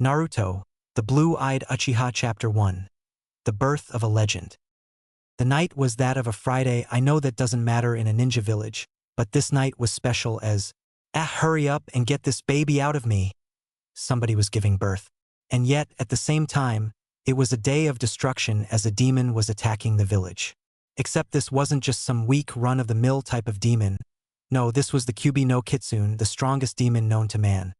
Naruto, The Blue-Eyed Uchiha Chapter 1. The Birth of a Legend. The night was that of a Friday. I know that doesn't matter in a ninja village, but this night was special as, hurry up and get this baby out of me. Somebody was giving birth. And yet, at the same time, it was a day of destruction as a demon was attacking the village. Except this wasn't just some weak run-of-the-mill type of demon. No, this was the Kyuubi no Kitsune, the strongest demon known to man.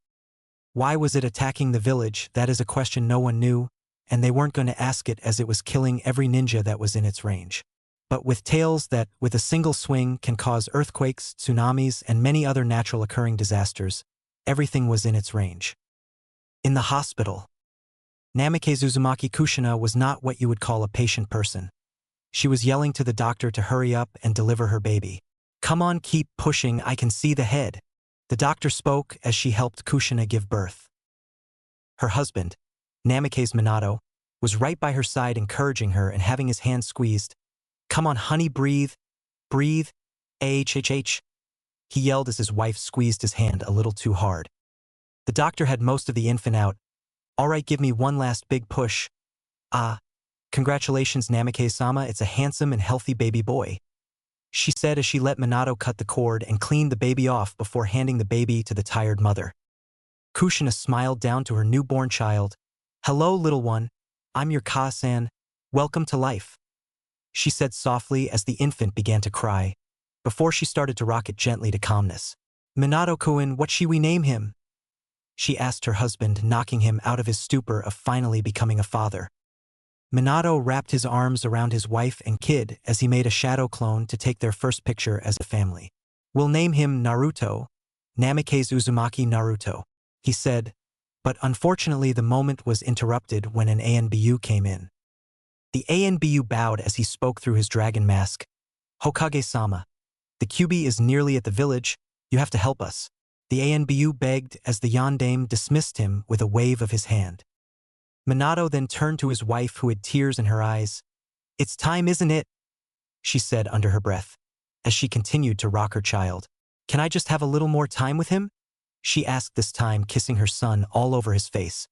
Why was it attacking the village? That is a question no one knew, and they weren't going to ask it as it was killing every ninja that was in its range. But with tails that, with a single swing, can cause earthquakes, tsunamis, and many other natural occurring disasters, everything was in its range. In the hospital, Namikaze Uzumaki Kushina was not what you would call a patient person. She was yelling to the doctor to hurry up and deliver her baby. "Come on, keep pushing, I can see the head." The doctor spoke as she helped Kushina give birth. Her husband, Namikaze Minato, was right by her side encouraging her and having his hand squeezed. "Come on, honey, breathe. Breathe. AHHH." He yelled as his wife squeezed his hand a little too hard. The doctor had most of the infant out. "All right, give me one last big push." Congratulations, Namikaze-sama, it's a handsome and healthy baby boy," she said as she let Minato cut the cord and clean the baby off before handing the baby to the tired mother. Kushina smiled down to her newborn child. "Hello, little one. I'm your Ka-san. Welcome to life," she said softly as the infant began to cry, before she started to rock it gently to calmness. "Minato-kun, what shall we name him?" she asked her husband, knocking him out of his stupor of finally becoming a father. Minato wrapped his arms around his wife and kid as he made a shadow clone to take their first picture as a family. "We'll name him Naruto, Namikaze Uzumaki Naruto," he said, but unfortunately the moment was interrupted when an ANBU came in. The ANBU bowed as he spoke through his dragon mask. "Hokage-sama, the Kyuubi is nearly at the village, you have to help us," the ANBU begged as the yondaime dismissed him with a wave of his hand. Minato then turned to his wife who had tears in her eyes. "It's time, isn't it?" she said under her breath, as she continued to rock her child. "Can I just have a little more time with him?" she asked this time, kissing her son all over his face.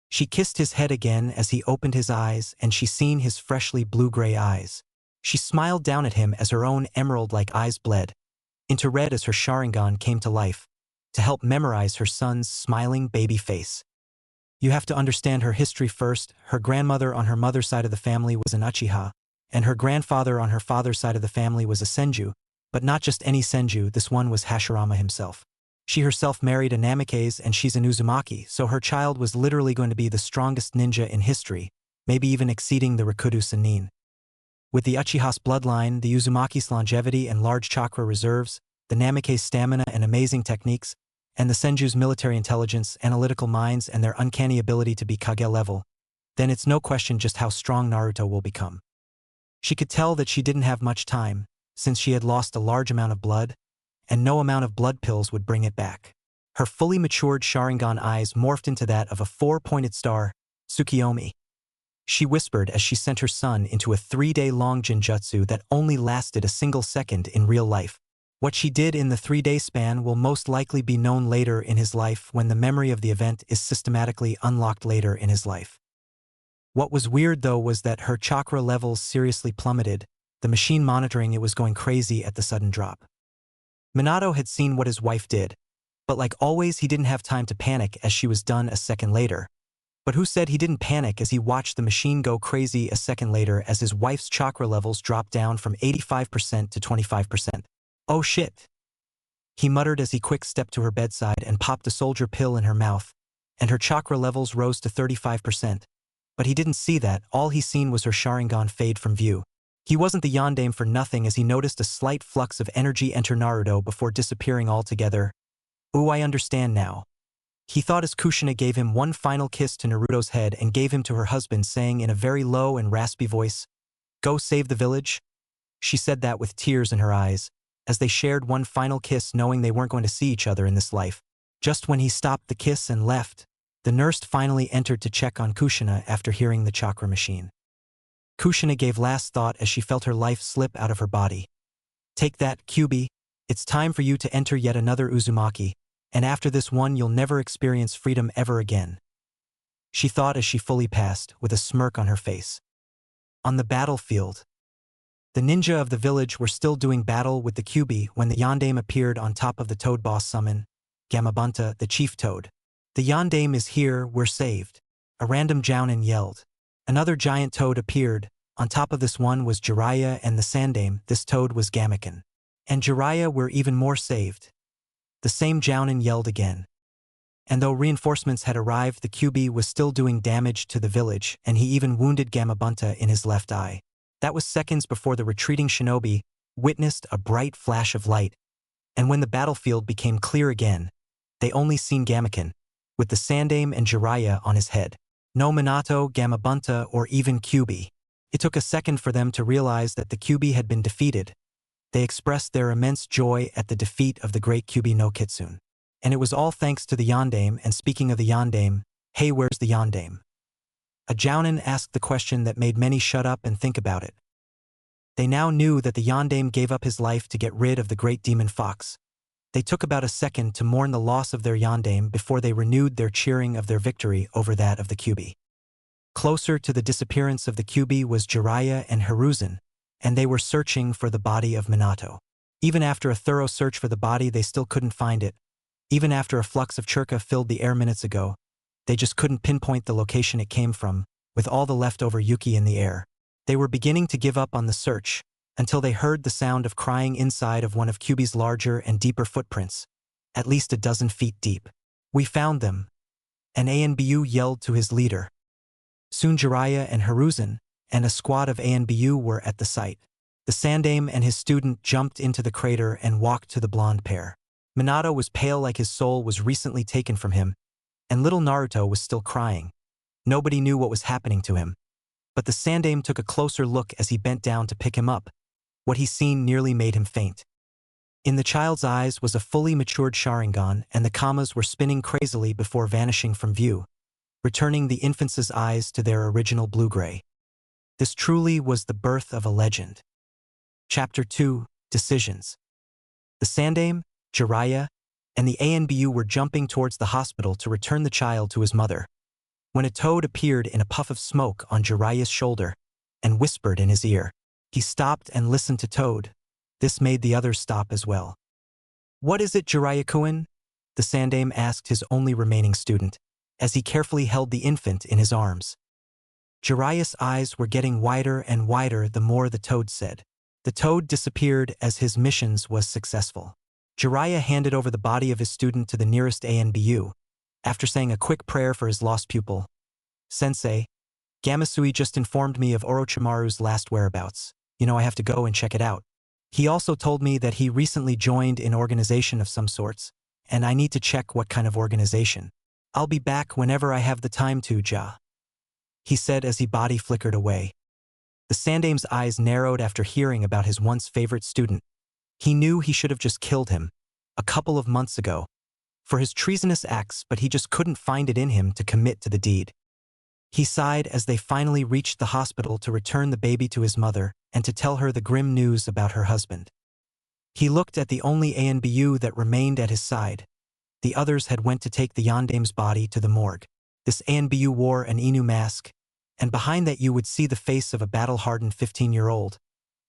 She kissed his head again as he opened his eyes and she seen his freshly blue-gray eyes. She smiled down at him as her own emerald-like eyes bled into red as her Sharingan came to life, to help memorize her son's smiling baby face. You have to understand her history first. Her grandmother on her mother's side of the family was an Uchiha, and her grandfather on her father's side of the family was a Senju, but not just any Senju, this one was Hashirama himself. She herself married a Namikaze and she's an Uzumaki, so her child was literally going to be the strongest ninja in history, maybe even exceeding the Rikudo Sannin. With the Uchiha's bloodline, the Uzumaki's longevity and large chakra reserves, the Namikaze's stamina and amazing techniques, and the Senju's military intelligence, analytical minds, and their uncanny ability to be Kage level, then it's no question just how strong Naruto will become. She could tell that she didn't have much time, since she had lost a large amount of blood, and no amount of blood pills would bring it back. Her fully matured Sharingan eyes morphed into that of a four-pointed star, Tsukiyomi. She whispered as she sent her son into a 3-day-long jinjutsu that only lasted a single second in real life. What she did in the 3-day span will most likely be known later in his life when the memory of the event is systematically unlocked later in his life. What was weird though was that her chakra levels seriously plummeted, the machine monitoring it was going crazy at the sudden drop. Minato had seen what his wife did, but like always he didn't have time to panic as she was done a second later. But who said he didn't panic as he watched the machine go crazy a second later as his wife's chakra levels dropped down from 85% to 25%. "Oh shit," he muttered as he quick stepped to her bedside and popped a soldier pill in her mouth, and her chakra levels rose to 35%. But he didn't see that, all he seen was her Sharingan fade from view. He wasn't the yondaime for nothing as he noticed a slight flux of energy enter Naruto before disappearing altogether. "Ooh, I understand now," he thought as Kushina gave him one final kiss to Naruto's head and gave him to her husband, saying in a very low and raspy voice, "Go save the village." She said that with tears in her eyes, as they shared one final kiss knowing they weren't going to see each other in this life. Just when he stopped the kiss and left, the nurse finally entered to check on Kushina after hearing the chakra machine. Kushina gave last thought as she felt her life slip out of her body. "Take that, Kyuubi. It's time for you to enter yet another Uzumaki, and after this one you'll never experience freedom ever again," she thought as she fully passed, with a smirk on her face. On the battlefield, the ninja of the village were still doing battle with the Kyuubi when the Yondaime appeared on top of the Toad boss summon, Gamabunta, the chief toad. The Yondaime is here, we're saved. A random Jounin yelled. Another giant toad appeared. On top of this one was Jiraiya and the Sandaime, this toad was Gamaken. And Jiraiya were even more saved. The same Jounin yelled again. And though reinforcements had arrived, the Kyuubi was still doing damage to the village, and he even wounded Gamabunta in his left eye. That was seconds before the retreating shinobi witnessed a bright flash of light, and when the battlefield became clear again, they only seen Gamaken, with the Sandaime and Jiraiya on his head. No Minato, Gamabunta, or even Kyuubi. It took a second for them to realize that the Kyuubi had been defeated. They expressed their immense joy at the defeat of the great Kyuubi no Kitsune. And it was all thanks to the Yondaime, and speaking of the Yondaime, hey, where's the Yondaime? A Jounin asked the question that made many shut up and think about it. They now knew that the Yondaime gave up his life to get rid of the great demon fox. They took about a second to mourn the loss of their Yondaime before they renewed their cheering of their victory over that of the Kyuubi. Closer to the disappearance of the Kyuubi was Jiraiya and Hiruzen, and they were searching for the body of Minato. Even after a thorough search for the body, they still couldn't find it. Even after a flux of churka filled the air minutes ago, they just couldn't pinpoint the location it came from, with all the leftover Yuki in the air. They were beginning to give up on the search, until they heard the sound of crying inside of one of Kyuubi's larger and deeper footprints, at least a dozen feet deep. We found them, an ANBU yelled to his leader. Soon Jiraiya and Hiruzen, and a squad of ANBU were at the site. The Sandaime and his student jumped into the crater and walked to the blonde pair. Minato was pale like his soul was recently taken from him, and little Naruto was still crying. Nobody knew what was happening to him. But the Sandaime took a closer look as he bent down to pick him up. What he seen nearly made him faint. In the child's eyes was a fully matured Sharingan, and the kamas were spinning crazily before vanishing from view, returning the infant's eyes to their original blue-gray. This truly was the birth of a legend. Chapter 2, Decisions. The Sandaime, Jiraiya, and the ANBU were jumping towards the hospital to return the child to his mother, when a toad appeared in a puff of smoke on Jiraiya's shoulder and whispered in his ear. He stopped and listened to Toad. This made the others stop as well. "What is it, Jiraiya-kun?" the Sandaime asked his only remaining student, as he carefully held the infant in his arms. Jiraiya's eyes were getting wider and wider the more the Toad said. The Toad disappeared as his missions was successful. Jiraiya handed over the body of his student to the nearest ANBU, after saying a quick prayer for his lost pupil. "Sensei, Gamasui just informed me of Orochimaru's last whereabouts. I have to go and check it out. He also told me that he recently joined an organization of some sorts, and I need to check what kind of organization. I'll be back whenever I have the time to, Ja," he said as he body flickered away. The Sandaime's eyes narrowed after hearing about his once favorite student. He knew he should have just killed him, a couple of months ago, for his treasonous acts, but he just couldn't find it in him to commit to the deed. He sighed as they finally reached the hospital to return the baby to his mother and to tell her the grim news about her husband. He looked at the only ANBU that remained at his side. The others had went to take the Yondaime's body to the morgue. This ANBU wore an Inu mask, and behind that you would see the face of a battle-hardened 15-year-old.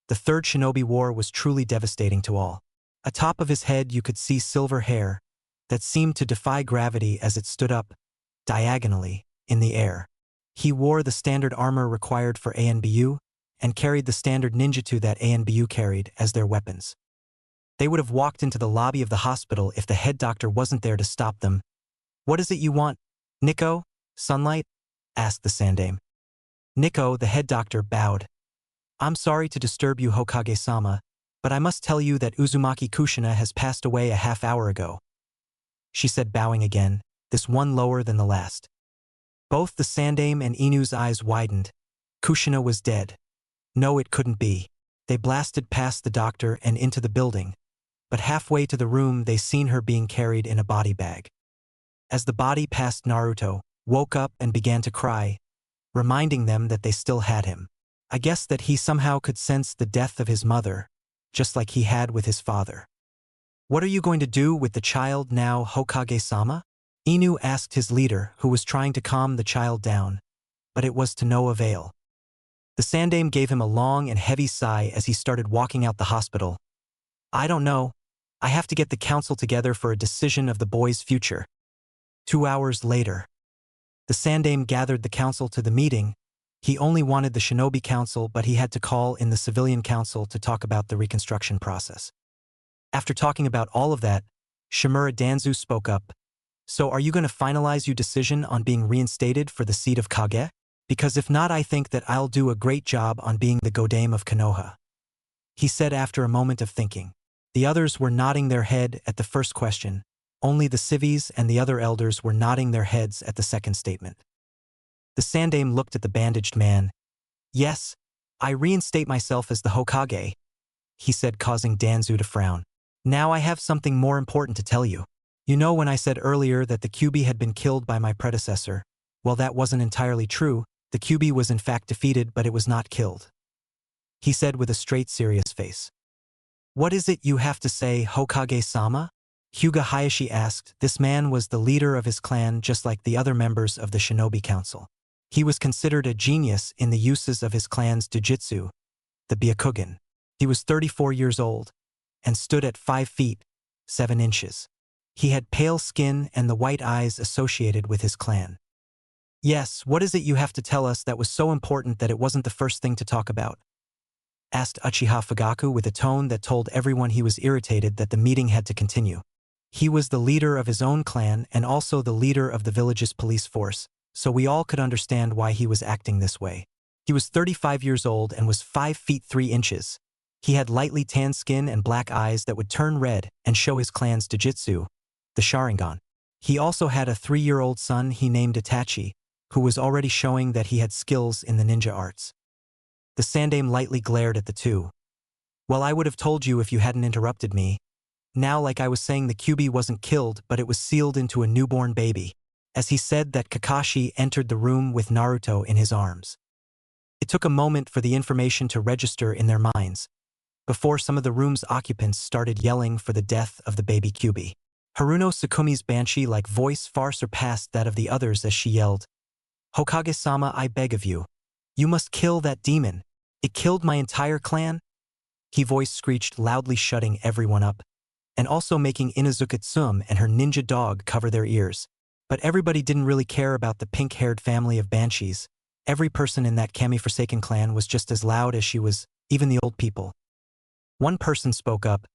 The third shinobi war was truly devastating to all. Atop of his head you could see silver hair that seemed to defy gravity as it stood up, diagonally, in the air. He wore the standard armor required for ANBU, and carried the standard ninjutsu that ANBU carried as their weapons. They would have walked into the lobby of the hospital if the head doctor wasn't there to stop them. "What is it you want, Nico? Sunlight?" asked the Sandaime. Nico, the head doctor, bowed. "I'm sorry to disturb you, Hokage-sama, but I must tell you that Uzumaki Kushina has passed away a half-hour ago," she said, bowing again, this one lower than the last. Both the Sandaime and Inu's eyes widened. Kushina was dead. No, it couldn't be. They blasted past the doctor and into the building, but halfway to the room they seen her being carried in a body bag. As the body passed, Naruto woke up and began to cry, reminding them that they still had him. I guess that he somehow could sense the death of his mother, just like he had with his father. "What are you going to do with the child now, Hokage-sama?" Inu asked his leader, who was trying to calm the child down, but it was to no avail. The Sandaime gave him a long and heavy sigh as he started walking out the hospital. I don't know. I have to get the council together for a decision of the boy's future. 2 hours later. The Sandaime gathered the council to the meeting. He only wanted the Shinobi Council, but he had to call in the Civilian Council to talk about the reconstruction process. After talking about all of that, Shimura Danzu spoke up. So are you going to finalize your decision on being reinstated for the seat of Kage? Because if not, I think that I'll do a great job on being the Godame of Konoha. He said after a moment of thinking. The others were nodding their head at the first question. Only the civies and the other elders were nodding their heads at the second statement. The Sandaime looked at the bandaged man. Yes, I reinstate myself as the Hokage, he said, causing Danzu to frown. Now I have something more important to tell you. You know when I said earlier that the Kyuubi had been killed by my predecessor? Well, that wasn't entirely true. The Kyuubi was in fact defeated, but it was not killed, he said with a straight, serious face. What is it you have to say, Hokage-sama? Hyuga Hayashi asked. This man was the leader of his clan, just like the other members of the Shinobi Council. He was considered a genius in the uses of his clan's jujutsu, the Byakugan. He was 34 years old and stood at 5 feet, 7 inches. He had pale skin and the white eyes associated with his clan. Yes, what is it you have to tell us that was so important that it wasn't the first thing to talk about? Asked Uchiha Fugaku with a tone that told everyone he was irritated that the meeting had to continue. He was the leader of his own clan and also the leader of the village's police force, so we all could understand why he was acting this way. He was 35 years old and was 5 feet 3 inches. He had lightly tanned skin and black eyes that would turn red and show his clan's jujutsu, the Sharingan. He also had a 3-year-old son he named Itachi, who was already showing that he had skills in the ninja arts. The Sandaime lightly glared at the two. Well, I would have told you if you hadn't interrupted me. Now, like I was saying, the Kyuubi wasn't killed, but it was sealed into a newborn baby. As he said that, Kakashi entered the room with Naruto in his arms. It took a moment for the information to register in their minds, before some of the room's occupants started yelling for the death of the baby Kyuubi. Haruno Tsukumi's banshee-like voice far surpassed that of the others as she yelled, Hokage-sama, I beg of you. You must kill that demon. It killed my entire clan. He voice screeched loudly, shutting everyone up, and also making Inuzuka Tsum and her ninja dog cover their ears. But everybody didn't really care about the pink-haired family of banshees. Every person in that Kami-Forsaken clan was just as loud as she was, even the old people. One person spoke up.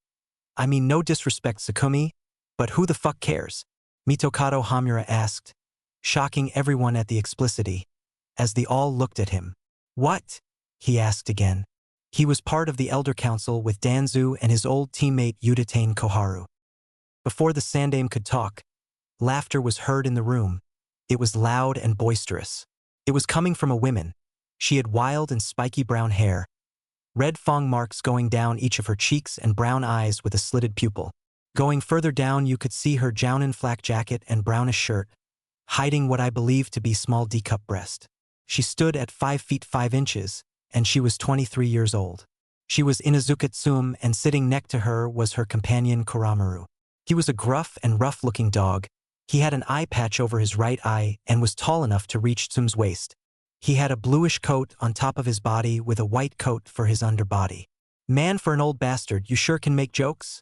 I mean, no disrespect, Tsukumi, but who the fuck cares? Mitokado Hamura asked, shocking everyone at the explicitity, as they all looked at him. What? He asked again. He was part of the Elder Council with Danzu and his old teammate Udatane Koharu. Before the Sandaime could talk, laughter was heard in the room. It was loud and boisterous. It was coming from a woman. She had wild and spiky brown hair, red fong marks going down each of her cheeks and brown eyes with a slitted pupil. Going further down, you could see her jounin flak jacket and brownish shirt, hiding what I believe to be small D-cup breast. She stood at 5 feet 5 inches, and she was 23 years old. She was Inuzuka Tsum, and sitting next to her was her companion Kuramaru. He was a gruff and rough-looking dog. He had an eye patch over his right eye and was tall enough to reach Tsum's waist. He had a bluish coat on top of his body with a white coat for his underbody. Man, for an old bastard, you sure can make jokes?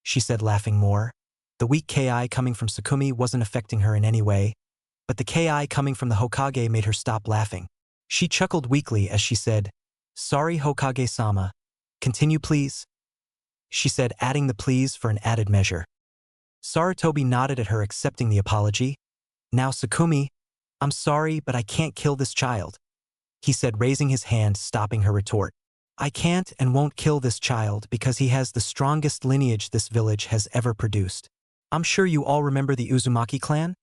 She said, laughing more. The weak Ki coming from Tsukumi wasn't affecting her in any way, but the Ki coming from the Hokage made her stop laughing. She chuckled weakly as she said, Sorry, Hokage-sama. Continue, please. She said, adding the please for an added measure. Sarutobi nodded at her, accepting the apology. Now, Tsukumi, I'm sorry, but I can't kill this child, he said, raising his hand, stopping her retort. I can't and won't kill this child because he has the strongest lineage this village has ever produced. I'm sure you all remember the Uzumaki clan?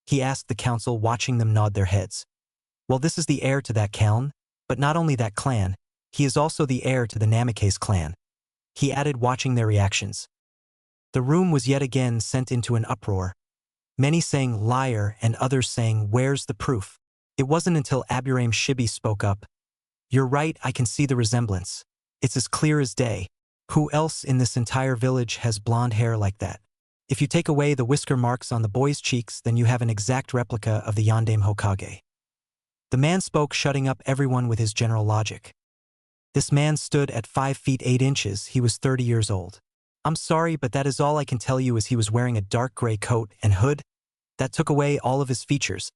He asked the council, watching them nod their heads. Well, this is the heir to that clan, but not only that clan, he is also the heir to the Namikaze clan, he added, watching their reactions. The room was yet again sent into an uproar, many saying liar and others saying where's the proof. It wasn't until Aburame Shibi spoke up. You're right, I can see the resemblance. It's as clear as day. Who else in this entire village has blonde hair like that? If you take away the whisker marks on the boy's cheeks, then you have an exact replica of the Yandame Hokage. The man spoke, shutting up everyone with his general logic. This man stood at 5 feet 8 inches. He was 30 years old. I'm sorry, but that is all I can tell you. Is he was wearing a dark gray coat and hood that took away all of his features.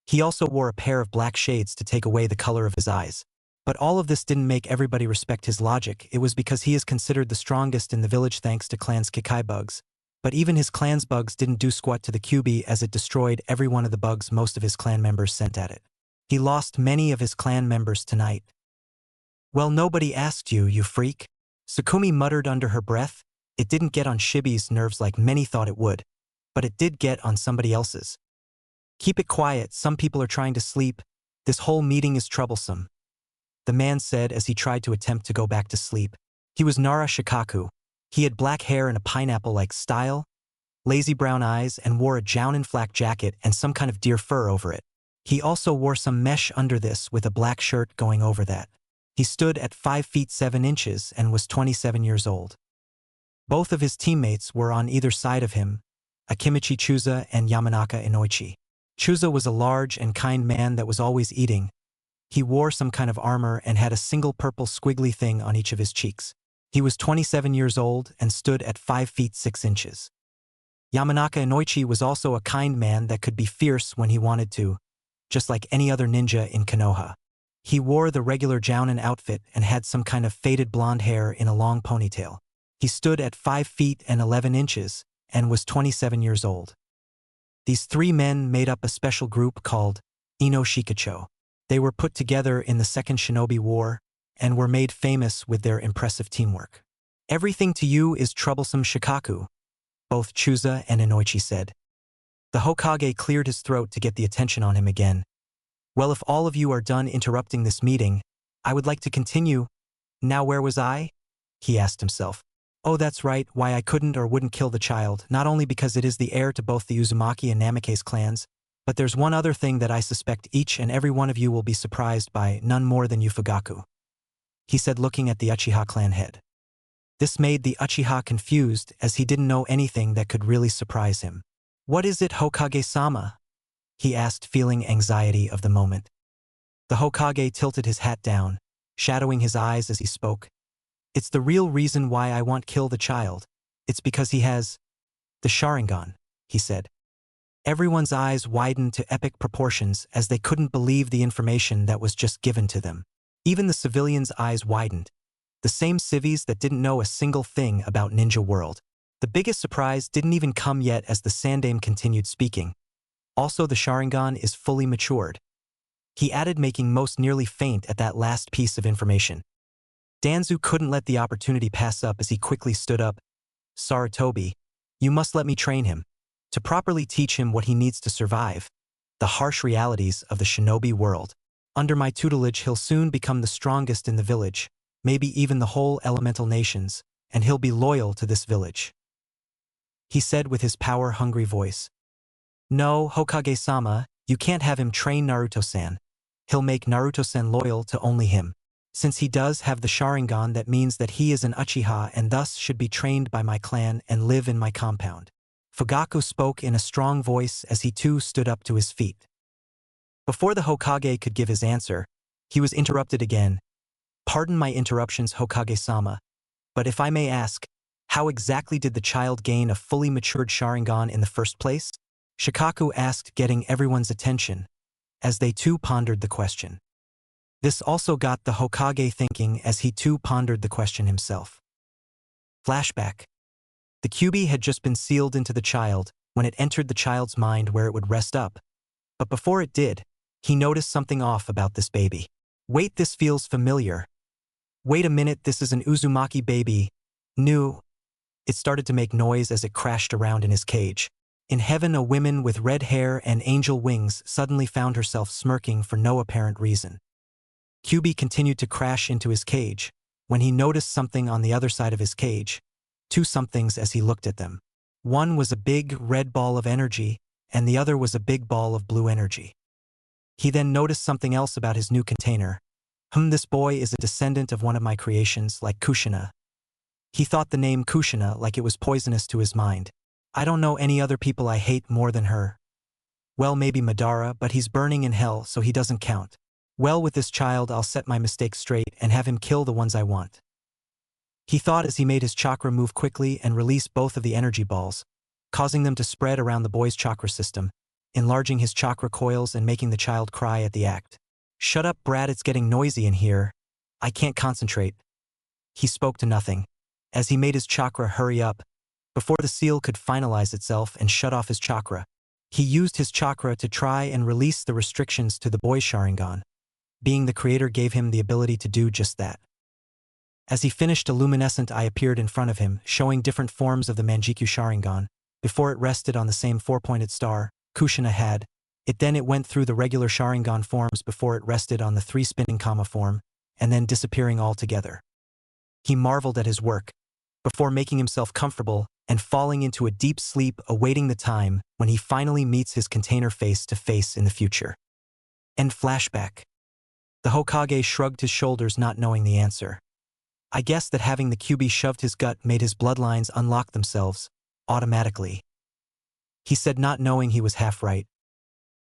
He also wore a pair of black shades to take away the color of his eyes. But all of this didn't make everybody respect his logic. It was because he is considered the strongest in the village thanks to clan's Kikai bugs. But even his clan's bugs didn't do squat to the QB, as it destroyed every one of the bugs most of his clan members sent at it. He lost many of his clan members tonight. Well, nobody asked you, you freak. Sukumi muttered under her breath. It didn't get on Shibi's nerves like many thought it would, but it did get on somebody else's. Keep it quiet, some people are trying to sleep. This whole meeting is troublesome, the man said as he tried to attempt to go back to sleep. He was Nara Shikaku. He had black hair and a pineapple-like style, lazy brown eyes, and wore a jounin flak jacket and some kind of deer fur over it. He also wore some mesh under this with a black shirt going over that. He stood at 5 feet 7 inches and was 27 years old. Both of his teammates were on either side of him, Akimichi Chusa and Yamanaka Inoichi. Chusa was a large and kind man that was always eating. He wore some kind of armor and had a single purple squiggly thing on each of his cheeks. He was 27 years old and stood at 5 feet 6 inches. Yamanaka Inoichi was also a kind man that could be fierce when he wanted to, just like any other ninja in Konoha. He wore the regular jounin outfit and had some kind of faded blonde hair in a long ponytail. He stood at 5 feet and 11 inches and was 27 years old. These three men made up a special group called Ino Shikacho. They were put together in the Second Shinobi War and were made famous with their impressive teamwork. Everything to you is troublesome, Shikaku, both Chusa and Inoichi said. The Hokage cleared his throat to get the attention on him again. Well, if all of you are done interrupting this meeting, I would like to continue. Now where was I? He asked himself. Oh, that's right, why I couldn't or wouldn't kill the child, not only because it is the heir to both the Uzumaki and Namikaze clans, but there's one other thing that I suspect each and every one of you will be surprised by, none more than you, Fugaku, he said, looking at the Uchiha clan head. This made the Uchiha confused, as he didn't know anything that could really surprise him. What is it, Hokage-sama? He asked, feeling anxiety of the moment. The Hokage tilted his hat down, shadowing his eyes as he spoke. It's the real reason why I want kill the child. It's because he has the Sharingan, he said. Everyone's eyes widened to epic proportions as they couldn't believe the information that was just given to them. Even the civilians' eyes widened. The same civvies that didn't know a single thing about Ninja World. The biggest surprise didn't even come yet as the Sandaime continued speaking. Also, the Sharingan is fully matured, he added, making most nearly faint at that last piece of information. Danzu couldn't let the opportunity pass up as he quickly stood up. Sarutobi, you must let me train him, to properly teach him what he needs to survive the harsh realities of the shinobi world. Under my tutelage, he'll soon become the strongest in the village, maybe even the whole elemental nations, and he'll be loyal to this village, he said with his power-hungry voice. No, Hokage-sama, you can't have him train Naruto-san. He'll make Naruto-san loyal to only him. Since he does have the Sharingan, that means that he is an Uchiha and thus should be trained by my clan and live in my compound. Fugaku spoke in a strong voice as he too stood up to his feet. Before the Hokage could give his answer, he was interrupted again. Pardon my interruptions, Hokage-sama, but if I may ask, how exactly did the child gain a fully matured Sharingan in the first place? Shikaku asked, getting everyone's attention, as they too pondered the question. This also got the Hokage thinking as he too pondered the question himself. Flashback. The QB had just been sealed into the child when it entered the child's mind where it would rest up. But before it did, he noticed something off about this baby. Wait, this feels familiar. Wait a minute, this is an Uzumaki baby. New. It started to make noise as it crashed around in his cage. In heaven, a woman with red hair and angel wings suddenly found herself smirking for no apparent reason. QB continued to crash into his cage when he noticed something on the other side of his cage. Two somethings as he looked at them. One was a big red ball of energy, and the other was a big ball of blue energy. He then noticed something else about his new container. This boy is a descendant of one of my creations, like Kushina. He thought the name Kushina like it was poisonous to his mind. I don't know any other people I hate more than her. Well, maybe Madara, but he's burning in hell, so he doesn't count. Well, with this child, I'll set my mistakes straight and have him kill the ones I want. He thought as he made his chakra move quickly and release both of the energy balls, causing them to spread around the boy's chakra system, enlarging his chakra coils and making the child cry at the act. Shut up, Brad, it's getting noisy in here. I can't concentrate. He spoke to nothing, as he made his chakra hurry up, before the seal could finalize itself and shut off his chakra. He used his chakra to try and release the restrictions to the boy's Sharingan. Being the creator gave him the ability to do just that. As he finished, a luminescent eye appeared in front of him, showing different forms of the Manjikyu Sharingan. Before it rested on the same four-pointed star Kushina had, it went through the regular Sharingan forms before it rested on the three-spinning Kama form, and then disappearing altogether. He marveled at his work, before making himself comfortable and falling into a deep sleep, awaiting the time when he finally meets his container face to face in the future. End flashback. The Hokage shrugged his shoulders, not knowing the answer. I guess that having the QB shoved his gut made his bloodlines unlock themselves, automatically. He said, not knowing he was half right.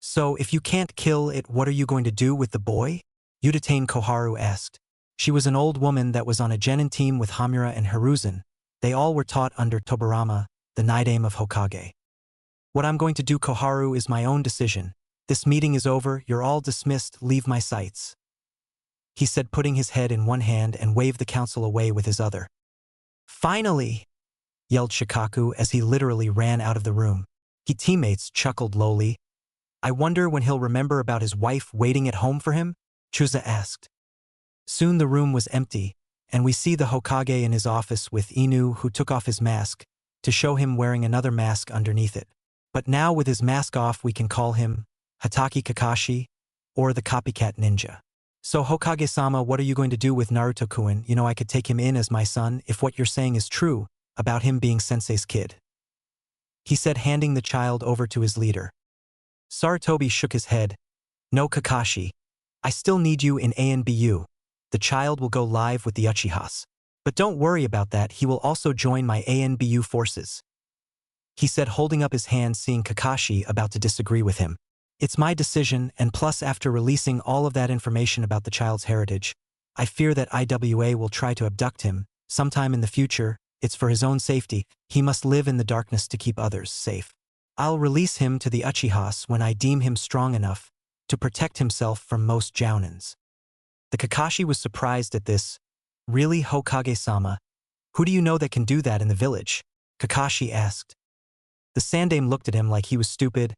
So if you can't kill it, what are you going to do with the boy? Udatane Koharu asked. She was an old woman that was on a genin team with Hamura and Hiruzen. They all were taught under Tobarama, the Nidaime of Hokage. What I'm going to do, Koharu, is my own decision. This meeting is over, you're all dismissed, leave my sights. He said, putting his head in one hand and waved the council away with his other. Finally! Yelled Shikaku as he literally ran out of the room. His teammates chuckled lowly. I wonder when he'll remember about his wife waiting at home for him? Chusa asked. Soon the room was empty, and we see the Hokage in his office with Inu, who took off his mask to show him wearing another mask underneath it. But now with his mask off, we can call him Hatake Kakashi, or the copycat ninja. So Hokage-sama, what are you going to do with Naruto-kun? You know, I could take him in as my son if what you're saying is true about him being Sensei's kid. He said, handing the child over to his leader. Sarutobi shook his head. No, Kakashi. I still need you in ANBU. The child will go live with the Uchihas. But don't worry about that, he will also join my ANBU forces. He said, holding up his hand, seeing Kakashi about to disagree with him. It's my decision, and plus after releasing all of that information about the child's heritage, I fear that IWA will try to abduct him. Sometime in the future, it's for his own safety. He must live in the darkness to keep others safe. I'll release him to the Uchihas when I deem him strong enough to protect himself from most jounins. The Kakashi was surprised at this. Really, Hokage-sama? Who do you know that can do that in the village? Kakashi asked. The Sandaime looked at him like he was stupid.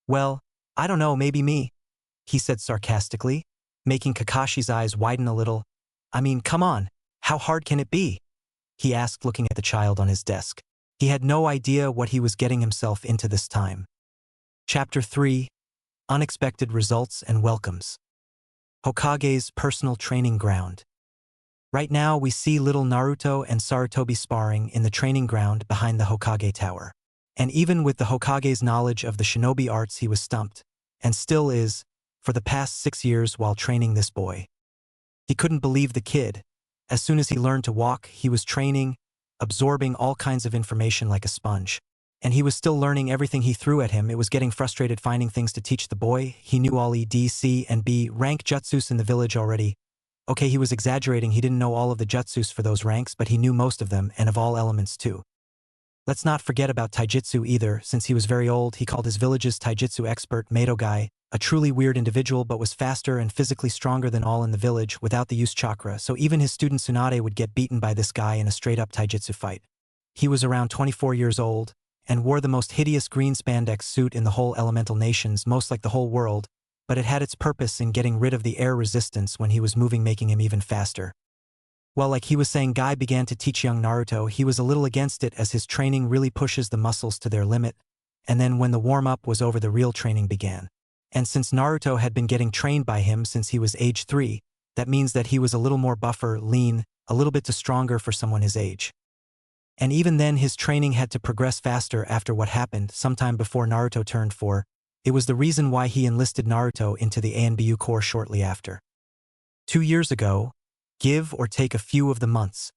Well, I don't know, maybe me, he said sarcastically, making Kakashi's eyes widen a little. I mean, come on, how hard can it be? He asked, looking at the child on his desk. He had no idea what he was getting himself into this time. Chapter 3. Unexpected Results and Welcomes. Hokage's personal training ground. Right now we see little Naruto and Sarutobi sparring in the training ground behind the Hokage Tower. And even with the Hokage's knowledge of the shinobi arts, he was stumped, and still is, for the past 6 years while training this boy. He couldn't believe the kid. As soon as he learned to walk, he was training, absorbing all kinds of information like a sponge. And he was still learning everything he threw at him. It was getting frustrated finding things to teach the boy. He knew all E, D, C, and B rank jutsus in the village already. Okay, he was exaggerating, he didn't know all of the jutsus for those ranks, but he knew most of them, and of all elements too. Let's not forget about taijutsu either. Since he was very old, he called his village's taijutsu expert Madogai, a truly weird individual, but was faster and physically stronger than all in the village without the use chakra, so even his student Tsunade would get beaten by this guy in a straight-up taijutsu fight. He was around 24 years old, and wore the most hideous green spandex suit in the whole elemental nations, most like the whole world, but it had its purpose in getting rid of the air resistance when he was moving, making him even faster. Well, like he was saying, Guy began to teach young Naruto. He was a little against it as his training really pushes the muscles to their limit, and then when the warm-up was over, the real training began. And since Naruto had been getting trained by him since he was age 3, that means that he was a little more buffer, lean, a little bit too stronger for someone his age. And even then his training had to progress faster after what happened sometime before Naruto turned 4. It was the reason why he enlisted Naruto into the ANBU Corps shortly after. 2 years ago, give or take a few of the months,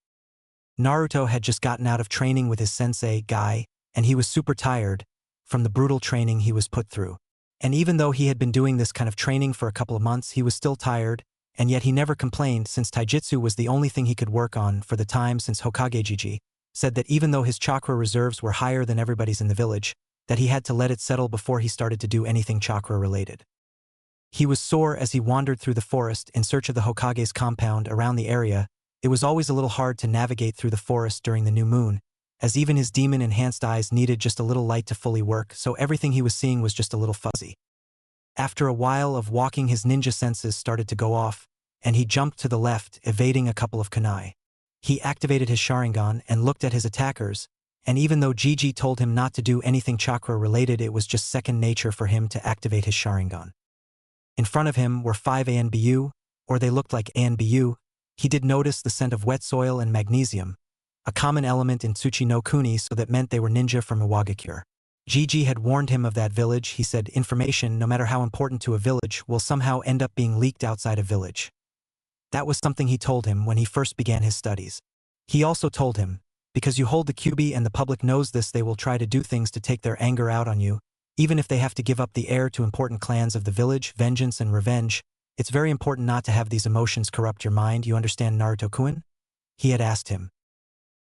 Naruto had just gotten out of training with his sensei, Guy, and he was super tired from the brutal training he was put through. And even though he had been doing this kind of training for a couple of months, he was still tired, and yet he never complained since taijutsu was the only thing he could work on for the time since Hokage Jiji said that even though his chakra reserves were higher than everybody's in the village, that he had to let it settle before he started to do anything chakra-related. He was sore as he wandered through the forest in search of the Hokage's compound around the area. It was always a little hard to navigate through the forest during the new moon, as even his demon-enhanced eyes needed just a little light to fully work, so everything he was seeing was just a little fuzzy. After a while of walking, his ninja senses started to go off, and he jumped to the left, evading a couple of kunai. He activated his Sharingan and looked at his attackers, and even though Jiji told him not to do anything chakra-related, it was just second nature for him to activate his Sharingan. In front of him were 5 ANBU, or they looked like ANBU. He did notice the scent of wet soil and magnesium, a common element in Tsuchi no Kuni, so that meant they were ninja from Iwagakure. Jiji had warned him of that village. He said information, no matter how important to a village, will somehow end up being leaked outside a village. That was something he told him when he first began his studies. He also told him, because you hold the QB and the public knows this, they will try to do things to take their anger out on you, even if they have to give up the heir to important clans of the village, vengeance and revenge. It's very important not to have these emotions corrupt your mind, you understand, Naruto-kun? He had asked him.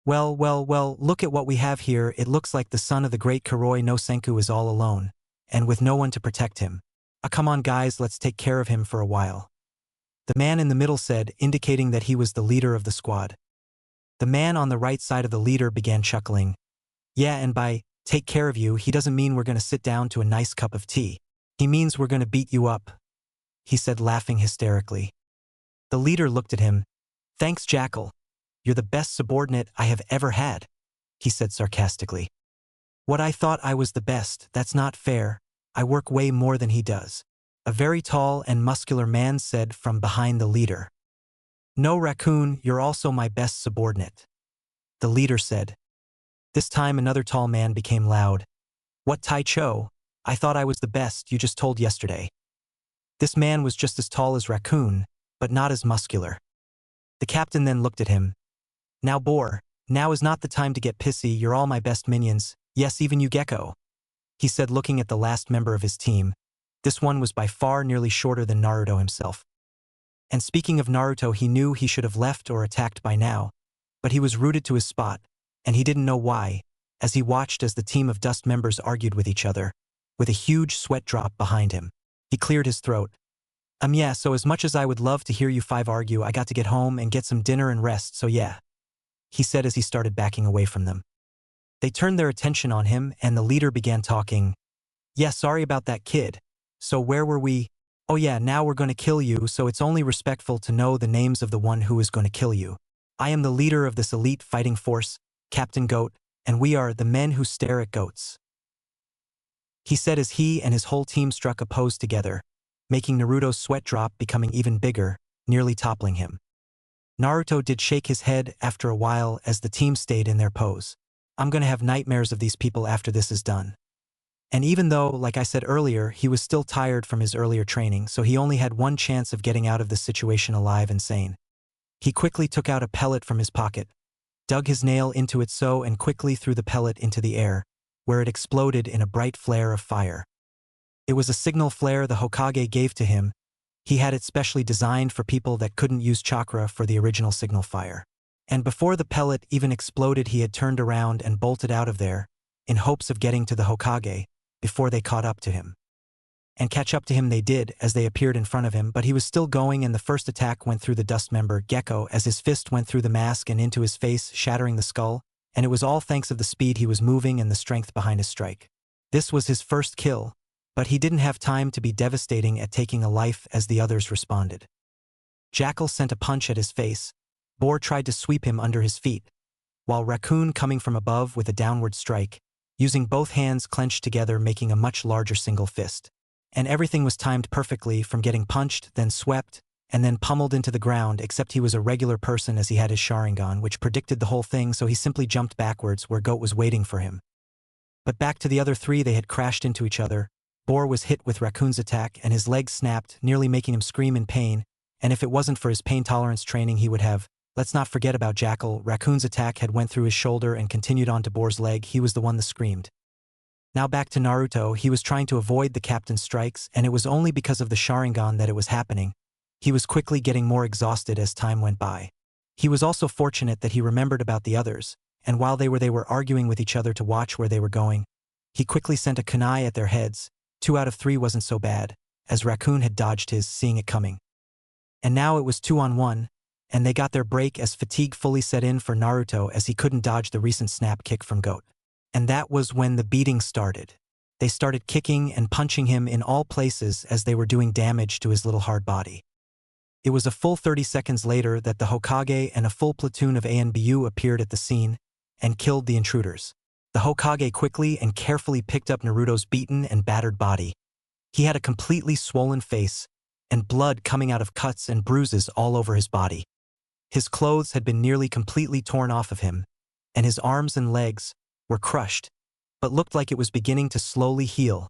Well, look at what we have here. It looks like the son of the great Kuroi no Senku is all alone, and with no one to protect him. Come on guys, let's take care of him for a while. The man in the middle said, indicating that he was the leader of the squad. The man on the right side of the leader began chuckling. Yeah, and by take care of you, he doesn't mean we're going to sit down to a nice cup of tea. He means we're going to beat you up, he said, laughing hysterically. The leader looked at him. Thanks, Jackal. You're the best subordinate I have ever had, he said sarcastically. What, I thought I was the best? That's not fair. I work way more than he does. A very tall and muscular man said from behind the leader. No, Raccoon, you're also my best subordinate, the leader said. This time another tall man became loud. What, Taicho? I thought I was the best, you just told yesterday. This man was just as tall as Raccoon, but not as muscular. The captain then looked at him. Now, Boar, now is not the time to get pissy, you're all my best minions, yes, even you, Gecko, he said, looking at the last member of his team. This one was by far nearly shorter than Naruto himself. And speaking of Naruto, he knew he should have left or attacked by now, but he was rooted to his spot, and he didn't know why, as he watched as the team of dust members argued with each other, with a huge sweat drop behind him. He cleared his throat. Yeah, so as much as I would love to hear you 5 argue, I got to get home and get some dinner and rest, so yeah, he said as he started backing away from them. They turned their attention on him, and the leader began talking. Yeah, sorry about that, kid. So where were we? Oh yeah, now we're going to kill you, so it's only respectful to know the names of the one who is going to kill you. I am the leader of this elite fighting force, Captain Goat, and we are the men who stare at goats, he said as he and his whole team struck a pose together, making Naruto's sweat drop becoming even bigger, nearly toppling him. Naruto did shake his head after a while as the team stayed in their pose. I'm going to have nightmares of these people after this is done. And even though, like I said earlier, he was still tired from his earlier training, so he only had one chance of getting out of this situation alive and sane. He quickly took out a pellet from his pocket, dug his nail into it and quickly threw the pellet into the air, where it exploded in a bright flare of fire. It was a signal flare the Hokage gave to him. He had it specially designed for people that couldn't use chakra for the original signal fire. And before the pellet even exploded, he had turned around and bolted out of there, in hopes of getting to the Hokage, before they caught up to him. And catch up to him they did as they appeared in front of him, but he was still going, and the first attack went through the dust member, Gecko, as his fist went through the mask and into his face, shattering the skull, and it was all thanks of the speed he was moving and the strength behind his strike. This was his first kill, but he didn't have time to be devastating at taking a life as the others responded. Jackal sent a punch at his face. Boar tried to sweep him under his feet, while Raccoon coming from above with a downward strike, using both hands clenched together, making a much larger single fist. And everything was timed perfectly, from getting punched, then swept, and then pummeled into the ground, except he was a regular person as he had his Sharingan, which predicted the whole thing, so he simply jumped backwards where Goat was waiting for him. But back to the other three, they had crashed into each other. Boar was hit with Raccoon's attack, and his leg snapped, nearly making him scream in pain, and if it wasn't for his pain tolerance training, he would have Let's not forget about Jackal. Raccoon's attack had went through his shoulder and continued on to Boar's leg. He was the one that screamed. Now back to Naruto. He was trying to avoid the captain's strikes, and it was only because of the Sharingan that it was happening. He was quickly getting more exhausted as time went by. He was also fortunate that he remembered about the others, and while they were arguing with each other to watch where they were going, he quickly sent a kunai at their heads. 2 out of 3 wasn't so bad, as Raccoon had dodged his, seeing it coming. And now it was 2-on-1, and they got their break as fatigue fully set in for Naruto as he couldn't dodge the recent snap kick from Goat. And that was when the beating started. They started kicking and punching him in all places as they were doing damage to his little hard body. It was a full 30 seconds later that the Hokage and a full platoon of ANBU appeared at the scene and killed the intruders. The Hokage quickly and carefully picked up Naruto's beaten and battered body. He had a completely swollen face and blood coming out of cuts and bruises all over his body. His clothes had been nearly completely torn off of him, and his arms and legs were crushed, but looked like it was beginning to slowly heal,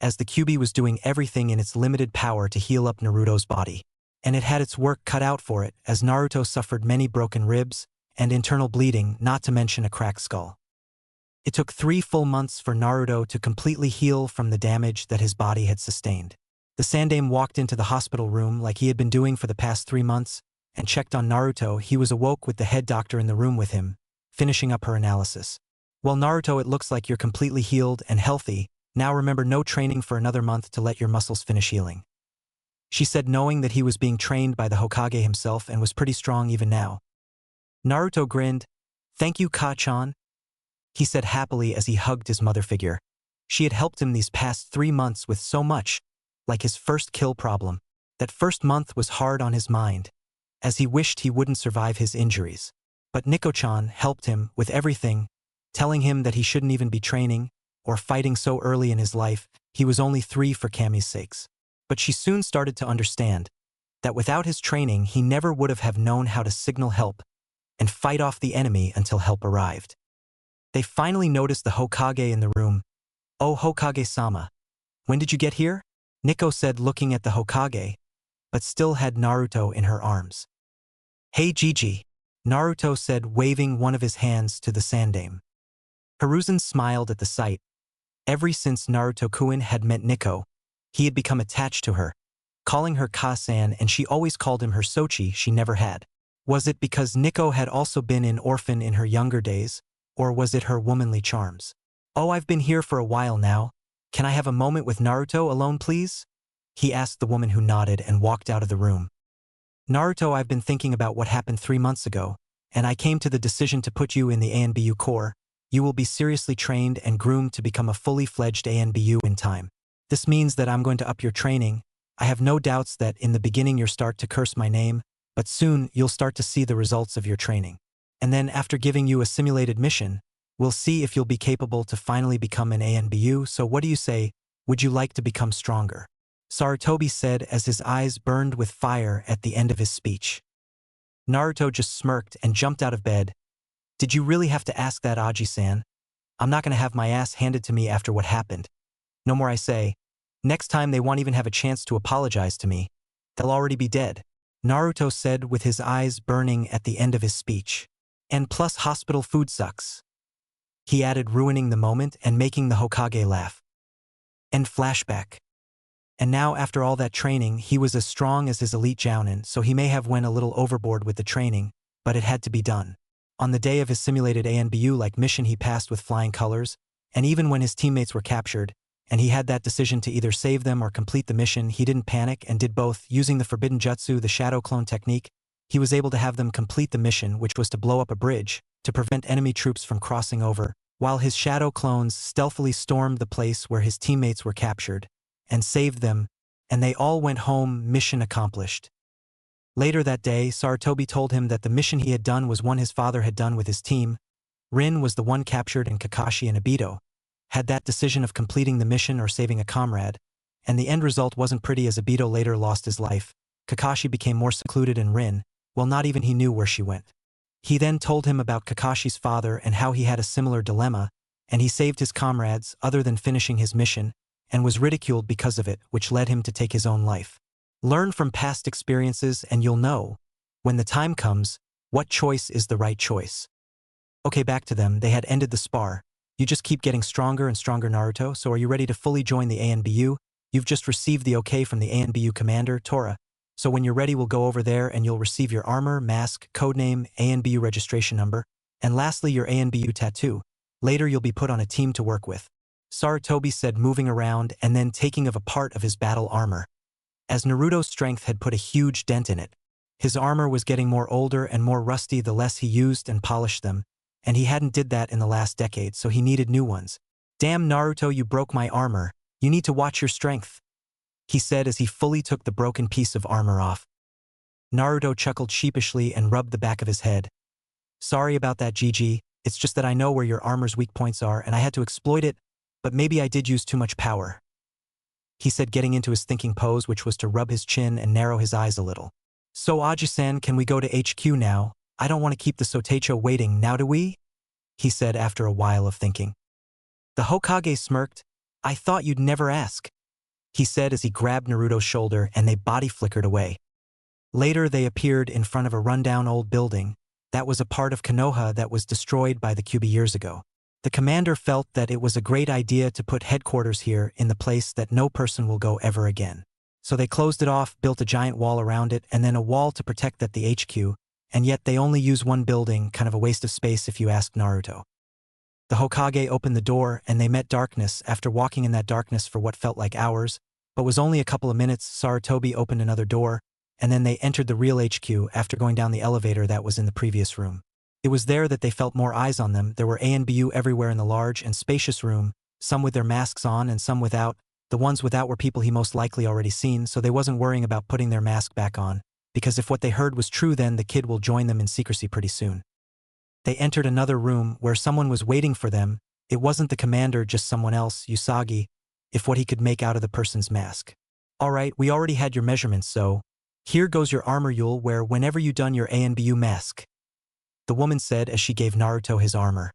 as the Kyuubi was doing everything in its limited power to heal up Naruto's body. And it had its work cut out for it, as Naruto suffered many broken ribs and internal bleeding, not to mention a cracked skull. It took 3 full months for Naruto to completely heal from the damage that his body had sustained. The Sandaime walked into the hospital room like he had been doing for the past 3 months and checked on Naruto. He was awoke with the head doctor in the room with him, finishing up her analysis. Well, Naruto, it looks like you're completely healed and healthy. Now remember, no training for another month to let your muscles finish healing. She said, knowing that he was being trained by the Hokage himself and was pretty strong even now. Naruto grinned. Thank you, Ka-chan, he said happily as he hugged his mother figure. She had helped him these past 3 months with so much, like his first kill problem. That first month was hard on his mind, as he wished he wouldn't survive his injuries. But Nico-chan helped him with everything, telling him that he shouldn't even be training or fighting so early in his life. He was only 3 for Kami's sakes. But she soon started to understand that without his training he never would have known how to signal help and fight off the enemy until help arrived. They finally noticed the Hokage in the room. "Oh, Hokage-sama, when did you get here?" Nico said, looking at the Hokage, but still had Naruto in her arms. "Hey Gigi," Naruto said, waving one of his hands to the Sandaime. Hiruzen smiled at the sight. Ever since Naruto-kun had met Nico, he had become attached to her, calling her Ka-san, and she always called him her Sochi. She never had. Was it because Nico had also been an orphan in her younger days, or was it her womanly charms? "Oh, I've been here for a while now. Can I have a moment with Naruto alone, please?" he asked the woman, who nodded and walked out of the room. "Naruto, I've been thinking about what happened 3 months ago, and I came to the decision to put you in the ANBU Corps. You will be seriously trained and groomed to become a fully fledged ANBU in time. This means that I'm going to up your training. I have no doubts that in the beginning you'll start to curse my name, but soon you'll start to see the results of your training. And then after giving you a simulated mission, we'll see if you'll be capable to finally become an ANBU. So what do you say? Would you like to become stronger?" Sarutobi said as his eyes burned with fire at the end of his speech. Naruto just smirked and jumped out of bed. "Did you really have to ask that, Aji-san? I'm not going to have my ass handed to me after what happened. No more, I say. Next time they won't even have a chance to apologize to me. They'll already be dead," Naruto said with his eyes burning at the end of his speech. "And plus hospital food sucks," he added, ruining the moment and making the Hokage laugh. And flashback. And now after all that training, he was as strong as his elite jounin, so he may have went a little overboard with the training, but it had to be done. On the day of his simulated ANBU-like mission he passed with flying colors, and even when his teammates were captured, and he had that decision to either save them or complete the mission, he didn't panic and did both. Using the forbidden jutsu, the shadow clone technique, he was able to have them complete the mission, which was to blow up a bridge to prevent enemy troops from crossing over, while his shadow clones stealthily stormed the place where his teammates were captured and saved them, and they all went home, mission accomplished. Later that day, Sarutobi told him that the mission he had done was one his father had done with his team. Rin was the one captured, and Kakashi and Obito had that decision of completing the mission or saving a comrade, and the end result wasn't pretty as Obito later lost his life. Kakashi became more secluded, and Rin, well, not even he knew where she went. He then told him about Kakashi's father and how he had a similar dilemma, and he saved his comrades other than finishing his mission, and was ridiculed because of it, which led him to take his own life. Learn from past experiences and you'll know, when the time comes, What choice is the right choice? Okay, back to them. They had ended the spar. You just keep getting stronger and stronger, Naruto, so are you ready to fully join the ANBU? You've just received the okay from the ANBU commander, Tora. So when you're ready, we'll go over there and you'll receive your armor, mask, codename, ANBU registration number, and lastly your ANBU tattoo. Later you'll be put on a team to work with. Sarutobi said, moving around and then taking of a part of his battle armor. As Naruto's strength had put a huge dent in it, his armor was getting more older and more rusty the less he used and polished them, and he hadn't did that in the last decade, so he needed new ones. Damn Naruto, you broke my armor. You need to watch your strength, he said as he fully took the broken piece of armor off. Naruto chuckled sheepishly and rubbed the back of his head. Sorry about that, Gigi. It's just that I know where your armor's weak points are and I had to exploit it, but maybe I did use too much power, he said, getting into his thinking pose, which was to rub his chin and narrow his eyes a little. So Aji-san, can we go to HQ now? I don't want to keep the Sotecho waiting, now do we? He said after a while of thinking. The Hokage smirked. I thought you'd never ask, he said as he grabbed Naruto's shoulder and they body flickered away. Later they appeared in front of a rundown old building that was a part of Konoha that was destroyed by the Kyuubi years ago. The commander felt that it was a great idea to put headquarters here in the place that no person will go ever again. So they closed it off, built a giant wall around it, and then a wall to protect at the HQ, and yet they only use one building, kind of a waste of space if you ask Naruto. The Hokage opened the door and they met darkness. After walking in that darkness for what felt like hours, but was only a couple of minutes, Sarutobi opened another door, and then they entered the real HQ after going down the elevator that was in the previous room. It was there that they felt more eyes on them. There were ANBU everywhere in the large and spacious room, some with their masks on and some without. The ones without were people he most likely already seen, so they wasn't worrying about putting their mask back on, because if what they heard was true, then the kid will join them in secrecy pretty soon. They entered another room where someone was waiting for them. It wasn't the commander, just someone else, Usagi, if what he could make out of the person's mask. Alright, we already had your measurements, so here goes your armor you'll wear whenever you done your ANBU mask, the woman said as she gave Naruto his armor.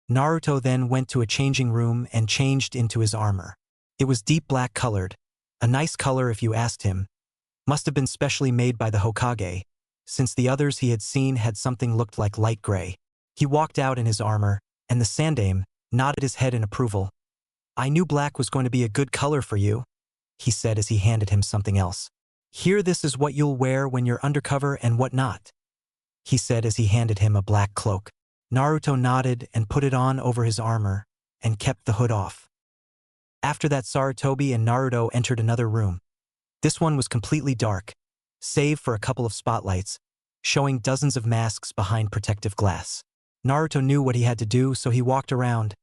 Naruto then went to a changing room and changed into his armor. It was deep black colored, a nice color if you asked him. Must have been specially made by the Hokage, since the others he had seen had something looked like light gray. He walked out in his armor, and the Sandaime nodded his head in approval. I knew black was going to be a good color for you, he said as he handed him something else. Here, this is what you'll wear when you're undercover and what not, he said as he handed him a black cloak. Naruto nodded and put it on over his armor and kept the hood off. After that, Sarutobi and Naruto entered another room. This one was completely dark, save for a couple of spotlights, showing dozens of masks behind protective glass. Naruto knew what he had to do, so he walked around,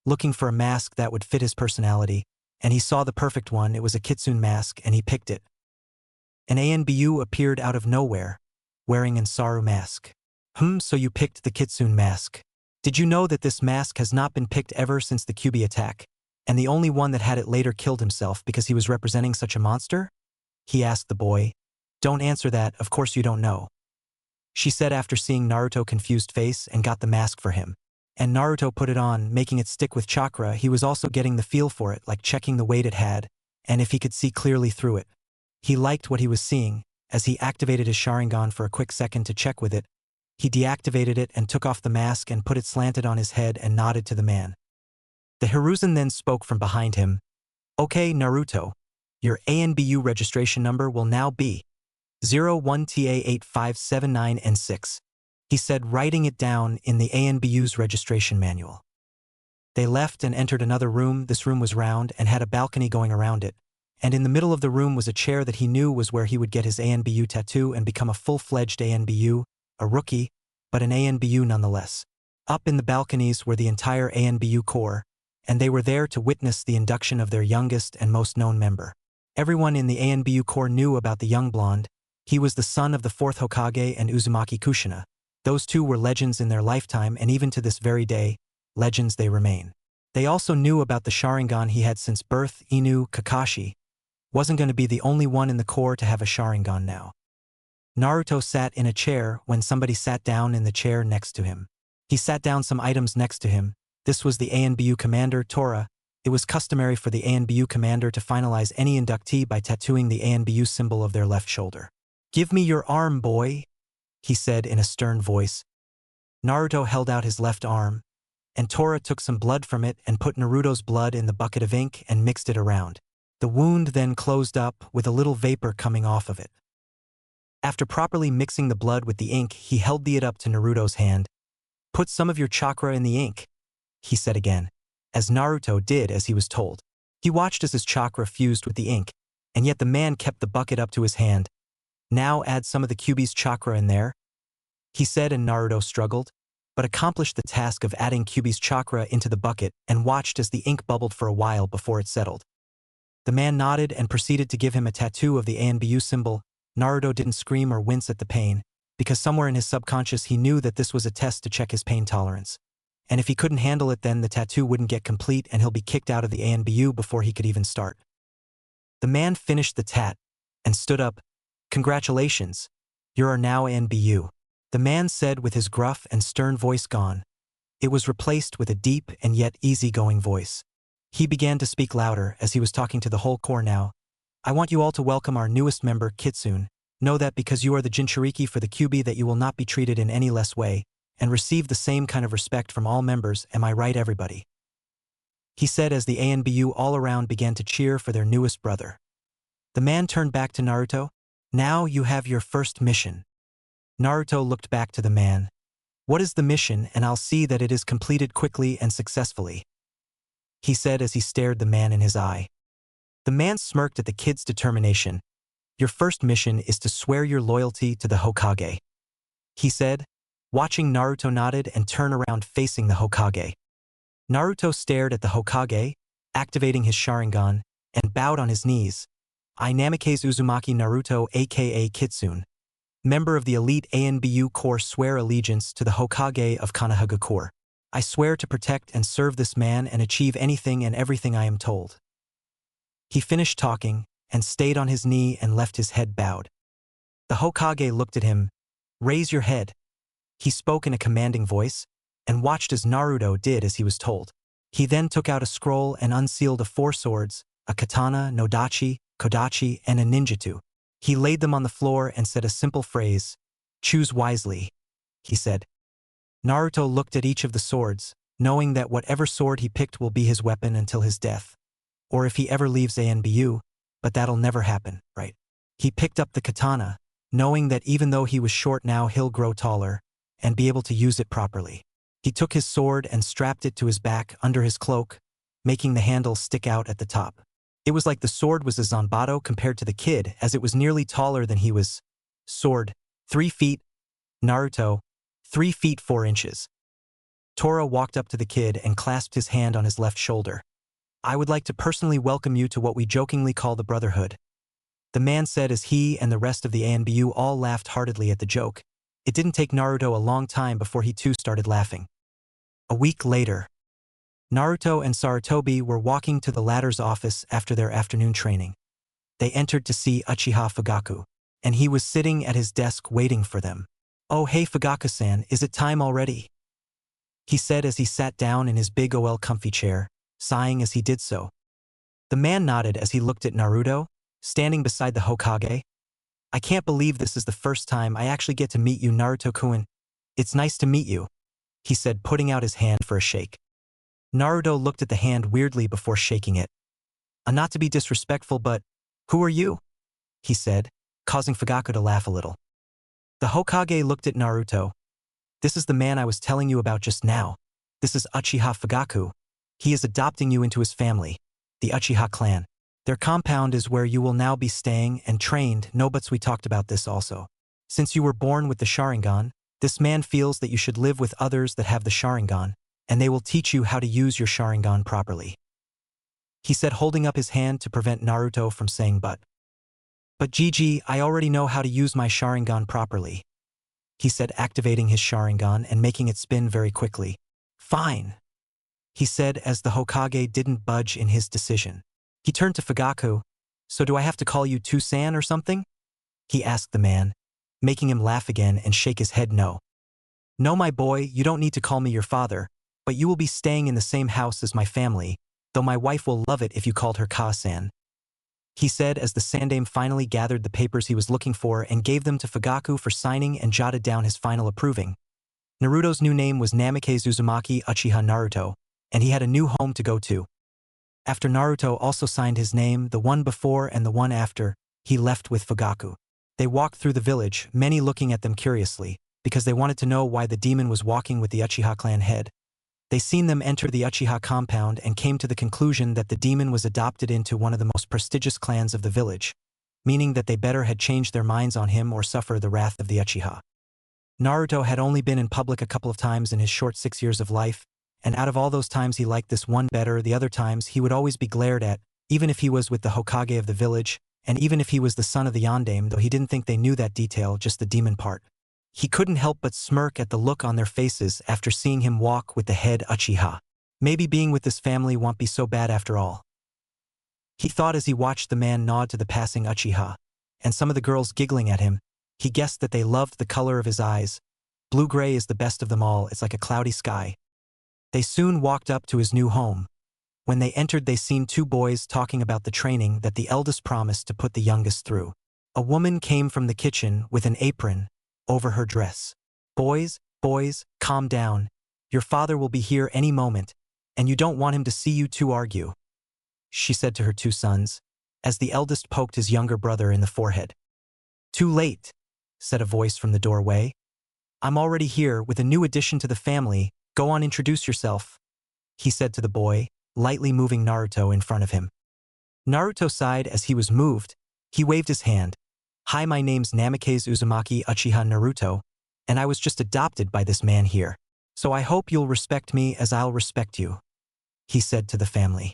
looking for a mask that would fit his personality, and he saw the perfect one. It was a kitsune mask, and he picked it. An ANBU appeared out of nowhere, wearing an Saru mask. So you picked the kitsune mask. Did you know that this mask has not been picked ever since the Kyuubi attack, and the only one that had it later killed himself because he was representing such a monster? He asked the boy. Don't answer that, of course you don't know, she said after seeing Naruto's confused face, and got the mask for him. And Naruto put it on, making it stick with chakra. He was also getting the feel for it, like checking the weight it had, and if he could see clearly through it. He liked what he was seeing. As he activated his Sharingan for a quick second to check with it, he deactivated it and took off the mask and put it slanted on his head and nodded to the man. The Hiruzen then spoke from behind him. Okay, Naruto, your ANBU registration number will now be 01TA8579N6, he said, writing it down in the ANBU's registration manual. They left and entered another room. This room was round and had a balcony going around it, and in the middle of the room was a chair that he knew was where he would get his ANBU tattoo and become a full-fledged ANBU, a rookie, but an ANBU nonetheless. Up in the balconies were the entire ANBU corps, and they were there to witness the induction of their youngest and most known member. Everyone in the ANBU corps knew about the young blonde. He was the son of the 4th Hokage and Uzumaki Kushina. Those two were legends in their lifetime, and even to this very day, legends they remain. They also knew about the Sharingan he had since birth. Inu Kakashi wasn't going to be the only one in the corps to have a Sharingan now. Naruto sat in a chair when somebody sat down in the chair next to him. He sat down some items next to him. This was the ANBU commander, Tora. It was customary for the ANBU commander to finalize any inductee by tattooing the ANBU symbol of their left shoulder. Give me your arm, boy, he said in a stern voice. Naruto held out his left arm, and Tora took some blood from it and put Naruto's blood in the bucket of ink and mixed it around. The wound then closed up with a little vapor coming off of it. After properly mixing the blood with the ink, he held it up to Naruto's hand. "Put some of your chakra in the ink," he said again, as Naruto did as he was told. He watched as his chakra fused with the ink, and yet the man kept the bucket up to his hand. "Now add some of the Kyuubi's chakra in there," he said, and Naruto struggled, but accomplished the task of adding Kyuubi's chakra into the bucket and watched as the ink bubbled for a while before it settled. The man nodded and proceeded to give him a tattoo of the ANBU symbol. Naruto didn't scream or wince at the pain, because somewhere in his subconscious he knew that this was a test to check his pain tolerance. And if he couldn't handle it, then the tattoo wouldn't get complete and he'll be kicked out of the ANBU before he could even start. The man finished the tat and stood up. "Congratulations, you are now ANBU," the man said with his gruff and stern voice gone. It was replaced with a deep and yet easygoing voice. He began to speak louder as he was talking to the whole corps now. "I want you all to welcome our newest member, Kitsune. Know that because you are the Jinchuriki for the Kyuubi that you will not be treated in any less way, and receive the same kind of respect from all members, am I right, everybody?" he said as the ANBU all around began to cheer for their newest brother. The man turned back to Naruto. "Now you have your first mission." Naruto looked back to the man. "What is the mission, and I'll see that it is completed quickly and successfully," he said as he stared the man in his eye. The man smirked at the kid's determination. "Your first mission is to swear your loyalty to the Hokage," he said, watching Naruto nodded and turn around facing the Hokage. Naruto stared at the Hokage, activating his Sharingan, and bowed on his knees. "I Namikaze Uzumaki Naruto aka Kitsune, member of the elite ANBU Corps, swear allegiance to the Hokage of Konoha Corps. I swear to protect and serve this man and achieve anything and everything I am told." He finished talking and stayed on his knee and left his head bowed. The Hokage looked at him. "Raise your head," he spoke in a commanding voice, and watched as Naruto did as he was told. He then took out a scroll and unsealed 4 swords, a katana, nodachi, kodachi, and a ninjutsu. He laid them on the floor and said a simple phrase. "Choose wisely," he said. Naruto looked at each of the swords, knowing that whatever sword he picked will be his weapon until his death. Or if he ever leaves ANBU, but that'll never happen, right? He picked up the katana, knowing that even though he was short now he'll grow taller, and be able to use it properly. He took his sword and strapped it to his back under his cloak, making the handle stick out at the top. It was like the sword was a Zanbato compared to the kid, as it was nearly taller than he was. Sword, 3 feet. Naruto, 3 feet 4 inches. Tora walked up to the kid and clasped his hand on his left shoulder. "I would like to personally welcome you to what we jokingly call the Brotherhood," the man said as he and the rest of the ANBU all laughed heartily at the joke. It didn't take Naruto a long time before he too started laughing. A week later, Naruto and Sarutobi were walking to the latter's office after their afternoon training. They entered to see Uchiha Fugaku, and he was sitting at his desk waiting for them. "Oh hey Fugaku-san, is it time already?" he said as he sat down in his big comfy chair, sighing as he did so. The man nodded as he looked at Naruto, standing beside the Hokage. "I can't believe this is the first time I actually get to meet you, Naruto-kun. It's nice to meet you," he said, putting out his hand for a shake. Naruto looked at the hand weirdly before shaking it. "Not to be disrespectful, but who are you?" he said, causing Fugaku to laugh a little. The Hokage looked at Naruto. "This is the man I was telling you about just now. This is Uchiha Fugaku. He is adopting you into his family, the Uchiha clan. Their compound is where you will now be staying and trained. No buts, we talked about this also. Since you were born with the Sharingan, this man feels that you should live with others that have the Sharingan, and they will teach you how to use your Sharingan properly," he said, holding up his hand to prevent Naruto from saying but. "But Gigi, I already know how to use my Sharingan properly," he said, activating his Sharingan and making it spin very quickly. "Fine," he said as the Hokage didn't budge in his decision. He turned to Fugaku. "So do I have to call you Tusan or something?" he asked the man, making him laugh again and shake his head no. "No my boy, you don't need to call me your father, but you will be staying in the same house as my family, though my wife will love it if you called her Ka-san," he said as the Sandaime finally gathered the papers he was looking for and gave them to Fugaku for signing and jotted down his final approving. Naruto's new name was Namikaze Uzumaki Uchiha Naruto, and he had a new home to go to. After Naruto also signed his name, the one before and the one after, he left with Fugaku. They walked through the village, many looking at them curiously, because they wanted to know why the demon was walking with the Uchiha clan head. They seen them enter the Uchiha compound and came to the conclusion that the demon was adopted into one of the most prestigious clans of the village, meaning that they better had changed their minds on him or suffer the wrath of the Uchiha. Naruto had only been in public a couple of times in his short 6 years of life, and out of all those times he liked this one better. The other times he would always be glared at, even if he was with the Hokage of the village, and even if he was the son of the Yondaime, though he didn't think they knew that detail, just the demon part. He couldn't help but smirk at the look on their faces after seeing him walk with the head Uchiha. Maybe being with this family won't be so bad after all. He thought as he watched the man nod to the passing Uchiha, and some of the girls giggling at him. He guessed that they loved the color of his eyes. Blue-gray is the best of them all, it's like a cloudy sky. They soon walked up to his new home. When they entered they seen two boys talking about the training that the eldest promised to put the youngest through. A woman came from the kitchen with an apron over her dress. Boys, calm down. Your father will be here any moment, and you don't want him to see you two argue, she said to her two sons, as the eldest poked his younger brother in the forehead. Too late, said a voice from the doorway. I'm already here with a new addition to the family. Go on, introduce yourself, he said to the boy, lightly moving Naruto in front of him. Naruto sighed as he was moved. He waved his hand. Hi, my name's Namikaze Uzumaki Uchiha Naruto, and I was just adopted by this man here. So I hope you'll respect me as I'll respect you, he said to the family.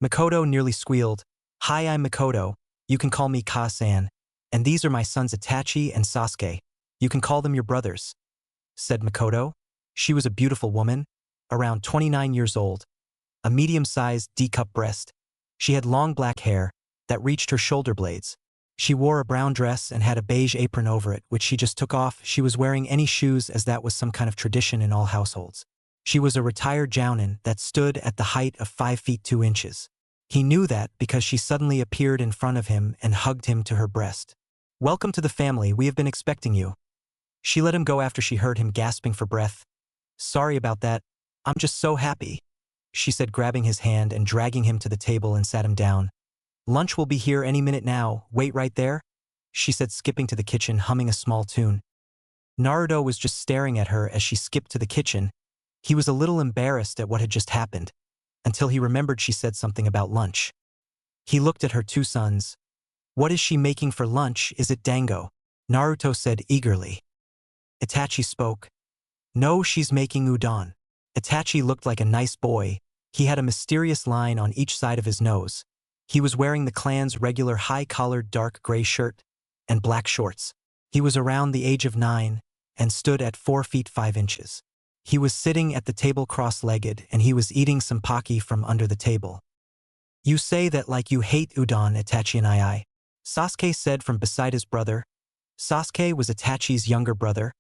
Makoto nearly squealed. Hi, I'm Makoto. You can call me Ka-san. And these are my sons Itachi and Sasuke. You can call them your brothers, said Makoto. She was a beautiful woman, around 29 years old, a medium-sized D-cup breast. She had long black hair that reached her shoulder blades. She wore a brown dress and had a beige apron over it, which she just took off. She was wearing any shoes as that was some kind of tradition in all households. She was a retired jounin that stood at the height of 5 feet 2 inches. He knew that because she suddenly appeared in front of him and hugged him to her breast. Welcome to the family, we have been expecting you. She let him go after she heard him gasping for breath. Sorry about that, I'm just so happy, she said, grabbing his hand and dragging him to the table and sat him down. Lunch will be here any minute now, wait right there, she said, skipping to the kitchen, humming a small tune. Naruto was just staring at her as she skipped to the kitchen. He was a little embarrassed at what had just happened, until he remembered she said something about lunch. He looked at her two sons. What is she making for lunch? Is it dango? Naruto said eagerly. Itachi spoke. No, she's making udon. Itachi looked like a nice boy. He had a mysterious line on each side of his nose. He was wearing the clan's regular high-collared dark gray shirt and black shorts. He was around the age of 9 and stood at 4 feet 5 inches. He was sitting at the table cross-legged and he was eating some pocky from under the table. You say that like you hate udon, Itachi and I. Sasuke said from beside his brother. Sasuke was Itachi's younger brother.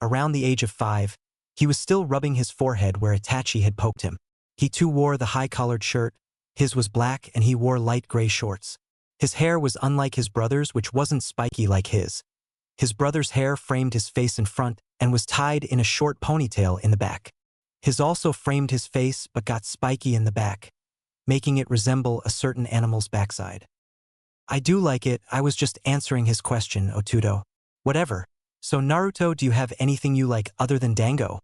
Around the age of 5, he was still rubbing his forehead where Itachi had poked him. He too wore the high-collared shirt. His was black and he wore light gray shorts. His hair was unlike his brother's, which wasn't spiky like his. His brother's hair framed his face in front and was tied in a short ponytail in the back. His also framed his face but got spiky in the back, making it resemble a certain animal's backside. I do like it, I was just answering his question, Otudo. Whatever. So Naruto, do you have anything you like other than dango?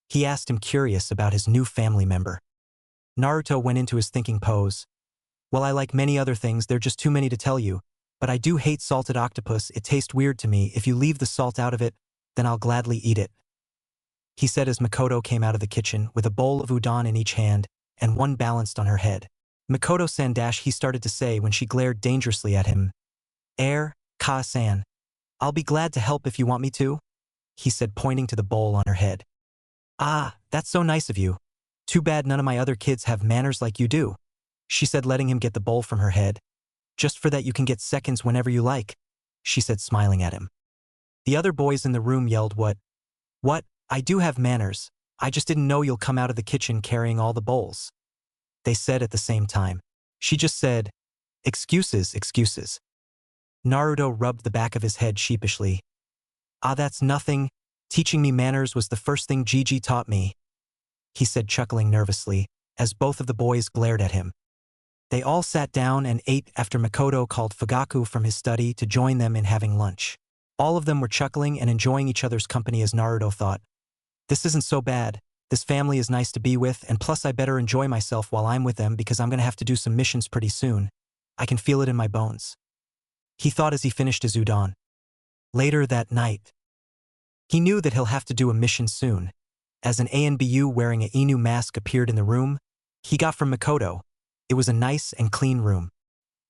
He asked him, curious about his new family member. Naruto went into his thinking pose. Well, I like many other things, they're just too many to tell you, but I do hate salted octopus, it tastes weird to me. If you leave the salt out of it, then I'll gladly eat it, he said as Makoto came out of the kitchen with a bowl of udon in each hand and one balanced on her head. Makoto-san, he started to say when she glared dangerously at him. Ka-san. I'll be glad to help if you want me to, he said, pointing to the bowl on her head. Ah, that's so nice of you. Too bad none of my other kids have manners like you do, she said, letting him get the bowl from her head. Just for that you can get seconds whenever you like, she said, smiling at him. The other boys in the room yelled, What? I do have manners. I just didn't know you'll come out of the kitchen carrying all the bowls, they said at the same time. She just said, Excuses, excuses. Naruto rubbed the back of his head sheepishly. Ah, that's nothing. Teaching me manners was the first thing Gigi taught me, he said, chuckling nervously, as both of the boys glared at him. They all sat down and ate after Makoto called Fugaku from his study to join them in having lunch. All of them were chuckling and enjoying each other's company as Naruto thought, this isn't so bad. This family is nice to be with, and plus I better enjoy myself while I'm with them because I'm gonna have to do some missions pretty soon. I can feel it in my bones. He thought as he finished his udon. Later that night, he knew that he'll have to do a mission soon. As an ANBU wearing a Inu mask appeared in the room he got from Makoto, it was a nice and clean room.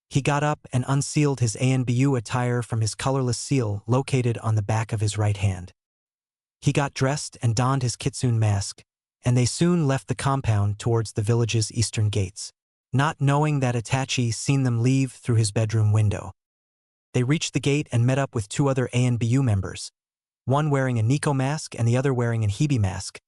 He got up and unsealed his ANBU attire from his colorless seal located on the back of his right hand. He got dressed and donned his kitsune mask, and they soon left the compound towards the village's eastern gates, not knowing that Itachi seen them leave through his bedroom window. They reached the gate and met up with two other ANBU members, one wearing a Nico mask and the other wearing an Hibi mask.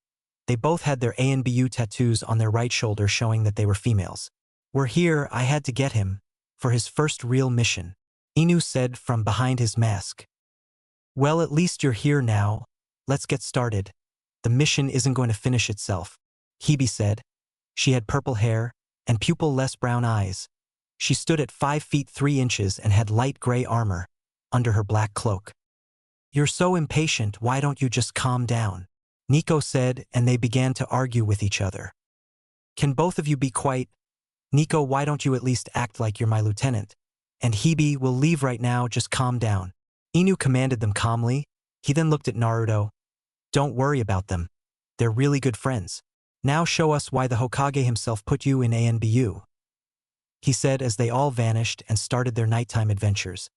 They both had their ANBU tattoos on their right shoulder showing that they were females. We're here, I had to get him, for his first real mission, Inu said from behind his mask. Well, at least you're here now. Let's get started. The mission isn't going to finish itself, Hibi said. She had purple hair and pupil-less brown eyes. She stood at 5 feet 3 inches and had light gray armor under her black cloak. You're so impatient, why don't you just calm down? Nico said, and they began to argue with each other. Can both of you be quiet? Nico, why don't you at least act like you're my lieutenant? And Hibi, we'll leave right now, just calm down. Inu commanded them calmly. He then looked at Naruto. Don't worry about them. They're really good friends. Now show us why the Hokage himself put you in ANBU, he said as they all vanished and started their nighttime adventures.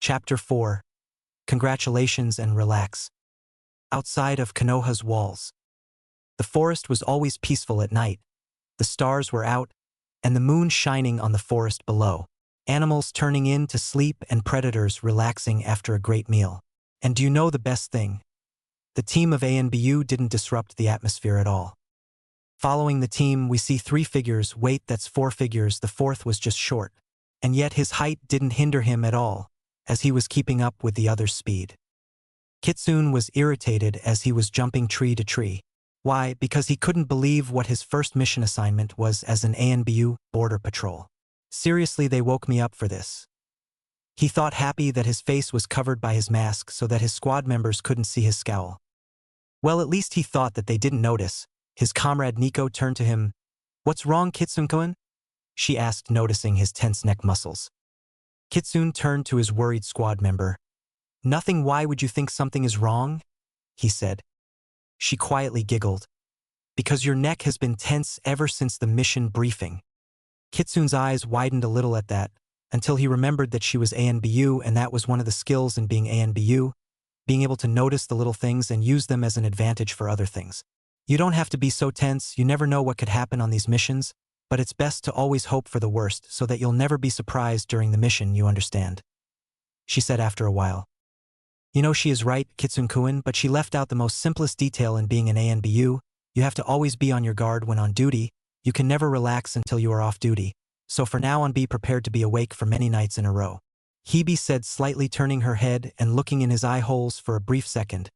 Chapter 4. Congratulations and relax. Outside of Konoha's walls. The forest was always peaceful at night. The stars were out, and the moon shining on the forest below. Animals turning in to sleep and predators relaxing after a great meal. And do you know the best thing? The team of ANBU didn't disrupt the atmosphere at all. Following the team, we see 3 figures. Wait, that's 4 figures. The fourth was just short. And yet his height didn't hinder him at all, as he was keeping up with the others' speed. Kitsune was irritated as he was jumping tree to tree. Why? Because he couldn't believe what his first mission assignment was as an ANBU border patrol. Seriously, they woke me up for this. He thought, happy that his face was covered by his mask so that his squad members couldn't see his scowl. Well, at least he thought that they didn't notice. His comrade Nico turned to him. What's wrong, Kitsune-kun? She asked, noticing his tense neck muscles. Kitsune turned to his worried squad member. Nothing, why would you think something is wrong? He said. She quietly giggled. Because your neck has been tense ever since the mission briefing. Kitsune's eyes widened a little at that, until he remembered that she was ANBU, and that was one of the skills in being ANBU, being able to notice the little things and use them as an advantage for other things. You don't have to be so tense, you never know what could happen on these missions, but it's best to always hope for the worst so that you'll never be surprised during the mission, you understand? She said after a while. You know, she is right, Kitsune-kun, but she left out the most simplest detail in being an ANBU. You have to always be on your guard when on duty. You can never relax until you are off duty. So for now on, be prepared to be awake for many nights in a row. Hibi said, slightly turning her head and looking in his eye holes for a brief second,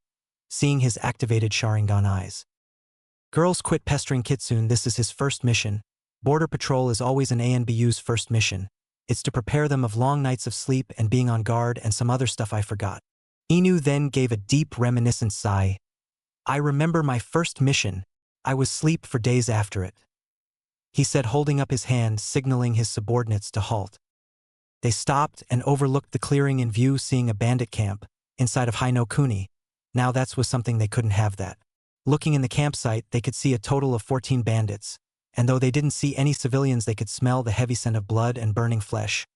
seeing his activated Sharingan eyes. Girls, quit pestering Kitsune, this is his first mission. Border Patrol is always an ANBU's first mission. It's to prepare them of long nights of sleep and being on guard and some other stuff I forgot. Inu then gave a deep reminiscent sigh. I remember my first mission. I was asleep for days after it. He said, holding up his hand, signaling his subordinates to halt. They stopped and overlooked the clearing in view, seeing a bandit camp inside of Hainokuni. Now that was something they couldn't have that. Looking in the campsite, they could see a total of 14 bandits, and though they didn't see any civilians, they could smell the heavy scent of blood and burning flesh,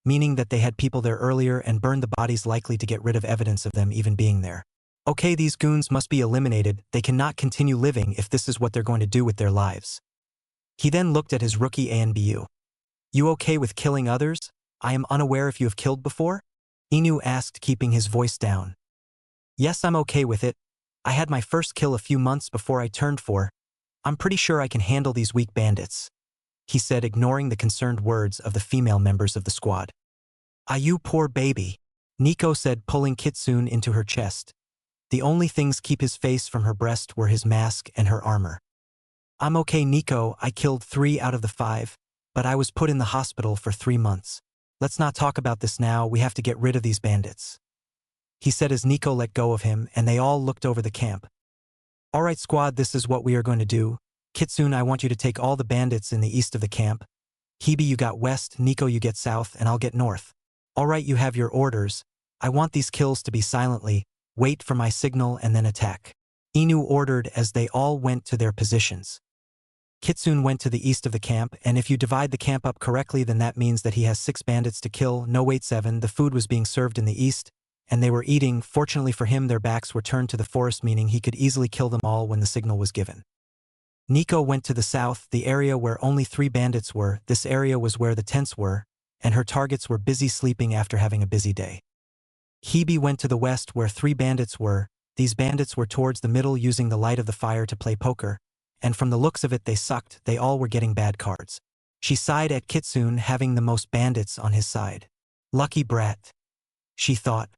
meaning that they had people there earlier and burned the bodies, likely to get rid of evidence of them even being there. Okay, these goons must be eliminated. They cannot continue living if this is what they're going to do with their lives. He then looked at his rookie ANBU. You okay with killing others? I am unaware if you have killed before? Inu asked, keeping his voice down. Yes, I'm okay with it. I had my first kill a few months before I turned 4. I'm pretty sure I can handle these weak bandits. he said, ignoring the concerned words of the female members of the squad. "Ah, you poor baby," Nico said, pulling Kitsune into her chest. The only things keep his face from her breast were his mask and her armor. "I'm okay, Nico, I killed 3 out of the 5, but I was put in the hospital for 3 months. Let's not talk about this now, we have to get rid of these bandits," he said as Nico let go of him, and they all looked over the camp. "All right, squad, this is what we are going to do. Kitsune, I want you to take all the bandits in the east of the camp. Hebe, you got west, Nico, you get south, and I'll get north. All right, you have your orders. I want these kills to be silently, wait for my signal and then attack," Inu ordered as they all went to their positions. Kitsune went to the east of the camp, and if you divide the camp up correctly, then that means that he has 6 bandits to kill. No, wait, 7. The food was being served in the east, and they were eating. Fortunately for him, their backs were turned to the forest, meaning he could easily kill them all when the signal was given. Nico went to the south, the area where only 3 bandits were. This area was where the tents were, and her targets were busy sleeping after having a busy day. Hebe went to the west where 3 bandits were. These bandits were towards the middle using the light of the fire to play poker, and from the looks of it they sucked, they all were getting bad cards. She sighed at Kitsune having the most bandits on his side. Lucky brat, she thought.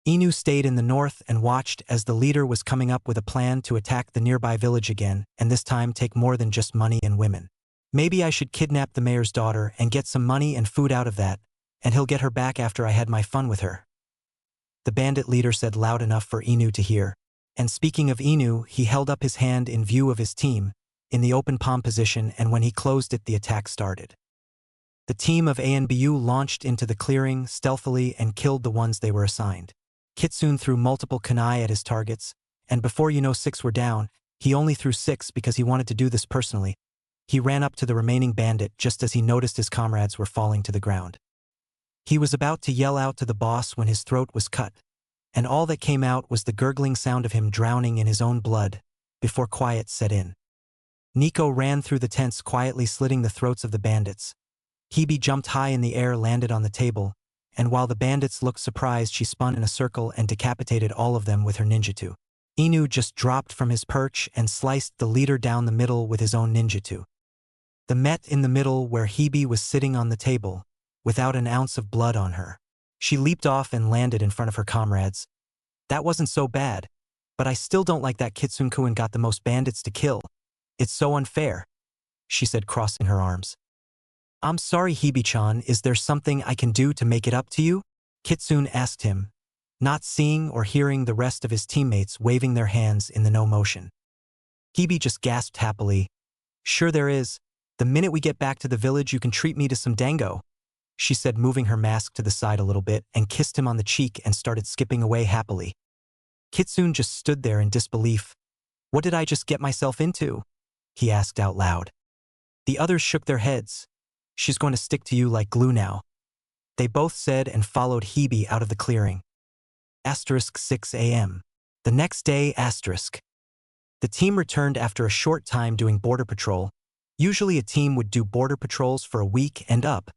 Inu stayed in the north and watched as the leader was coming up with a plan to attack the nearby village again, and this time take more than just money and women. Maybe I should kidnap the mayor's daughter and get some money and food out of that, and he'll get her back after I had my fun with her, the bandit leader said loud enough for Inu to hear. And speaking of Inu, he held up his hand in view of his team, in the open palm position, and when he closed it, the attack started. The team of ANBU launched into the clearing stealthily and killed the ones they were assigned. Kitsune threw multiple kunai at his targets, and before you know 6 were down, he only threw 6 because he wanted to do this personally. He ran up to the remaining bandit just as he noticed his comrades were falling to the ground. He was about to yell out to the boss when his throat was cut, and all that came out was the gurgling sound of him drowning in his own blood, before quiet set in. Nico ran through the tents quietly, slitting the throats of the bandits. Hebe jumped high in the air, landed on the table, and while the bandits looked surprised, she spun in a circle and decapitated all of them with her ninjutsu. Inu just dropped from his perch and sliced the leader down the middle with his own ninjutsu. The met in the middle where Hebe was sitting on the table, without an ounce of blood on her. She leaped off and landed in front of her comrades. "That wasn't so bad, but I still don't like that Kitsune-kun got the most bandits to kill. It's so unfair," she said, crossing her arms. "I'm sorry, Hebe-chan, is there something I can do to make it up to you?" Kitsune asked him, not seeing or hearing the rest of his teammates waving their hands in the no motion. Hebe just gasped happily. "Sure there is. The minute we get back to the village, you can treat me to some dango," she said, moving her mask to the side a little bit, and kissed him on the cheek and started skipping away happily. Kitsune just stood there in disbelief. "What did I just get myself into?" he asked out loud. The others shook their heads. "She's going to stick to you like glue now," they both said, and followed Hebe out of the clearing. 6 a.m. The next day, the team returned after a short time doing border patrol. Usually a team would do border patrols for a week and up,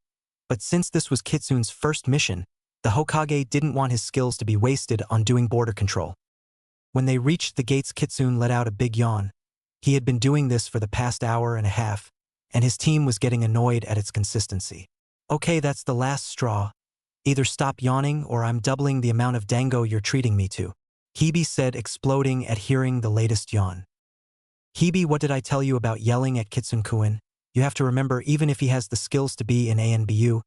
but since this was Kitsune's first mission, the Hokage didn't want his skills to be wasted on doing border control. When they reached the gates, Kitsune let out a big yawn. He had been doing this for the past hour and a half, and his team was getting annoyed at its consistency. "Okay, that's the last straw. Either stop yawning or I'm doubling the amount of dango you're treating me to," Hebe said, exploding at hearing the latest yawn. "Hebe, what did I tell you about yelling at Kitsune-kun? You have to remember, even if he has the skills to be in ANBU,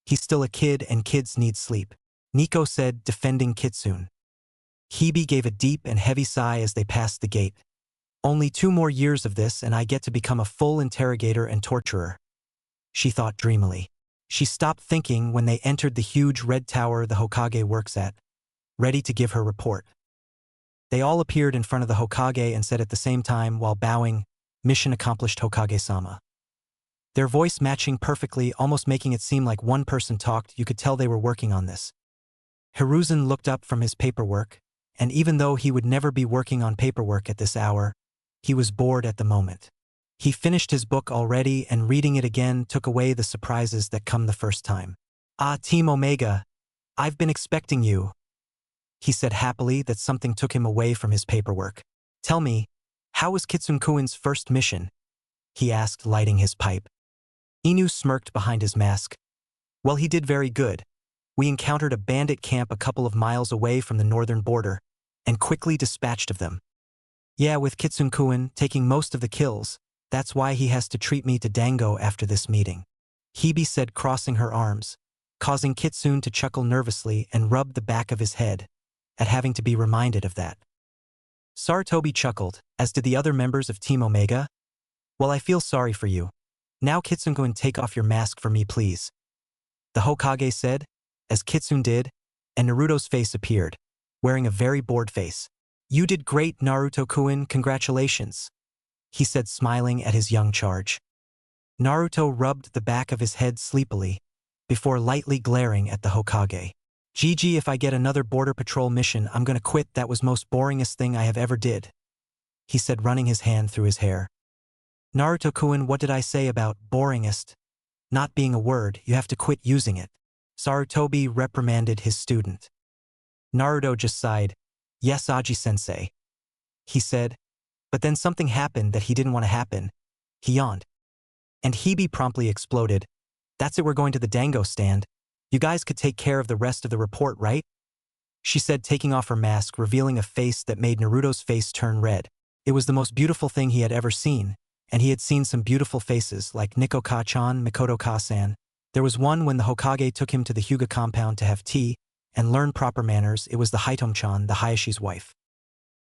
he's still a kid and kids need sleep," Nico said, defending Kitsune. Hebe gave a deep and heavy sigh as they passed the gate. "Only 2 more years of this and I get to become a full interrogator and torturer," she thought dreamily. She stopped thinking when they entered the huge red tower the Hokage works at, ready to give her report. They all appeared in front of the Hokage and said at the same time while bowing, "Mission accomplished, Hokage-sama." Their voice matching perfectly, almost making it seem like one person talked. You could tell they were working on this. Hiruzen looked up from his paperwork, and even though he would never be working on paperwork at this hour, he was bored at the moment. He finished his book already, and reading it again took away the surprises that come the first time. "Ah, Team Omega, I've been expecting you," he said happily that something took him away from his paperwork. "Tell me, how was Kitsune-kun's first mission?" he asked, lighting his pipe. Inu smirked behind his mask. Well, he did very good. We encountered a bandit camp a couple of miles away from the northern border, and quickly dispatched of them. Yeah, with Kitsune-kun taking most of the kills, that's why he has to treat me to dango after this meeting. Hebe said, crossing her arms, causing Kitsune to chuckle nervously and rub the back of his head at having to be reminded of that. Sarutobi chuckled, as did the other members of Team Omega. Well, I feel sorry for you. Now Kitsune-kun, take off your mask for me, please. The Hokage said, as Kitsune did, and Naruto's face appeared, wearing a very bored face. You did great, Naruto-kun, congratulations, he said, smiling at his young charge. Naruto rubbed the back of his head sleepily, before lightly glaring at the Hokage. GG, if I get another border patrol mission, I'm gonna quit. That was most boringest thing I have ever did, he said, running his hand through his hair. Naruto-kun, what did I say about boringest? Not being a word, you have to quit using it. Sarutobi reprimanded his student. Naruto just sighed. Yes, Aji-sensei, he said, but then something happened that he didn't want to happen. He yawned. And Hebe promptly exploded. That's it, we're going to the dango stand. You guys could take care of the rest of the report, right? She said, taking off her mask, revealing a face that made Naruto's face turn red. It was the most beautiful thing he had ever seen, and he had seen some beautiful faces like Niko-ka-chan, Mikoto-ka-san. There was one when the Hokage took him to the Hyuga compound to have tea and learn proper manners. It was the Hitom-chan, the Hayashi's wife.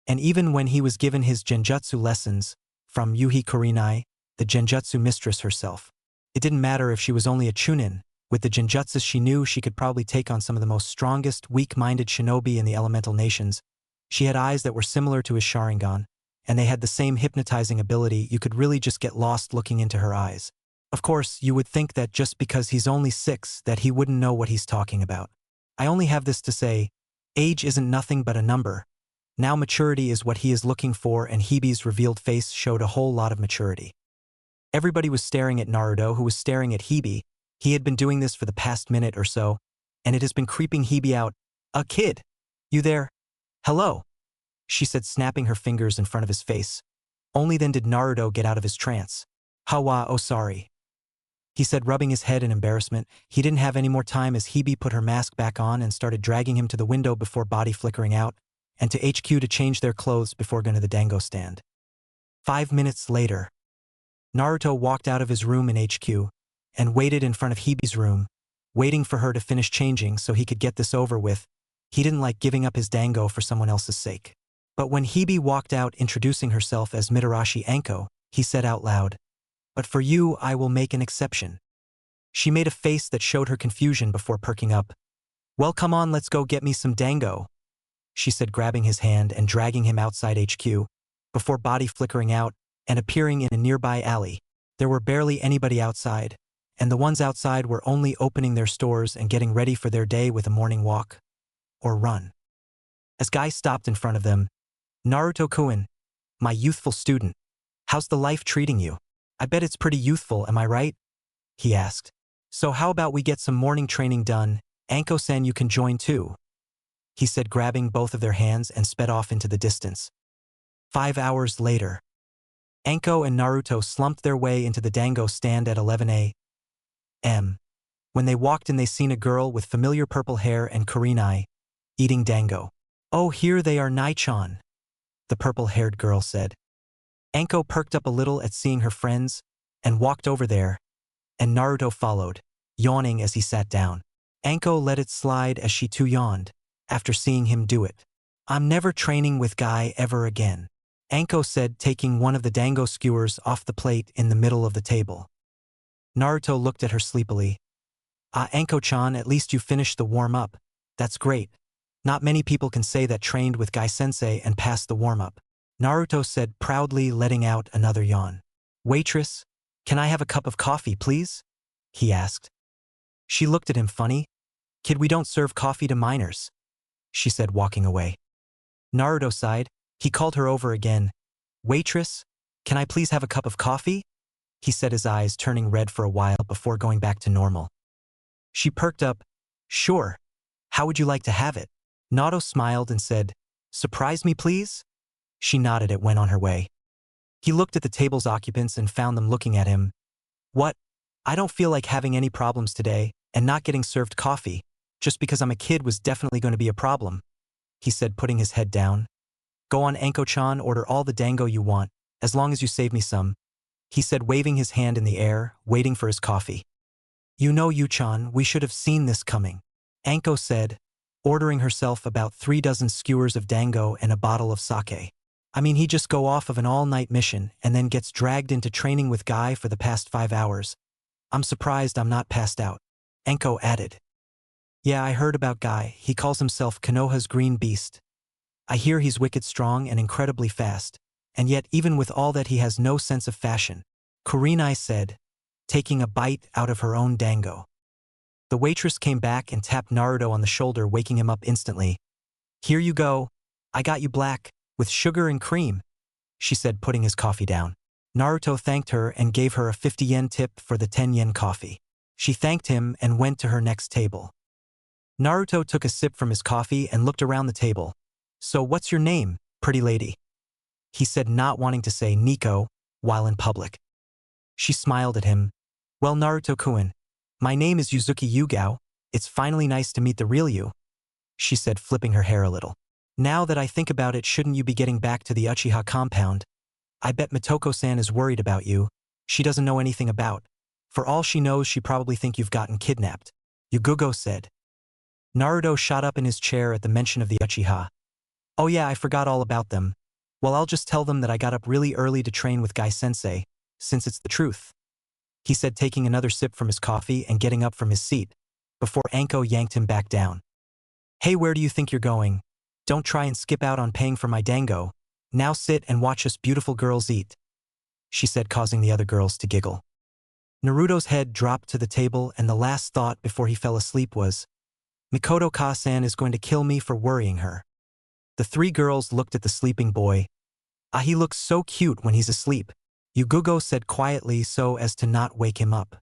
And even when he was given his genjutsu lessons from Yuhi Kurinai, the genjutsu mistress herself, it didn't matter if she was only a chunin. With the genjutsus she knew, she could probably take on some of the most strongest, weak-minded shinobi in the elemental nations. She had eyes that were similar to his Sharingan, and they had the same hypnotizing ability. You could really just get lost looking into her eyes. Of course, you would think that just because he's only 6 that he wouldn't know what he's talking about. I only have this to say, age isn't nothing but a number. Now maturity is what he is looking for, and Hebe's revealed face showed a whole lot of maturity. Everybody was staring at Naruto, who was staring at Hebe. He had been doing this for the past minute or so, and it has been creeping Hebe out. A kid! You there? Hello? She said, snapping her fingers in front of his face. Only then did Naruto get out of his trance. Hawa, oh sorry, he said, rubbing his head in embarrassment. He didn't have any more time as Hebe put her mask back on and started dragging him to the window before body flickering out, and to HQ to change their clothes before going to the dango stand. 5 minutes later, Naruto walked out of his room in HQ and waited in front of Hebe's room, waiting for her to finish changing so he could get this over with. He didn't like giving up his dango for someone else's sake. But when Hebe walked out introducing herself as Mitarashi Anko, he said out loud, "But for you, I will make an exception." She made a face that showed her confusion before perking up. "Well, come on, let's go get me some dango," she said, grabbing his hand and dragging him outside HQ, before body flickering out and appearing in a nearby alley. There were barely anybody outside, and the ones outside were only opening their stores and getting ready for their day with a morning walk or run. As Guy stopped in front of them, "Naruto-kun, my youthful student, how's the life treating you? I bet it's pretty youthful, am I right?" he asked. "So how about we get some morning training done? Anko-san, you can join too," he said, grabbing both of their hands and sped off into the distance. 5 hours later, Anko and Naruto slumped their way into the dango stand at 11 a.m. When they walked in, they seen a girl with familiar purple hair and Kurinai eating dango. "Oh, here they are, Nai-chan," the purple-haired girl said. Anko perked up a little at seeing her friends and walked over there, and Naruto followed, yawning as he sat down. Anko let it slide as she too yawned after seeing him do it. "I'm never training with Guy ever again," Anko said, taking one of the dango skewers off the plate in the middle of the table. Naruto looked at her sleepily. "Ah, Anko-chan, at least you finished the warm-up. That's great. Not many people can say that trained with Guy-sensei and passed the warm-up," Naruto said, proudly letting out another yawn. "Waitress, can I have a cup of coffee, please?" he asked. She looked at him funny. "Kid, we don't serve coffee to minors," she said, walking away. Naruto sighed. He called her over again. "Waitress, can I please have a cup of coffee?" he said, his eyes turning red for a while before going back to normal. She perked up. "Sure. How would you like to have it?" Naruto smiled and said, "Surprise me, please?" She nodded and went on her way. He looked at the table's occupants and found them looking at him. "What? I don't feel like having any problems today, and not getting served coffee, just because I'm a kid was definitely going to be a problem, he said, putting his head down. Go on, Anko-chan, order all the dango you want, as long as you save me some, he said, waving his hand in the air, waiting for his coffee. You know, Yu-chan, we should have seen this coming, Anko said, ordering herself about 3 dozen skewers of dango and a bottle of sake. I mean, he just go off of an all-night mission and then gets dragged into training with Guy for the past 5 hours. I'm surprised I'm not passed out, Anko added. Yeah, I heard about Guy. He calls himself Konoha's green beast. I hear he's wicked strong and incredibly fast, and yet even with all that he has no sense of fashion, Kurenai said, taking a bite out of her own dango. The waitress came back and tapped Naruto on the shoulder, waking him up instantly. Here you go. I got you black, with sugar and cream, she said, putting his coffee down. Naruto thanked her and gave her a 50 yen tip for the 10 yen coffee. She thanked him and went to her next table. Naruto took a sip from his coffee and looked around the table. So what's your name, pretty lady? He said, not wanting to say Nico while in public. She smiled at him. Well, Naruto-kun, my name is Yuzuki Yugao. It's finally nice to meet the real you, she said, flipping her hair a little. Now that I think about it, shouldn't you be getting back to the Uchiha compound? I bet Mitoko-san is worried about you. She doesn't know anything about. For all she knows, she probably think you've gotten kidnapped, Yugugo said. Naruto shot up in his chair at the mention of the Uchiha. Oh yeah, I forgot all about them. Well, I'll just tell them that I got up really early to train with Guy-sensei, since it's the truth, he said, taking another sip from his coffee and getting up from his seat, before Anko yanked him back down. Hey, where do you think you're going? Don't try and skip out on paying for my dango. Now sit and watch us beautiful girls eat, she said, causing the other girls to giggle. Naruto's head dropped to the table, and the last thought before he fell asleep was, Mikoto-ka-san is going to kill me for worrying her. The 3 girls looked at the sleeping boy. Ah, he looks so cute when he's asleep, Yugugo said quietly so as to not wake him up.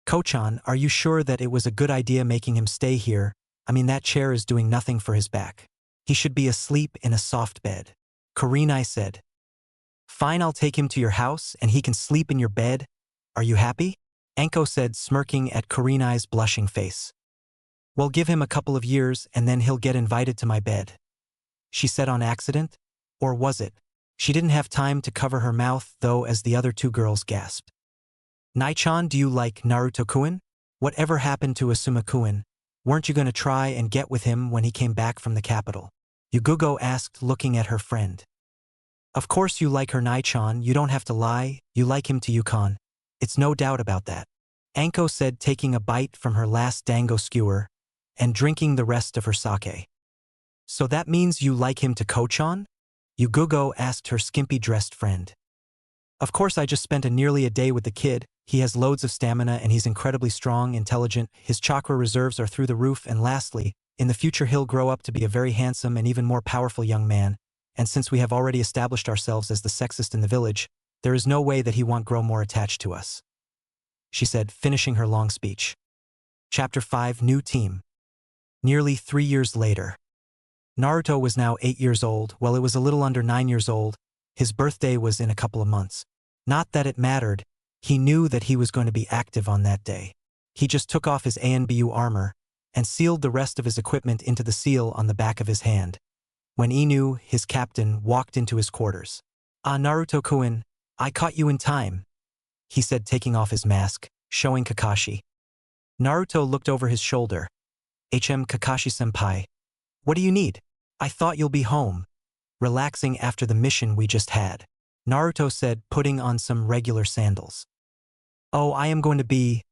Ko-chan, are you sure that it was a good idea making him stay here? I mean, that chair is doing nothing for his back. He should be asleep in a soft bed, Kurenai said. Fine, I'll take him to your house and he can sleep in your bed. Are you happy? Anko said, smirking at Kurenai's blushing face. Well, give him a couple of years and then he'll get invited to my bed, she said on accident. Or was it? She didn't have time to cover her mouth, though, as the other 2 girls gasped. Nai-chan, do you like Naruto-kun? Whatever happened to Asuma-kun? Weren't you going to try and get with him when he came back from the capital? Yugugo asked, looking at her friend. Of course you like her, Nai-chan, you don't have to lie, you like him to Yukon. It's no doubt about that, Anko said, taking a bite from her last dango skewer and drinking the rest of her sake. So that means you like him to Ko-chan? Yugugo asked her skimpy-dressed friend. Of course, I just spent nearly a day with the kid. He has loads of stamina and he's incredibly strong, intelligent, his chakra reserves are through the roof, and lastly, in the future he'll grow up to be a very handsome and even more powerful young man, and since we have already established ourselves as the sexist in the village, there is no way that he won't grow more attached to us, she said, finishing her long speech. Chapter 5, New Team. Nearly 3 years later. Naruto was now 8 years old. Well, it was a little under 9 years old. His birthday was in a couple of months. Not that it mattered. He knew that he was going to be active on that day. He just took off his ANBU armor and sealed the rest of his equipment into the seal on the back of his hand. When Inu, his captain, walked into his quarters. Ah, Naruto-kun, I caught you in time, he said, taking off his mask, showing Kakashi. Naruto looked over his shoulder. Kakashi-senpai. What do you need? I thought you'll be home, relaxing after the mission we just had, Naruto said, putting on some regular sandals. Oh, I am going to be.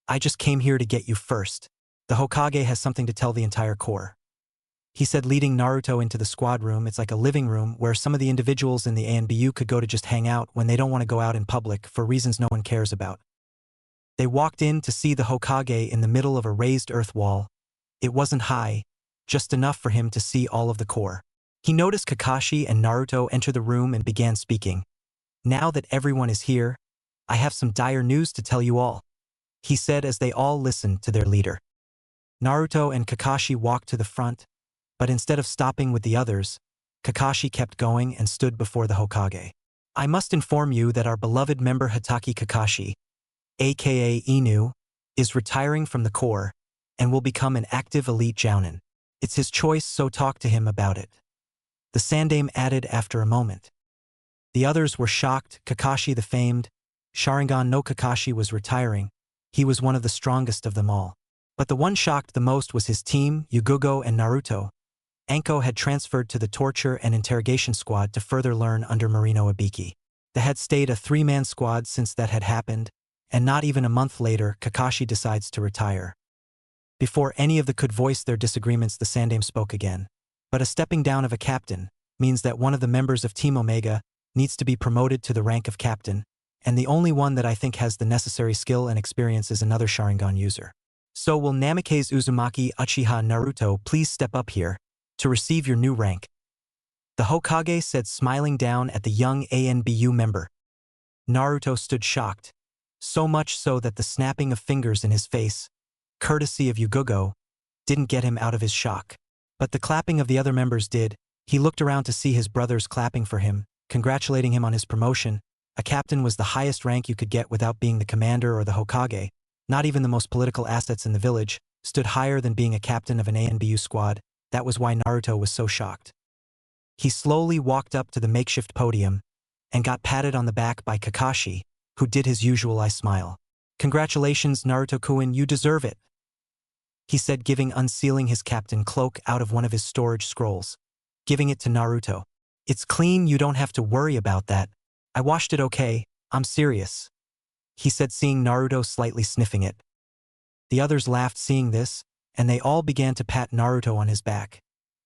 I just came here to get you first. The Hokage has something to tell the entire corps, he said, leading Naruto into the squad room. It's like a living room where some of the individuals in the ANBU could go to just hang out when they don't want to go out in public for reasons no one cares about. They walked in to see the Hokage in the middle of a raised earth wall. It wasn't high, just enough for him to see all of the corps. He noticed Kakashi and Naruto enter the room and began speaking. Now that everyone is here, I have some dire news to tell you all, he said as they all listened to their leader. Naruto and Kakashi walked to the front, but instead of stopping with the others, Kakashi kept going and stood before the Hokage. I must inform you that our beloved member Hatake Kakashi, aka ANBU, is retiring from the Corps and will become an active elite jounin. It's his choice, so talk to him about it. The Sandame added after a moment. The others were shocked. Kakashi, the famed Sharingan no Kakashi, was retiring. He was one of the strongest of them all. But the one shocked the most was his team, Yugugo and Naruto. Anko had transferred to the torture and interrogation squad to further learn under Marino Ibiki. They had stayed a three-man squad since that had happened, and not even a month later, Kakashi decides to retire. Before any of them could voice their disagreements, the Sandame spoke again. But a stepping down of a captain means that one of the members of Team Omega needs to be promoted to the rank of captain, and the only one that I think has the necessary skill and experience is another Sharingan user. So will Namikaze Uzumaki Uchiha Naruto please step up here to receive your new rank? The Hokage said, smiling down at the young ANBU member. Naruto stood shocked, so much so that the snapping of fingers in his face, courtesy of Yugugo, didn't get him out of his shock. But the clapping of the other members did. He looked around to see his brothers clapping for him, congratulating him on his promotion. A captain was the highest rank you could get without being the commander or the Hokage. Not even the most political assets in the village stood higher than being a captain of an ANBU squad. That was why Naruto was so shocked. He slowly walked up to the makeshift podium and got patted on the back by Kakashi, who did his usual eye smile. Congratulations, Naruto-kun, you deserve it, he said, unsealing his captain cloak out of one of his storage scrolls, giving it to Naruto. It's clean, you don't have to worry about that. I washed it, okay, I'm serious, he said, seeing Naruto slightly sniffing it. The others laughed seeing this, and they all began to pat Naruto on his back,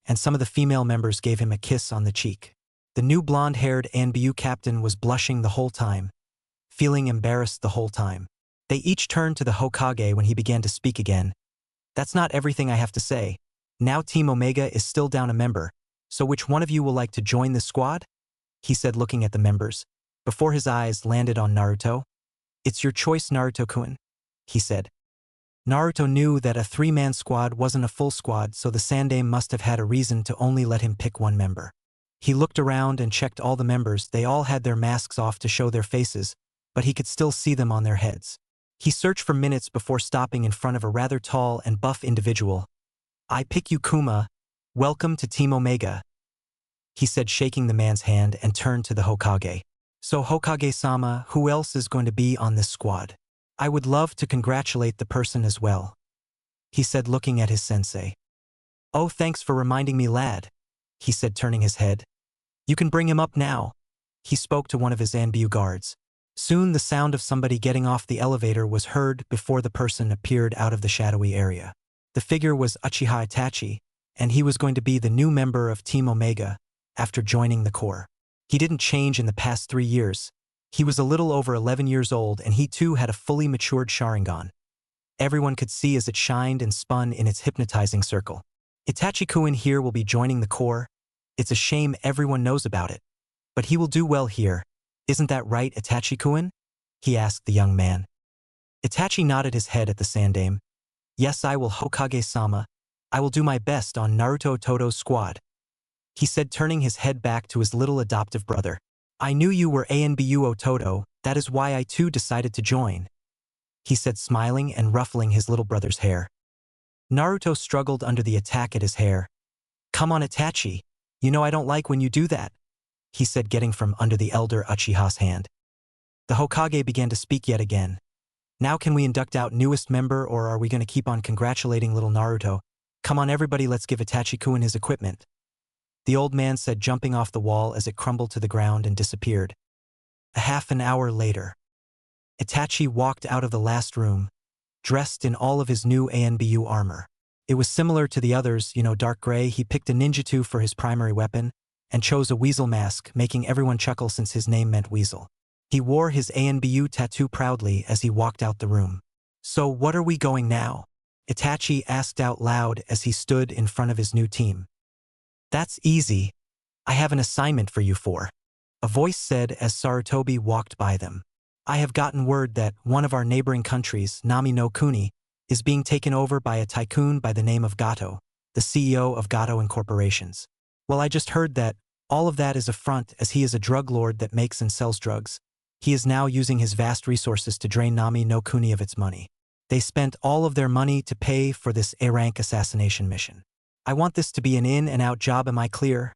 and some of the female members gave him a kiss on the cheek. The new blonde-haired ANBU captain was blushing the whole time, feeling embarrassed the whole time. They each turned to the Hokage when he began to speak again. That's not everything I have to say. Now Team Omega is still down a member, so which one of you will like to join this squad? He said, looking at the members, before his eyes landed on Naruto. It's your choice, Naruto-kun, he said. Naruto knew that a three-man squad wasn't a full squad, so the Sandame must have had a reason to only let him pick one member. He looked around and checked all the members. They all had their masks off to show their faces, but he could still see them on their heads. He searched for minutes before stopping in front of a rather tall and buff individual. I pick you, Kuma. Welcome to Team Omega, he said, shaking the man's hand, and turned to the Hokage. So Hokage-sama, who else is going to be on this squad? I would love to congratulate the person as well, he said, looking at his sensei. Oh, thanks for reminding me, lad, he said, turning his head. You can bring him up now, he spoke to one of his ANBU guards. Soon the sound of somebody getting off the elevator was heard before the person appeared out of the shadowy area. The figure was Uchiha Itachi, and he was going to be the new member of Team Omega after joining the Corps. He didn't change in the past 3 years. He was a little over 11 years old, and he too had a fully matured Sharingan. Everyone could see as it shined and spun in its hypnotizing circle. Itachi-kun here will be joining the Corps. It's a shame everyone knows about it. But he will do well here. Isn't that right, Itachi-kun? He asked the young man. Itachi nodded his head at the Sandame. Yes, I will, Hokage-sama. I will do my best on Naruto Todo's squad, he said, turning his head back to his little adoptive brother. I knew you were ANBU Todo, that is why I too decided to join, he said, smiling and ruffling his little brother's hair. Naruto struggled under the attack at his hair. Come on, Itachi. You know I don't like when you do that, he said, getting from under the elder Uchiha's hand. The Hokage began to speak yet again. Now can we induct out newest member, or are we going to keep on congratulating little Naruto? Come on everybody, let's give Itachi-kun his equipment, the old man said, jumping off the wall as it crumbled to the ground and disappeared. A half an hour later, Itachi walked out of the last room, dressed in all of his new ANBU armor. It was similar to the others, dark gray. He picked a ninjutsu for his primary weapon and chose a weasel mask, making everyone chuckle since his name meant weasel. He wore his ANBU tattoo proudly as he walked out the room. So what are we going now? Itachi asked out loud as he stood in front of his new team. That's easy. I have an assignment for you four, a voice said as Sarutobi walked by them. I have gotten word that one of our neighboring countries, Nami no Kuni, is being taken over by a tycoon by the name of Gato, the CEO of Gato Incorporations. Well, I just heard that all of that is a front, as he is a drug lord that makes and sells drugs. He is now using his vast resources to drain Nami no Kuni of its money. They spent all of their money to pay for this A-rank assassination mission. I want this to be an in-and-out job, am I clear?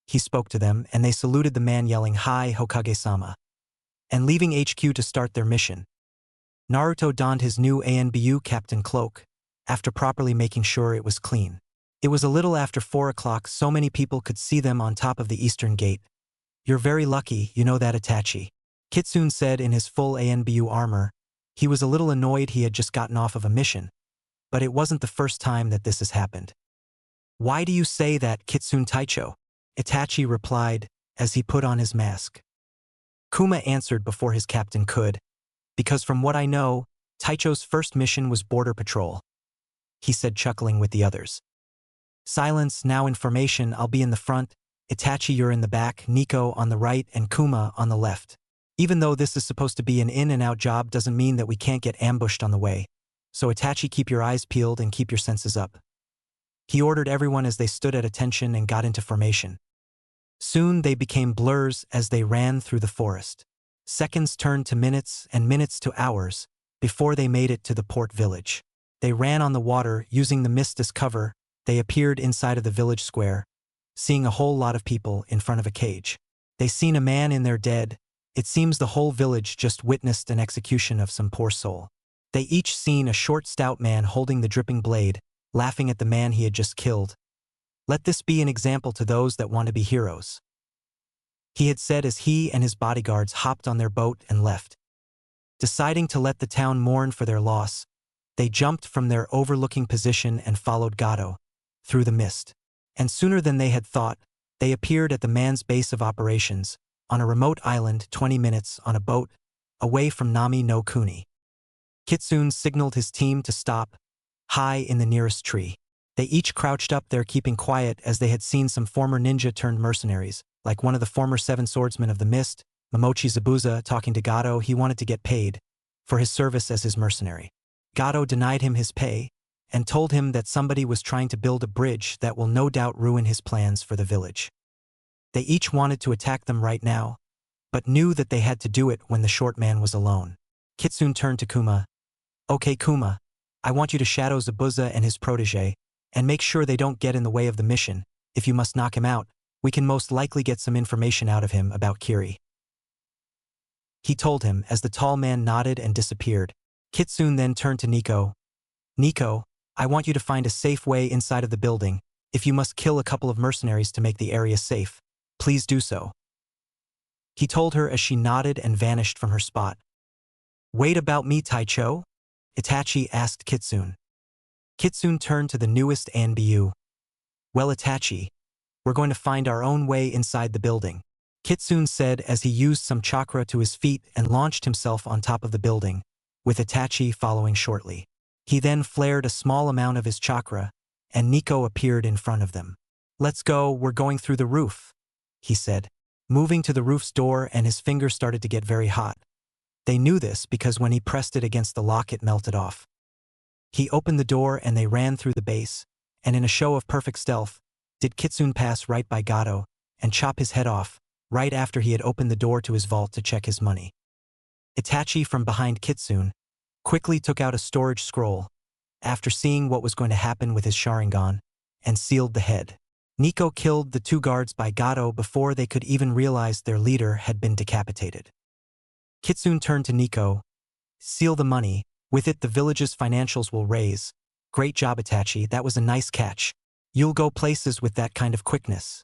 He spoke to them, and they saluted the man yelling, "Hi, Hokage-sama," and leaving HQ to start their mission. Naruto donned his new ANBU captain cloak, after properly making sure it was clean. It was a little after 4 o'clock, so many people could see them on top of the eastern gate. "You're very lucky, you know that, Itachi," Kitsune said in his full ANBU armor. He was a little annoyed he had just gotten off of a mission, but it wasn't the first time that this has happened. "Why do you say that, Kitsune Taicho?" Itachi replied, as he put on his mask. Kuma answered before his captain could, "Because from what I know, Taicho's first mission was border patrol," he said, chuckling with the others. "Silence, now information, I'll be in the front, Itachi you're in the back, Nico on the right, and Kuma on the left. Even though this is supposed to be an in-and-out job doesn't mean that we can't get ambushed on the way, so Itachi, keep your eyes peeled and keep your senses up." He ordered everyone as they stood at attention and got into formation. Soon they became blurs as they ran through the forest. Seconds turned to minutes and minutes to hours before they made it to the port village. They ran on the water using the mist as cover. They appeared inside of the village square, seeing a whole lot of people in front of a cage. They seen a man in there dead. It seems the whole village just witnessed an execution of some poor soul. They each seen a short stout man holding the dripping blade, laughing at the man he had just killed. "Let this be an example to those that want to be heroes," he had said as he and his bodyguards hopped on their boat and left. Deciding to let the town mourn for their loss, they jumped from their overlooking position and followed Gato through the mist. And sooner than they had thought, they appeared at the man's base of operations, on a remote island 20 minutes on a boat, away from Nami no Kuni. Kitsune signaled his team to stop, high in the nearest tree. They each crouched up there keeping quiet as they had seen some former ninja-turned-mercenaries, like one of the former 7 swordsmen of the mist, Momochi Zabuza, talking to Gato. He wanted to get paid for his service as his mercenary. Gato denied him his pay and told him that somebody was trying to build a bridge that will no doubt ruin his plans for the village. They each wanted to attack them right now, but knew that they had to do it when the short man was alone. Kitsune turned to Kuma. "Okay, Kuma, I want you to shadow Zabuza and his protege, and make sure they don't get in the way of the mission. If you must knock him out, we can most likely get some information out of him about Kiri," he told him as the tall man nodded and disappeared. Kitsune then turned to Nico. "Nico, I want you to find a safe way inside of the building. If you must kill a couple of mercenaries to make the area safe, please do so," he told her as she nodded and vanished from her spot. "Wait, about me, Taicho?" Itachi asked Kitsune. Kitsune turned to the newest ANBU. "Well, Itachi, we're going to find our own way inside the building," Kitsune said as he used some chakra to his feet and launched himself on top of the building, with Itachi following shortly. He then flared a small amount of his chakra, and Nico appeared in front of them. "Let's go, we're going through the roof," he said, moving to the roof's door, and his finger started to get very hot. They knew this because when he pressed it against the lock it melted off. He opened the door and they ran through the base, and in a show of perfect stealth, did Kitsune pass right by Gato and chop his head off, right after he had opened the door to his vault to check his money. Itachi from behind Kitsune quickly took out a storage scroll, after seeing what was going to happen with his Sharingan, and sealed the head. Nico killed the 2 guards by Gato before they could even realize their leader had been decapitated. Kitsune turned to Nico. "Seal the money. With it the village's financials will raise. Great job, Itachi, that was a nice catch. You'll go places with that kind of quickness,"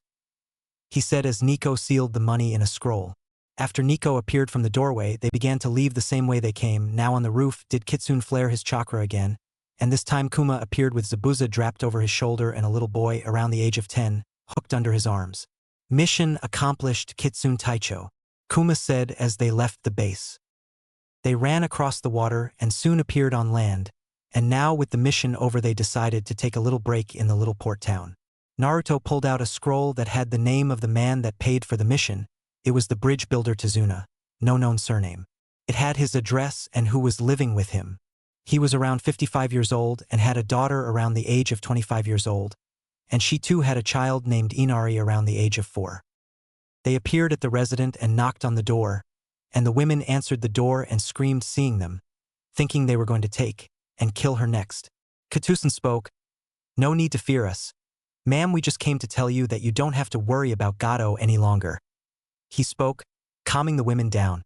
he said as Nico sealed the money in a scroll. After Nico appeared from the doorway, they began to leave the same way they came. Now on the roof did Kitsune flare his chakra again, and this time Kuma appeared with Zabuza draped over his shoulder and a little boy around the age of 10, hooked under his arms. "Mission accomplished, Kitsune Taicho," Kuma said as they left the base. They ran across the water and soon appeared on land, and now with the mission over they decided to take a little break in the little port town. Naruto pulled out a scroll that had the name of the man that paid for the mission. It was the bridge builder Tazuna, no known surname. It had his address and who was living with him. He was around 55 years old and had a daughter around the age of 25 years old, and she too had a child named Inari around the age of 4. They appeared at the resident and knocked on the door, and the women answered the door and screamed seeing them, thinking they were going to take and kill her next. Katusan spoke, "No need to fear us. Ma'am, we just came to tell you that you don't have to worry about Gato any longer." He spoke, calming the women down.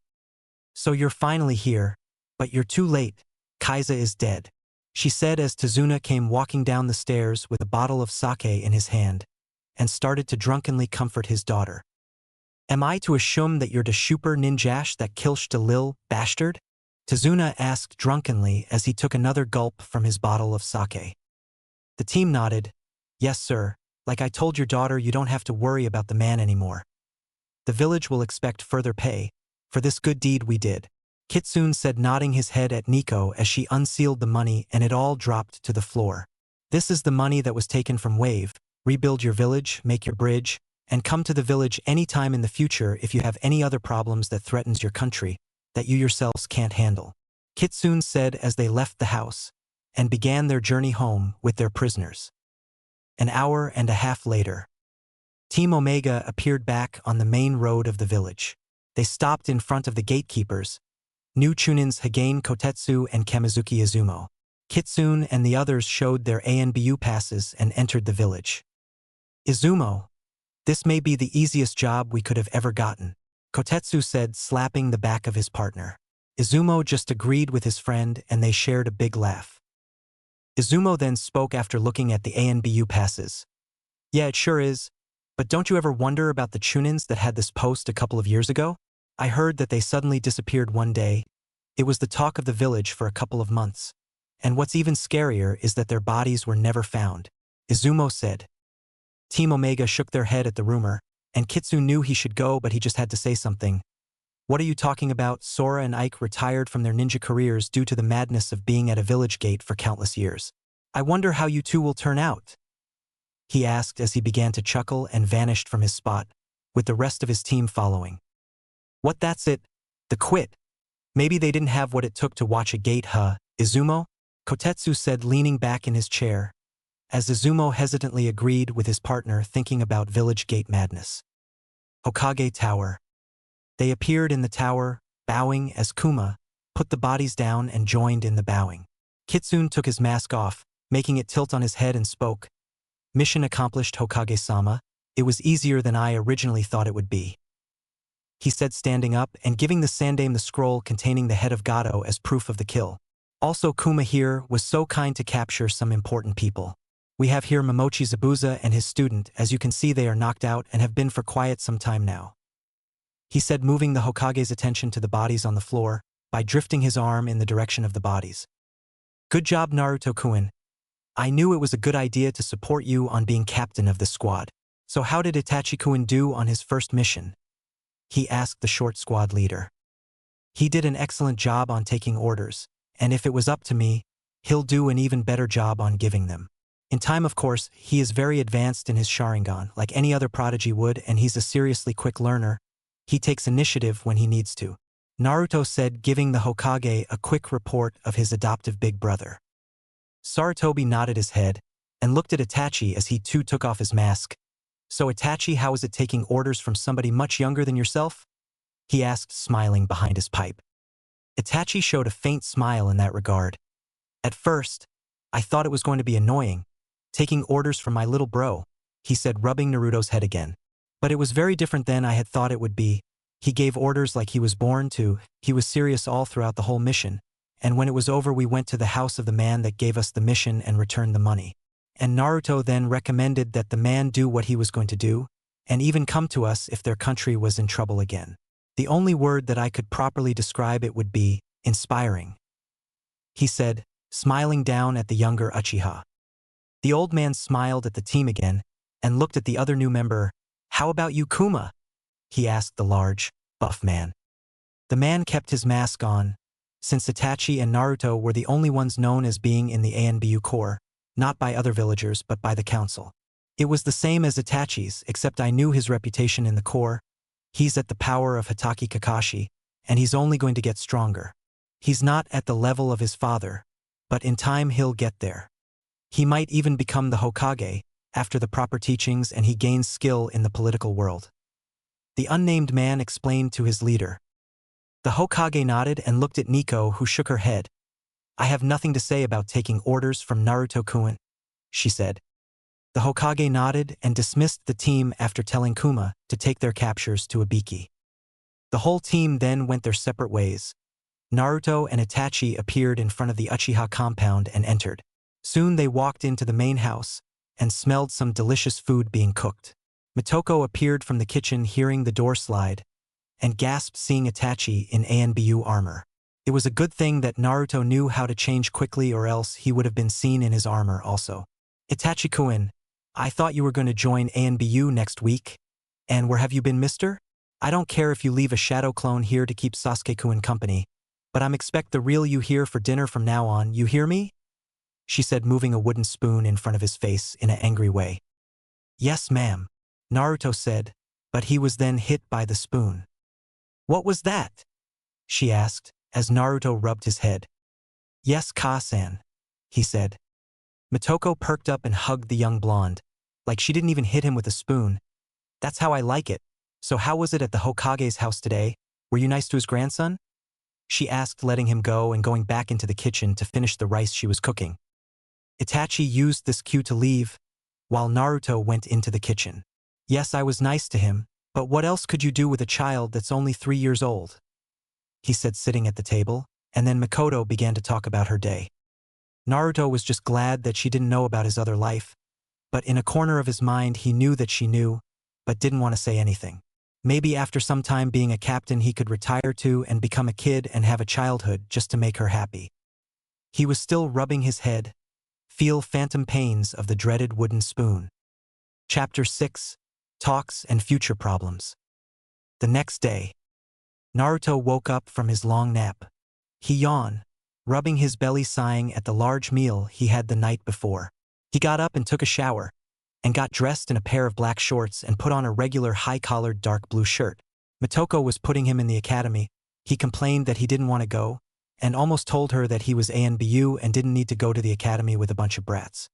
"So you're finally here, but you're too late. Kaiza is dead," she said as Tazuna came walking down the stairs with a bottle of sake in his hand and started to drunkenly comfort his daughter. "Am I to assume that you're the super ninjash that kills the lil bastard?" Tazuna asked drunkenly as he took another gulp from his bottle of sake. The team nodded. "Yes, sir. Like I told your daughter, you don't have to worry about the man anymore. The village will expect further pay for this good deed we did," Kitsune said, nodding his head at Nico as she unsealed the money and it all dropped to the floor. "This is the money that was taken from Wave. Rebuild your village, make your bridge, and come to the village anytime in the future if you have any other problems that threatens your country that you yourselves can't handle," Kitsune said as they left the house and began their journey home with their prisoners. An hour and a half later, Team Omega appeared back on the main road of the village. They stopped in front of the gatekeepers, new Chunins Hagane Kotetsu and Kamizuki Izumo. Kitsune and the others showed their ANBU passes and entered the village. "Izumo, this may be the easiest job we could have ever gotten," Kotetsu said, slapping the back of his partner. Izumo just agreed with his friend and they shared a big laugh. Izumo then spoke after looking at the ANBU passes. "Yeah, it sure is. But don't you ever wonder about the Chunins that had this post a couple of years ago? I heard that they suddenly disappeared one day. It was the talk of the village for a couple of months. And what's even scarier is that their bodies were never found," Izumo said. Team Omega shook their head at the rumor, and Kitsune knew he should go, but he just had to say something. "What are you talking about? Sora and Ike retired from their ninja careers due to the madness of being at a village gate for countless years. I wonder how you two will turn out," he asked as he began to chuckle and vanished from his spot, with the rest of his team following. "What, that's it? The quit? Maybe they didn't have what it took to watch a gate, huh, Izumo?" Kotetsu said, leaning back in his chair, as Izumo hesitantly agreed with his partner, thinking about village gate madness. Hokage Tower. They appeared in the tower, bowing as Kuma put the bodies down and joined in the bowing. Kitsune took his mask off, making it tilt on his head, and spoke. "Mission accomplished, Hokage-sama. It was easier than I originally thought it would be," he said, standing up and giving the Sandame the scroll containing the head of Gato as proof of the kill. "Also, Kuma here was so kind to capture some important people. We have here Momochi Zabuza and his student. As you can see, they are knocked out and have been for quite some time now," he said, moving the Hokage's attention to the bodies on the floor by drifting his arm in the direction of the bodies. "Good job, Naruto-kun. I knew it was a good idea to support you on being captain of this squad. So how did Itachi-kun do on his first mission?" he asked the short squad leader. "He did an excellent job on taking orders, and if it was up to me, he'll do an even better job on giving them. In time, of course, he is very advanced in his Sharingan, like any other prodigy would, and he's a seriously quick learner. He takes initiative when he needs to," Naruto said, giving the Hokage a quick report of his adoptive big brother. Sarutobi nodded his head and looked at Itachi as he too took off his mask. "So Itachi, how is it taking orders from somebody much younger than yourself?" he asked, smiling behind his pipe. Itachi showed a faint smile in that regard. "At first, I thought it was going to be annoying, taking orders from my little bro," he said, rubbing Naruto's head again. "But it was very different than I had thought it would be. He gave orders like he was born to. He was serious all throughout the whole mission. And when it was over, we went to the house of the man that gave us the mission and returned the money. And Naruto then recommended that the man do what he was going to do, and even come to us if their country was in trouble again. The only word that I could properly describe it would be inspiring," he said, smiling down at the younger Uchiha. The old man smiled at the team again and looked at the other new member. "How about you, Kuma?" he asked the large, buff man. The man kept his mask on, since Itachi and Naruto were the only ones known as being in the ANBU Corps, not by other villagers but by the council. "It was the same as Itachi's, except I knew his reputation in the Corps. He's at the power of Hitaki Kakashi, and he's only going to get stronger. He's not at the level of his father, but in time he'll get there. He might even become the Hokage after the proper teachings and he gains skill in the political world," the unnamed man explained to his leader. The Hokage nodded and looked at Nico, who shook her head. I have nothing to say about taking orders from Naruto-kun, she said. The Hokage nodded and dismissed the team after telling Kuma to take their captures to Ibiki. The whole team then went their separate ways. Naruto and Itachi appeared in front of the Uchiha compound and entered. Soon they walked into the main house and smelled some delicious food being cooked. Mitoko appeared from the kitchen hearing the door slide and gasped seeing Itachi in ANBU armor. It was a good thing that Naruto knew how to change quickly, or else he would have been seen in his armor also. Itachi-kun, I thought you were going to join ANBU next week. And where have you been, mister? I don't care if you leave a shadow clone here to keep Sasuke-kun company, but I'm expect the real you here for dinner from now on, you hear me? She said, moving a wooden spoon in front of his face in an angry way. Yes, ma'am, Naruto said, but he was then hit by the spoon. What was that? She asked, as Naruto rubbed his head. Yes, Ka-san, he said. Mitoko perked up and hugged the young blonde, like she didn't even hit him with a spoon. That's how I like it. So how was it at the Hokage's house today? Were you nice to his grandson? She asked, letting him go and going back into the kitchen to finish the rice she was cooking. Itachi used this cue to leave, while Naruto went into the kitchen. Yes, I was nice to him, but what else could you do with a child that's only 3 years old? He said, sitting at the table, and then Mikoto began to talk about her day. Naruto was just glad that she didn't know about his other life, but in a corner of his mind he knew that she knew, but didn't want to say anything. Maybe after some time being a captain he could retire to and become a kid and have a childhood just to make her happy. He was still rubbing his head, feel phantom pains of the dreaded wooden spoon. Chapter 6, Talks and Future Problems. The next day, Naruto woke up from his long nap. He yawned, rubbing his belly, sighing at the large meal he had the night before. He got up and took a shower, and got dressed in a pair of black shorts and put on a regular high-collared dark blue shirt. Mitoko was putting him in the academy. He complained that he didn't want to go, and almost told her that he was ANBU and didn't need to go to the academy with a bunch of brats.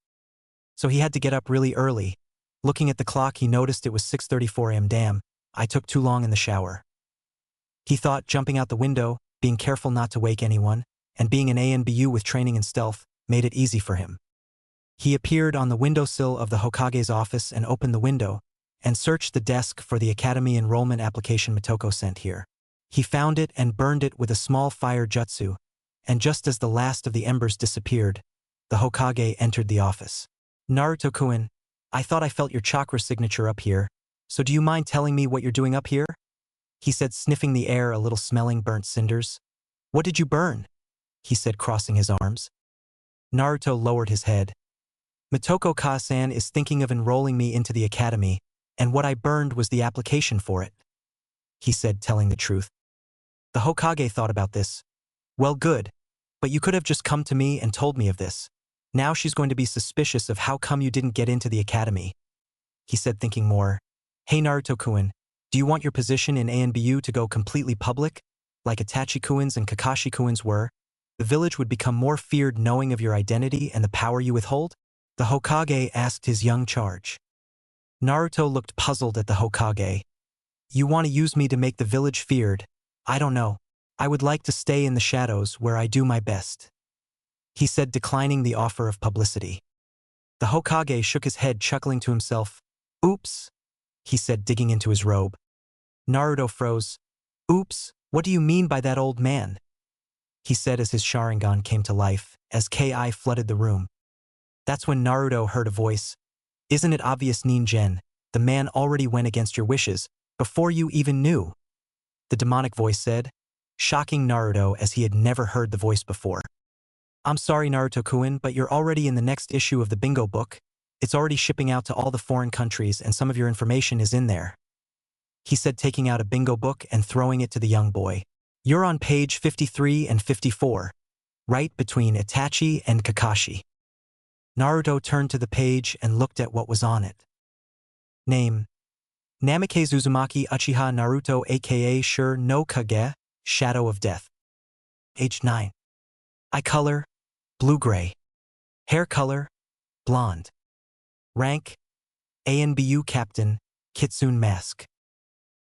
So he had to get up really early. Looking at the clock, he noticed it was 6:34 a.m. Damn, I took too long in the shower. He thought, jumping out the window, being careful not to wake anyone, and being an ANBU with training in stealth, made it easy for him. He appeared on the windowsill of the Hokage's office and opened the window, and searched the desk for the academy enrollment application Mitoko sent here. He found it and burned it with a small fire jutsu, and just as the last of the embers disappeared, the Hokage entered the office. Naruto-kun, I thought I felt your chakra signature up here, so do you mind telling me what you're doing up here? He said, sniffing the air, a little smelling burnt cinders. What did you burn? He said, crossing his arms. Naruto lowered his head. Mitoko Ka-san is thinking of enrolling me into the academy, and what I burned was the application for it. He said, telling the truth. The Hokage thought about this. Well, good, but you could have just come to me and told me of this. Now she's going to be suspicious of how come you didn't get into the academy. He said, thinking more. Hey Naruto-kun, do you want your position in ANBU to go completely public, like Itachi-kun's and Kakashi-kun's were? The village would become more feared knowing of your identity and the power you withhold? The Hokage asked his young charge. Naruto looked puzzled at the Hokage. You want to use me to make the village feared? I don't know. I would like to stay in the shadows where I do my best. He said, declining the offer of publicity. The Hokage shook his head, chuckling to himself. Oops, he said, digging into his robe. Naruto froze. Oops, what do you mean by that, old man? He said as his Sharingan came to life, as Ki flooded the room. That's when Naruto heard a voice. Isn't it obvious, Ninjen? The man already went against your wishes, before you even knew. The demonic voice said, shocking Naruto as he had never heard the voice before. I'm sorry, Naruto-kun, but you're already in the next issue of the bingo book. It's already shipping out to all the foreign countries and some of your information is in there. He said, taking out a bingo book and throwing it to the young boy. You're on page 53 and 54, right between Itachi and Kakashi. Naruto turned to the page and looked at what was on it. Name: Namikaze Uzumaki Uchiha Naruto aka Sure no Kage, Shadow of Death. Age 9. Eye color: blue-gray. Hair color: blonde. Rank: ANBU Captain, Kitsune Mask.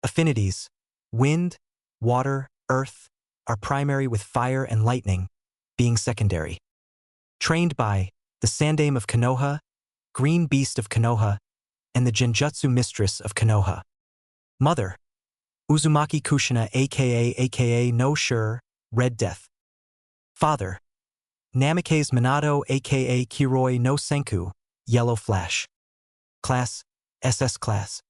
Affinities: wind, water, earth, are primary with fire and lightning being secondary. Trained by the Sandaime of Konoha, Green Beast of Konoha, and the Genjutsu Mistress of Konoha. Mother, Uzumaki Kushina aka No Sure, Red Death. Father, Namikaze Minato aka Kiroi no Senku, Yellow Flash. Class, SS Class.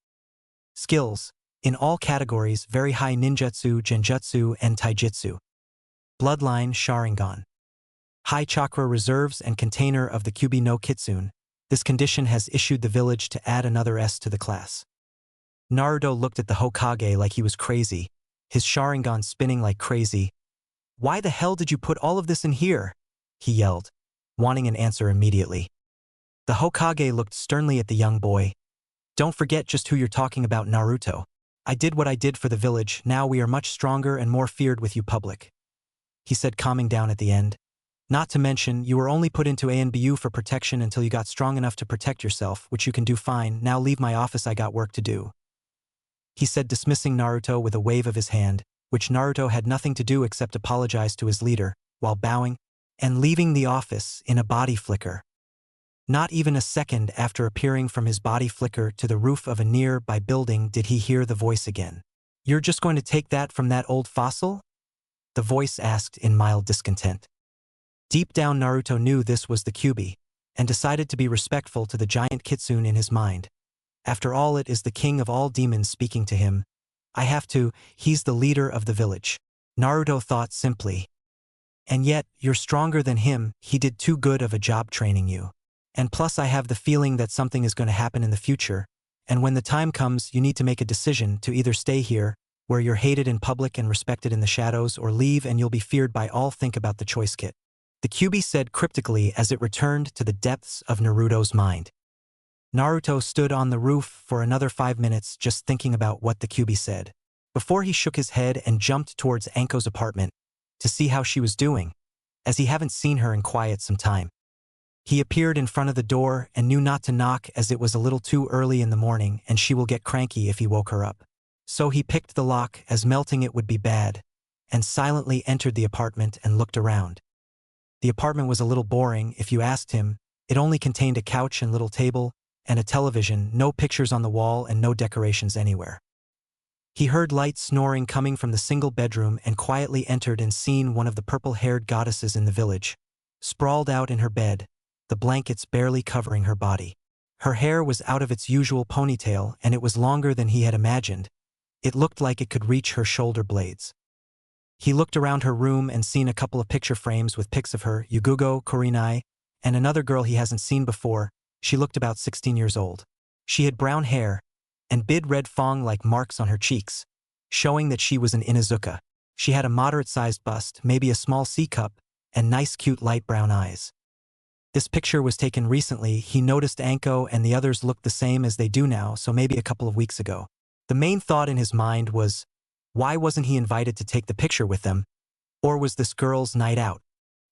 Skills, in all categories very high ninjutsu, genjutsu, and taijutsu. Bloodline Sharingan. High chakra reserves and container of the Kyubi no Kitsune. This condition has issued the village to add another S to the class. Naruto looked at the Hokage like he was crazy, his Sharingan spinning like crazy. "Why the hell did you put all of this in here?" he yelled, wanting an answer immediately. The Hokage looked sternly at the young boy. "Don't forget just who you're talking about, Naruto. I did what I did for the village, now we are much stronger and more feared with you public," he said, calming down at the end. "Not to mention, you were only put into ANBU for protection until you got strong enough to protect yourself, which you can do fine. Now leave my office, I got work to do," he said, dismissing Naruto with a wave of his hand, which Naruto had nothing to do except apologize to his leader, while bowing and leaving the office in a body flicker. Not even a second after appearing from his body flicker to the roof of a nearby building did he hear the voice again. "You're just going to take that from that old fossil?" the voice asked in mild discontent. Deep down, Naruto knew this was the Kyubi, and decided to be respectful to the giant kitsune in his mind. After all, it is the king of all demons speaking to him. I have to, he's the leader of the village. Naruto thought simply. And yet, you're stronger than him, he did too good of a job training you. And plus I have the feeling that something is going to happen in the future, and when the time comes you need to make a decision to either stay here, where you're hated in public and respected in the shadows, or leave and you'll be feared by all. Think about the choice, kit," the Kyubi said cryptically as it returned to the depths of Naruto's mind. Naruto stood on the roof for another 5 minutes just thinking about what the Kyubi said, before he shook his head and jumped towards Anko's apartment to see how she was doing, as he haven't seen her in quite some time. He appeared in front of the door and knew not to knock as it was a little too early in the morning and she will get cranky if he woke her up. So he picked the lock as melting it would be bad, and silently entered the apartment and looked around. The apartment was a little boring if you asked him. It only contained a couch and little table, and a television, no pictures on the wall and no decorations anywhere. He heard light snoring coming from the single bedroom and quietly entered and seen one of the purple-haired goddesses in the village, sprawled out in her bed, the blankets barely covering her body. Her hair was out of its usual ponytail and it was longer than he had imagined. It looked like it could reach her shoulder blades. He looked around her room and seen a couple of picture frames with pics of her, Yugugo Korinai, and another girl he hasn't seen before. She looked about 16 years old. She had brown hair and big red fang-like marks on her cheeks, showing that she was an Inuzuka. She had a moderate-sized bust, maybe a small C-cup, and nice cute light brown eyes. This picture was taken recently. He noticed Anko and the others looked the same as they do now, so maybe a couple of weeks ago. The main thought in his mind was, why wasn't he invited to take the picture with them? Or was this girl's night out?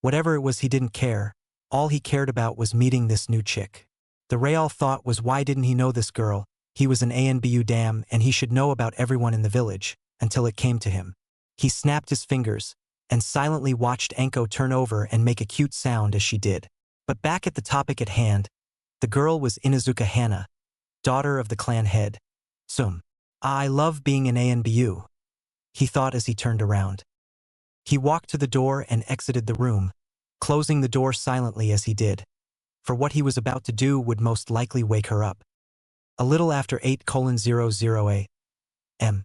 Whatever it was, he didn't care. All he cared about was meeting this new chick. The real thought was, why didn't he know this girl? He was an ANBU dam and he should know about everyone in the village, until it came to him. He snapped his fingers and silently watched Anko turn over and make a cute sound as she did. But back at the topic at hand, the girl was Inuzuka Hana, daughter of the clan head, Sum. "I love being an ANBU," he thought as he turned around. He walked to the door and exited the room, closing the door silently as he did, for what he was about to do would most likely wake her up. A little after 8:00 a.m.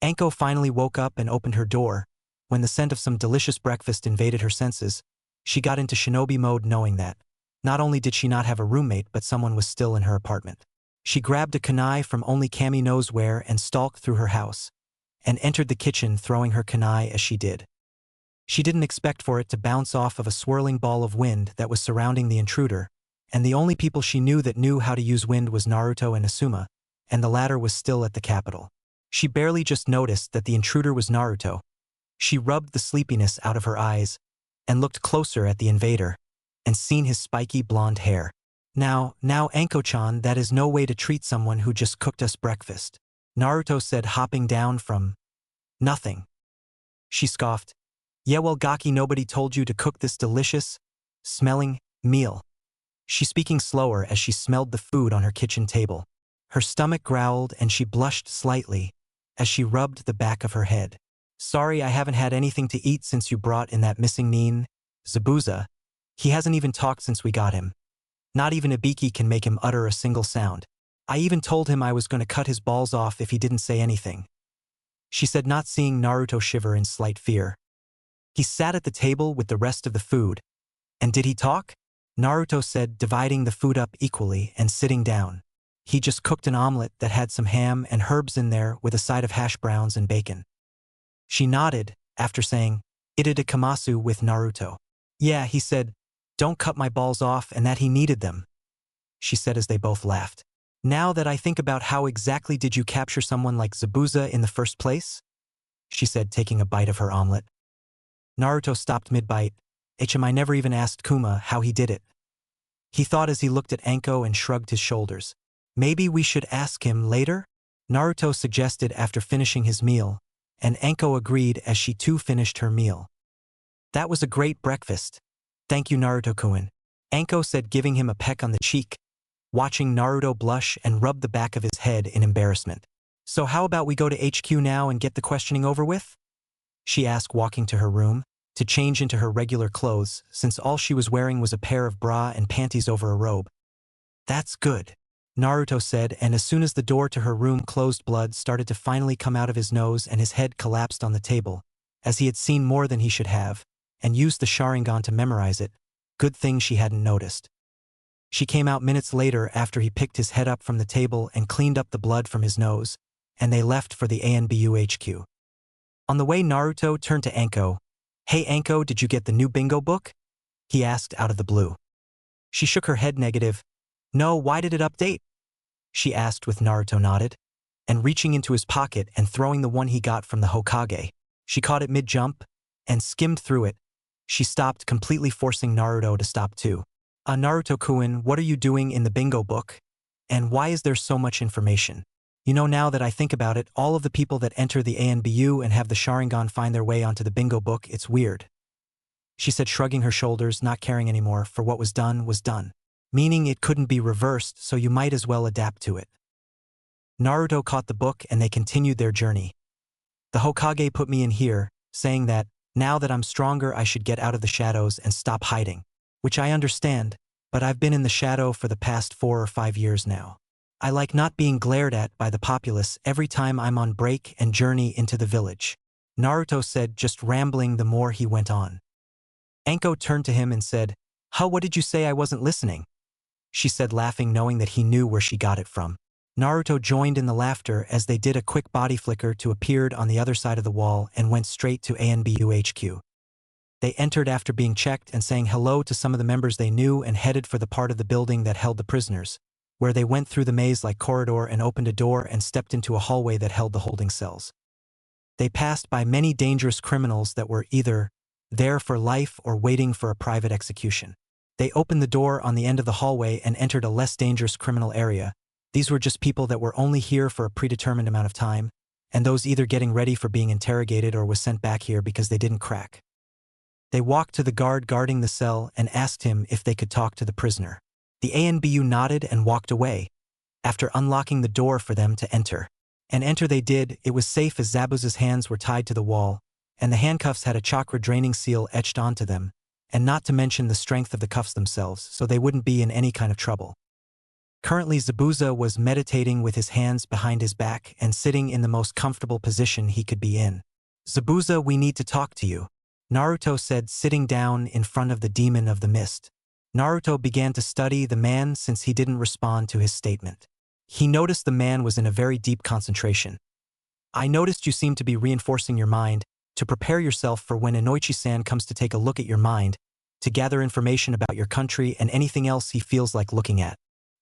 Anko finally woke up and opened her door. When the scent of some delicious breakfast invaded her senses, she got into shinobi mode, knowing that not only did she not have a roommate but someone was still in her apartment. She grabbed a kunai from only Kami knows where and stalked through her house, and entered the kitchen throwing her kunai as she did. She didn't expect for it to bounce off of a swirling ball of wind that was surrounding the intruder, and the only people she knew that knew how to use wind was Naruto and Asuma, and the latter was still at the capital. She barely just noticed that the intruder was Naruto. She rubbed the sleepiness out of her eyes, and looked closer at the invader, and seen his spiky blonde hair. Now, Anko-chan, that is no way to treat someone who just cooked us breakfast," Naruto said, hopping down from nothing. She scoffed. Yeah, well, Gaki, nobody told you to cook this delicious, smelling meal. She speaking slower as she smelled the food on her kitchen table. Her stomach growled and she blushed slightly as she rubbed the back of her head. Sorry, I haven't had anything to eat since you brought in that missing Neen, Zabuza. He hasn't even talked since we got him. Not even Ibiki can make him utter a single sound. I even told him I was going to cut his balls off if he didn't say anything. She said, not seeing Naruto shiver in slight fear. He sat at the table with the rest of the food. And did he talk? Naruto said, dividing the food up equally and sitting down. He just cooked an omelet that had some ham and herbs in there with a side of hash browns and bacon. She nodded, after saying, Itade Kamasu with Naruto. Yeah, he said, don't cut my balls off and that he needed them. She said as they both laughed. Now that I think about how exactly did you capture someone like Zabuza in the first place? She said, taking a bite of her omelet. Naruto stopped mid-bite. I never even asked Kuma how he did it. He thought as he looked at Anko and shrugged his shoulders. Maybe we should ask him later? Naruto suggested after finishing his meal, and Anko agreed as she too finished her meal. That was a great breakfast. Thank you, Naruto-kun. Anko said, giving him a peck on the cheek, watching Naruto blush and rub the back of his head in embarrassment. So how about we go to HQ now and get the questioning over with? She asked, walking to her room, to change into her regular clothes, since all she was wearing was a pair of bra and panties over a robe. That's good, Naruto said, and as soon as the door to her room closed, blood started to finally come out of his nose and his head collapsed on the table, as he had seen more than he should have, and used the Sharingan to memorize it. Good thing she hadn't noticed. She came out minutes later after he picked his head up from the table and cleaned up the blood from his nose, and they left for the ANBU HQ. On the way, Naruto turned to Anko. Hey Anko, did you get the new bingo book? He asked out of the blue. She shook her head negative. No, why did it update? She asked with Naruto nodded, and reaching into his pocket and throwing the one he got from the Hokage. She caught it mid-jump and skimmed through it. She stopped, completely forcing Naruto to stop too. Naruto-kun, what are you doing in the bingo book? And why is there so much information? You know, now that I think about it, all of the people that enter the ANBU and have the Sharingan find their way onto the bingo book, it's weird. She said, shrugging her shoulders, not caring anymore, for what was done, meaning it couldn't be reversed, so you might as well adapt to it. Naruto caught the book and they continued their journey. The Hokage put me in here, saying that, now that I'm stronger, I should get out of the shadows and stop hiding. Which I understand, but I've been in the shadow for the past 4 or 5 years now. I like not being glared at by the populace every time I'm on break and journey into the village. Naruto said, just rambling the more he went on. Anko turned to him and said, Huh, what did you say? I wasn't listening? She said, laughing, knowing that he knew where she got it from. Naruto joined in the laughter as they did a quick body flicker to appeared on the other side of the wall and went straight to ANBU HQ. They entered after being checked and saying hello to some of the members they knew and headed for the part of the building that held the prisoners, where they went through the maze-like corridor and opened a door and stepped into a hallway that held the holding cells. They passed by many dangerous criminals that were either there for life or waiting for a private execution. They opened the door on the end of the hallway and entered a less dangerous criminal area. These were just people that were only here for a predetermined amount of time, and those either getting ready for being interrogated or was sent back here because they didn't crack. They walked to the guard guarding the cell and asked him if they could talk to the prisoner. The ANBU nodded and walked away, after unlocking the door for them to enter. And enter they did. It was safe as Zabuza's hands were tied to the wall, and the handcuffs had a chakra draining seal etched onto them, and not to mention the strength of the cuffs themselves, so they wouldn't be in any kind of trouble. Currently, Zabuza was meditating with his hands behind his back and sitting in the most comfortable position he could be in. Zabuza, we need to talk to you, Naruto said, sitting down in front of the demon of the mist. Naruto began to study the man since he didn't respond to his statement. He noticed the man was in a very deep concentration. I noticed you seem to be reinforcing your mind to prepare yourself for when Inoichi-san comes to take a look at your mind, to gather information about your country and anything else he feels like looking at.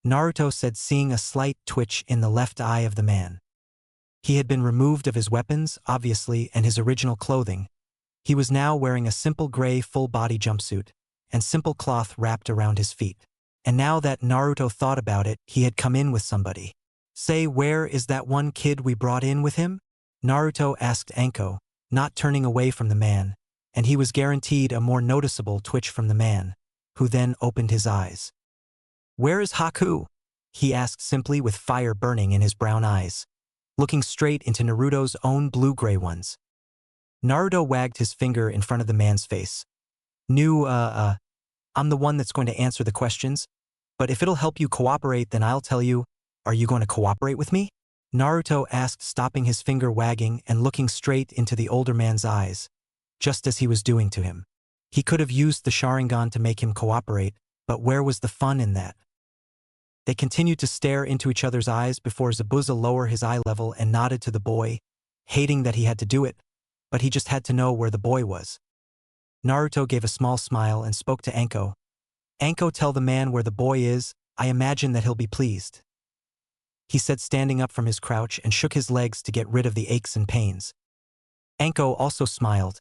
Naruto said, seeing a slight twitch in the left eye of the man. He had been removed of his weapons, obviously, and his original clothing. He was now wearing a simple gray full-body jumpsuit, and simple cloth wrapped around his feet. And now that Naruto thought about it, he had come in with somebody. Say, where is that one kid we brought in with him? Naruto asked Anko, not turning away from the man, and he was guaranteed a more noticeable twitch from the man, who then opened his eyes. "Where is Haku?" he asked simply with fire burning in his brown eyes, looking straight into Naruto's own blue-gray ones. Naruto wagged his finger in front of the man's face. I'm the one that's going to answer the questions, but if it'll help you cooperate, then I'll tell you, are you going to cooperate with me?" Naruto asked, stopping his finger wagging and looking straight into the older man's eyes, just as he was doing to him. He could have used the Sharingan to make him cooperate, but where was the fun in that? They continued to stare into each other's eyes before Zabuza lowered his eye level and nodded to the boy, hating that he had to do it, but he just had to know where the boy was. Naruto gave a small smile and spoke to Anko. "Anko, tell the man where the boy is. I imagine that he'll be pleased," he said, standing up from his crouch and shook his legs to get rid of the aches and pains. Anko also smiled.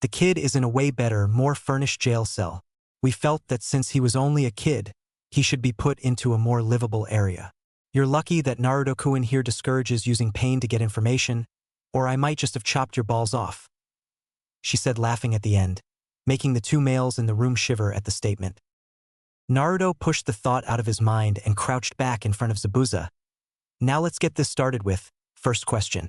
"The kid is in a way better, more furnished jail cell. We felt that since he was only a kid, he should be put into a more livable area. You're lucky that Naruto-kun here discourages using pain to get information, or I might just have chopped your balls off," she said, laughing at the end, making the two males in the room shiver at the statement. Naruto pushed the thought out of his mind and crouched back in front of Zabuza. "Now let's get this started with, first question.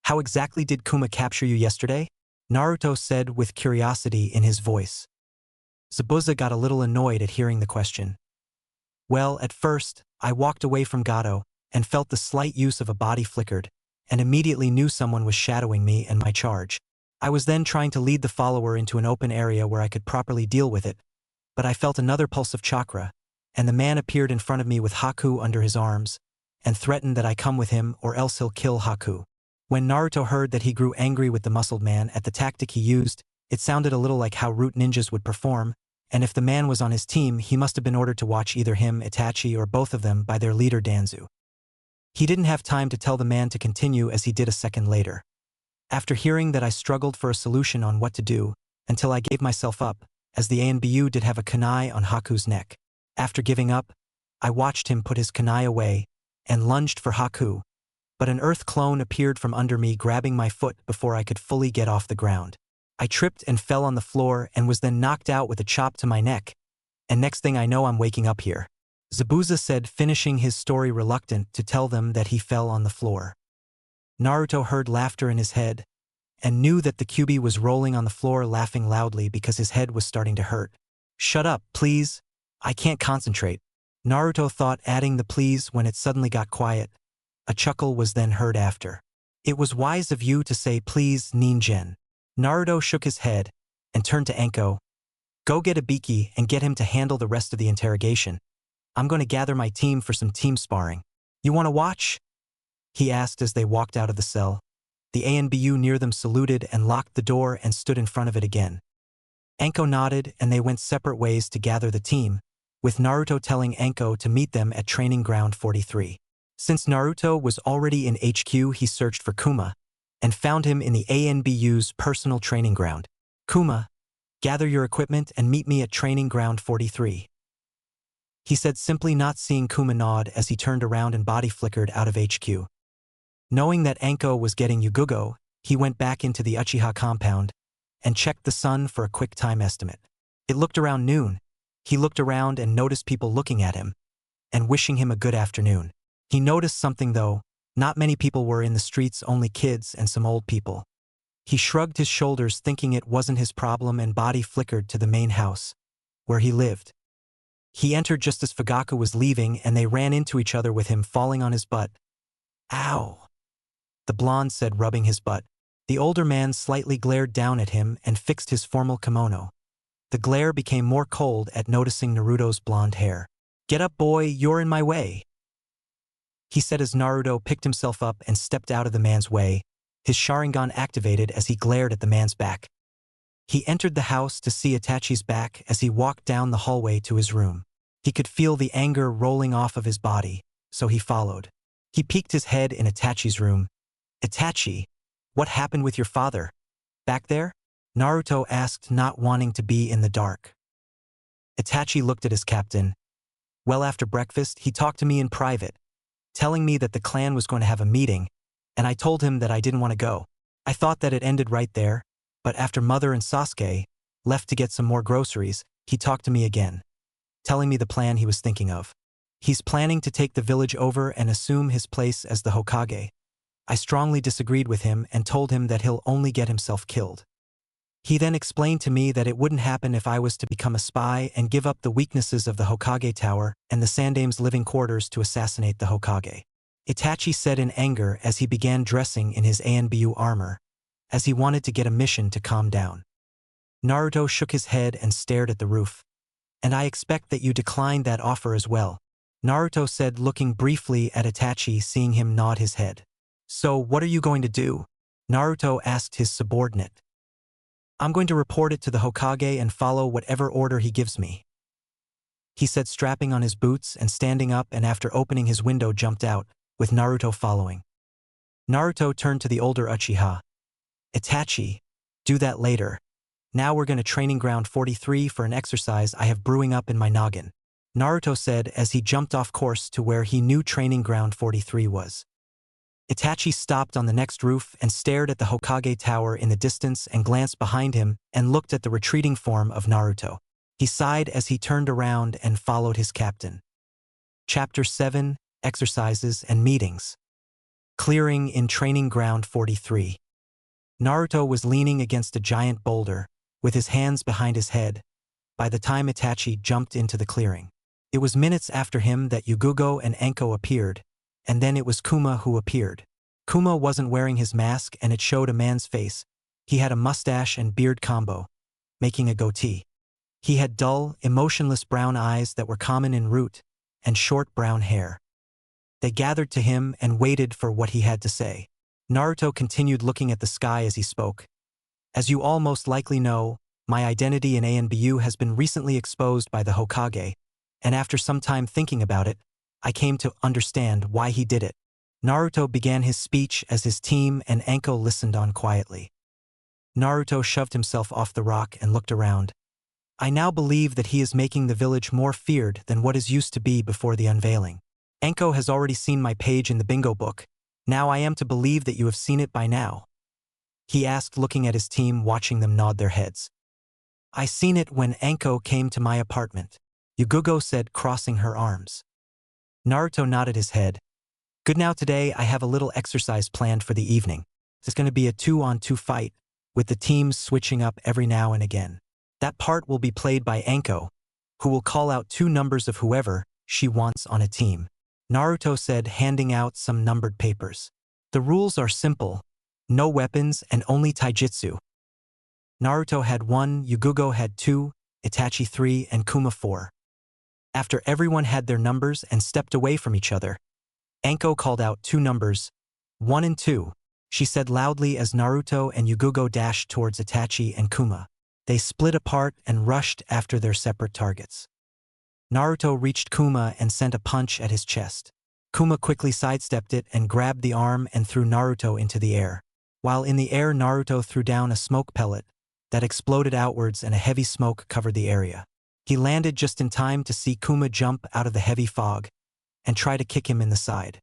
How exactly did Kuma capture you yesterday?" Naruto said with curiosity in his voice. Zabuza got a little annoyed at hearing the question. "Well, at first, I walked away from Gato and felt the slight use of a body flickered, and immediately knew someone was shadowing me and my charge. I was then trying to lead the follower into an open area where I could properly deal with it, but I felt another pulse of chakra, and the man appeared in front of me with Haku under his arms, and threatened that I come with him or else he'll kill Haku. When Naruto heard that, he grew angry with the muscled man at the tactic he used. It sounded a little like how root ninjas would perform, and if the man was on his team, he must have been ordered to watch either him, Itachi, or both of them by their leader Danzu. He didn't have time to tell the man to continue, as he did a second later. After hearing that, I struggled for a solution on what to do, until I gave myself up, as the ANBU did have a kunai on Haku's neck. After giving up, I watched him put his kunai away, and lunged for Haku, but an earth clone appeared from under me, grabbing my foot before I could fully get off the ground. I tripped and fell on the floor and was then knocked out with a chop to my neck, and next thing I know, I'm waking up here," Zabuza said, finishing his story, reluctant to tell them that he fell on the floor. Naruto heard laughter in his head, and knew that the Kyuubi was rolling on the floor laughing loudly because his head was starting to hurt. "Shut up, please. I can't concentrate," Naruto thought, adding the please when it suddenly got quiet. A chuckle was then heard after. "It was wise of you to say please, Ningen." Naruto shook his head and turned to Anko. "Go get Ibiki and get him to handle the rest of the interrogation. I'm going to gather my team for some team sparring. You want to watch?" he asked as they walked out of the cell. The ANBU near them saluted and locked the door and stood in front of it again. Anko nodded, and they went separate ways to gather the team, with Naruto telling Anko to meet them at Training Ground 43. Since Naruto was already in HQ, he searched for Kuma, and found him in the ANBU's personal training ground. "Kuma, gather your equipment and meet me at Training Ground 43. He said, simply, not seeing Kuma nod as he turned around and body flickered out of HQ. Knowing that Anko was getting Yugugo, he went back into the Uchiha compound and checked the sun for a quick time estimate. It looked around noon. He looked around and noticed people looking at him and wishing him a good afternoon. He noticed something though. Not many people were in the streets, only kids and some old people. He shrugged his shoulders, thinking it wasn't his problem, and body flickered to the main house, where he lived. He entered just as Fugaku was leaving, and they ran into each other with him falling on his butt. "Ow," the blonde said, rubbing his butt. The older man slightly glared down at him and fixed his formal kimono. The glare became more cold at noticing Naruto's blonde hair. "Get up, boy, you're in my way," he said as Naruto picked himself up and stepped out of the man's way, his Sharingan activated as he glared at the man's back. He entered the house to see Itachi's back as he walked down the hallway to his room. He could feel the anger rolling off of his body, so he followed. He peeked his head in Itachi's room. "Itachi, what happened with your father? Back there?" Naruto asked, not wanting to be in the dark. Itachi looked at his captain. "Well, after breakfast, he talked to me in private, telling me that the clan was going to have a meeting, and I told him that I didn't want to go. I thought that it ended right there, but after Mother and Sasuke left to get some more groceries, he talked to me again, telling me the plan he was thinking of. He's planning to take the village over and assume his place as the Hokage. I strongly disagreed with him and told him that he'll only get himself killed. He then explained to me that it wouldn't happen if I was to become a spy and give up the weaknesses of the Hokage Tower and the Sandame's living quarters to assassinate the Hokage. Itachi said in anger as he began dressing in his ANBU armor, as he wanted to get a mission to calm down. Naruto shook his head and stared at the roof. And I expect that you declined that offer as well, Naruto said, looking briefly at Itachi, seeing him nod his head. So what are you going to do? Naruto asked his subordinate. I'm going to report it to the Hokage and follow whatever order he gives me, he said, strapping on his boots and standing up, and after opening his window jumped out, with Naruto following. Naruto turned to the older Uchiha. Itachi, do that later. Now we're going to training ground 43 for an exercise I have brewing up in my noggin, Naruto said as he jumped off course to where he knew training ground 43 was. Itachi stopped on the next roof and stared at the Hokage Tower in the distance and glanced behind him and looked at the retreating form of Naruto. He sighed as he turned around and followed his captain. Chapter 7, Exercises and Meetings. Clearing in Training Ground 43. Naruto was leaning against a giant boulder, with his hands behind his head, by the time Itachi jumped into the clearing. It was minutes after him that Yugugo and Anko appeared, and then it was Kuma who appeared. Kuma wasn't wearing his mask and it showed a man's face. He had a mustache and beard combo, making a goatee. He had dull, emotionless brown eyes that were common in Root, and short brown hair. They gathered to him and waited for what he had to say. Naruto continued looking at the sky as he spoke. As you all most likely know, my identity in ANBU has been recently exposed by the Hokage, and after some time thinking about it, I came to understand why he did it. Naruto began his speech as his team and Anko listened on quietly. Naruto shoved himself off the rock and looked around. I now believe that he is making the village more feared than what is used to be before the unveiling. Anko has already seen my page in the bingo book. Now I am to believe that you have seen it by now, he asked, looking at his team, watching them nod their heads. I seen it when Anko came to my apartment, Yugugo said, crossing her arms. Naruto nodded his head. Good, now today I have a little exercise planned for the evening. It's going to be a 2-on-2 fight, with the teams switching up every now and again. That part will be played by Anko, who will call out 2 numbers of whoever she wants on a team, Naruto said, handing out some numbered papers. The rules are simple, no weapons and only taijutsu. Naruto had 1, Yugugo had 2, Itachi 3, and Kuma 4. After everyone had their numbers and stepped away from each other, Anko called out 2 numbers, 1 and 2, she said loudly as Naruto and Yugugo dashed towards Itachi and Kuma. They split apart and rushed after their separate targets. Naruto reached Kuma and sent a punch at his chest. Kuma quickly sidestepped it and grabbed the arm and threw Naruto into the air. While in the air, Naruto threw down a smoke pellet that exploded outwards and a heavy smoke covered the area. He landed just in time to see Kuma jump out of the heavy fog and try to kick him in the side.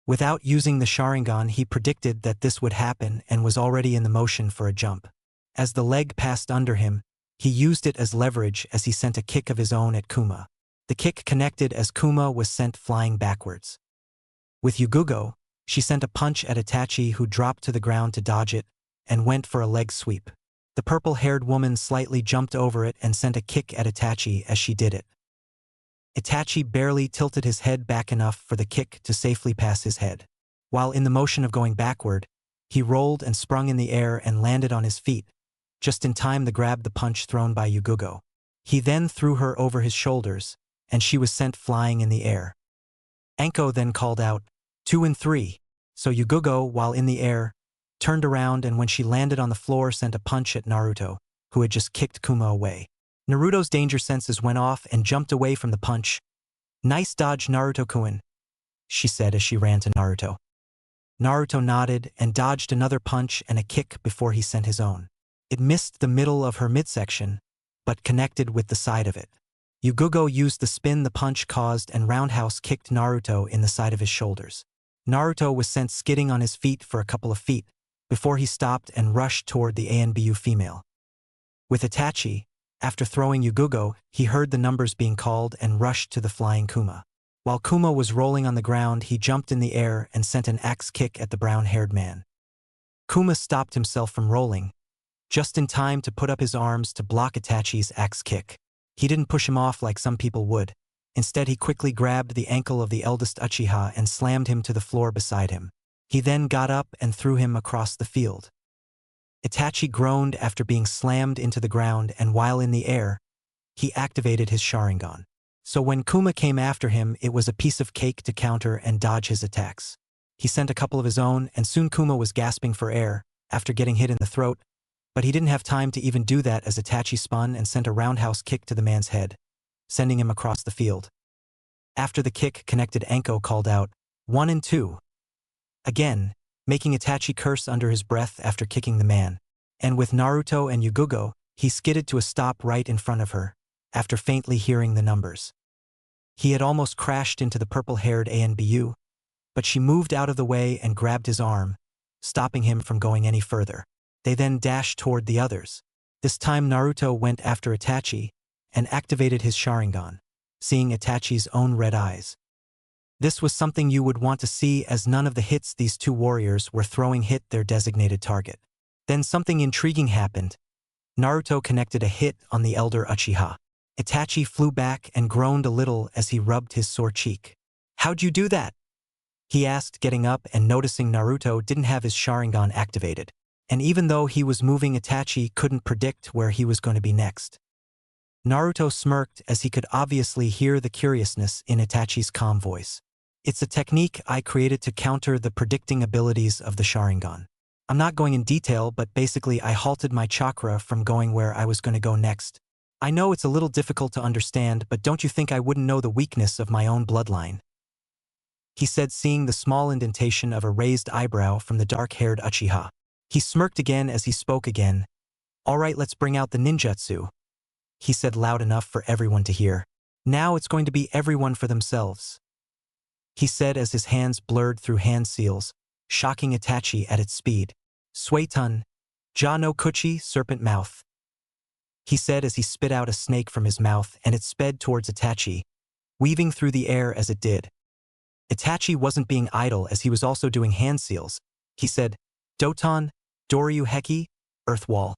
Without using the Sharingan, he predicted that this would happen and was already in the motion for a jump. As the leg passed under him, he used it as leverage as he sent a kick of his own at Kuma. The kick connected as Kuma was sent flying backwards. With Yugugo, she sent a punch at Itachi, who dropped to the ground to dodge it and went for a leg sweep. The purple-haired woman slightly jumped over it and sent a kick at Itachi as she did it. Itachi barely tilted his head back enough for the kick to safely pass his head. While in the motion of going backward, he rolled and sprung in the air and landed on his feet, just in time to grab the punch thrown by Yugugo. He then threw her over his shoulders, and she was sent flying in the air. Anko then called out, 2 and 3, so Yugugo, while in the air, turned around and when she landed on the floor sent a punch at Naruto, who had just kicked Kuma away. Naruto's danger senses went off and jumped away from the punch. Nice dodge, Naruto-kun, she said as she ran to Naruto. Naruto nodded and dodged another punch and a kick before he sent his own. It missed the middle of her midsection, but connected with the side of it. Yugugo used the spin the punch caused and roundhouse kicked Naruto in the side of his shoulders. Naruto was sent skidding on his feet for a couple of feet, before he stopped and rushed toward the ANBU female. With Itachi, after throwing Yugugo, he heard the numbers being called and rushed to the flying Kuma. While Kuma was rolling on the ground, he jumped in the air and sent an axe kick at the brown-haired man. Kuma stopped himself from rolling, just in time to put up his arms to block Itachi's axe kick. He didn't push him off like some people would. Instead, he quickly grabbed the ankle of the eldest Uchiha and slammed him to the floor beside him. He then got up and threw him across the field. Itachi groaned after being slammed into the ground, and while in the air, he activated his Sharingan. So when Kuma came after him, it was a piece of cake to counter and dodge his attacks. He sent a couple of his own, and soon Kuma was gasping for air after getting hit in the throat, but he didn't have time to even do that as Itachi spun and sent a roundhouse kick to the man's head, sending him across the field. After the kick connected, Anko called out, "1 and 2. Again, making Itachi curse under his breath after kicking the man. And with Naruto and Yugugo, he skidded to a stop right in front of her, after faintly hearing the numbers. He had almost crashed into the purple-haired ANBU, but she moved out of the way and grabbed his arm, stopping him from going any further. They then dashed toward the others. This time Naruto went after Itachi and activated his Sharingan, seeing Itachi's own red eyes. This was something you would want to see, as none of the hits these two warriors were throwing hit their designated target. Then something intriguing happened. Naruto connected a hit on the elder Uchiha. Itachi flew back and groaned a little as he rubbed his sore cheek. "How'd you do that?" he asked, getting up and noticing Naruto didn't have his Sharingan activated. And even though he was moving, Itachi couldn't predict where he was going to be next. Naruto smirked as he could obviously hear the curiousness in Itachi's calm voice. "It's a technique I created to counter the predicting abilities of the Sharingan. I'm not going in detail, but basically I halted my chakra from going where I was going to go next. I know it's a little difficult to understand, but don't you think I wouldn't know the weakness of my own bloodline?" he said, seeing the small indentation of a raised eyebrow from the dark-haired Uchiha. He smirked again as he spoke again. "All right, let's bring out the ninjutsu," he said loud enough for everyone to hear. "Now it's going to be everyone for themselves," he said as his hands blurred through hand seals, shocking Itachi at its speed. "Suetun, Ja no Kuchi, serpent mouth," he said as he spit out a snake from his mouth, and it sped towards Itachi, weaving through the air as it did. Itachi wasn't being idle, as he was also doing hand seals. He said, "Doton, Doryu Heki, earth wall."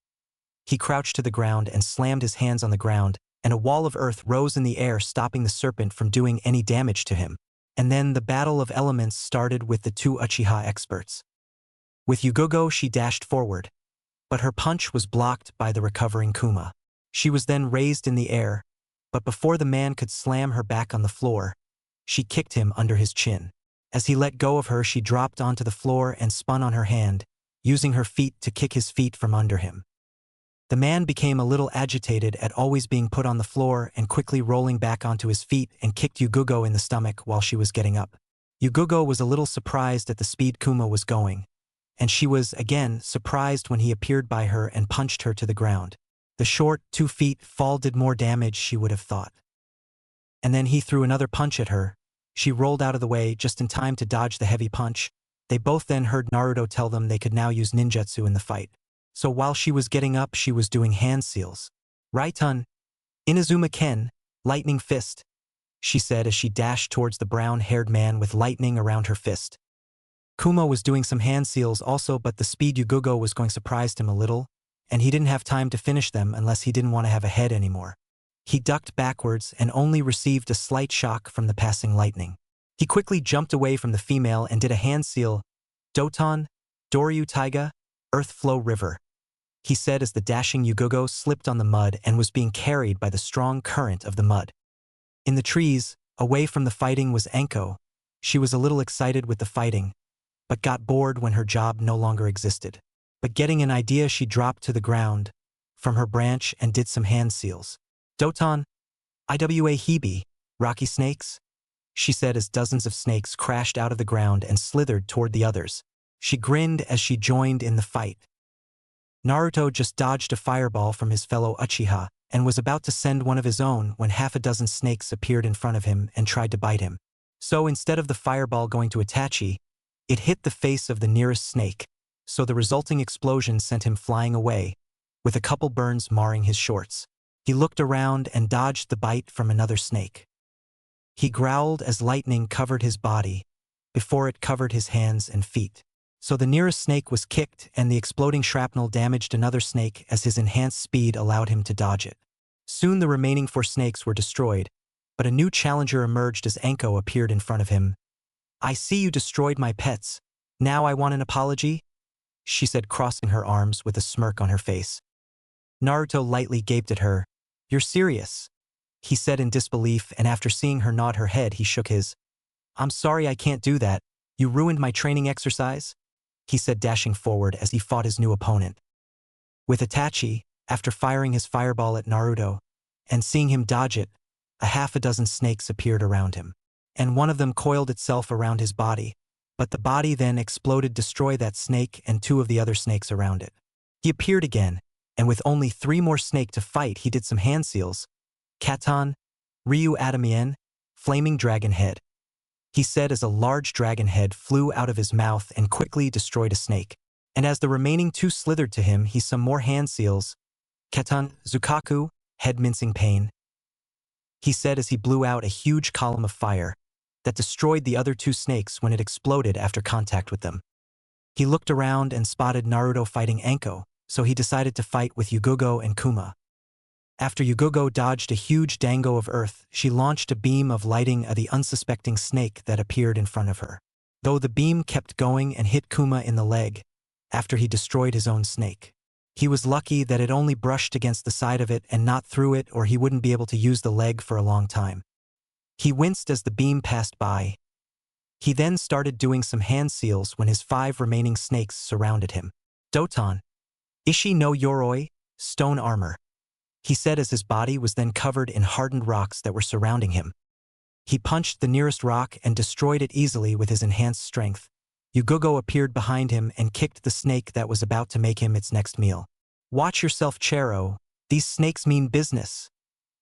He crouched to the ground and slammed his hands on the ground, and a wall of earth rose in the air, stopping the serpent from doing any damage to him. And then the battle of elements started with the two Uchiha experts. With Yugugo, she dashed forward, but her punch was blocked by the recovering Kuma. She was then raised in the air, but before the man could slam her back on the floor, she kicked him under his chin. As he let go of her, she dropped onto the floor and spun on her hand, using her feet to kick his feet from under him. The man became a little agitated at always being put on the floor and quickly rolling back onto his feet and kicked Yugugo in the stomach while she was getting up. Yugugo was a little surprised at the speed Kuma was going, and she was, again, surprised when he appeared by her and punched her to the ground. The short 2 feet fall did more damage she would have thought. And then he threw another punch at her. She rolled out of the way just in time to dodge the heavy punch. They both then heard Naruto tell them they could now use ninjutsu in the fight. So while she was getting up, she was doing hand seals. "Raitun, Inazuma Ken, lightning fist," she said as she dashed towards the brown-haired man with lightning around her fist. Kuma was doing some hand seals also, but the speed Yugugo was going surprised him a little, and he didn't have time to finish them unless he didn't want to have a head anymore. He ducked backwards and only received a slight shock from the passing lightning. He quickly jumped away from the female and did a hand seal. "Doton, Doryu Taiga, Earth Flow River," he said as the dashing Yugugo slipped on the mud and was being carried by the strong current of the mud. In the trees, away from the fighting, was Anko. She was a little excited with the fighting, but got bored when her job no longer existed. But getting an idea, she dropped to the ground from her branch and did some hand seals. "Doton, Iwa Hebe, rocky snakes," she said as dozens of snakes crashed out of the ground and slithered toward the others. She grinned as she joined in the fight. Naruto just dodged a fireball from his fellow Uchiha and was about to send one of his own when half a dozen snakes appeared in front of him and tried to bite him. So instead of the fireball going to Itachi, it hit the face of the nearest snake. so the resulting explosion sent him flying away, with a couple burns marring his shorts. He looked around and dodged the bite from another snake. He growled as lightning covered his body, before it covered his hands and feet. So the nearest snake was kicked and the exploding shrapnel damaged another snake as his enhanced speed allowed him to dodge it. Soon the remaining 4 snakes were destroyed, but a new challenger emerged as Anko appeared in front of him. "I see you destroyed my pets. Now I want an apology?" she said, crossing her arms with a smirk on her face. Naruto lightly gaped at her. "You're serious?" he said in disbelief, and after seeing her nod her head he shook his. "I'm sorry, I can't do that. You ruined my training exercise," he said, dashing forward as he fought his new opponent. With Itachi, after firing his fireball at Naruto, and seeing him dodge it, a half a dozen snakes appeared around him. And one of them coiled itself around his body, but the body then exploded, destroy that snake and 2 of the other snakes around it. He appeared again, and with only 3 more snake to fight he did some hand seals. "Katan, Ryu Adamien, Flaming Dragon Head," he said as a large dragon head flew out of his mouth and quickly destroyed a snake. And as the remaining 2 slithered to him he some more hand seals. "Katan, Zukaku, Head Mincing Pain," he said as he blew out a huge column of fire that destroyed the other 2 snakes when it exploded after contact with them. He looked around and spotted Naruto fighting Anko, so he decided to fight with Yugugo and Kuma. After Yugugo dodged a huge dango of earth, she launched a beam of lighting at the unsuspecting snake that appeared in front of her. Though the beam kept going and hit Kuma in the leg after he destroyed his own snake. He was lucky that it only brushed against the side of it and not through it, or he wouldn't be able to use the leg for a long time. He winced as the beam passed by. He then started doing some hand seals when his 5 remaining snakes surrounded him. "Doton, Ishi no Yoroi, Stone Armor," he said as his body was then covered in hardened rocks that were surrounding him. He punched the nearest rock and destroyed it easily with his enhanced strength. Yugugo appeared behind him and kicked the snake that was about to make him its next meal. "Watch yourself, Chero. These snakes mean business,"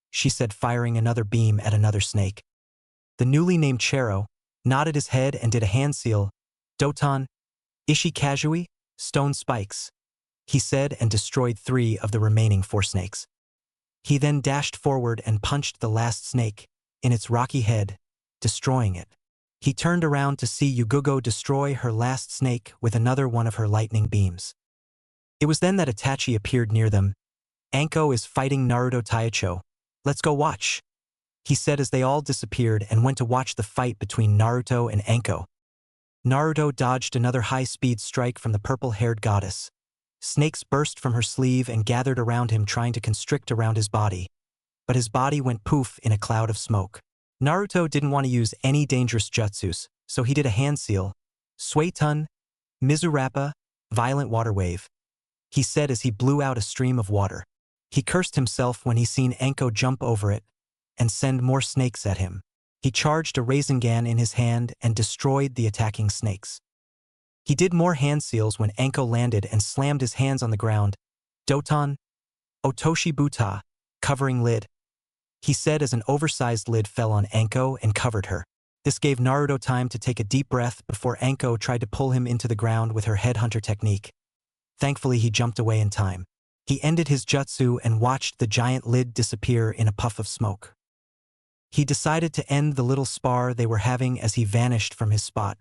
she said, firing another beam at another snake. The newly named Chero nodded his head and did a hand seal. "Doton, Ishi Kazui, Stone Spikes," he said, and destroyed 3 of the remaining 4 snakes. He then dashed forward and punched the last snake in its rocky head, destroying it. He turned around to see Yugugo destroy her last snake with another one of her lightning beams. It was then that Itachi appeared near them. "Anko is fighting Naruto Taicho. Let's go watch," he said as they all disappeared and went to watch the fight between Naruto and Anko. Naruto dodged another high-speed strike from the purple-haired goddess. Snakes burst from her sleeve and gathered around him, trying to constrict around his body. But his body went poof in a cloud of smoke. Naruto didn't want to use any dangerous jutsus, so he did a hand seal. "Suetun, Mizurappa, Violent Water Wave," he said as he blew out a stream of water. He cursed himself when he seen Anko jump over it and send more snakes at him. He charged a Rasengan in his hand and destroyed the attacking snakes. He did more hand seals when Anko landed and slammed his hands on the ground. "Doton, Otoshi Buta, Covering Lid," he said as an oversized lid fell on Anko and covered her. This gave Naruto time to take a deep breath before Anko tried to pull him into the ground with her headhunter technique. Thankfully, he jumped away in time. He ended his jutsu and watched the giant lid disappear in a puff of smoke. He decided to end the little spar they were having as he vanished from his spot,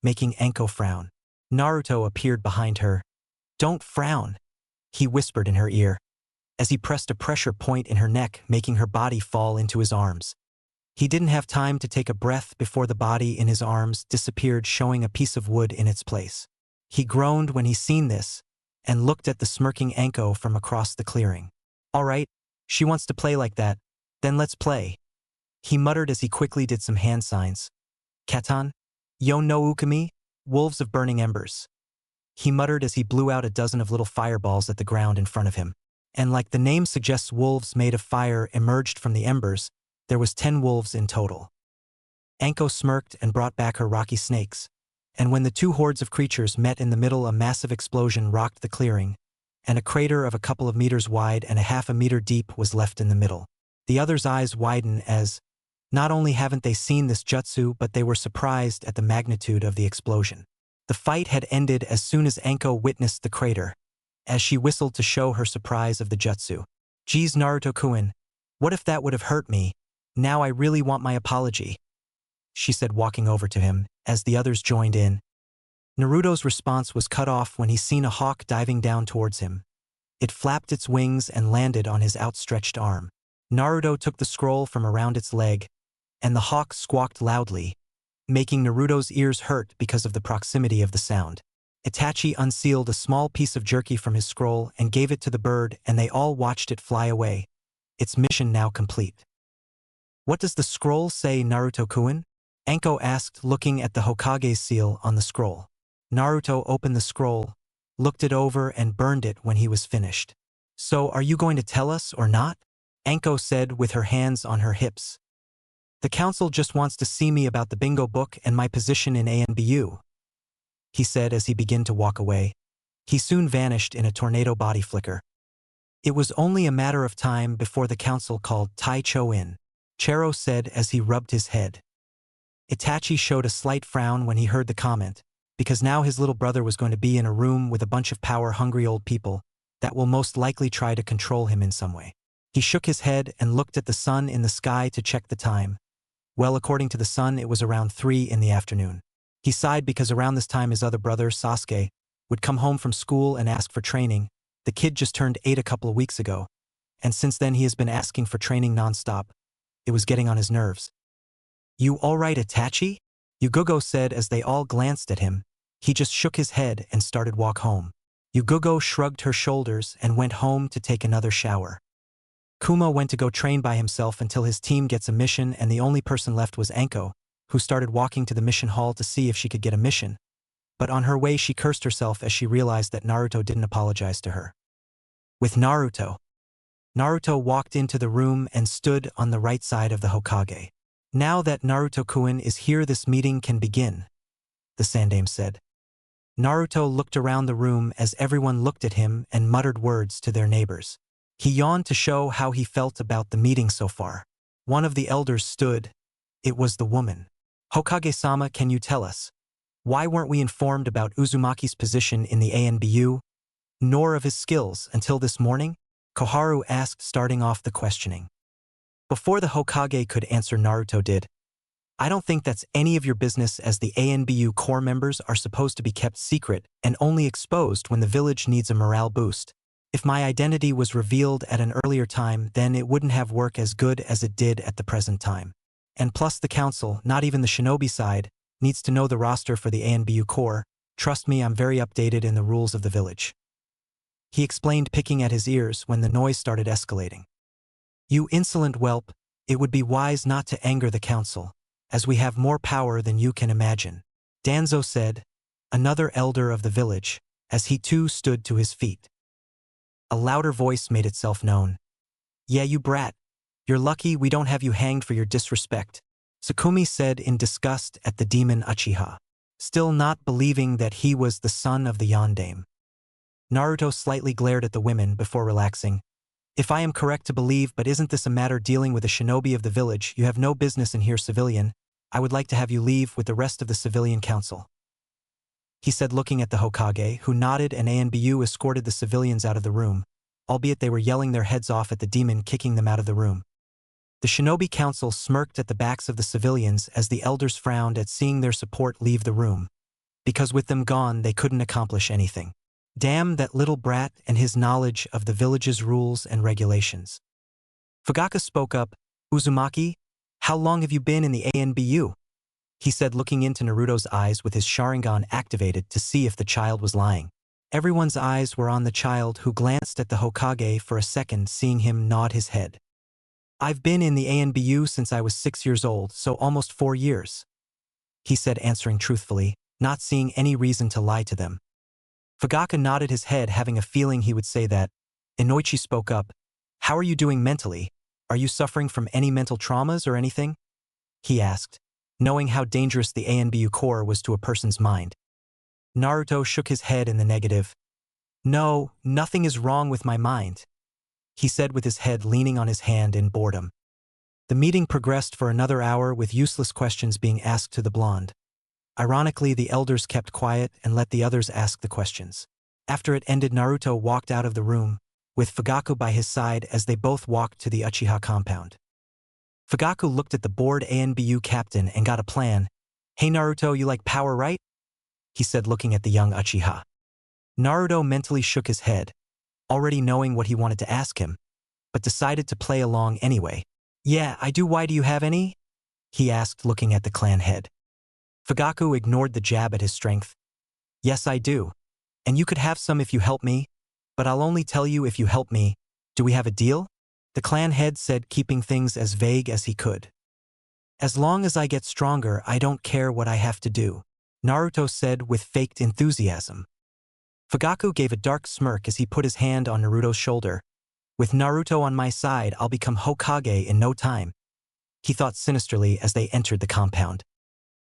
making Anko frown. Naruto appeared behind her. "Don't frown," he whispered in her ear, as he pressed a pressure point in her neck, making her body fall into his arms. He didn't have time to take a breath before the body in his arms disappeared, showing a piece of wood in its place. He groaned when he seen this, and looked at the smirking Anko from across the clearing. "All right, she wants to play like that, then let's play," he muttered as he quickly did some hand signs. "Katan, Yon no Ukami, Wolves of Burning Embers," he muttered as he blew out a dozen of little fireballs at the ground in front of him. And like the name suggests, wolves made of fire emerged from the embers. There was 10 wolves in total. Anko smirked and brought back her rocky snakes, and when the 2 hordes of creatures met in the middle, a massive explosion rocked the clearing, and a crater of a couple of meters wide and a half a meter deep was left in the middle. The others' eyes widened as, not only haven't they seen this jutsu, but they were surprised at the magnitude of the explosion. The fight had ended as soon as Anko witnessed the crater, as she whistled to show her surprise of the jutsu. Geez, Naruto-kun, what if that would have hurt me? Now I really want my apology, she said, walking over to him, as the others joined in. Naruto's response was cut off when he seen a hawk diving down towards him. It flapped its wings and landed on his outstretched arm. Naruto took the scroll from around its leg, and the hawk squawked loudly, making Naruto's ears hurt because of the proximity of the sound. Itachi unsealed a small piece of jerky from his scroll and gave it to the bird, and they all watched it fly away. Its mission now complete. What does the scroll say, Naruto-kun? Anko asked, looking at the Hokage's seal on the scroll. Naruto opened the scroll, looked it over, and burned it when he was finished. So are you going to tell us or not? Anko said with her hands on her hips. The council just wants to see me about the bingo book and my position in ANBU, he said as he began to walk away. He soon vanished in a tornado body flicker. It was only a matter of time before the council called Taicho in, Chero said as he rubbed his head. Itachi showed a slight frown when he heard the comment, because now his little brother was going to be in a room with a bunch of power-hungry old people that will most likely try to control him in some way. He shook his head and looked at the sun in the sky to check the time. Well, according to the sun, it was around 3 in the afternoon. He sighed because around this time his other brother, Sasuke, would come home from school and ask for training. The kid just turned 8 a couple of weeks ago, and since then he has been asking for training non-stop. It was getting on his nerves. You all right, Itachi? Yugogo said as they all glanced at him. He just shook his head and started walk home. Yugogo shrugged her shoulders and went home to take another shower. Kuma went to go train by himself until his team gets a mission, and the only person left was Anko, who started walking to the mission hall to see if she could get a mission. But on her way she cursed herself as she realized that Naruto didn't apologize to her. With Naruto. Naruto walked into the room and stood on the right side of the Hokage. Now that Naruto-kun is here, this meeting can begin, the Sandaime said. Naruto looked around the room as everyone looked at him and muttered words to their neighbors. He yawned to show how he felt about the meeting so far. One of the elders stood. It was the woman. Hokage-sama, can you tell us? Why weren't we informed about Uzumaki's position in the ANBU, nor of his skills until this morning? Koharu asked, starting off the questioning. Before the Hokage could answer, Naruto did. I don't think that's any of your business, as the ANBU core members are supposed to be kept secret and only exposed when the village needs a morale boost. If my identity was revealed at an earlier time, then it wouldn't have worked as good as it did at the present time. And plus the council, not even the shinobi side, needs to know the roster for the ANBU core. Trust me, I'm very updated in the rules of the village. He explained, picking at his ears when the noise started escalating. You insolent whelp, it would be wise not to anger the council, as we have more power than you can imagine, Danzo said, another elder of the village, as he too stood to his feet. A louder voice made itself known. Yeah, you brat. You're lucky we don't have you hanged for your disrespect, Sukumi said in disgust at the demon Uchiha, still not believing that he was the son of the Yondaime. Naruto slightly glared at the women before relaxing. If I am correct to believe, but isn't this a matter dealing with a shinobi of the village? You have no business in here, civilian. I would like to have you leave with the rest of the civilian council, he said, looking at the Hokage, who nodded, and ANBU escorted the civilians out of the room, albeit they were yelling their heads off at the demon kicking them out of the room. The shinobi council smirked at the backs of the civilians as the elders frowned at seeing their support leave the room, because with them gone they couldn't accomplish anything. Damn that little brat and his knowledge of the village's rules and regulations. Fugaka spoke up. Uzumaki, how long have you been in the ANBU? He said, looking into Naruto's eyes with his Sharingan activated to see if the child was lying. Everyone's eyes were on the child, who glanced at the Hokage for a second, seeing him nod his head. I've been in the ANBU since I was 6 years old, so almost 4 years, he said, answering truthfully, not seeing any reason to lie to them. Fugaka nodded his head, having a feeling he would say that. Inoichi spoke up. How are you doing mentally? Are you suffering from any mental traumas or anything? He asked, knowing how dangerous the ANBU core was to a person's mind. Naruto shook his head in the negative. No, nothing is wrong with my mind, he said, with his head leaning on his hand in boredom. The meeting progressed for another hour, with useless questions being asked to the blonde. Ironically, the elders kept quiet and let the others ask the questions. After it ended, Naruto walked out of the room, with Fugaku by his side as they both walked to the Uchiha compound. Fugaku looked at the bored ANBU captain and got a plan. "Hey Naruto, you like power, right?" he said, looking at the young Uchiha. Naruto mentally shook his head, already knowing what he wanted to ask him, but decided to play along anyway. "Yeah, I do. Why, do you have any?" he asked, looking at the clan head. Fugaku ignored the jab at his strength. "Yes, I do. And you could have some if you help me, but I'll only tell you if you help me. Do we have a deal?" the clan head said, keeping things as vague as he could. "As long as I get stronger, I don't care what I have to do," Naruto said with faked enthusiasm. Fugaku gave a dark smirk as he put his hand on Naruto's shoulder. "With Naruto on my side, I'll become Hokage in no time," he thought sinisterly as they entered the compound.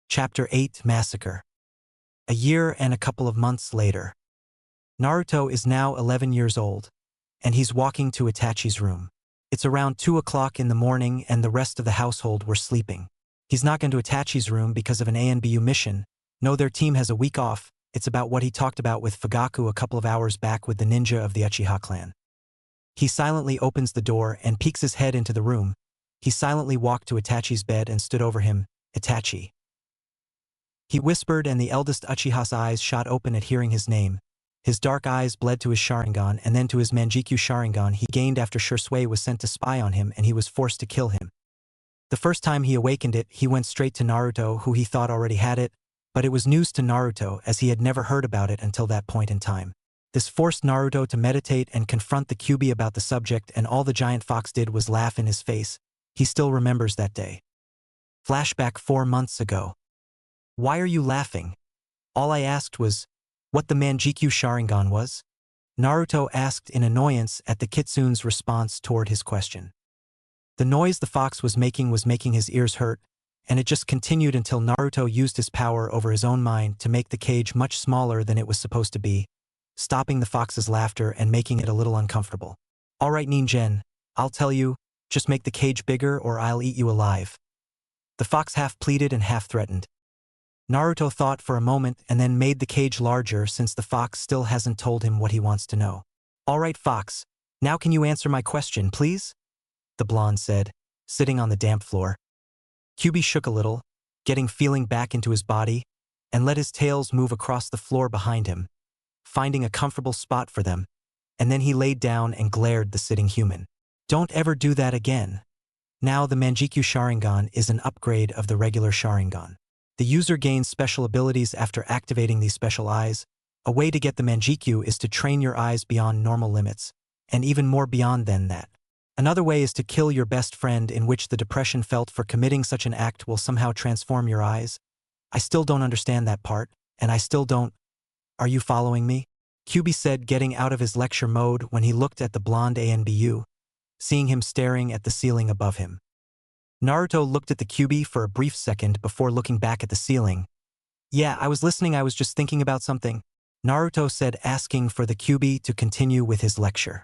Chapter 8: Massacre. A year and a couple of months later. Naruto is now 11 years old, and he's walking to Itachi's room. It's around 2 o'clock in the morning and the rest of the household were sleeping. He's not going to Itachi's room because of an ANBU mission. No, their team has a week off. It's about what he talked about with Fugaku a couple of hours back with the ninja of the Uchiha clan. He silently opens the door and peeks his head into the room. He silently walked to Itachi's bed and stood over him. "Itachi," he whispered, and the eldest Uchiha's eyes shot open at hearing his name. His dark eyes bled to his Sharingan and then to his Manjikyu Sharingan he gained after Shursui was sent to spy on him and he was forced to kill him. The first time he awakened it, he went straight to Naruto, who he thought already had it, but it was news to Naruto as he had never heard about it until that point in time. This forced Naruto to meditate and confront the Kyuubi about the subject, and all the giant fox did was laugh in his face. He still remembers that day. Flashback 4 months ago. "Why are you laughing?" All I asked was what the Manjikyu Sharingan was. Naruto asked in annoyance at the kitsune's response toward his question. The noise the fox was making his ears hurt, and it just continued until Naruto used his power over his own mind to make the cage much smaller than it was supposed to be, stopping the fox's laughter and making it a little uncomfortable. "All right, Ninjen, I'll tell you, just make the cage bigger or I'll eat you alive," the fox half pleaded and half threatened. Naruto thought for a moment and then made the cage larger since the fox still hasn't told him what he wants to know. "All right, fox, now can you answer my question, please?" the blonde said, sitting on the damp floor. Kyuubi shook a little, getting feeling back into his body, and let his tails move across the floor behind him, finding a comfortable spot for them, and then he laid down and glared the sitting human. "Don't ever do that again. Now the Manjikyu Sharingan is an upgrade of the regular Sharingan. The user gains special abilities after activating these special eyes. A way to get the Manjikyu is to train your eyes beyond normal limits, and even more beyond than that. Another way is to kill your best friend, in which the depression felt for committing such an act will somehow transform your eyes. I still don't understand that part, and I still don't. Are you following me?" Kyuubi said, getting out of his lecture mode when he looked at the blonde ANBU, seeing him staring at the ceiling above him. Naruto looked at the Kyuubi for a brief second before looking back at the ceiling. "Yeah, I was listening. I was just thinking about something," Naruto said, asking for the Kyuubi to continue with his lecture.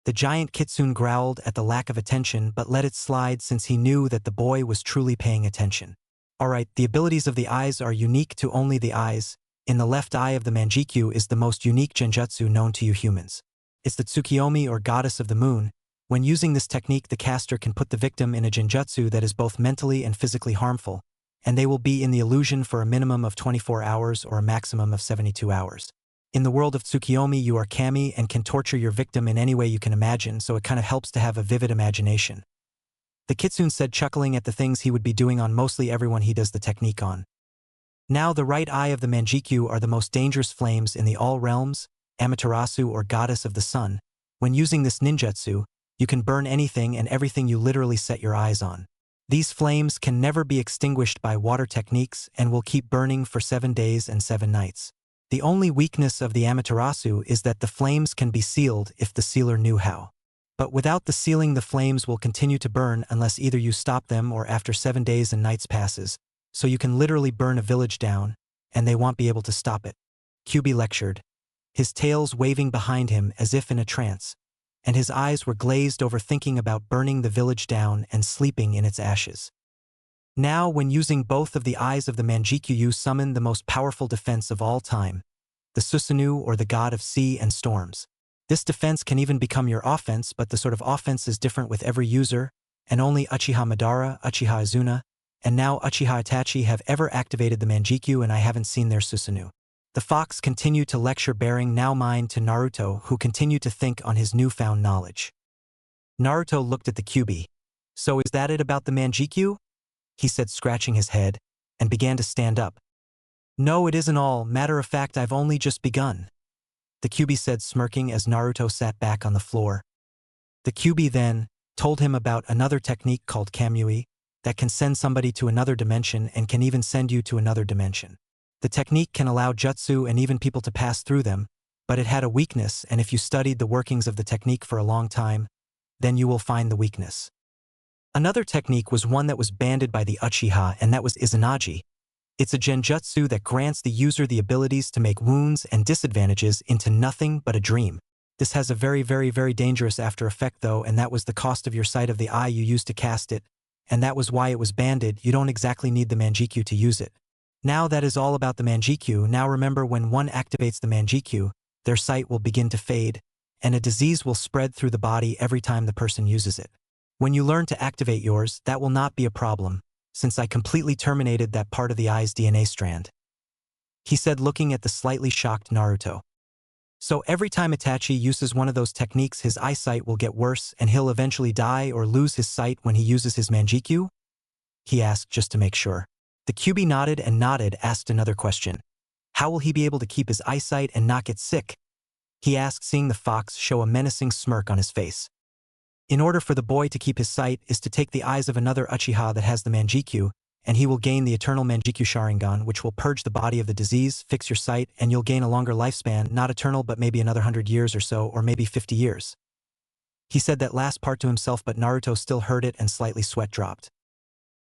The giant kitsune growled at the lack of attention but let it slide since he knew that the boy was truly paying attention. "All right, the abilities of the eyes are unique to only the eyes. In the left eye of the Manjikyu is the most unique genjutsu known to you humans. It's the Tsukiyomi, or goddess of the moon. When using this technique, the caster can put the victim in a genjutsu that is both mentally and physically harmful, and they will be in the illusion for a minimum of 24 hours or a maximum of 72 hours. In the world of Tsukiyomi, you are kami and can torture your victim in any way you can imagine, so it kind of helps to have a vivid imagination," the kitsune said, chuckling at the things he would be doing on mostly everyone he does the technique on. Now the right eye of the Manjikyu are the most dangerous flames in the all realms, Amaterasu, or goddess of the sun. When using this ninjutsu, you can burn anything and everything you literally set your eyes on. These flames can never be extinguished by water techniques and will keep burning for 7 days and 7 nights. The only weakness of the Amaterasu is that the flames can be sealed if the sealer knew how. But without the sealing, the flames will continue to burn unless either you stop them or after 7 days and nights passes, so you can literally burn a village down, and they won't be able to stop it," Kyuubi lectured, his tails waving behind him as if in a trance, and his eyes were glazed over thinking about burning the village down and sleeping in its ashes. Now, when using both of the eyes of the Manjikyu, you summon the most powerful defense of all time, the Susanoo, or the god of sea and storms. This defense can even become your offense, but the sort of offense is different with every user, and only Uchiha Madara, Uchiha Izuna, and now Uchiha Itachi have ever activated the Manjikyu, and I haven't seen their Susanoo. The fox continued to lecture, bearing now mind to Naruto, who continued to think on his newfound knowledge. Naruto looked at the Kyuubi. So is that it about the Manjikyu? He said, scratching his head, and began to stand up. No, it isn't all. Matter of fact, I've only just begun. The Kyuubi said, smirking as Naruto sat back on the floor. The Kyuubi then told him about another technique called Kamui that can send somebody to another dimension and can even send you to another dimension. The technique can allow jutsu and even people to pass through them, but it had a weakness, and if you studied the workings of the technique for a long time, then you will find the weakness. Another technique was one that was banned by the Uchiha, and that was Izanagi. It's a genjutsu that grants the user the abilities to make wounds and disadvantages into nothing but a dream. This has a very, very, very dangerous after effect though, and that was the cost of your sight of the eye you used to cast it, and that was why it was banned. You don't exactly need the Manjikyu to use it. Now that is all about the Manjikyu. Now remember, when one activates the Manjikyu, their sight will begin to fade, and a disease will spread through the body every time the person uses it. When you learn to activate yours, that will not be a problem, since I completely terminated that part of the eye's DNA strand. He said, looking at the slightly shocked Naruto. So every time Itachi uses one of those techniques, his eyesight will get worse and he'll eventually die or lose his sight when he uses his Manjikyu? He asked, just to make sure. The Kyuubi nodded and nodded, asked another question. How will he be able to keep his eyesight and not get sick? He asked, seeing the fox show a menacing smirk on his face. In order for the boy to keep his sight is to take the eyes of another Uchiha that has the Manjikyu, and he will gain the eternal Manjikyu Sharingan, which will purge the body of the disease, fix your sight, and you'll gain a longer lifespan, not eternal but maybe another 100 years or so, or maybe 50 years. He said that last part to himself, but Naruto still heard it and slightly sweat dropped.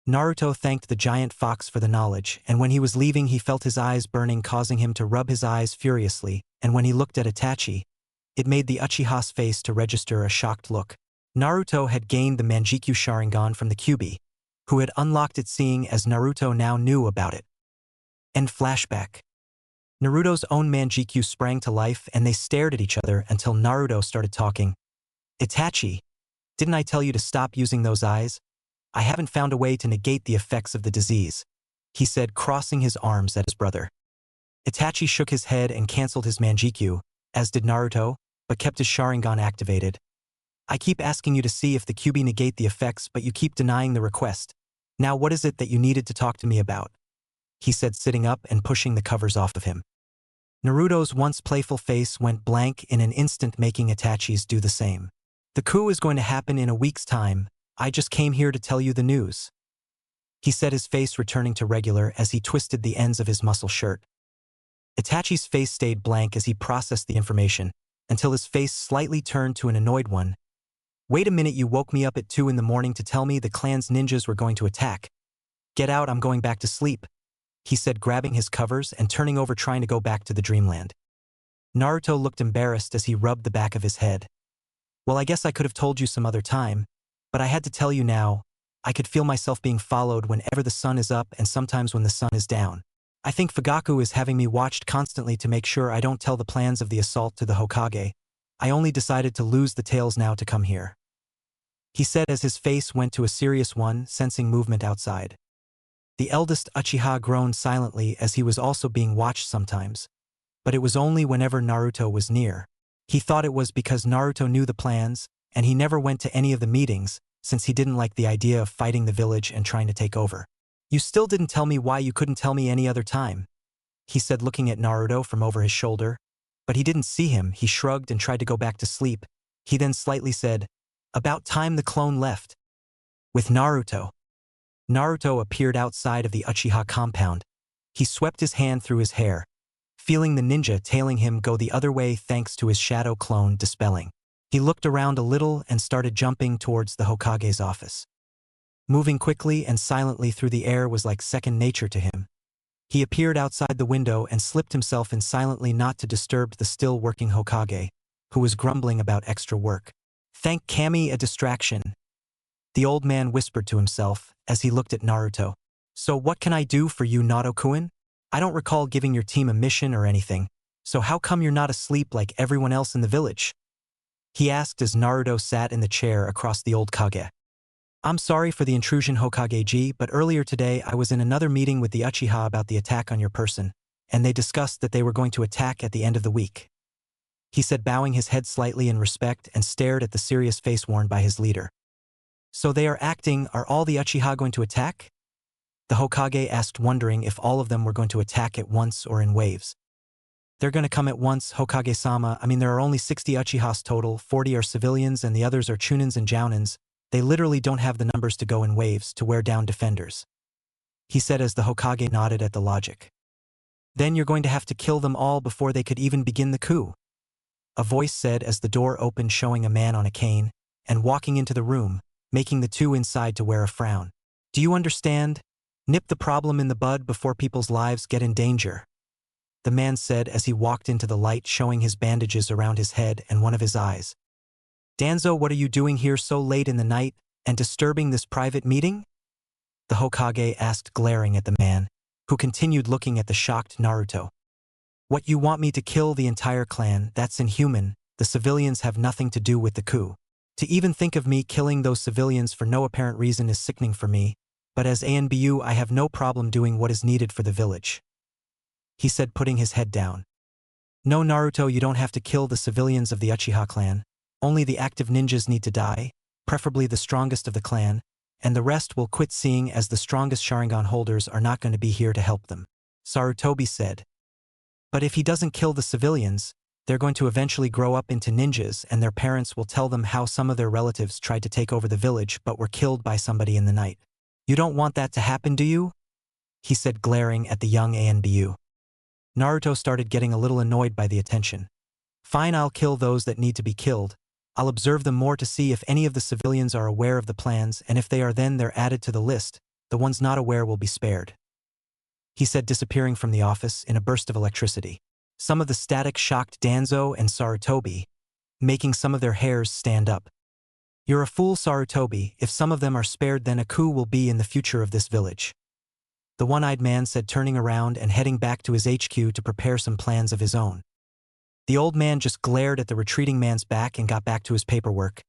Naruto thanked the giant fox for the knowledge, and when he was leaving he felt his eyes burning, causing him to rub his eyes furiously, and when he looked at Itachi, it made the Uchiha's face to register a shocked look. Naruto had gained the Manjikyu Sharingan from the Kyuubi, who had unlocked it, seeing as Naruto now knew about it. End flashback. Naruto's own Manjikyu sprang to life and they stared at each other until Naruto started talking. Itachi, didn't I tell you to stop using those eyes? I haven't found a way to negate the effects of the disease, he said, crossing his arms at his brother. Itachi shook his head and cancelled his Manjikyu, as did Naruto, but kept his Sharingan activated. I keep asking you to see if the Kyuubi negate the effects, but you keep denying the request. Now what is it that you needed to talk to me about? He said, sitting up and pushing the covers off of him. Naruto's once playful face went blank in an instant, making Itachi's do the same. The coup is going to happen in a week's time. I just came here to tell you the news, he said, his face returning to regular as he twisted the ends of his muscle shirt. Itachi's face stayed blank as he processed the information, until his face slightly turned to an annoyed one. Wait a minute, you woke me up at 2 in the morning to tell me the clan's ninjas were going to attack. Get out, I'm going back to sleep, he said, grabbing his covers and turning over, trying to go back to the dreamland. Naruto looked embarrassed as he rubbed the back of his head. Well, I guess I could have told you some other time, but I had to tell you now. I could feel myself being followed whenever the sun is up and sometimes when the sun is down. I think Fugaku is having me watched constantly to make sure I don't tell the plans of the assault to the Hokage. I only decided to lose the tails now to come here, he said as his face went to a serious one, sensing movement outside. The eldest Uchiha groaned silently as he was also being watched sometimes, but it was only whenever Naruto was near. He thought it was because Naruto knew the plans, and he never went to any of the meetings, since he didn't like the idea of fighting the village and trying to take over. You still didn't tell me why you couldn't tell me any other time, he said, looking at Naruto from over his shoulder. But he didn't see him. He shrugged and tried to go back to sleep. He then slightly said, about time the clone left. With Naruto. Naruto appeared outside of the Uchiha compound. He swept his hand through his hair, feeling the ninja tailing him go the other way thanks to his shadow clone dispelling. He looked around a little and started jumping towards the Hokage's office. Moving quickly and silently through the air was like second nature to him. He appeared outside the window and slipped himself in silently, not to disturb the still working Hokage, who was grumbling about extra work. Thank Kami, a distraction, the old man whispered to himself as he looked at Naruto. So what can I do for you, Naruto-kun? I don't recall giving your team a mission or anything, so how come you're not asleep like everyone else in the village? He asked as Naruto sat in the chair across the old Kage. I'm sorry for the intrusion, Hokage-ji, but earlier today I was in another meeting with the Uchiha about the attack on your person, and they discussed that they were going to attack at the end of the week. He said, bowing his head slightly in respect, and stared at the serious face worn by his leader. So they are acting, are all the Uchiha going to attack? The Hokage asked, wondering if all of them were going to attack at once or in waves. They're going to come at once, Hokage-sama. I mean, there are only 60 Uchihas total, 40 are civilians and the others are Chunins and Jounins. They literally don't have the numbers to go in waves to wear down defenders. He said as the Hokage nodded at the logic. Then you're going to have to kill them all before they could even begin the coup. A voice said as the door opened, showing a man on a cane, and walking into the room, making the two inside to wear a frown. Do you understand? Nip the problem in the bud before people's lives get in danger. The man said as he walked into the light, showing his bandages around his head and one of his eyes. Danzo, what are you doing here so late in the night, and disturbing this private meeting? The Hokage asked, glaring at the man, who continued looking at the shocked Naruto. What, you want me to kill the entire clan? That's inhuman. The civilians have nothing to do with the coup. To even think of me killing those civilians for no apparent reason is sickening for me, but as ANBU I have no problem doing what is needed for the village. He said, putting his head down. No, Naruto, you don't have to kill the civilians of the Uchiha clan. Only the active ninjas need to die, preferably the strongest of the clan, and the rest will quit, seeing as the strongest Sharingan holders are not going to be here to help them. Sarutobi said. But if he doesn't kill the civilians, they're going to eventually grow up into ninjas, and their parents will tell them how some of their relatives tried to take over the village but were killed by somebody in the night. You don't want that to happen, do you? He said, glaring at the young ANBU. Naruto started getting a little annoyed by the attention. Fine, I'll kill those that need to be killed. I'll observe them more to see if any of the civilians are aware of the plans, and if they are, then they're added to the list. The ones not aware will be spared. He said, disappearing from the office in a burst of electricity. Some of the static shocked Danzo and Sarutobi, making some of their hairs stand up. You're a fool, Sarutobi. If some of them are spared, then a coup will be in the future of this village. The one-eyed man said, turning around and heading back to his HQ to prepare some plans of his own. The old man just glared at the retreating man's back and got back to his paperwork.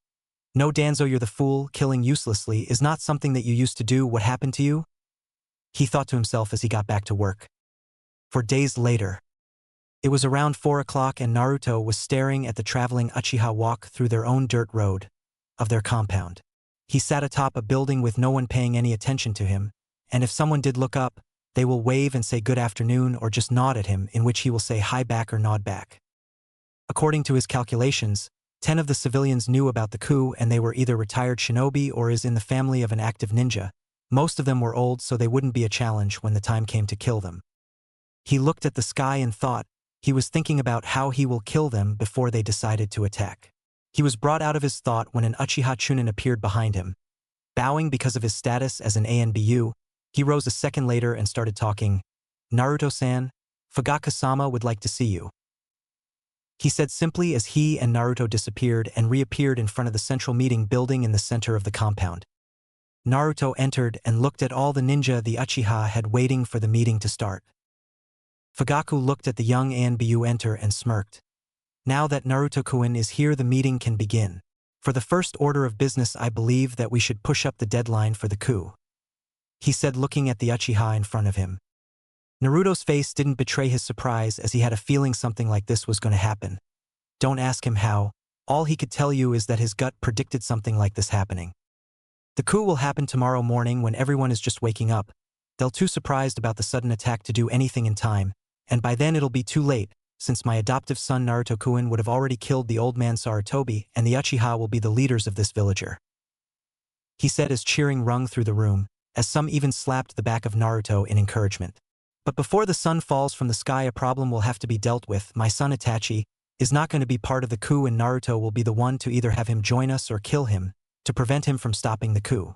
No, Danzo, you're the fool. Killing uselessly is not something that you used to do. What happened to you? He thought to himself as he got back to work. 4 days later. It was around 4 o'clock and Naruto was staring at the traveling Uchiha walk through their own dirt road of their compound. He sat atop a building with no one paying any attention to him, and if someone did look up, they will wave and say good afternoon or just nod at him, in which he will say hi back or nod back. According to his calculations, 10 of the civilians knew about the coup, and they were either retired shinobi or is in the family of an active ninja. Most of them were old, so they wouldn't be a challenge when the time came to kill them. He looked at the sky and thought. He was thinking about how he will kill them before they decided to attack. He was brought out of his thought when an Uchiha Chunin appeared behind him. Bowing because of his status as an ANBU, he rose a second later and started talking. Naruto-san, Fugaku-sama would like to see you. He said simply as he and Naruto disappeared and reappeared in front of the central meeting building in the center of the compound. Naruto entered and looked at all the ninja the Uchiha had waiting for the meeting to start. Fugaku looked at the young ANBU enter and smirked. Now that Naruto-kun is here, the meeting can begin. For the first order of business, I believe that we should push up the deadline for the coup. He said, looking at the Uchiha in front of him. Naruto's face didn't betray his surprise, as he had a feeling something like this was going to happen. Don't ask him how. All he could tell you is that his gut predicted something like this happening. The coup will happen tomorrow morning when everyone is just waking up. They'll too surprised about the sudden attack to do anything in time, and by then it'll be too late, since my adoptive son Naruto-kun would have already killed the old man Sarutobi, and the Uchiha will be the leaders of this villager. He said as cheering rung through the room, as some even slapped the back of Naruto in encouragement. But before the sun falls from the sky, a problem will have to be dealt with. My son Itachi is not going to be part of the coup, and Naruto will be the one to either have him join us or kill him, to prevent him from stopping the coup.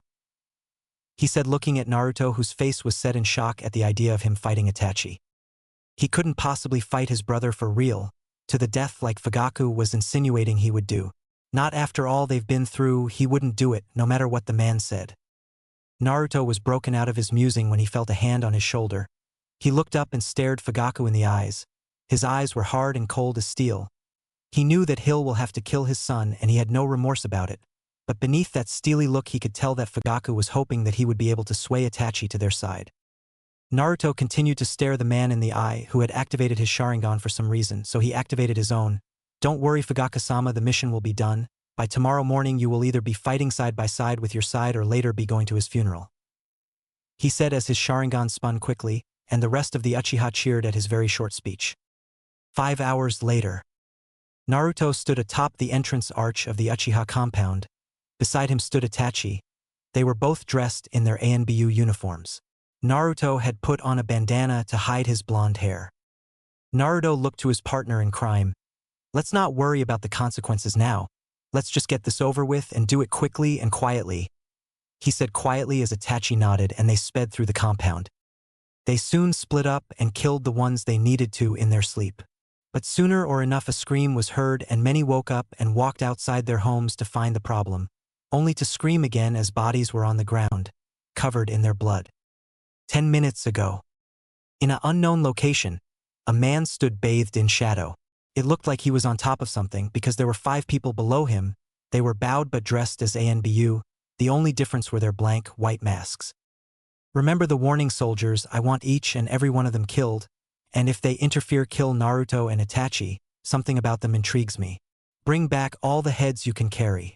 He said, looking at Naruto, whose face was set in shock at the idea of him fighting Itachi. He couldn't possibly fight his brother for real, to the death like Fugaku was insinuating he would do. Not after all they've been through. He wouldn't do it, no matter what the man said. Naruto was broken out of his musing when he felt a hand on his shoulder. He looked up and stared Fugaku in the eyes. His eyes were hard and cold as steel. He knew that Hill will have to kill his son and he had no remorse about it. But beneath that steely look he could tell that Fugaku was hoping that he would be able to sway Itachi to their side. Naruto continued to stare the man in the eye who had activated his Sharingan for some reason, so he activated his own. Don't worry Fugaku-sama, the mission will be done. By tomorrow morning you will either be fighting side by side with your side or later be going to his funeral. He said as his Sharingan spun quickly, and the rest of the Uchiha cheered at his very short speech. 5 hours later. Naruto stood atop the entrance arch of the Uchiha compound. Beside him stood Itachi. They were both dressed in their ANBU uniforms. Naruto had put on a bandana to hide his blonde hair. Naruto looked to his partner in crime. Let's not worry about the consequences now. Let's just get this over with and do it quickly and quietly. He said quietly as Itachi nodded and they sped through the compound. They soon split up and killed the ones they needed to in their sleep. But sooner or enough a scream was heard and many woke up and walked outside their homes to find the problem, only to scream again as bodies were on the ground, covered in their blood. 10 minutes ago. In an unknown location, a man stood bathed in shadow. It looked like he was on top of something because there were 5 people below him. They were bowed but dressed as ANBU, the only difference were their blank, white masks. Remember the warning soldiers, I want each and every one of them killed, and if they interfere kill Naruto and Itachi, something about them intrigues me. Bring back all the heads you can carry.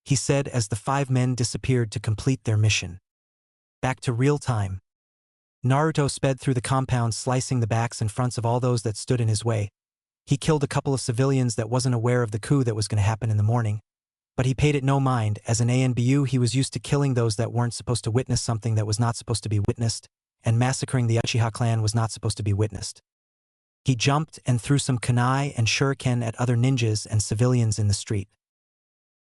He said as the 5 men disappeared to complete their mission. Back to real time. Naruto sped through the compound slicing the backs and fronts of all those that stood in his way. He killed a couple of civilians that wasn't aware of the coup that was going to happen in the morning. But he paid it no mind. As an ANBU he was used to killing those that weren't supposed to witness something that was not supposed to be witnessed, and massacring the Uchiha clan was not supposed to be witnessed. He jumped and threw some kunai and shuriken at other ninjas and civilians in the street.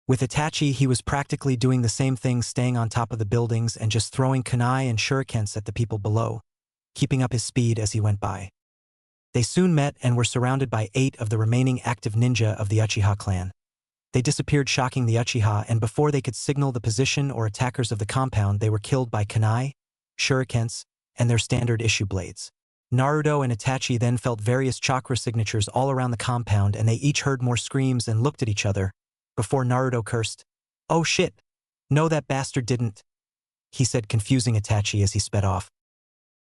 With Itachi he was practically doing the same thing, staying on top of the buildings and just throwing kunai and shurikens at the people below, keeping up his speed as he went by. They soon met and were surrounded by 8 of the remaining active ninja of the Uchiha clan. They disappeared shocking the Uchiha, and before they could signal the position or attackers of the compound they were killed by kunai, shurikens, and their standard issue blades. Naruto and Itachi then felt various chakra signatures all around the compound and they each heard more screams and looked at each other, before Naruto cursed, "Oh shit! No, that bastard didn't," he said, confusing Itachi as he sped off.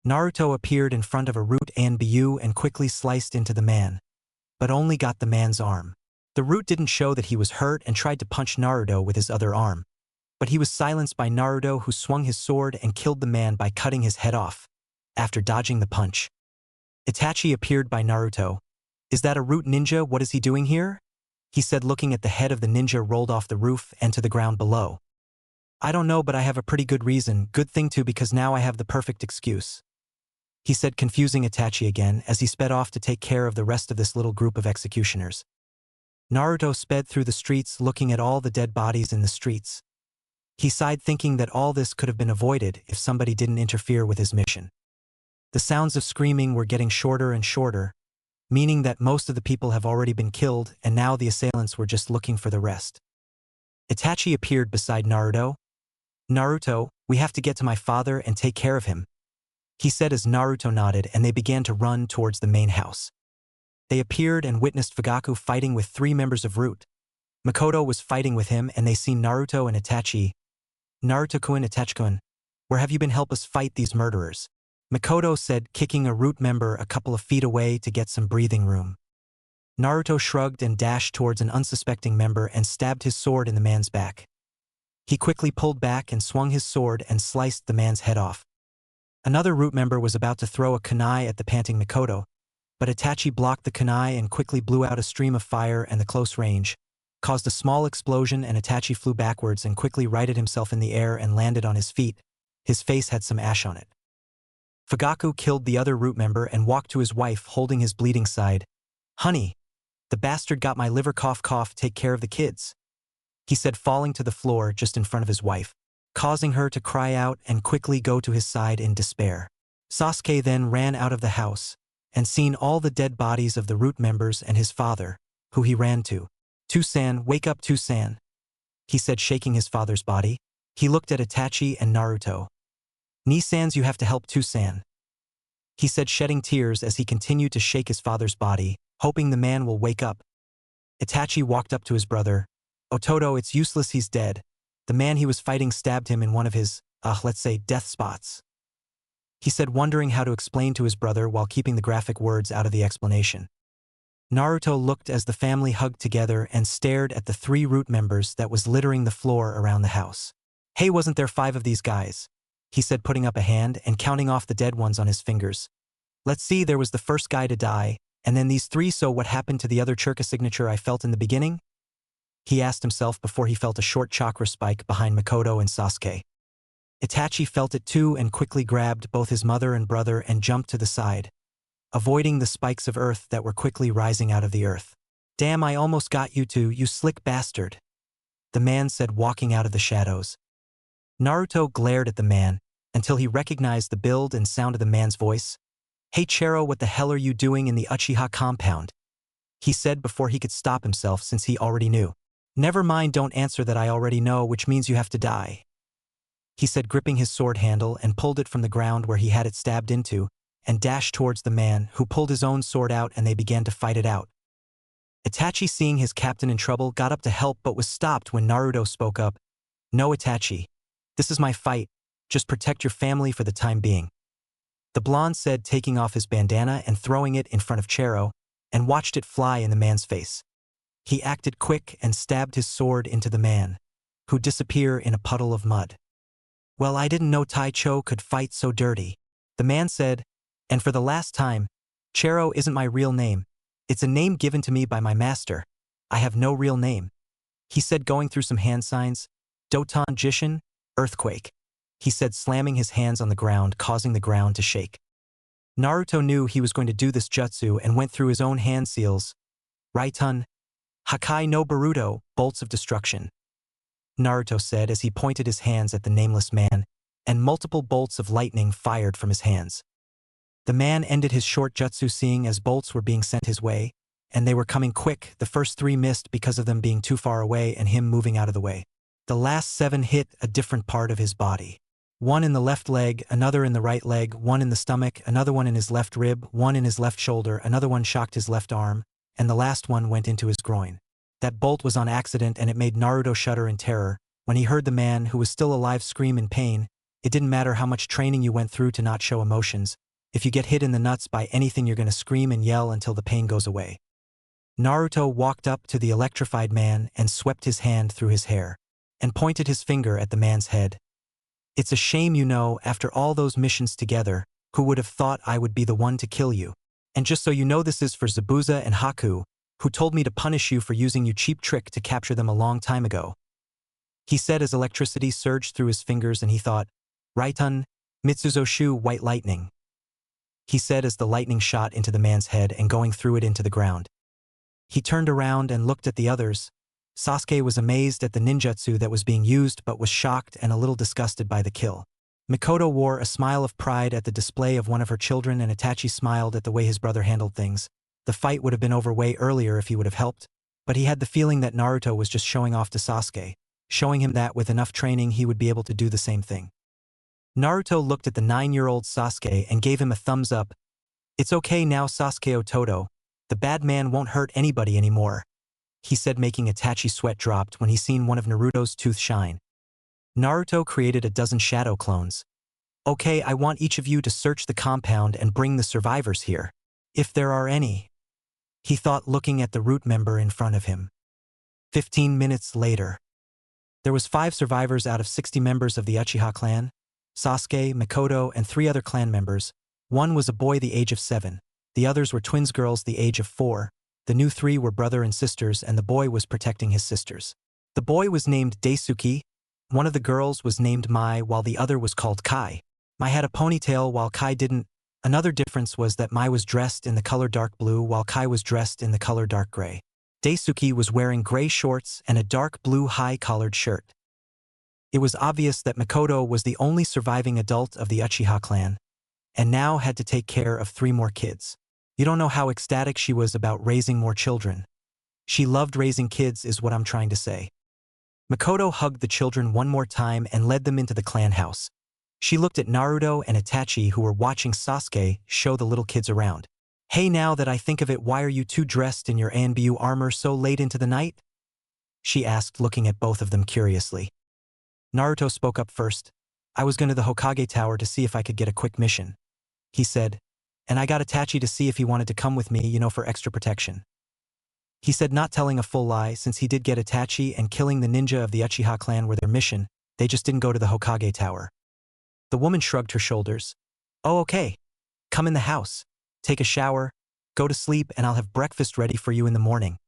Naruto appeared in front of a root ANBU and quickly sliced into the man, but only got the man's arm. The root didn't show that he was hurt and tried to punch Naruto with his other arm, but he was silenced by Naruto, who swung his sword and killed the man by cutting his head off, after dodging the punch. Itachi appeared by Naruto. "Is that a root ninja? What is he doing here?" he said, looking at the head of the ninja rolled off the roof and to the ground below. "I don't know, but I have a pretty good reason. Good thing too, because now I have the perfect excuse," he said, confusing Itachi again as he sped off to take care of the rest of this little group of executioners. Naruto sped through the streets looking at all the dead bodies in the streets. He sighed, thinking that all this could have been avoided if somebody didn't interfere with his mission. The sounds of screaming were getting shorter and shorter, meaning that most of the people have already been killed and now the assailants were just looking for the rest. Itachi appeared beside Naruto. "Naruto, we have to get to my father and take care of him," he said as Naruto nodded and they began to run towards the main house. They appeared and witnessed Fugaku fighting with 3 members of Root. Makoto was fighting with him and they see Naruto and Itachi. "Naruto-kun, Itachi-kun, where have you been? Help us fight these murderers," Makoto said, kicking a Root member a couple of feet away to get some breathing room. Naruto shrugged and dashed towards an unsuspecting member and stabbed his sword in the man's back. He quickly pulled back and swung his sword and sliced the man's head off. Another Root member was about to throw a kunai at the panting Makoto, but Itachi blocked the kunai and quickly blew out a stream of fire, and the close range caused a small explosion and Itachi flew backwards and quickly righted himself in the air and landed on his feet. His face had some ash on it. Fugaku killed the other Root member and walked to his wife holding his bleeding side. "Honey, the bastard got my liver, cough cough, take care of the kids," he said, falling to the floor just in front of his wife, causing her to cry out and quickly go to his side in despair. Sasuke then ran out of the house and seen all the dead bodies of the Root members and his father, who he ran to. "Tusan, wake up, Tusan," he said, shaking his father's body. He looked at Itachi and Naruto. "Ni-sans, you have to help too, San," he said, shedding tears as he continued to shake his father's body, hoping the man will wake up. Itachi walked up to his brother. "Ototo, it's useless, he's dead. The man he was fighting stabbed him in one of his, let's say, death spots," he said, wondering how to explain to his brother while keeping the graphic words out of the explanation. Naruto looked as the family hugged together and stared at the 3 root members that was littering the floor around the house. "Hey, wasn't there 5 of these guys?" he said, putting up a hand and counting off the dead ones on his fingers. "Let's see, there was the first guy to die, and then these 3, so what happened to the other chakra signature I felt in the beginning?" he asked himself before he felt a short chakra spike behind Makoto and Sasuke. Itachi felt it too and quickly grabbed both his mother and brother and jumped to the side, avoiding the spikes of earth that were quickly rising out of the earth. "Damn, I almost got you two, you slick bastard," the man said, walking out of the shadows. Naruto glared at the man until he recognized the build and sound of the man's voice. "Hey Chero, what the hell are you doing in the Uchiha compound?" he said before he could stop himself since he already knew. "Never mind, don't answer that, I already know, which means you have to die," he said, gripping his sword handle and pulled it from the ground where he had it stabbed into, and dashed towards the man, who pulled his own sword out and they began to fight it out. Itachi, seeing his captain in trouble, got up to help but was stopped when Naruto spoke up. "No, Itachi. This is my fight. Just protect your family for the time being," the blonde said, taking off his bandana and throwing it in front of Chero, and watched it fly in the man's face. He acted quick and stabbed his sword into the man, who disappeared in a puddle of mud. "Well, I didn't know Taicho could fight so dirty," the man said, "and for the last time, Chero isn't my real name. It's a name given to me by my master. I have no real name," he said, going through some hand signs. "Doton Jishin, earthquake," he said, slamming his hands on the ground, causing the ground to shake. Naruto knew he was going to do this jutsu and went through his own hand seals. "Raitun, Hakai no Baruto, bolts of destruction," Naruto said as he pointed his hands at the nameless man, and multiple bolts of lightning fired from his hands. The man ended his short jutsu, seeing as bolts were being sent his way, and they were coming quick. The first 3 missed because of them being too far away and him moving out of the way. The last 7 hit a different part of his body. 1 in the left leg, another in the right leg, 1 in the stomach, another one in his left rib, 1 in his left shoulder, another one shocked his left arm, and the last one went into his groin. That bolt was on accident and it made Naruto shudder in terror. When he heard the man who was still alive scream in pain, it didn't matter how much training you went through to not show emotions. If you get hit in the nuts by anything, you're going to scream and yell until the pain goes away. Naruto walked up to the electrified man and swept his hand through his hair, and pointed his finger at the man's head. "It's a shame, you know, after all those missions together, who would have thought I would be the one to kill you? And just so you know, this is for Zabuza and Haku, who told me to punish you for using your cheap trick to capture them a long time ago," he said as electricity surged through his fingers, and he thought, "Raitun, Mitsuzoshu, white lightning," he said as the lightning shot into the man's head and going through it into the ground. He turned around and looked at the others. Sasuke was amazed at the ninjutsu that was being used but was shocked and a little disgusted by the kill. Makoto wore a smile of pride at the display of one of her children, and Itachi smiled at the way his brother handled things. The fight would have been over way earlier if he would have helped, but he had the feeling that Naruto was just showing off to Sasuke, showing him that with enough training he would be able to do the same thing. Naruto looked at the 9-year-old Sasuke and gave him a thumbs up. "It's okay now, Sasuke Ototo. The bad man won't hurt anybody anymore," he said, making Itachi sweat dropped when he seen one of Naruto's tooth shine. Naruto created a dozen shadow clones. "Okay, I want each of you to search the compound and bring the survivors here. If there are any," he thought, looking at the root member in front of him. 15 minutes later. There was 5 survivors out of 60 members of the Uchiha clan. Sasuke, Makoto, and 3 other clan members. 1 was a boy the age of 7. The others were twins girls the age of 4. The new 3 were brother and sisters, and the boy was protecting his sisters. The boy was named Daisuke. One of the girls was named Mai, while the other was called Kai. Mai had a ponytail while Kai didn't. Another difference was that Mai was dressed in the color dark blue while Kai was dressed in the color dark gray. Daisuke was wearing gray shorts and a dark blue high-collared shirt. It was obvious that Makoto was the only surviving adult of the Uchiha clan, and now had to take care of 3 more kids. You don't know how ecstatic she was about raising more children. She loved raising kids is what I'm trying to say. Makoto hugged the children one more time and led them into the clan house. She looked at Naruto and Itachi, who were watching Sasuke show the little kids around. "Hey, now that I think of it, why are you two dressed in your ANBU armor so late into the night?" she asked, looking at both of them curiously. Naruto spoke up first. "I was going to the Hokage Tower to see if I could get a quick mission," he said, "and I got Itachi to see if he wanted to come with me, for extra protection." He said, not telling a full lie, since he did get Itachi and killing the ninja of the Uchiha clan were their mission. They just didn't go to the Hokage Tower. The woman shrugged her shoulders. "Oh, okay. Come in the house. Take a shower, go to sleep, and I'll have breakfast ready for you in the morning,"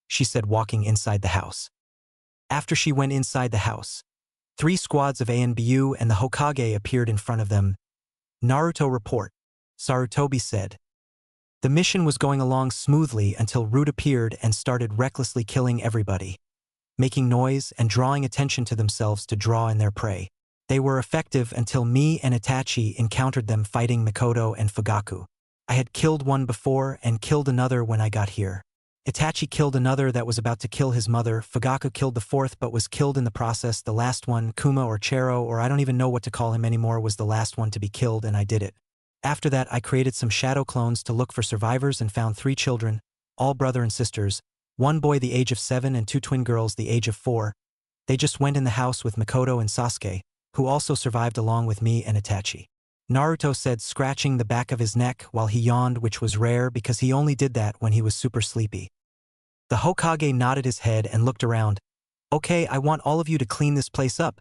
she said, walking inside the house. After she went inside the house, 3 squads of ANBU and the Hokage appeared in front of them. Naruto report. Sarutobi said. The mission was going along smoothly until Root appeared and started recklessly killing everybody, making noise and drawing attention to themselves to draw in their prey. They were effective until me and Itachi encountered them fighting Mikoto and Fugaku. I had killed one before and killed another when I got here. Itachi killed another that was about to kill his mother. Fugaku killed the 4th but was killed in the process. The last one, Kuma or Chero, or I don't even know what to call him anymore, was the last one to be killed, and I did it. After that, I created some shadow clones to look for survivors and found 3 children, all brother and sisters, 1 boy the age of 7 and 2 twin girls the age of 4. They just went in the house with Mikoto and Sasuke, who also survived along with me and Itachi. Naruto said, scratching the back of his neck while he yawned, which was rare because he only did that when he was super sleepy. The Hokage nodded his head and looked around. "Okay, I want all of you to clean this place up,"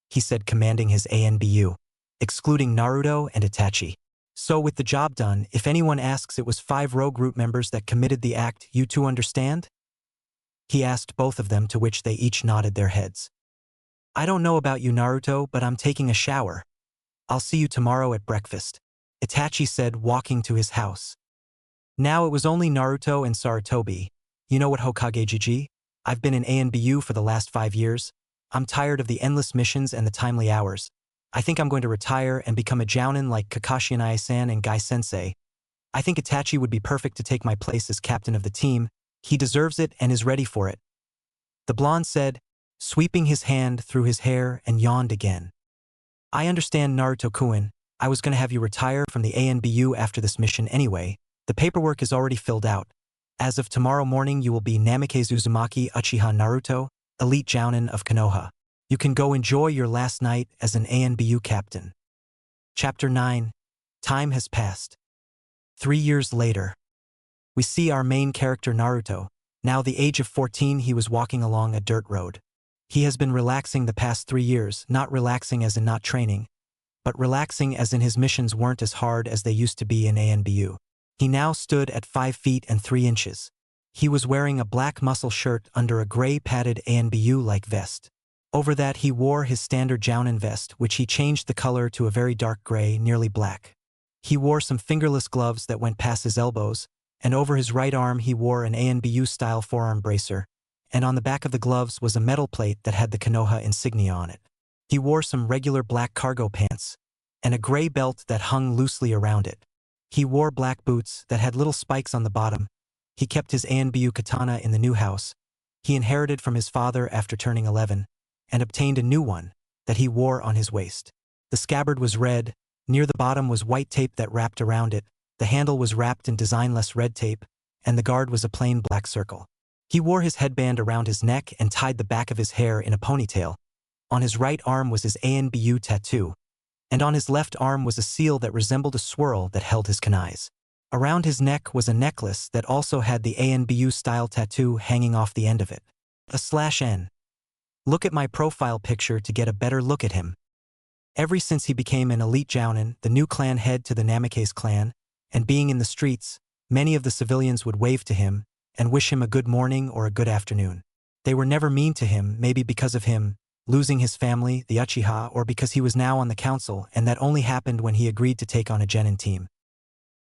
he said, commanding his ANBU, excluding Naruto and Itachi. "So with the job done, if anyone asks, it was 5 rogue root members that committed the act, you two understand?" he asked both of them, to which they each nodded their heads. "I don't know about you, Naruto, but I'm taking a shower. I'll see you tomorrow at breakfast," Itachi said, walking to his house. Now it was only Naruto and Sarutobi. "You know what, Hokage Gigi? I've been in ANBU for the last 5 years. I'm tired of the endless missions and the timely hours. I think I'm going to retire and become a jounin like Kakashi and Ai-san and Gai-sensei. I think Itachi would be perfect to take my place as captain of the team. He deserves it and is ready for it," the blonde said, sweeping his hand through his hair, and yawned again. "I understand, Naruto-kun. I was going to have you retire from the ANBU after this mission anyway. The paperwork is already filled out. As of tomorrow morning, you will be Namikaze Uzumaki Uchiha Naruto, elite jounin of Konoha. You can go enjoy your last night as an ANBU captain." Chapter 9. Time has passed. 3 years later. We see our main character Naruto. Now the age of 14, he was walking along a dirt road. He has been relaxing the past 3 years, not relaxing as in not training, but relaxing as in his missions weren't as hard as they used to be in ANBU. He now stood at 5 feet and 3 inches. He was wearing a black muscle shirt under a gray padded ANBU-like vest. Over that he wore his standard jounin vest, which he changed the color to a very dark gray, nearly black. He wore some fingerless gloves that went past his elbows, and over his right arm he wore an ANBU-style forearm bracer, and on the back of the gloves was a metal plate that had the Konoha insignia on it. He wore some regular black cargo pants, and a gray belt that hung loosely around it. He wore black boots that had little spikes on the bottom. He kept his ANBU katana in the new house he inherited from his father after turning 11, and obtained a new one that he wore on his waist. The scabbard was red, near the bottom was white tape that wrapped around it, the handle was wrapped in designless red tape, and the guard was a plain black circle. He wore his headband around his neck and tied the back of his hair in a ponytail. On his right arm was his ANBU tattoo, and on his left arm was a seal that resembled a swirl that held his kunais. Around his neck was a necklace that also had the ANBU-style tattoo hanging off the end of it. /N. Look at my profile picture to get a better look at him. Ever since he became an elite jounin, the new clan head to the Namikaze clan, and being in the streets, many of the civilians would wave to him and wish him a good morning or a good afternoon. They were never mean to him, maybe because of him losing his family, the Uchiha, or because he was now on the council, and that only happened when he agreed to take on a genin team.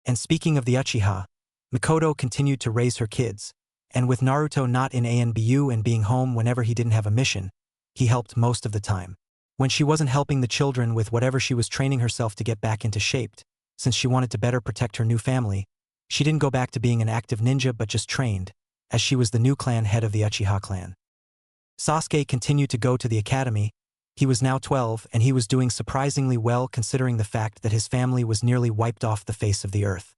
And speaking of the Uchiha, Mikoto continued to raise her kids, and with Naruto not in ANBU and being home whenever he didn't have a mission, he helped most of the time. When she wasn't helping the children with whatever, she was training herself to get back into shape, since she wanted to better protect her new family. She didn't go back to being an active ninja but just trained, as she was the new clan head of the Uchiha clan. Sasuke continued to go to the academy. He was now 12 and he was doing surprisingly well considering the fact that his family was nearly wiped off the face of the earth.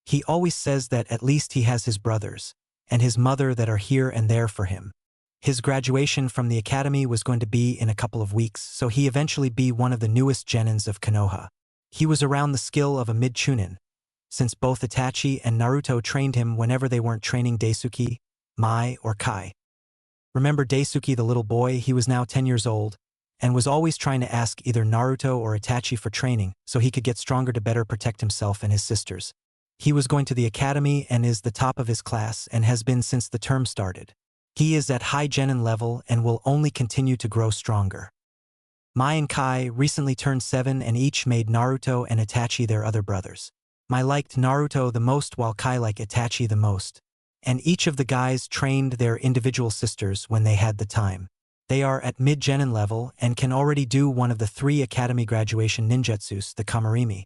He always says that at least he has his brothers and his mother that are here and there for him. His graduation from the academy was going to be in a couple of weeks, so he eventually be one of the newest genins of Konoha. He was around the skill of a mid-chunin, since both Itachi and Naruto trained him whenever they weren't training Daisuke, Mai, or Kai. Remember Daisuke the little boy? He was now 10 years old, and was always trying to ask either Naruto or Itachi for training so he could get stronger to better protect himself and his sisters. He was going to the academy and is the top of his class and has been since the term started. He is at high genin level and will only continue to grow stronger. Mai and Kai recently turned 7 and each made Naruto and Itachi their other brothers. Mai liked Naruto the most while Kai liked Itachi the most. And each of the guys trained their individual sisters when they had the time. They are at mid-genin level and can already do one of the 3 academy graduation ninjutsus, the Kamarimi.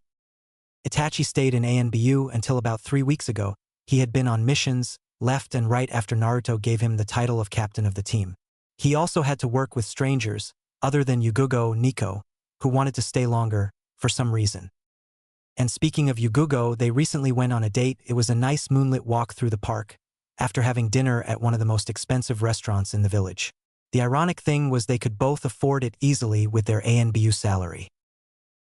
Itachi stayed in ANBU until about 3 weeks ago. He had been on missions, left and right after Naruto gave him the title of captain of the team. He also had to work with strangers, other than Yugugo Nico, who wanted to stay longer, for some reason. And speaking of Yugugo, they recently went on a date. It was a nice moonlit walk through the park, after having dinner at one of the most expensive restaurants in the village. The ironic thing was they could both afford it easily with their ANBU salary.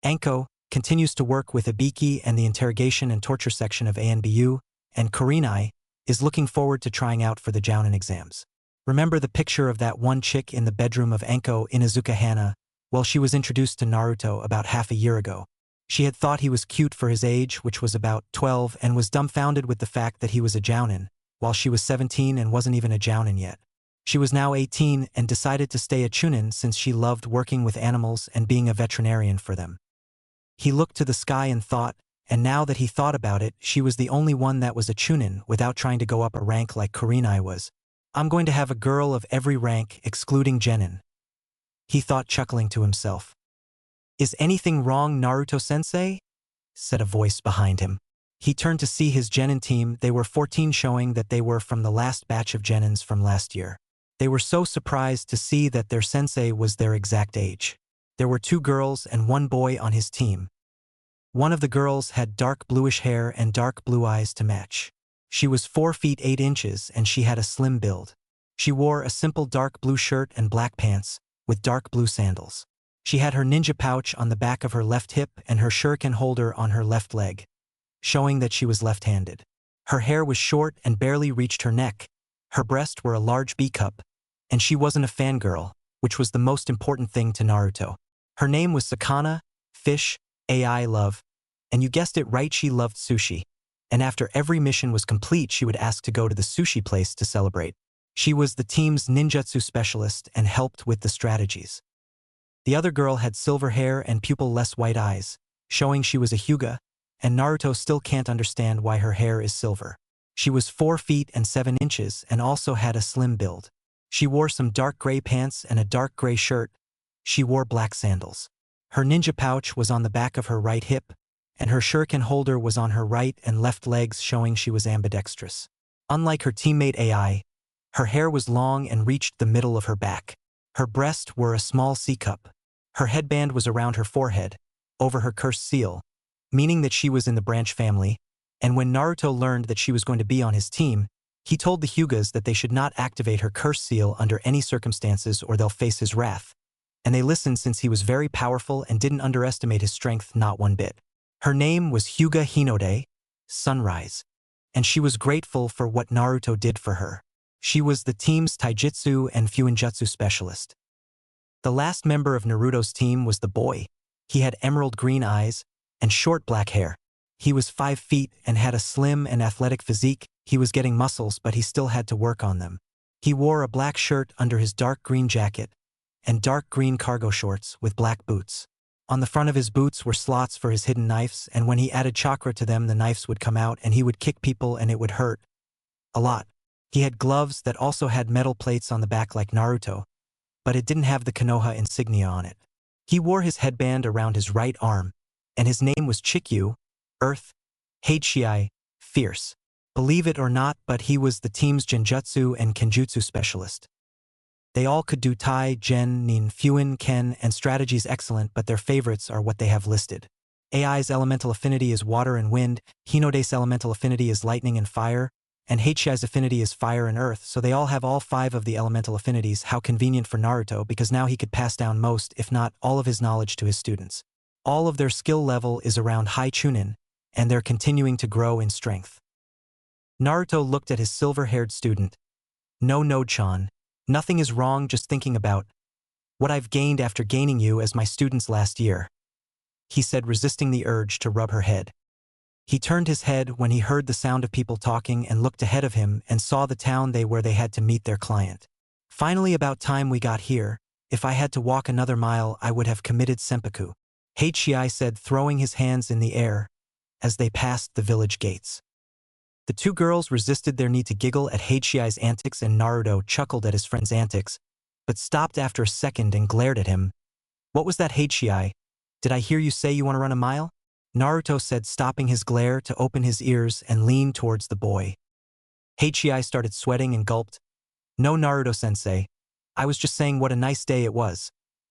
Anko continues to work with Ibiki and the interrogation and torture section of ANBU, and Kurenai is looking forward to trying out for the Jounin exams. Remember the picture of that one chick in the bedroom of Anko Inuzuka Hana? Well, she was introduced to Naruto about half a year ago. She had thought he was cute for his age, which was about 12, and was dumbfounded with the fact that he was a Jounin, while she was 17 and wasn't even a Jounin yet. She was now 18 and decided to stay a Chunin since she loved working with animals and being a veterinarian for them. He looked to the sky and thought, and now that he thought about it, she was the only one that was a Chunin without trying to go up a rank like Kurenai was. I'm going to have a girl of every rank excluding Genin. He thought, chuckling to himself. Is anything wrong, Naruto-sensei? Said a voice behind him. He turned to see his Genin team. They were 14, showing that they were from the last batch of Genins from last year. They were so surprised to see that their sensei was their exact age. There were 2 girls and 1 boy on his team. One of the girls had dark bluish hair and dark blue eyes to match. She was 4 feet 8 inches and she had a slim build. She wore a simple dark blue shirt and black pants, with dark blue sandals. She had her ninja pouch on the back of her left hip and her shuriken holder on her left leg, showing that she was left-handed. Her hair was short and barely reached her neck. Her breasts were a large B-cup, and she wasn't a fangirl, which was the most important thing to Naruto. Her name was Sakana, fish, AI love, and you guessed it right, she loved sushi. And after every mission was complete, she would ask to go to the sushi place to celebrate. She was the team's ninjutsu specialist and helped with the strategies. The other girl had silver hair and pupil-less white eyes, showing she was a Hyuga, and Naruto still can't understand why her hair is silver. She was 4 feet and 7 inches and also had a slim build. She wore some dark gray pants and a dark gray shirt. She wore black sandals. Her ninja pouch was on the back of her right hip, and her shuriken holder was on her right and left legs, showing she was ambidextrous. Unlike her teammate AI, her hair was long and reached the middle of her back. Her breasts were a small C-cup. Her headband was around her forehead, over her cursed seal, meaning that she was in the branch family, and when Naruto learned that she was going to be on his team, he told the Hyugas that they should not activate her cursed seal under any circumstances or they'll face his wrath. And they listened since he was very powerful and didn't underestimate his strength not one bit. Her name was Hyuga Hinode, Sunrise, and she was grateful for what Naruto did for her. She was the team's taijutsu and fuinjutsu specialist. The last member of Naruto's team was the boy. He had emerald green eyes and short black hair. He was 5 feet and had a slim and athletic physique. He was getting muscles, but he still had to work on them. He wore a black shirt under his dark green jacket and dark green cargo shorts with black boots. On the front of his boots were slots for his hidden knives, and when he added chakra to them, the knives would come out and he would kick people and it would hurt a lot. He had gloves that also had metal plates on the back like Naruto, but it didn't have the Konoha insignia on it. He wore his headband around his right arm, and his name was Chikyu, Earth, Heichiai, Fierce. Believe it or not, but he was the team's genjutsu and kenjutsu specialist. They all could do Tai, Gen, Nin, Fuin, Ken, and strategies excellent, but their favorites are what they have listed. AI's elemental affinity is water and wind, Hinode's elemental affinity is lightning and fire, and Heichi's affinity is fire and earth, so they all have all 5 of the elemental affinities. How convenient for Naruto, because now he could pass down most, if not all of his knowledge to his students. All of their skill level is around high Chunin, and they're continuing to grow in strength. Naruto looked at his silver-haired student. No, Chan. Nothing is wrong, just thinking about what I've gained after gaining you as my students last year, he said, resisting the urge to rub her head. He turned his head when he heard the sound of people talking and looked ahead of him and saw the town where they had to meet their client. Finally, about time we got here. If I had to walk another mile, I would have committed seppuku, Heichi said, throwing his hands in the air as they passed the village gates. The 2 girls resisted their need to giggle at Heichi's antics, and Naruto chuckled at his friend's antics, but stopped after a second and glared at him. What was that, Heichi? Did I hear you say you want to run a mile? Naruto said, stopping his glare to open his ears and lean towards the boy. Heichi started sweating and gulped. No, Naruto-sensei. I was just saying what a nice day it was.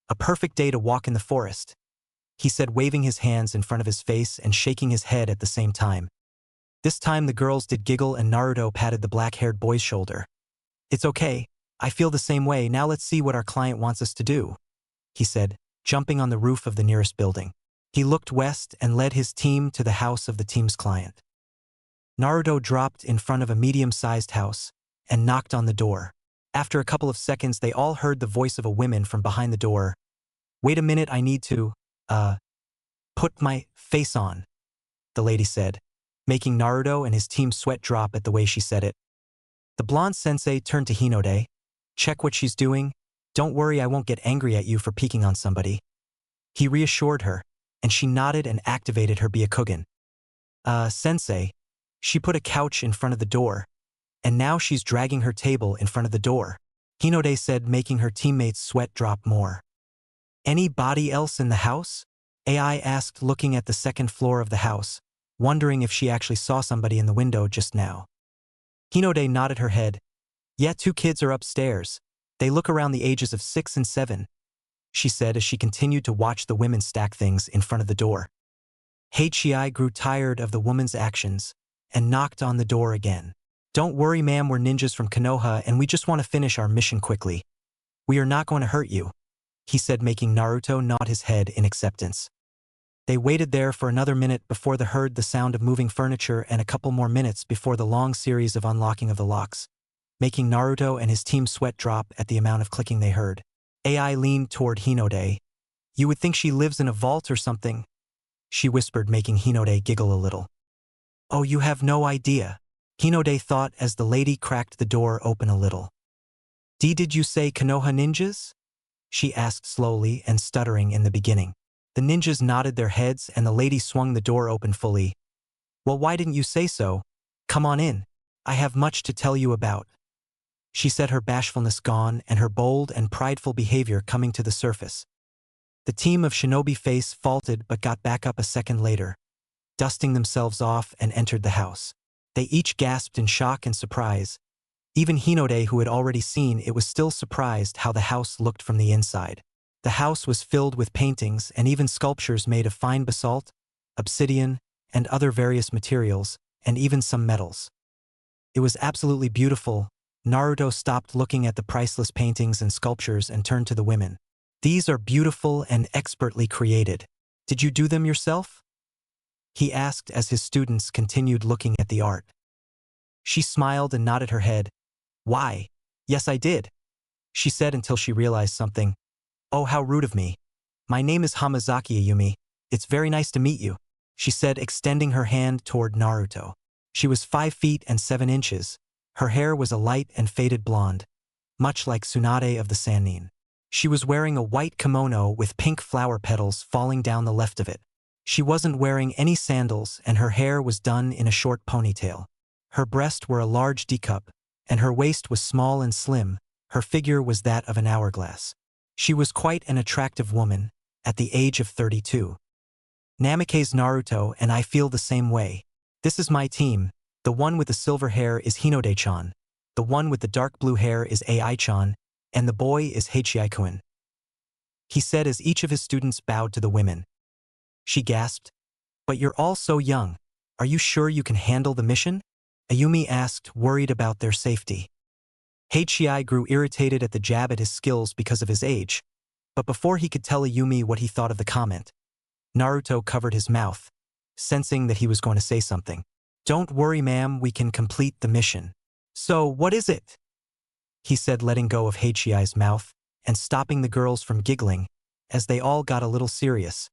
A perfect day to walk in the forest, he said, waving his hands in front of his face and shaking his head at the same time. This time the girls did giggle and Naruto patted the black-haired boy's shoulder. It's okay. I feel the same way. Now let's see what our client wants us to do, he said, jumping on the roof of the nearest building. He looked west and led his team to the house of the team's client. Naruto dropped in front of a medium-sized house and knocked on the door. After a couple of seconds, they all heard the voice of a woman from behind the door. Wait a minute, I need to, put my face on, the lady said, making Naruto and his team sweat drop at the way she said it. The blonde sensei turned to Hinode. Check what she's doing. Don't worry, I won't get angry at you for peeking on somebody. He reassured her, and she nodded and activated her Byakugan. Sensei. She put a couch in front of the door, and now she's dragging her table in front of the door, Hinode said, making her teammates sweat drop more. Anybody else in the house? AI asked, looking at the second floor of the house, wondering if she actually saw somebody in the window just now. Hinode nodded her head. Yeah, 2 kids are upstairs. They look around the ages of 6 and 7, she said as she continued to watch the women stack things in front of the door. Heichi grew tired of the woman's actions and knocked on the door again. Don't worry, ma'am, we're ninjas from Konoha and we just want to finish our mission quickly. We are not going to hurt you, he said, making Naruto nod his head in acceptance. They waited there for another minute before they heard the sound of moving furniture and a couple more minutes before the long series of unlocking of the locks, making Naruto and his team sweat drop at the amount of clicking they heard. AI leaned toward Hinode. You would think she lives in a vault or something, she whispered, making Hinode giggle a little. Oh, you have no idea, Hinode thought as the lady cracked the door open a little. Did you say Konoha ninjas? She asked slowly and stuttering in the beginning. The ninjas nodded their heads and the lady swung the door open fully. Well, why didn't you say so? Come on in. I have much to tell you about, she said, her bashfulness gone and her bold and prideful behavior coming to the surface. The team of shinobi face faltered but got back up a second later, dusting themselves off, and entered the house. They each gasped in shock and surprise. Even Hinode, who had already seen it, was still surprised how the house looked from the inside. The house was filled with paintings and even sculptures made of fine basalt, obsidian, and other various materials, and even some metals. It was absolutely beautiful. Naruto stopped looking at the priceless paintings and sculptures and turned to the women. These are beautiful and expertly created. Did you do them yourself? He asked as his students continued looking at the art. She smiled and nodded her head. Why? Yes, I did, she said until she realized something. Oh, how rude of me. My name is Hamazaki Ayumi. It's very nice to meet you, she said, extending her hand toward Naruto. She was 5 feet and 7 inches. Her hair was a light and faded blonde, much like Tsunade of the Sannin. She was wearing a white kimono with pink flower petals falling down the left of it. She wasn't wearing any sandals and her hair was done in a short ponytail. Her breasts were a large D cup, and her waist was small and slim. Her figure was that of an hourglass. She was quite an attractive woman, at the age of 32. Namikaze Naruto and I feel the same way. This is my team. The one with the silver hair is Hinode-chan. The one with the dark blue hair is AI-chan, And the boy is Heichi-kun, he said as each of his students bowed to the women. She gasped, "But you're all so young. Are you sure you can handle the mission?" Ayumi asked, worried about their safety. Heichi grew irritated at the jab at his skills because of his age, but before he could tell Ayumi what he thought of the comment, Naruto covered his mouth, sensing that he was going to say something. "Don't worry, ma'am, we can complete the mission." "So, what is it?" he said, letting go of Heichi's mouth and stopping the girls from giggling as they all got a little serious.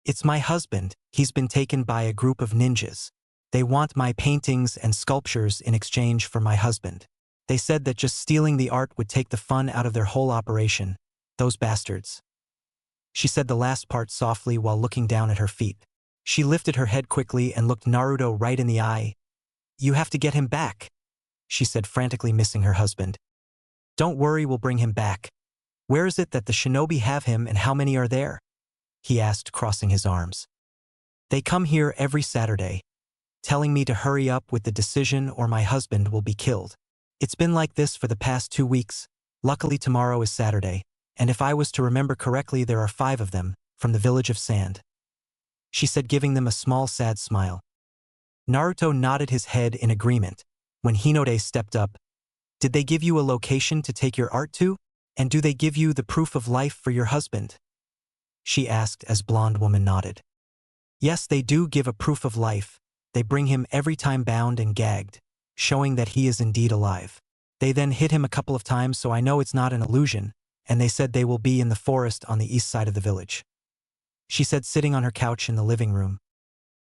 "It's my husband. He's been taken by a group of ninjas. They want my paintings and sculptures in exchange for my husband. They said that just stealing the art would take the fun out of their whole operation. Those bastards." She said the last part softly while looking down at her feet. She lifted her head quickly and looked Naruto right in the eye. "You have to get him back," she said, frantically missing her husband. "Don't worry, we'll bring him back. Where is it that the shinobi have him and how many are there?" he asked, crossing his arms. "They come here every Saturday, telling me to hurry up with the decision or my husband will be killed. It's been like this for the past 2 weeks. Luckily tomorrow is Saturday, and if I was to remember correctly there are 5 of them, from the village of Sand," she said, giving them a small sad smile. Naruto nodded his head in agreement when Hinode stepped up. "Did they give you a location to take your art to? And do they give you the proof of life for your husband?" she asked as blonde woman nodded. "Yes, they do give a proof of life. They bring him every time bound and gagged, showing that he is indeed alive. They then hit him a couple of times so I know it's not an illusion, and they said they will be in the forest on the east side of the village," she said, sitting on her couch in the living room.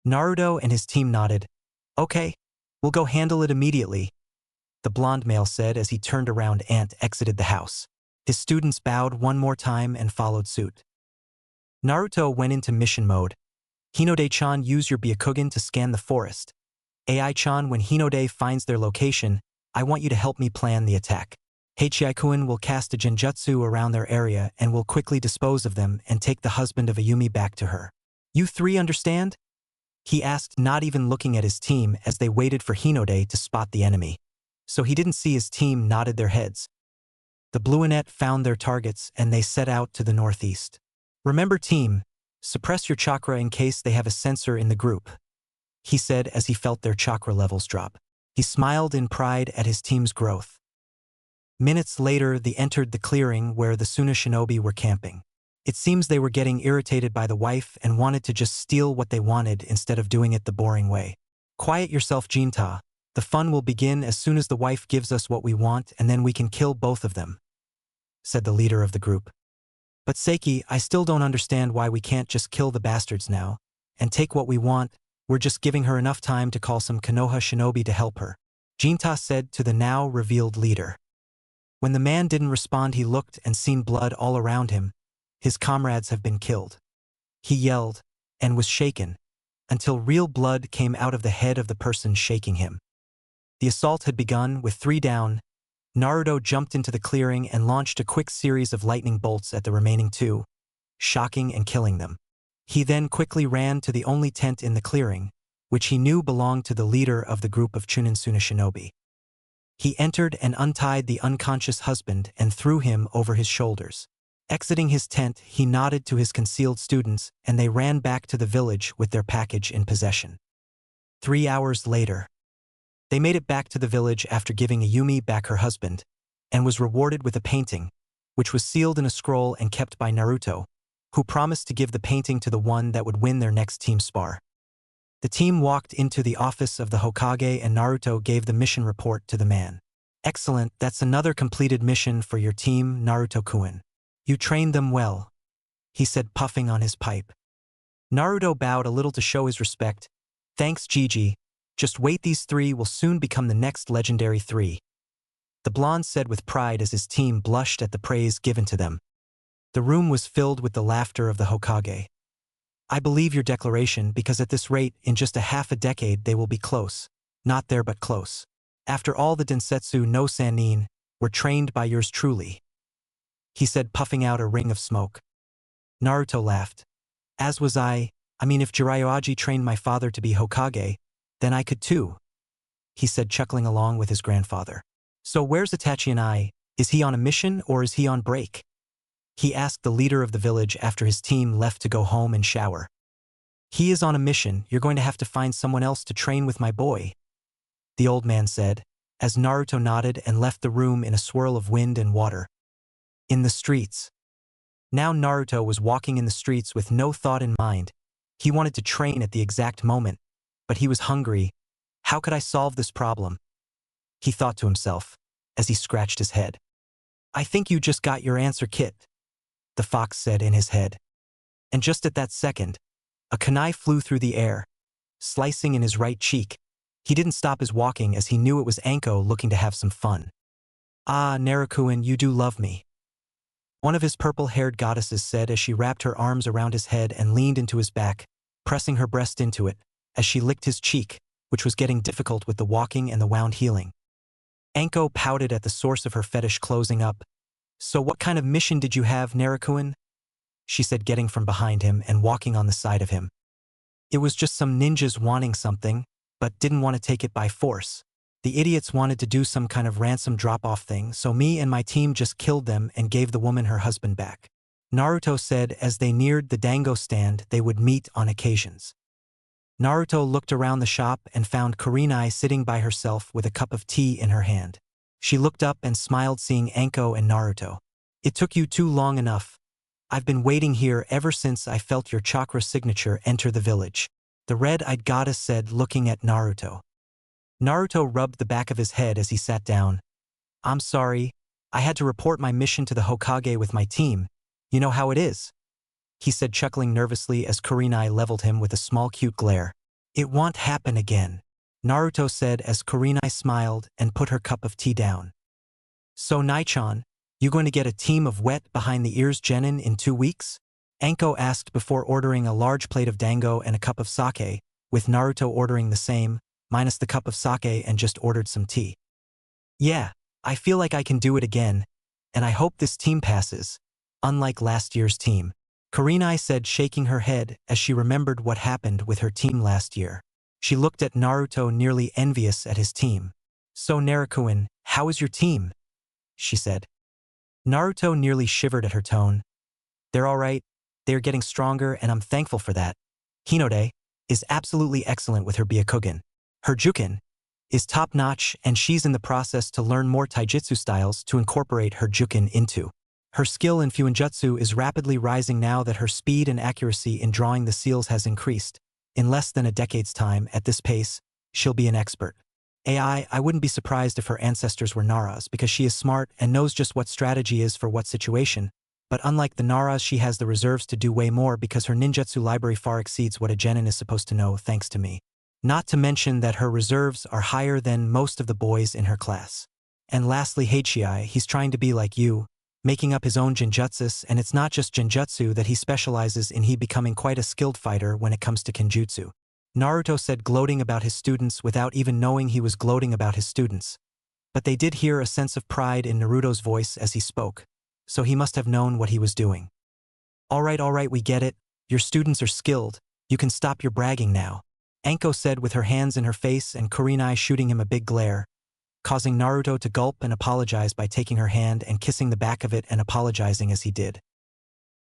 Naruto and his team nodded. "Okay, we'll go handle it immediately," the blonde male said as he turned around and exited the house. His students bowed one more time and followed suit. Naruto went into mission mode. "Hinode-chan, use your Byakugan to scan the forest. Ai-chan, when Hinode finds their location, I want you to help me plan the attack. Heichi-kun will cast a genjutsu around their area and will quickly dispose of them and take the husband of Ayumi back to her. You 3 understand?" he asked, not even looking at his team as they waited for Hinode to spot the enemy. So he didn't see his team nodded their heads. The Bluinet found their targets and they set out to the northeast. "Remember, team, suppress your chakra in case they have a sensor in the group," he said as he felt their chakra levels drop. He smiled in pride at his team's growth. Minutes later, they entered the clearing where the Suna shinobi were camping. It seems they were getting irritated by the wife and wanted to just steal what they wanted instead of doing it the boring way. "Quiet yourself, Jinta. The fun will begin as soon as the wife gives us what we want and then we can kill both of them," said the leader of the group. "But Seiki, I still don't understand why we can't just kill the bastards now and take what we want. We're just giving her enough time to call some Konoha shinobi to help her," Jinta said to the now revealed leader. When the man didn't respond, he looked and seen blood all around him. His comrades have been killed. He yelled and was shaken until real blood came out of the head of the person shaking him. The assault had begun with 3 down. Naruto jumped into the clearing and launched a quick series of lightning bolts at the remaining 2, shocking and killing them. He then quickly ran to the only tent in the clearing, which he knew belonged to the leader of the group of Chunin Suna shinobi. He entered and untied the unconscious husband and threw him over his shoulders. Exiting his tent, he nodded to his concealed students and they ran back to the village with their package in possession. 3 hours later, they made it back to the village after giving Ayumi back her husband, and was rewarded with a painting, which was sealed in a scroll and kept by Naruto, who promised to give the painting to the one that would win their next team spar. The team walked into the office of the Hokage and Naruto gave the mission report to the man. "Excellent, that's another completed mission for your team, Naruto-kun. You trained them well," he said, puffing on his pipe. Naruto bowed a little to show his respect. "Thanks, Gigi. Just wait, these 3 will soon become the next legendary 3. The blonde said with pride as his team blushed at the praise given to them. The room was filled with the laughter of the Hokage. "I believe your declaration because at this rate, in just a half a decade they will be close. Not there but close. After all, the Densetsu no Sannin were trained by yours truly," he said, puffing out a ring of smoke. Naruto laughed. "As was I mean, if Jiraiya trained my father to be Hokage, then I could too," he said, chuckling along with his grandfather. "So where's Itachi and I? Is he on a mission or is he on break? He asked the leader of the village after his team left to go home and shower. He is on a mission. You're going to have to find someone else to train with my boy, the old man said, as Naruto nodded and left the room in a swirl of wind and water. In the streets. Now Naruto was walking in the streets with no thought in mind. He wanted to train at the exact moment, but he was hungry. How could I solve this problem? He thought to himself, as he scratched his head. I think you just got your answer, Kit, the fox said in his head. And just at that second, a kunai flew through the air, slicing in his right cheek. He didn't stop his walking as he knew it was Anko looking to have some fun. Ah, Naruto, you do love me, one of his purple-haired goddesses said as she wrapped her arms around his head and leaned into his back, pressing her breast into it, as she licked his cheek, which was getting difficult with the walking and the wound healing. Anko pouted at the source of her fetish closing up. So what kind of mission did you have, Naruto? She said, getting from behind him and walking on the side of him. It was just some ninjas wanting something, but didn't want to take it by force. The idiots wanted to do some kind of ransom drop-off thing, so me and my team just killed them and gave the woman her husband back, Naruto said as they neared the dango stand they would meet on occasions. Naruto looked around the shop and found Kurenai sitting by herself with a cup of tea in her hand. She looked up and smiled seeing Anko and Naruto. It took you too long enough. I've been waiting here ever since I felt your chakra signature enter the village, the red-eyed goddess said looking at Naruto. Naruto rubbed the back of his head as he sat down. I'm sorry, I had to report my mission to the Hokage with my team. You know how it is, he said chuckling nervously as Kurenai leveled him with a small cute glare. It won't happen again, Naruto said as Kurenai smiled and put her cup of tea down. So Nai-chan, you going to get a team of wet behind the ears genin in 2 weeks? Anko asked before ordering a large plate of dango and a cup of sake, with Naruto ordering the same, minus the cup of sake and just ordered some tea. Yeah, I feel like I can do it again, and I hope this team passes, unlike last year's team, Kurenai said shaking her head as she remembered what happened with her team last year. She looked at Naruto nearly envious at his team. So Naruto, how is your team? She said. Naruto nearly shivered at her tone. They're alright, they're getting stronger and I'm thankful for that. Hinode is absolutely excellent with her Byakugan. Her Juken is top-notch and she's in the process to learn more taijutsu styles to incorporate her Juken into. Her skill in Fuinjutsu is rapidly rising now that her speed and accuracy in drawing the seals has increased. In less than a decade's time, at this pace, she'll be an expert. I wouldn't be surprised if her ancestors were Naras because she is smart and knows just what strategy is for what situation, but unlike the Naras she has the reserves to do way more because her ninjutsu library far exceeds what a genin is supposed to know thanks to me. Not to mention that her reserves are higher than most of the boys in her class. And lastly Heichii, he's trying to be like you, making up his own genjutsus, and it's not just genjutsu that he specializes in, he becoming quite a skilled fighter when it comes to kenjutsu. Naruto said gloating about his students without even knowing he was gloating about his students. But they did hear a sense of pride in Naruto's voice as he spoke, so he must have known what he was doing. Alright, we get it, your students are skilled, you can stop your bragging now, Anko said with her hands in her face and Kurenai shooting him a big glare, causing Naruto to gulp and apologize by taking her hand and kissing the back of it and apologizing as he did.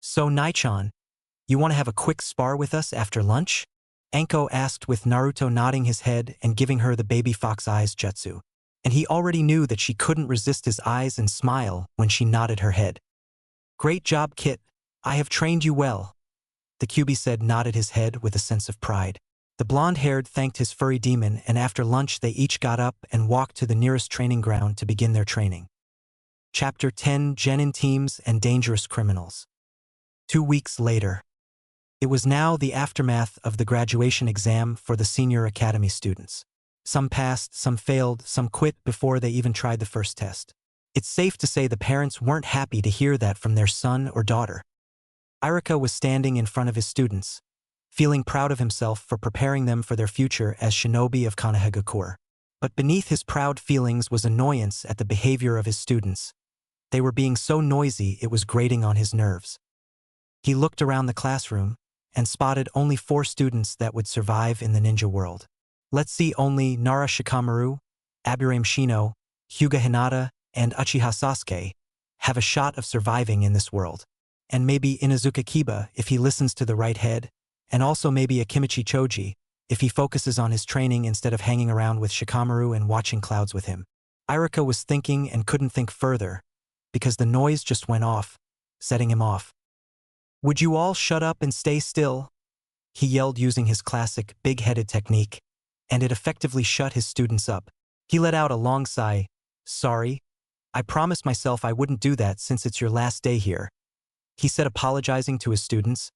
So Nai-chan, you want to have a quick spar with us after lunch? Anko asked with Naruto nodding his head and giving her the baby fox eyes jutsu. And he already knew that she couldn't resist his eyes and smile when she nodded her head. Great job, Kit. I have trained you well, the Kyuubi said, nodded his head with a sense of pride. The blonde-haired thanked his furry demon, and after lunch they each got up and walked to the nearest training ground to begin their training. Chapter 10: Genin Teams and Dangerous Criminals. 2 weeks later. It was now the aftermath of the graduation exam for the senior academy students. Some passed, some failed, some quit before they even tried the first test. It's safe to say the parents weren't happy to hear that from their son or daughter. Irika was standing in front of his students, feeling proud of himself for preparing them for their future as shinobi of Konohagakure. But beneath his proud feelings was annoyance at the behavior of his students. They were being so noisy it was grating on his nerves. He looked around the classroom and spotted only 4 students that would survive in the ninja world. Let's see, only Nara Shikamaru, Aburame Shino, Hyuga Hinata, and Uchiha Sasuke have a shot of surviving in this world. And maybe Inuzuka Kiba if he listens to the right head, and also maybe Akimichi Choji if he focuses on his training instead of hanging around with Shikamaru and watching clouds with him. Irika was thinking and couldn't think further, because the noise just went off, setting him off. "Would you all shut up and stay still?" he yelled using his classic big-headed technique, and it effectively shut his students up. He let out a long sigh. "Sorry. I promised myself I wouldn't do that since it's your last day here," he said, apologizing to his students.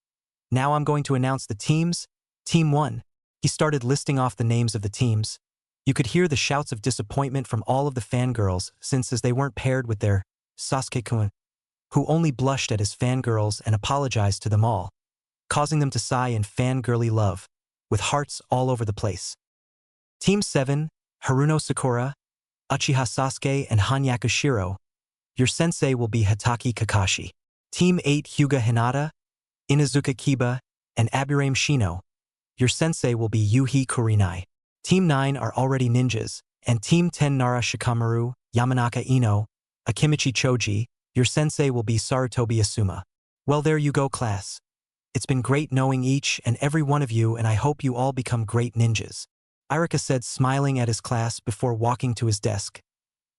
"Now I'm going to announce the teams. Team 1. He started listing off the names of the teams. You could hear the shouts of disappointment from all of the fangirls since as they weren't paired with their Sasuke-kun, who only blushed at his fangirls and apologized to them all, causing them to sigh in fangirly love, with hearts all over the place. Team 7, Haruno Sakura, Uchiha Sasuke, and Hanyaku Shiro. Your sensei will be Hatake Kakashi. Team 8, Hyuga Hinata, Inuzuka Kiba, and Aburame Shino. Your sensei will be Yuhi Kurinai. Team 9 are already ninjas, and Team 10 Nara Shikamaru, Yamanaka Ino, Akimichi Choji. Your sensei will be Sarutobi Asuma. Well, there you go, class. It's been great knowing each and every one of you, and I hope you all become great ninjas, Irika said, smiling at his class before walking to his desk,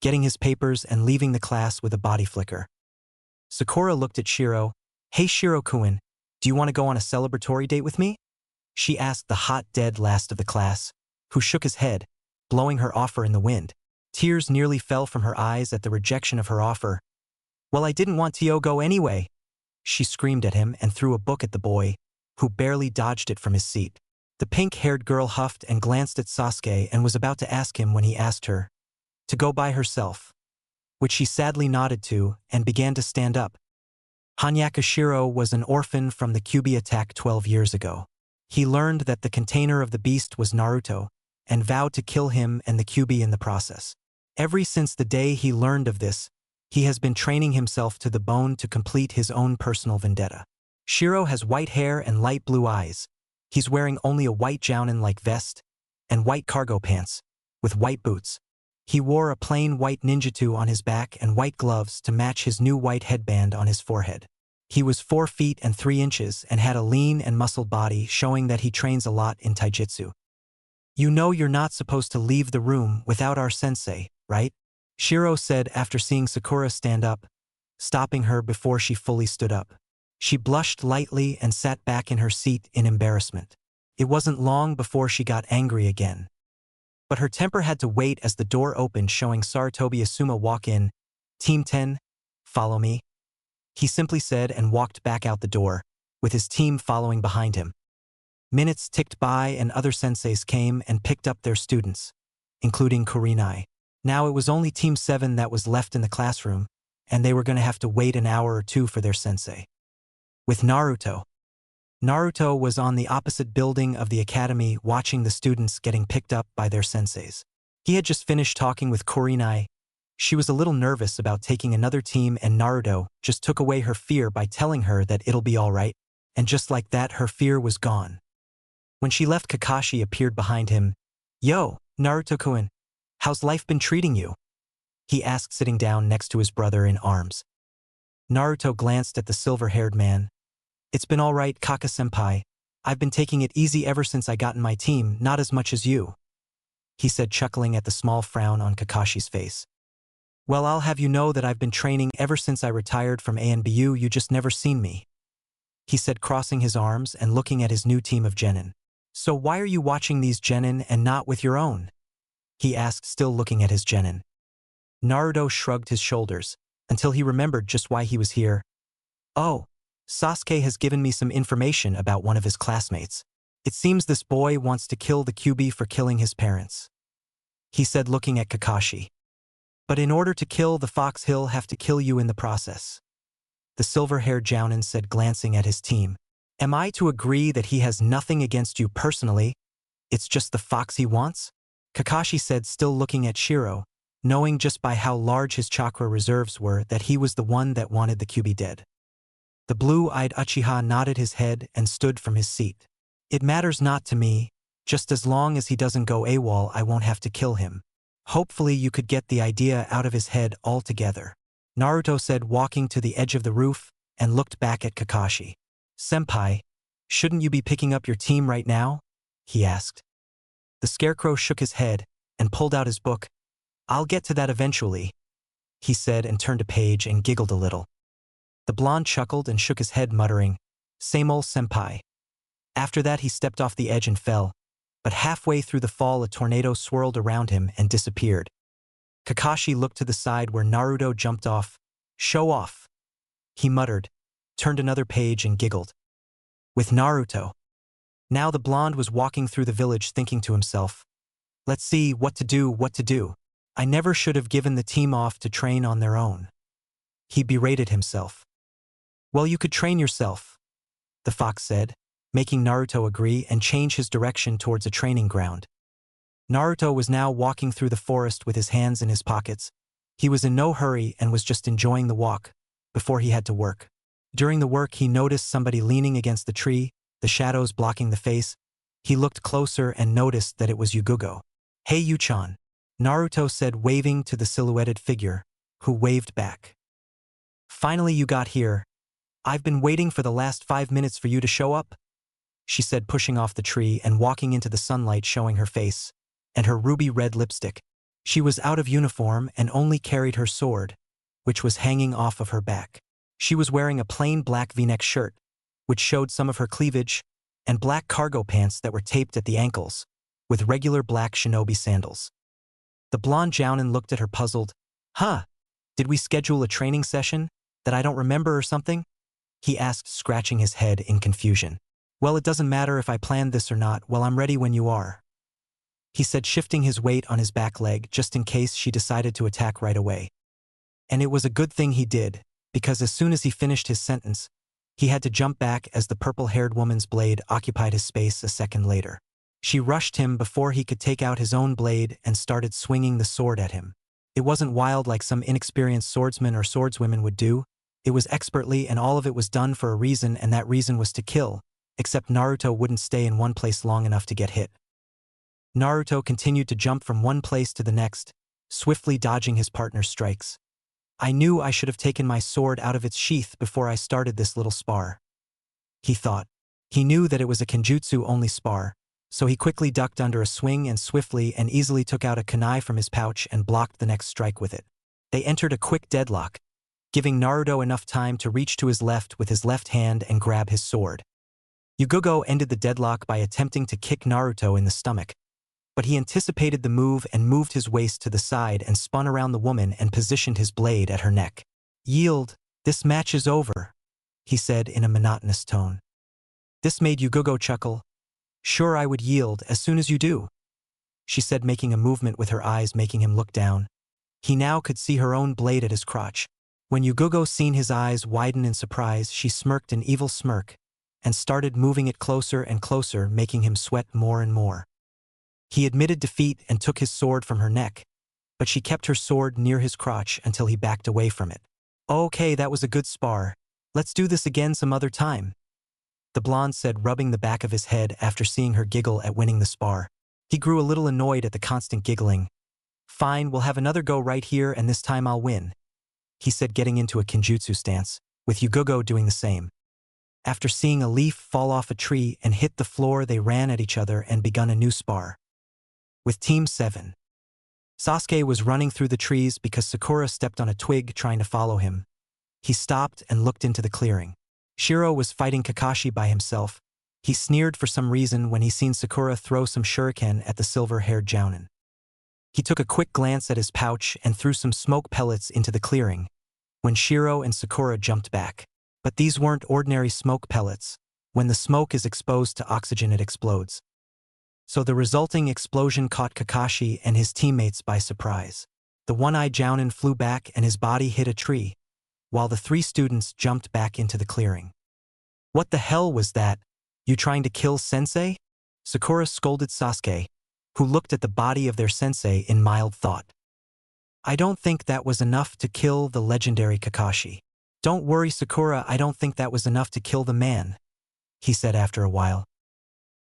getting his papers and leaving the class with a body flicker. Sakura looked at Shiro. "Hey Shiro-kun, do you want to go on a celebratory date with me?" she asked the hot dead last of the class, who shook his head, blowing her offer in the wind. Tears nearly fell from her eyes at the rejection of her offer. "Well, I didn't want to go anyway," she screamed at him and threw a book at the boy, who barely dodged it from his seat. The pink-haired girl huffed and glanced at Sasuke and was about to ask him when he asked her to go by herself, which she sadly nodded to and began to stand up. Hanyaku Shiro was an orphan from the Kyuubi attack 12 years ago. He learned that the container of the beast was Naruto and vowed to kill him and the Kyuubi in the process. Ever since the day he learned of this, he has been training himself to the bone to complete his own personal vendetta. Shiro has white hair and light blue eyes. He's wearing only a white jounin-like vest and white cargo pants with white boots. He wore a plain white ninjutsu on his back and white gloves to match his new white headband on his forehead. He was 4 feet and 3 inches and had a lean and muscled body, showing that he trains a lot in taijutsu. "You know you're not supposed to leave the room without our sensei, right?" Shiro said after seeing Sakura stand up, stopping her before she fully stood up. She blushed lightly and sat back in her seat in embarrassment. It wasn't long before she got angry again. But her temper had to wait as the door opened, showing Sarutobi Asuma walk in. "Team 10, follow me," he simply said and walked back out the door, with his team following behind him. Minutes ticked by and other senseis came and picked up their students, including Kurinai. Now it was only Team 7 that was left in the classroom, and they were going to have to wait an hour or two for their sensei. With Naruto. Naruto was on the opposite building of the academy watching the students getting picked up by their senseis. He had just finished talking with Kurinai. She was a little nervous about taking another team, and Naruto just took away her fear by telling her that it'll be all right, and just like that her fear was gone. When she left, Kakashi appeared behind him. "Yo, Naruto-kun, how's life been treating you?" he asked, sitting down next to his brother in arms. Naruto glanced at the silver-haired man. "It's been all right, Kaka-senpai. I've been taking it easy ever since I got in my team, not as much as you," he said, chuckling at the small frown on Kakashi's face. "Well, I'll have you know that I've been training ever since I retired from ANBU, you just never seen me," he said, crossing his arms and looking at his new team of genin. "So why are you watching these genin and not with your own?" he asked, still looking at his genin. Naruto shrugged his shoulders, until he remembered just why he was here. "Oh, Sasuke has given me some information about one of his classmates. It seems this boy wants to kill the Kyuubi for killing his parents," he said, looking at Kakashi. "But in order to kill the fox, he'll have to kill you in the process," the silver-haired jounin said, glancing at his team. "Am I to agree that he has nothing against you personally? It's just the fox he wants?" Kakashi said, still looking at Shiro, knowing just by how large his chakra reserves were that he was the one that wanted the Kyuubi dead. The blue-eyed Uchiha nodded his head and stood from his seat. "It matters not to me. Just as long as he doesn't go AWOL, I won't have to kill him. Hopefully you could get the idea out of his head altogether, Naruto said, walking to the edge of the roof and looked back at Kakashi. Senpai, shouldn't you be picking up your team right now? He asked. The scarecrow shook his head and pulled out his book. I'll get to that eventually, he said, and turned a page and giggled a little. The blonde chuckled and shook his head, muttering, "Same ol' senpai." After that he stepped off the edge and fell, but halfway through the fall a tornado swirled around him and disappeared. Kakashi looked to the side where Naruto jumped off. "Show off," he muttered, turned another page and giggled. With Naruto. Now the blonde was walking through the village thinking to himself, "Let's see, what to do. I never should have given the team off to train on their own." He berated himself. "Well, you could train yourself," the fox said, making Naruto agree and change his direction towards a training ground. Naruto was now walking through the forest with his hands in his pockets. He was in no hurry and was just enjoying the walk before he had to work. During the work he noticed somebody leaning against the tree, the shadows blocking the face. He looked closer and noticed that it was Yugugo. "Hey Yu-chan," Naruto said, waving to the silhouetted figure, who waved back. "Finally you got here. I've been waiting for the last 5 minutes for you to show up," she said, pushing off the tree and walking into the sunlight, showing her face and her ruby-red lipstick. She was out of uniform and only carried her sword, which was hanging off of her back. She was wearing a plain black V-neck shirt, which showed some of her cleavage, and black cargo pants that were taped at the ankles, with regular black shinobi sandals. The blonde Jounin looked at her puzzled. "Huh? Did we schedule a training session that I don't remember or something?" he asked, scratching his head in confusion. "Well, it doesn't matter if I planned this or not. Well, I'm ready when you are," he said, shifting his weight on his back leg just in case she decided to attack right away. And it was a good thing he did, because as soon as he finished his sentence, he had to jump back as the purple-haired woman's blade occupied his space a second later. She rushed him before he could take out his own blade and started swinging the sword at him. It wasn't wild like some inexperienced swordsmen or swordswomen would do. It was expertly, and all of it was done for a reason, and that reason was to kill, except Naruto wouldn't stay in one place long enough to get hit. Naruto continued to jump from one place to the next, swiftly dodging his partner's strikes. "I knew I should have taken my sword out of its sheath before I started this little spar," he thought. He knew that it was a kenjutsu-only spar, so he quickly ducked under a swing and swiftly and easily took out a kunai from his pouch and blocked the next strike with it. They entered a quick deadlock, giving Naruto enough time to reach to his left with his left hand and grab his sword. Yugugo ended the deadlock by attempting to kick Naruto in the stomach, but he anticipated the move and moved his waist to the side and spun around the woman and positioned his blade at her neck. "Yield, this match is over," he said in a monotonous tone. This made Yugugo chuckle. "Sure, I would yield as soon as you do," she said, making a movement with her eyes, making him look down. He now could see her own blade at his crotch. When Yugugo seen his eyes widen in surprise, she smirked an evil smirk and started moving it closer and closer, making him sweat more and more. He admitted defeat and took his sword from her neck, but she kept her sword near his crotch until he backed away from it. "Okay, that was a good spar. Let's do this again some other time," the blonde said, rubbing the back of his head after seeing her giggle at winning the spar. He grew a little annoyed at the constant giggling. "Fine, we'll have another go right here, and this time I'll win," he said, getting into a kenjutsu stance, with Yugugo doing the same. After seeing a leaf fall off a tree and hit the floor, they ran at each other and begun a new spar. With Team 7. Sasuke was running through the trees because Sakura stepped on a twig trying to follow him. He stopped and looked into the clearing. Shiro was fighting Kakashi by himself. He sneered for some reason when he seen Sakura throw some shuriken at the silver-haired Jounin. He took a quick glance at his pouch and threw some smoke pellets into the clearing, when Shiro and Sakura jumped back. But these weren't ordinary smoke pellets. When the smoke is exposed to oxygen, it explodes. So the resulting explosion caught Kakashi and his teammates by surprise. The one-eyed Jounin flew back and his body hit a tree, while the 3 students jumped back into the clearing. "What the hell was that? You trying to kill Sensei?" Sakura scolded Sasuke, who looked at the body of their sensei in mild thought. "I don't think that was enough to kill the legendary Kakashi." "Don't worry, Sakura, I don't think that was enough to kill the man," he said after a while.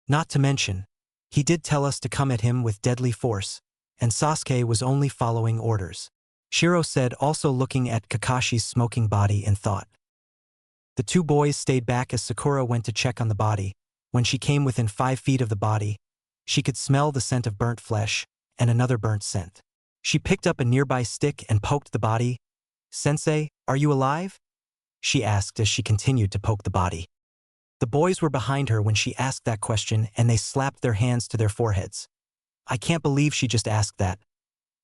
"Not to mention, he did tell us to come at him with deadly force, and Sasuke was only following orders. Shiro said, also looking at Kakashi's smoking body in thought. The two boys stayed back as Sakura went to check on the body. When she came within 5 feet of the body, she could smell the scent of burnt flesh and another burnt scent. She picked up a nearby stick and poked the body. "Sensei, are you alive?" she asked as she continued to poke the body. The boys were behind her when she asked that question, and they slapped their hands to their foreheads. "I can't believe she just asked that."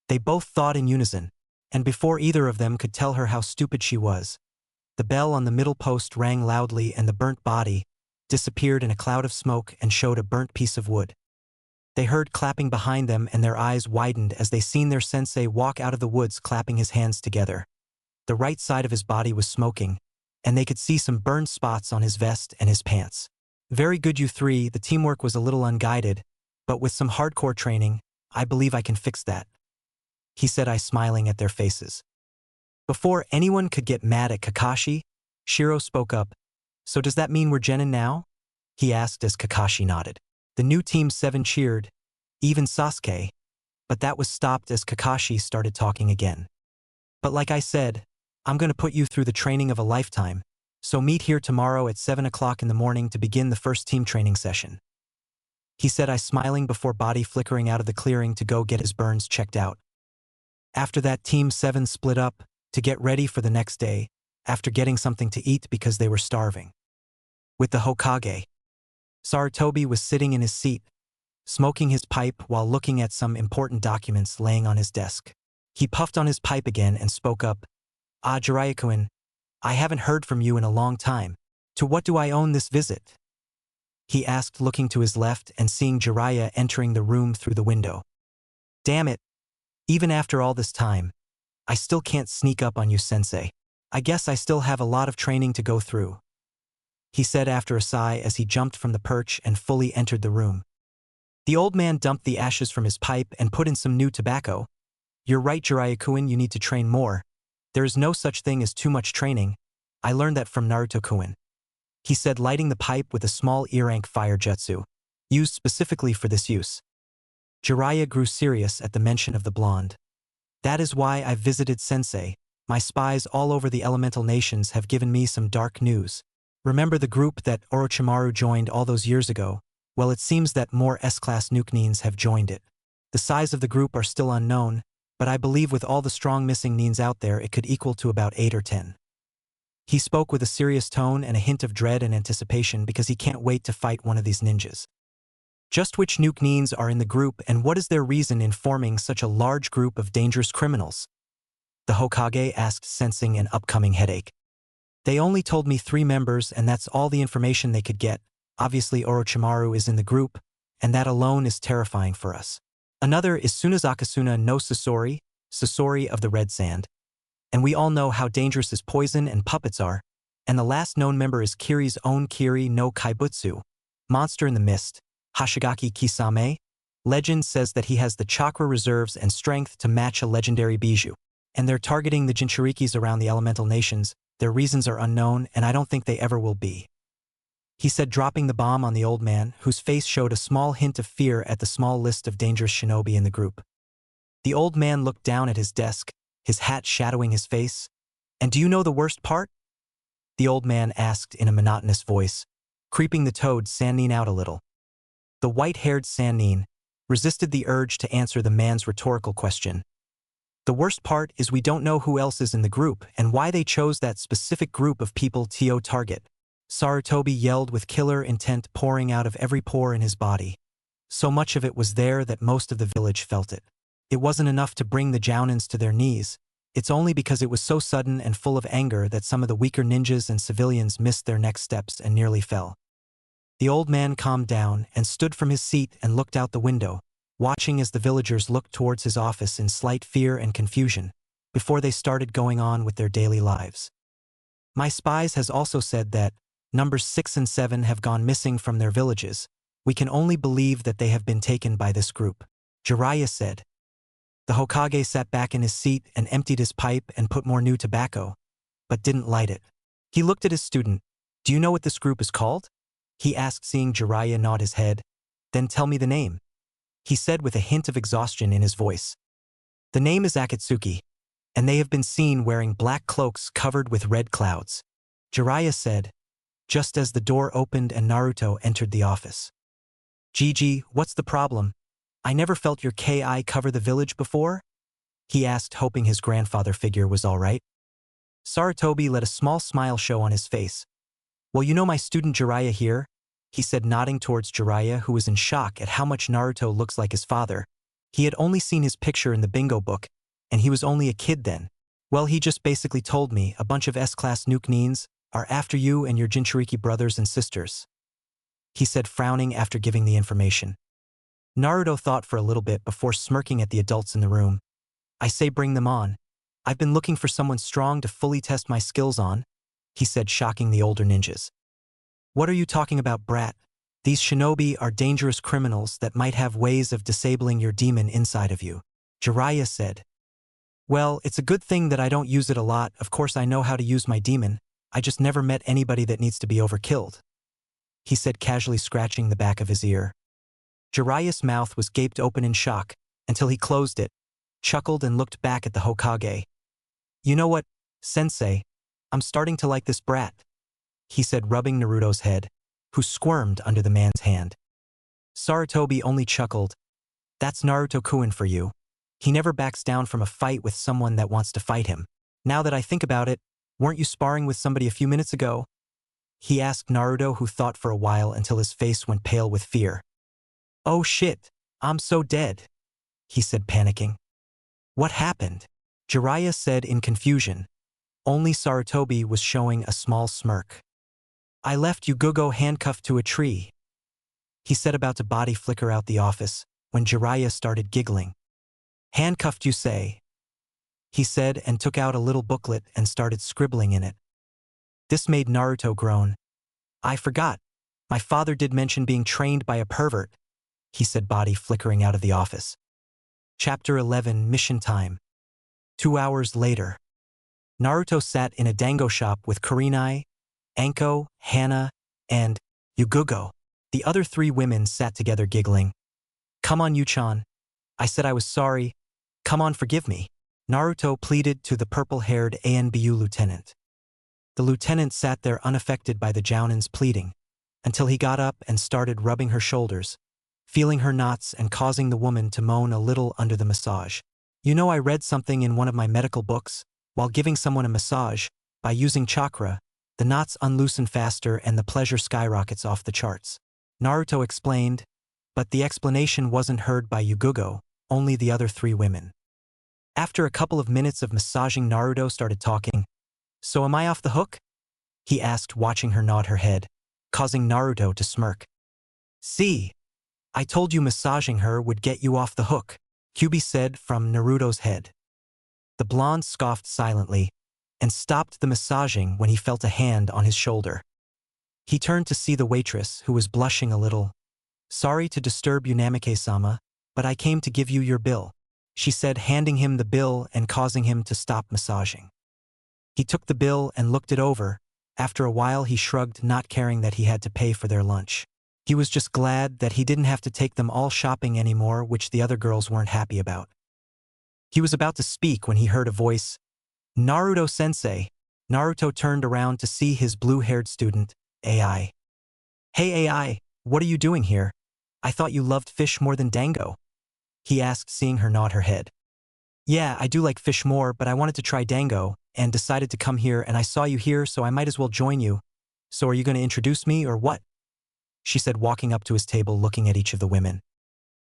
They both thought in unison, and before either of them could tell her how stupid she was, the bell on the middle post rang loudly and the burnt body disappeared in a cloud of smoke and showed a burnt piece of wood. They heard clapping behind them and their eyes widened as they seen their sensei walk out of the woods clapping his hands together. The right side of his body was smoking, and they could see some burned spots on his vest and his pants. "Very good, you three. The teamwork was a little unguided, but with some hardcore training, I believe I can fix that," he said, smiling at their faces. Before anyone could get mad at Kakashi, Shiro spoke up. "So does that mean we're Genin now?" he asked as Kakashi nodded. The new Team 7 cheered, even Sasuke, but that was stopped as Kakashi started talking again. "But like I said, I'm going to put you through the training of a lifetime, so meet here tomorrow at 7 o'clock in the morning to begin the first team training session," he said, smiling before body flickering out of the clearing to go get his burns checked out. After that, Team 7 split up to get ready for the next day, after getting something to eat because they were starving. With the Hokage, Sarutobi was sitting in his seat, smoking his pipe while looking at some important documents laying on his desk. He puffed on his pipe again and spoke up. Jiraiya-kun, I haven't heard from you in a long time. To what do I owe this visit?" he asked, looking to his left and seeing Jiraiya entering the room through the window. "Damn it. Even after all this time, I still can't sneak up on you, sensei. I guess I still have a lot of training to go through," he said after a sigh as he jumped from the perch and fully entered the room. The old man dumped the ashes from his pipe and put in some new tobacco. "You're right, Jiraiya-kun, you need to train more. There is no such thing as too much training. I learned that from Naruto-kun," he said, lighting the pipe with a small ear-rank fire jutsu, used specifically for this use. Jiraiya grew serious at the mention of the blonde. "That is why I've visited sensei. My spies all over the elemental nations have given me some dark news. Remember the group that Orochimaru joined all those years ago? Well, it seems that more S-class Nuke-nins have joined it. The size of the group are still unknown, but I believe with all the strong missing nins out there it could equal to about 8 or 10. He spoke with a serious tone and a hint of dread and anticipation because he can't wait to fight one of these ninjas. Just which Nuke-nins are in the group and what is their reason in forming such a large group of dangerous criminals? The Hokage asked, sensing an upcoming headache. "They only told me 3 members and that's all the information they could get. Obviously Orochimaru is in the group, and that alone is terrifying for us. Another is Sunazakasuna no Sasori, Sasori of the Red Sand. And we all know how dangerous his poison and puppets are. And the last known member is Kiri's own Kiri no Kaibutsu, Monster in the Mist, Hashigaki Kisame. Legend says that he has the chakra reserves and strength to match a legendary bijou. And they're targeting the Jinchurikis around the elemental nations. Their reasons are unknown, and I don't think they ever will be," he said, dropping the bomb on the old man, whose face showed a small hint of fear at the small list of dangerous shinobi in the group. The old man looked down at his desk, his hat shadowing his face. "And do you know the worst part?" the old man asked in a monotonous voice, creeping the toad Sannin out a little. The white-haired Sannin resisted the urge to answer the man's rhetorical question. "The worst part is we don't know who else is in the group and why they chose that specific group of people to target," Sarutobi yelled with killer intent pouring out of every pore in his body. So much of it was there that most of the village felt it. It wasn't enough to bring the Jounins to their knees. It's only because it was so sudden and full of anger that some of the weaker ninjas and civilians missed their next steps and nearly fell. The old man calmed down and stood from his seat and looked out the window, watching as the villagers looked towards his office in slight fear and confusion, before they started going on with their daily lives. "My spies has also said that numbers 6 and 7 have gone missing from their villages. We can only believe that they have been taken by this group," Jiraiya said. The Hokage sat back in his seat and emptied his pipe and put more new tobacco, but didn't light it. He looked at his student. "Do you know what this group is called?" he asked, seeing Jiraiya nod his head. "Then tell me the name." he said with a hint of exhaustion in his voice. The name is Akatsuki, and they have been seen wearing black cloaks covered with red clouds, Jiraiya said, just as the door opened and Naruto entered the office. Gigi, what's the problem? I never felt your KI cover the village before? He asked, hoping his grandfather figure was all right. Sarutobi let a small smile show on his face. Well, you know my student Jiraiya here? He said, nodding towards Jiraiya, who was in shock at how much Naruto looks like his father. He had only seen his picture in the bingo book, and he was only a kid then. Well, he just basically told me a bunch of S-class nuke neens are after you and your Jinchuriki brothers and sisters, he said, frowning after giving the information. Naruto thought for a little bit before smirking at the adults in the room. I say bring them on. I've been looking for someone strong to fully test my skills on, he said, shocking the older ninjas. What are you talking about, brat? These shinobi are dangerous criminals that might have ways of disabling your demon inside of you, Jiraiya said. Well, it's a good thing that I don't use it a lot. Of course I know how to use my demon. I just never met anybody that needs to be overkilled, he said, casually scratching the back of his ear. Jiraiya's mouth was gaped open in shock until he closed it, chuckled and looked back at the Hokage. You know what, sensei? I'm starting to like this brat, he said, rubbing Naruto's head, who squirmed under the man's hand. Sarutobi only chuckled. That's Naruto-kun for you. He never backs down from a fight with someone that wants to fight him. Now that I think about it, weren't you sparring with somebody a few minutes ago? He asked Naruto, who thought for a while until his face went pale with fear. Oh shit, I'm so dead, he said, panicking. What happened? Jiraiya said in confusion. Only Sarutobi was showing a small smirk. I left Yugugo handcuffed to a tree, he said, about to body flicker out the office, when Jiraiya started giggling. Handcuffed, you say? He said, and took out a little booklet and started scribbling in it. This made Naruto groan. I forgot. My father did mention being trained by a pervert, he said, body flickering out of the office. Chapter 11, Mission Time. 2 hours later. Naruto sat in a dango shop with Kurenai, Anko, Hana, and Yugugo. The other 3 women sat together giggling. Come on, Yu-chan. I said I was sorry. Come on, forgive me, Naruto pleaded to the purple-haired ANBU lieutenant. The lieutenant sat there unaffected by the Jounin's pleading, until he got up and started rubbing her shoulders, feeling her knots and causing the woman to moan a little under the massage. You know, I read something in one of my medical books. While giving someone a massage, by using chakra, the knots unloosen faster and the pleasure skyrockets off the charts, Naruto explained, but the explanation wasn't heard by Yugugo, only the other 3 women. After a couple of minutes of massaging, Naruto started talking. So am I off the hook? He asked, watching her nod her head, causing Naruto to smirk. See, I told you massaging her would get you off the hook, Kyubi said from Naruto's head. The blonde scoffed silently and stopped the massaging when he felt a hand on his shoulder. He turned to see the waitress, who was blushing a little. Sorry to disturb you, Namike-sama, but I came to give you your bill, she said, handing him the bill and causing him to stop massaging. He took the bill and looked it over. After a while he shrugged, not caring that he had to pay for their lunch. He was just glad that he didn't have to take them all shopping anymore, which the other girls weren't happy about. He was about to speak when he heard a voice. Naruto-sensei. Naruto turned around to see his blue-haired student, AI. Hey AI, what are you doing here? I thought you loved fish more than dango, he asked, seeing her nod her head. Yeah, I do like fish more, but I wanted to try dango, and decided to come here, and I saw you here, so I might as well join you. So are you going to introduce me, or what? She said, walking up to his table, looking at each of the women.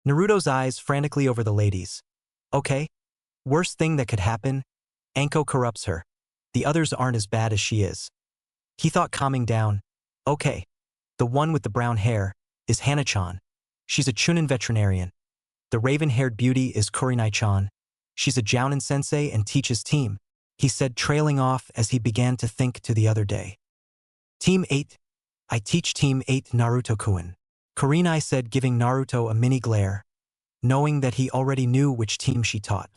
Naruto's eyes frantically over the ladies. Okay. Worst thing that could happen? Anko corrupts her. The others aren't as bad as she is. He thought, calming down. Okay. The one with the brown hair is Hana-chan. She's a Chunin veterinarian. The raven-haired beauty is Kurenai-chan. She's a Jounin sensei and teaches team, he said, trailing off as he began to think to the other day. Team 8. I teach Team 8 Naruto-kun. Kurenai said, giving Naruto a mini glare, knowing that he already knew which team she taught.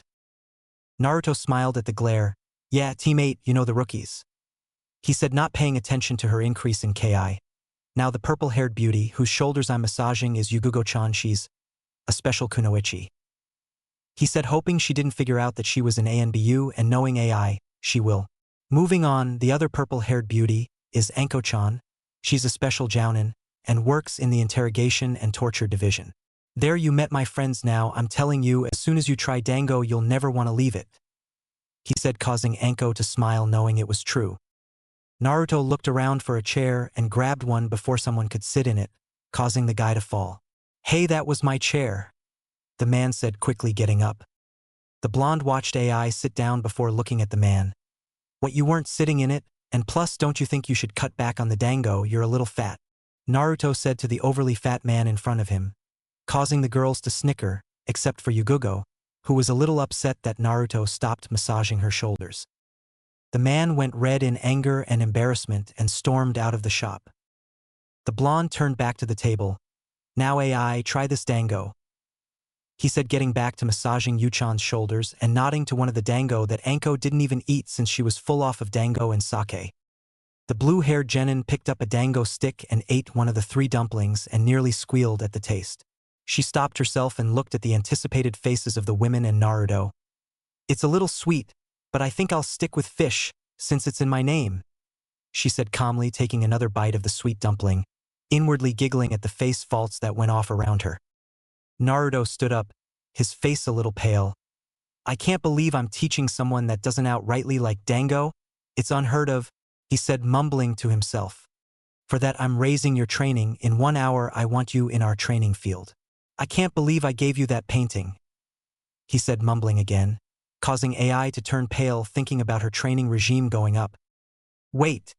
Naruto smiled at the glare. Yeah, Team 8, you know, the rookies, he said, not paying attention to her increase in KI. Now the purple-haired beauty, whose shoulders I'm massaging, is Yugugo-chan. She's a special kunoichi. He said, hoping she didn't figure out that she was an ANBU and knowing AI, she will. Moving on, the other purple-haired beauty is Anko-chan. She's a special jounin and works in the interrogation and torture division. There you met my friends now. I'm telling you, as soon as you try dango, you'll never want to leave it, he said, causing Anko to smile knowing it was true. Naruto looked around for a chair and grabbed one before someone could sit in it, causing the guy to fall. Hey, that was my chair, the man said, quickly getting up. The blonde watched AI sit down before looking at the man. What, you weren't sitting in it? And plus, don't you think you should cut back on the dango? You're a little fat, Naruto said to the overly fat man in front of him, causing the girls to snicker, except for Yugugo, who was a little upset that Naruto stopped massaging her shoulders. The man went red in anger and embarrassment and stormed out of the shop. The blonde turned back to the table. Now AI, try this dango, he said, getting back to massaging Yuchan's shoulders and nodding to one of the dango that Anko didn't even eat since she was full off of dango and sake. The blue-haired genin picked up a dango stick and ate one of the 3 dumplings and nearly squealed at the taste. She stopped herself and looked at the anticipated faces of the women and Naruto. It's a little sweet, but I think I'll stick with fish, since it's in my name, she said calmly, taking another bite of the sweet dumpling, inwardly giggling at the face faults that went off around her. Naruto stood up, his face a little pale. I can't believe I'm teaching someone that doesn't outrightly like dango. It's unheard of, he said, mumbling to himself. For that I'm raising your training. In 1 hour I want you in our training field. I can't believe I gave you that painting, he said, mumbling again, causing AI to turn pale thinking about her training regime going up. Wait,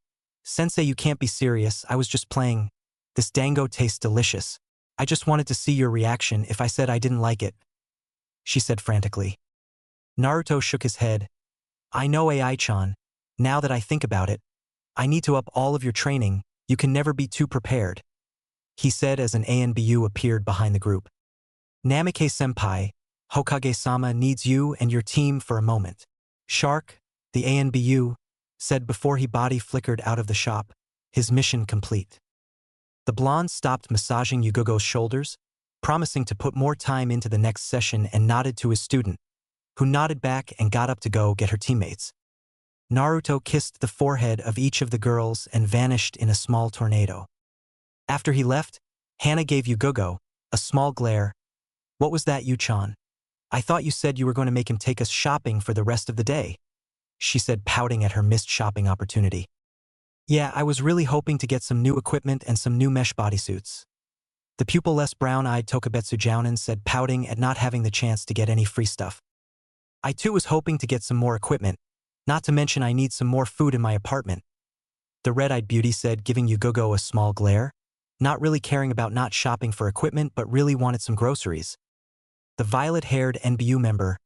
sensei, you can't be serious. I was just playing. This dango tastes delicious. I just wanted to see your reaction if I said I didn't like it, she said frantically. Naruto shook his head. I know, AI-chan. Now that I think about it, I need to up all of your training. You can never be too prepared, he said as an ANBU appeared behind the group. Namike-senpai, Hokage-sama needs you and your team for a moment. Shark, the ANBU, said before he body flickered out of the shop, his mission complete. The blonde stopped massaging Yugugo's shoulders, promising to put more time into the next session, and nodded to his student, who nodded back and got up to go get her teammates. Naruto kissed the forehead of each of the girls and vanished in a small tornado. After he left, Hana gave Yugugo a small glare. What was that, Yu-chan? I thought you said you were going to make him take us shopping for the rest of the day, she said, pouting at her missed shopping opportunity. Yeah, I was really hoping to get some new equipment and some new mesh bodysuits, the pupil-less brown-eyed Tokubetsu jounin said, pouting at not having the chance to get any free stuff. I too was hoping to get some more equipment, not to mention I need some more food in my apartment, the red-eyed beauty said, giving Yugugo a small glare, not really caring about not shopping for equipment but really wanted some groceries. The violet-haired NBU member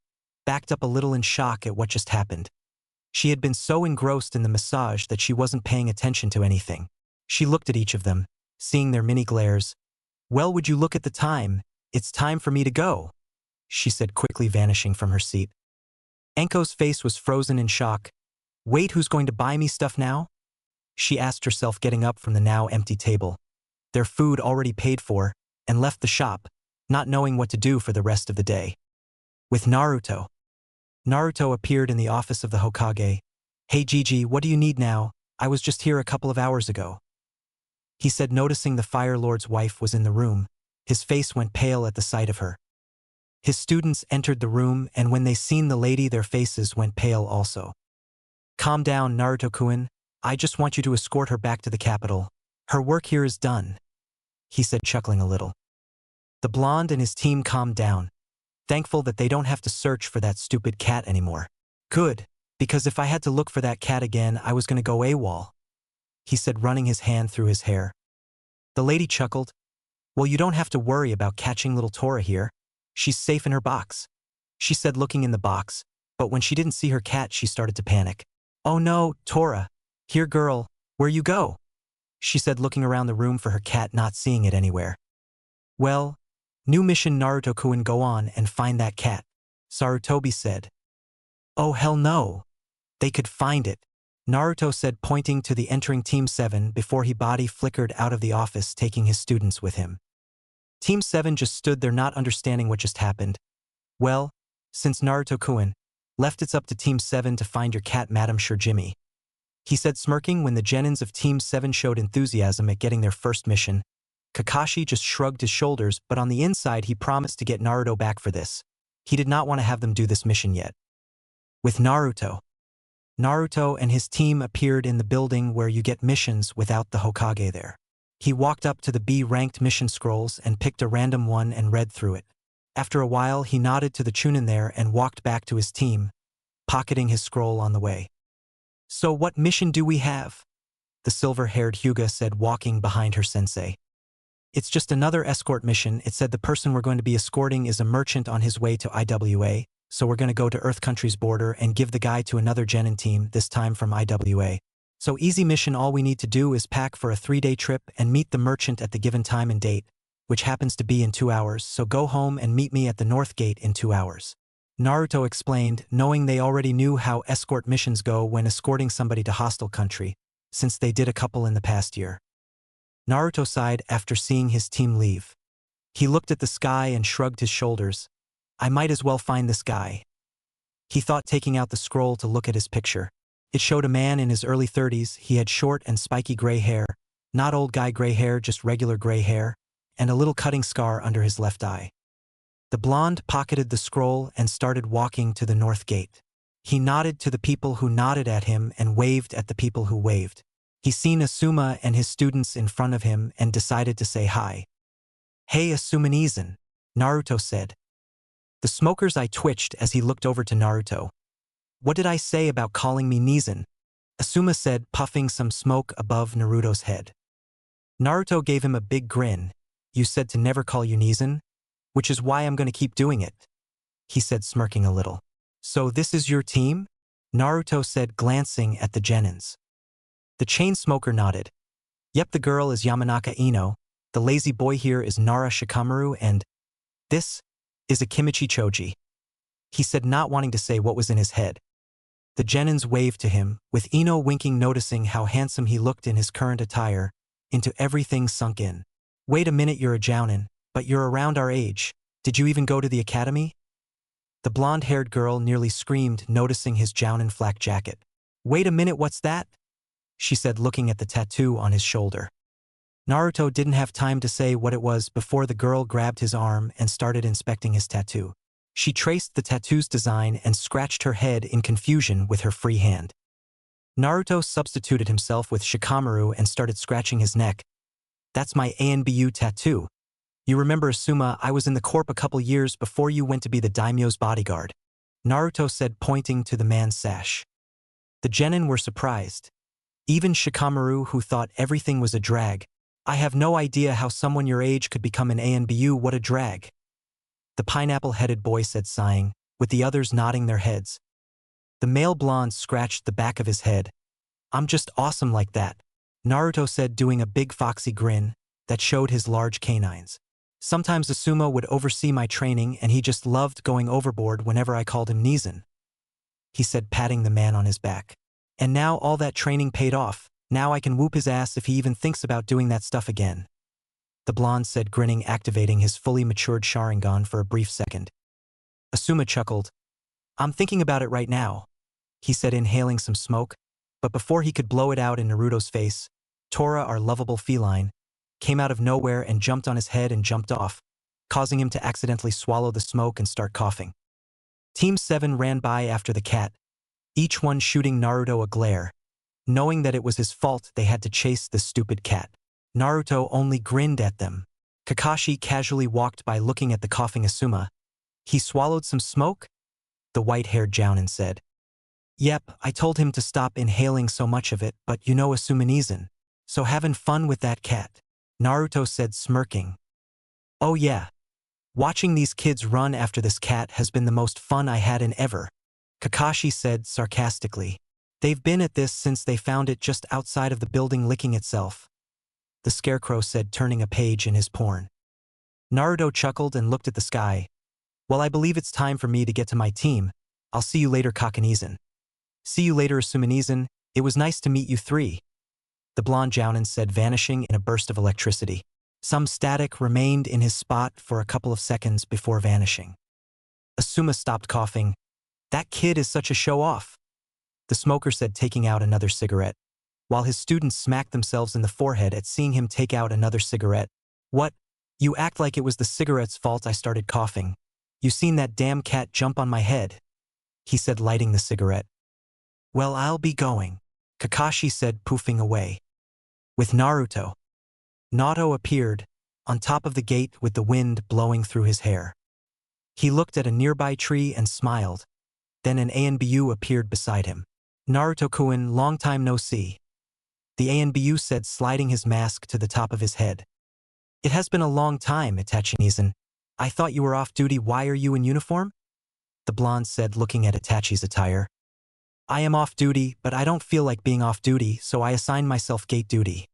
backed up a little in shock at what just happened. She had been so engrossed in the massage that she wasn't paying attention to anything. She looked at each of them, seeing their mini glares. Well, would you look at the time? It's time for me to go, she said, quickly vanishing from her seat. Anko's face was frozen in shock. Wait, who's going to buy me stuff now? She asked herself, getting up from the now empty table, their food already paid for, and left the shop, not knowing what to do for the rest of the day. With Naruto. Naruto appeared in the office of the Hokage. Hey Gigi, what do you need now? I was just here a couple of hours ago, he said, noticing the Fire Lord's wife was in the room. His face went pale at the sight of her. His students entered the room, and when they seen the lady, their faces went pale also. Calm down, Naruto-kun. I just want you to escort her back to the capital. Her work here is done, he said, chuckling a little. The blonde and his team calmed down, thankful that they don't have to search for that stupid cat anymore. Good, because if I had to look for that cat again, I was going to go AWOL, he said, running his hand through his hair. The lady chuckled. Well, you don't have to worry about catching little Tora here. She's safe in her box, she said, looking in the box, but when she didn't see her cat, she started to panic. Oh no, Tora. Here, girl, where you go? She said, looking around the room for her cat, not seeing it anywhere. Well, new mission, Naruto-kun, go on and find that cat, Sarutobi said. Oh hell no. They could find it, Naruto said, pointing to the entering Team 7 before he body flickered out of the office, taking his students with him. Team 7 just stood there not understanding what just happened. Well, since Naruto-kun left, it's up to Team 7 to find your cat, Madam Sure Jimmy, he said, smirking when the genins of Team 7 showed enthusiasm at getting their first mission. Kakashi just shrugged his shoulders, but on the inside he promised to get Naruto back for this. He did not want to have them do this mission yet. With Naruto and his team appeared in the building where you get missions without the Hokage there. He walked up to the B-ranked mission scrolls and picked a random one and read through it. After a while, he nodded to the Chunin there and walked back to his team, pocketing his scroll on the way. So what mission do we have? The silver-haired Hyuga said, walking behind her sensei. It's just another escort mission. It said the person we're going to be escorting is a merchant on his way to IWA, so we're going to go to Earth Country's border and give the guy to another genin team, this time from IWA. So easy mission, all we need to do is pack for a 3-day trip and meet the merchant at the given time and date, which happens to be in 2 hours, so go home and meet me at the North Gate in 2 hours. Naruto explained, knowing they already knew how escort missions go when escorting somebody to hostile country, since they did a couple in the past year. Naruto sighed after seeing his team leave. He looked at the sky and shrugged his shoulders. I might as well find this guy. He thought, taking out the scroll to look at his picture. It showed a man in his early 30s. He had short and spiky gray hair, not old guy gray hair, just regular gray hair, and a little cutting scar under his left eye. The blonde pocketed the scroll and started walking to the North Gate. He nodded to the people who nodded at him and waved at the people who waved. He seen Asuma and his students in front of him and decided to say hi. Hey Asuma-Nizan, Naruto said. The smoker's eye twitched as he looked over to Naruto. What did I say about calling me Nizan? Asuma said, puffing some smoke above Naruto's head. Naruto gave him a big grin. You said to never call you Nizan? Which is why I'm going to keep doing it, he said, smirking a little. So this is your team? Naruto said, glancing at the genins. The chain smoker nodded. Yep, the girl is Yamanaka Ino, the lazy boy here is Nara Shikamaru, and this is Akimichi Choji, he said, not wanting to say what was in his head. The genins waved to him, with Ino winking, noticing how handsome he looked in his current attire, into everything sunk in. Wait a minute, you're a jounin, but you're around our age. Did you even go to the academy? The blonde-haired girl nearly screamed, noticing his jounin flak jacket. Wait a minute, what's that? She said, looking at the tattoo on his shoulder. Naruto didn't have time to say what it was before the girl grabbed his arm and started inspecting his tattoo. She traced the tattoo's design and scratched her head in confusion with her free hand. Naruto substituted himself with Shikamaru and started scratching his neck. That's my ANBU tattoo. You remember, Asuma, I was in the corp a couple years before you went to be the daimyo's bodyguard, Naruto said, pointing to the man's sash. The genin were surprised. Even Shikamaru, who thought everything was a drag. I have no idea how someone your age could become an ANBU, what a drag. The pineapple-headed boy said, sighing, with the others nodding their heads. The male blonde scratched the back of his head. I'm just awesome like that, Naruto said, doing a big foxy grin that showed his large canines. Sometimes Asuma would oversee my training and he just loved going overboard whenever I called him Nizan, he said, patting the man on his back. And now all that training paid off. Now I can whoop his ass if he even thinks about doing that stuff again, the blonde said, grinning, activating his fully matured Sharingan for a brief second. Asuma chuckled. I'm thinking about it right now, he said, inhaling some smoke, but before he could blow it out in Naruto's face, Tora, our lovable feline, came out of nowhere and jumped on his head and jumped off, causing him to accidentally swallow the smoke and start coughing. Team 7 ran by after the cat, each one shooting Naruto a glare. Knowing that it was his fault they had to chase the stupid cat. Naruto only grinned at them. Kakashi casually walked by, looking at the coughing Asuma. He swallowed some smoke? The white-haired jounin said. Yep, I told him to stop inhaling so much of it, but you know Asuma-Nizan. So having fun with that cat, Naruto said, smirking. Oh yeah. Watching these kids run after this cat has been the most fun I had in ever, Kakashi said sarcastically. They've been at this since they found it just outside of the building licking itself, the scarecrow said, turning a page in his porn. Naruto chuckled and looked at the sky. Well, I believe it's time for me to get to my team. I'll see you later, Kakanizan. See you later, Asuma-Nizan. It was nice to meet you three, the blonde jounin said, vanishing in a burst of electricity. Some static remained in his spot for a couple of seconds before vanishing. Asuma stopped coughing. That kid is such a show-off, the smoker said, taking out another cigarette, while his students smacked themselves in the forehead at seeing him take out another cigarette. What? You act like it was the cigarette's fault I started coughing. You seen that damn cat jump on my head, he said, lighting the cigarette. Well, I'll be going, Kakashi said, poofing away. With Naruto. Naruto appeared, on top of the gate with the wind blowing through his hair. He looked at a nearby tree and smiled. Then an ANBU appeared beside him. Naruto-kun, long time no see, the ANBU said, sliding his mask to the top of his head. It has been a long time, Itachi-san. I thought you were off duty. Why are you in uniform? The blonde said, looking at Itachi's attire. I am off duty, but I don't feel like being off duty, so I assigned myself gate duty,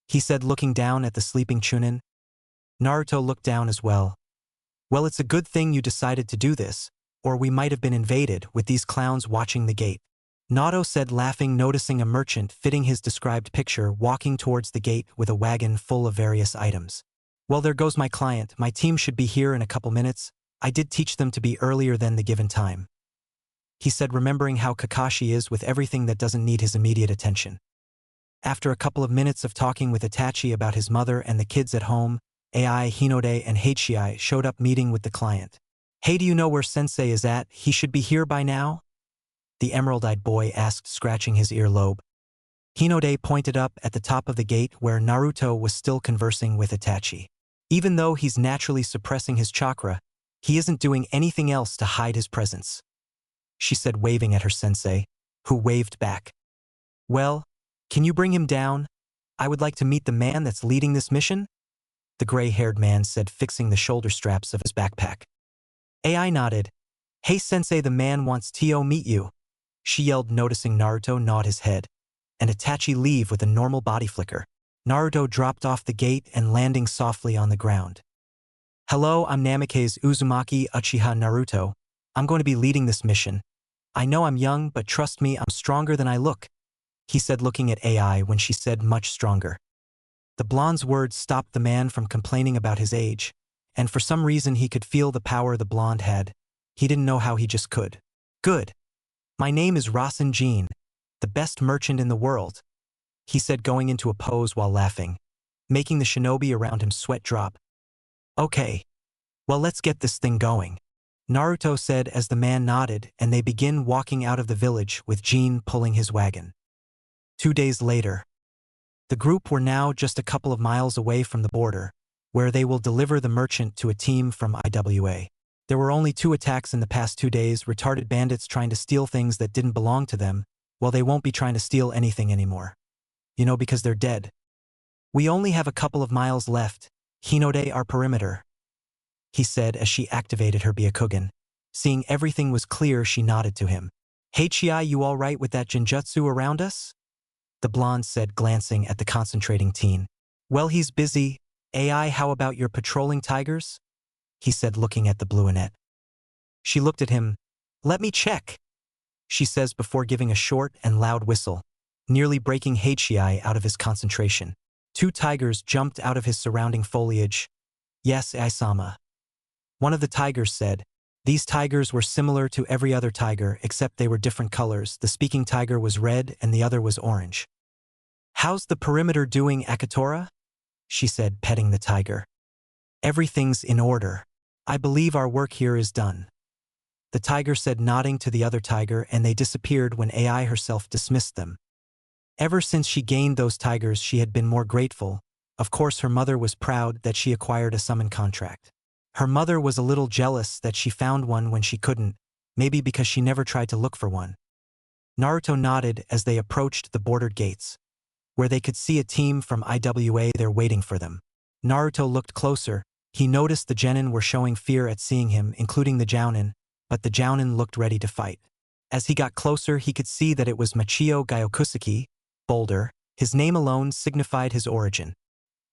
he said, looking down at the sleeping Chunin. Naruto looked down as well. Well, it's a good thing you decided to do this, or we might have been invaded with these clowns watching the gate, Naruto said, laughing, noticing a merchant fitting his described picture walking towards the gate with a wagon full of various items. Well, there goes my client. My team should be here in a couple minutes. I did teach them to be earlier than the given time, he said, remembering how Kakashi is with everything that doesn't need his immediate attention. After a couple of minutes of talking with Itachi about his mother and the kids at home, Ai, Hinode, and Heiichi showed up meeting with the client. Hey, do you know where Sensei is at? He should be here by now, the emerald-eyed boy asked, scratching his earlobe. Hinode pointed up at the top of the gate where Naruto was still conversing with Itachi. Even though he's naturally suppressing his chakra, he isn't doing anything else to hide his presence, she said, waving at her sensei, who waved back. Well, can you bring him down? I would like to meet the man that's leading this mission, the gray-haired man said, fixing the shoulder straps of his backpack. Ai nodded. Hey sensei, the man wants to meet you, she yelled, noticing Naruto nod his head, and Itachi leave with a normal body flicker. Naruto dropped off the gate and landing softly on the ground. Hello, I'm Namikaze Uzumaki Uchiha Naruto. I'm going to be leading this mission. I know I'm young, but trust me, I'm stronger than I look, he said, looking at Ai when she said much stronger. The blonde's words stopped the man from complaining about his age, and for some reason he could feel the power the blonde had. He didn't know how, he just could. Good. My name is Rasen Jean, the best merchant in the world, he said, going into a pose while laughing, making the shinobi around him sweat drop. Okay. Well, let's get this thing going, Naruto said as the man nodded, and they begin walking out of the village with Jean pulling his wagon. 2 days later. The group were now just a couple of miles away from the border, where they will deliver the merchant to a team from IWA. There were only 2 attacks in the past 2 days, retarded bandits trying to steal things that didn't belong to them. Well, they won't be trying to steal anything anymore. You know, because they're dead. We only have a couple of miles left. Hinode, our perimeter, he said as she activated her Byakugan. Seeing everything was clear, she nodded to him. Heiichi, you all right with that genjutsu around us? The blonde said, glancing at the concentrating teen. Well, he's busy. Ai, how about your patrolling tigers? He said, looking at the blueonette. She looked at him. Let me check, she says before giving a short and loud whistle, nearly breaking Heiichi out of his concentration. 2 tigers jumped out of his surrounding foliage. Yes, Ai-sama. One of the tigers said. These tigers were similar to every other tiger, except they were different colors. The speaking tiger was red and the other was orange. How's the perimeter doing, Akatora? She said, petting the tiger. Everything's in order. I believe our work here is done, the tiger said, nodding to the other tiger, and they disappeared when Ai herself dismissed them. Ever since she gained those tigers, she had been more grateful. Of course, her mother was proud that she acquired a summon contract. Her mother was a little jealous that she found one when she couldn't, maybe because she never tried to look for one. Naruto nodded as they approached the bordered gates, where they could see a team from IWA there waiting for them. Naruto looked closer. He noticed the genin were showing fear at seeing him, including the jounin, but the jounin looked ready to fight. As he got closer, he could see that it was Machio Gyokuseki, Boulder. His name alone signified his origin.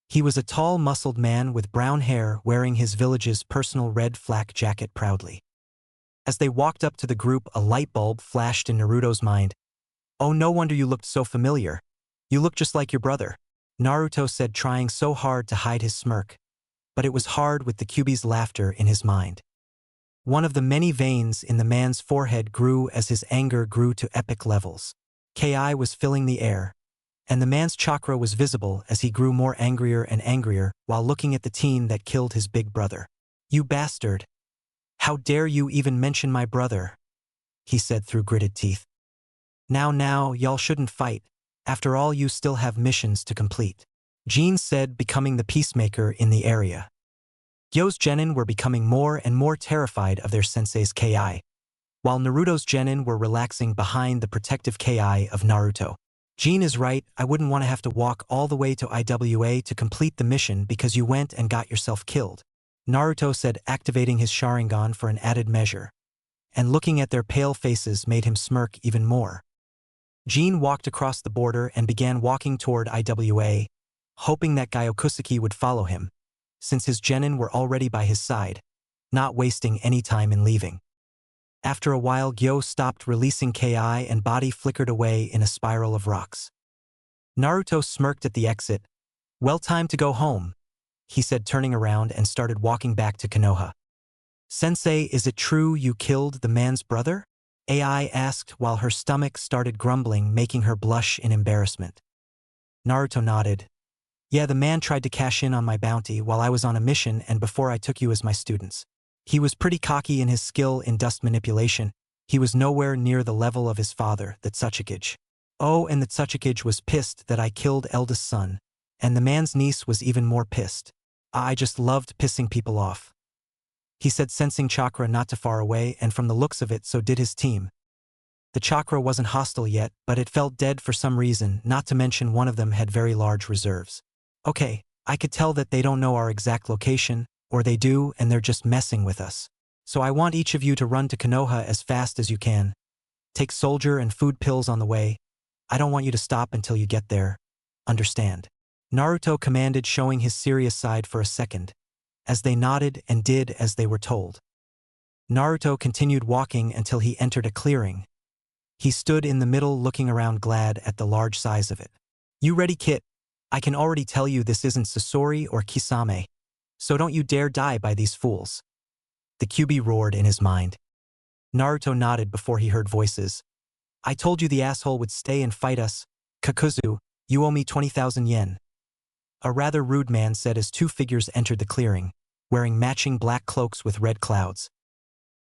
He was a tall, muscled man with brown hair, wearing his village's personal red flak jacket proudly. As they walked up to the group, a light bulb flashed in Naruto's mind. Oh, no wonder you looked so familiar. You look just like your brother, Naruto said, trying so hard to hide his smirk. But it was hard with the Kyuubi's laughter in his mind. One of the many veins in the man's forehead grew as his anger grew to epic levels. Ki was filling the air, and the man's chakra was visible as he grew more angrier and angrier while looking at the teen that killed his big brother. "You bastard! How dare you even mention my brother?" he said through gritted teeth. Now, y'all shouldn't fight. After all, you still have missions to complete," Jin said, becoming the peacemaker in the area. Gyo's genin were becoming more and more terrified of their sensei's Ki, while Naruto's genin were relaxing behind the protective Ki of Naruto. "Jin is right, I wouldn't want to have to walk all the way to IWA to complete the mission because you went and got yourself killed," Naruto said, activating his Sharingan for an added measure. And looking at their pale faces made him smirk even more. Jin walked across the border and began walking toward IWA, hoping that Gyokuseki would follow him, since his genin were already by his side, not wasting any time in leaving. After a while, Gyo stopped releasing Ki and body flickered away in a spiral of rocks. Naruto smirked at the exit. "Well, time to go home," he said, turning around and started walking back to Konoha. "Sensei, is it true you killed the man's brother?" Ai asked while her stomach started grumbling, making her blush in embarrassment. Naruto nodded. "Yeah, the man tried to cash in on my bounty while I was on a mission and before I took you as my students. He was pretty cocky in his skill in dust manipulation. He was nowhere near the level of his father, the Tsuchikage. Oh, and the Tsuchikage was pissed that I killed eldest son, and the man's niece was even more pissed. I just loved pissing people off," he said, sensing chakra not too far away, and from the looks of it, so did his team. The chakra wasn't hostile yet, but it felt dead for some reason, not to mention one of them had very large reserves. "Okay, I could tell that they don't know our exact location, or they do and they're just messing with us. So I want each of you to run to Konoha as fast as you can. Take soldier and food pills on the way. I don't want you to stop until you get there. Understand?" Naruto commanded, showing his serious side for a second, as they nodded and did as they were told. Naruto continued walking until he entered a clearing. He stood in the middle looking around, glad at the large size of it. "You ready, Kit? I can already tell you this isn't Sasori or Kisame, so don't you dare die by these fools," the Kyuubi roared in his mind. Naruto nodded before he heard voices. "I told you the asshole would stay and fight us. Kakuzu, you owe me 20,000 yen. A rather rude man said as two figures entered the clearing, wearing matching black cloaks with red clouds.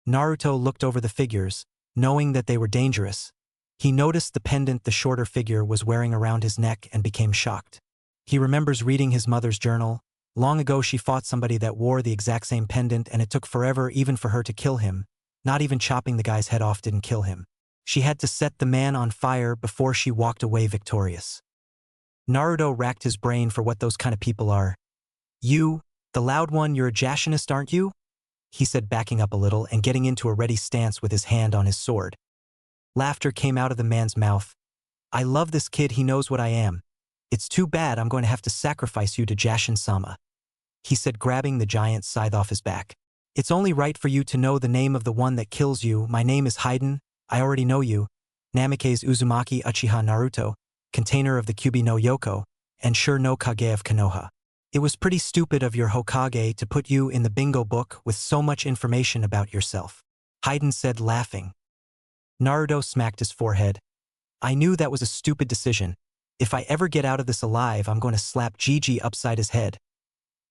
Naruto looked over the figures, knowing that they were dangerous. He noticed the pendant the shorter figure was wearing around his neck and became shocked. He remembers reading his mother's journal. Long ago she fought somebody that wore the exact same pendant, and it took forever even for her to kill him. Not even chopping the guy's head off didn't kill him. She had to set the man on fire before she walked away victorious. Naruto racked his brain for what those kind of people are. "You, the loud one, you're a Jashinist, aren't you?" he said, backing up a little and getting into a ready stance with his hand on his sword. Laughter came out of the man's mouth. "I love this kid, he knows what I am. It's too bad I'm going to have to sacrifice you to Jashin-sama," he said, grabbing the giant scythe off his back. "It's only right for you to know the name of the one that kills you. My name is Haiden. I already know you. Namikaze Uzumaki Uchiha Naruto, container of the Kyuubi no Yoko, and sure no Kage of Konoha. It was pretty stupid of your Hokage to put you in the bingo book with so much information about yourself," Haiden said, laughing. Naruto smacked his forehead. "I knew that was a stupid decision. If I ever get out of this alive, I'm going to slap Gigi upside his head,"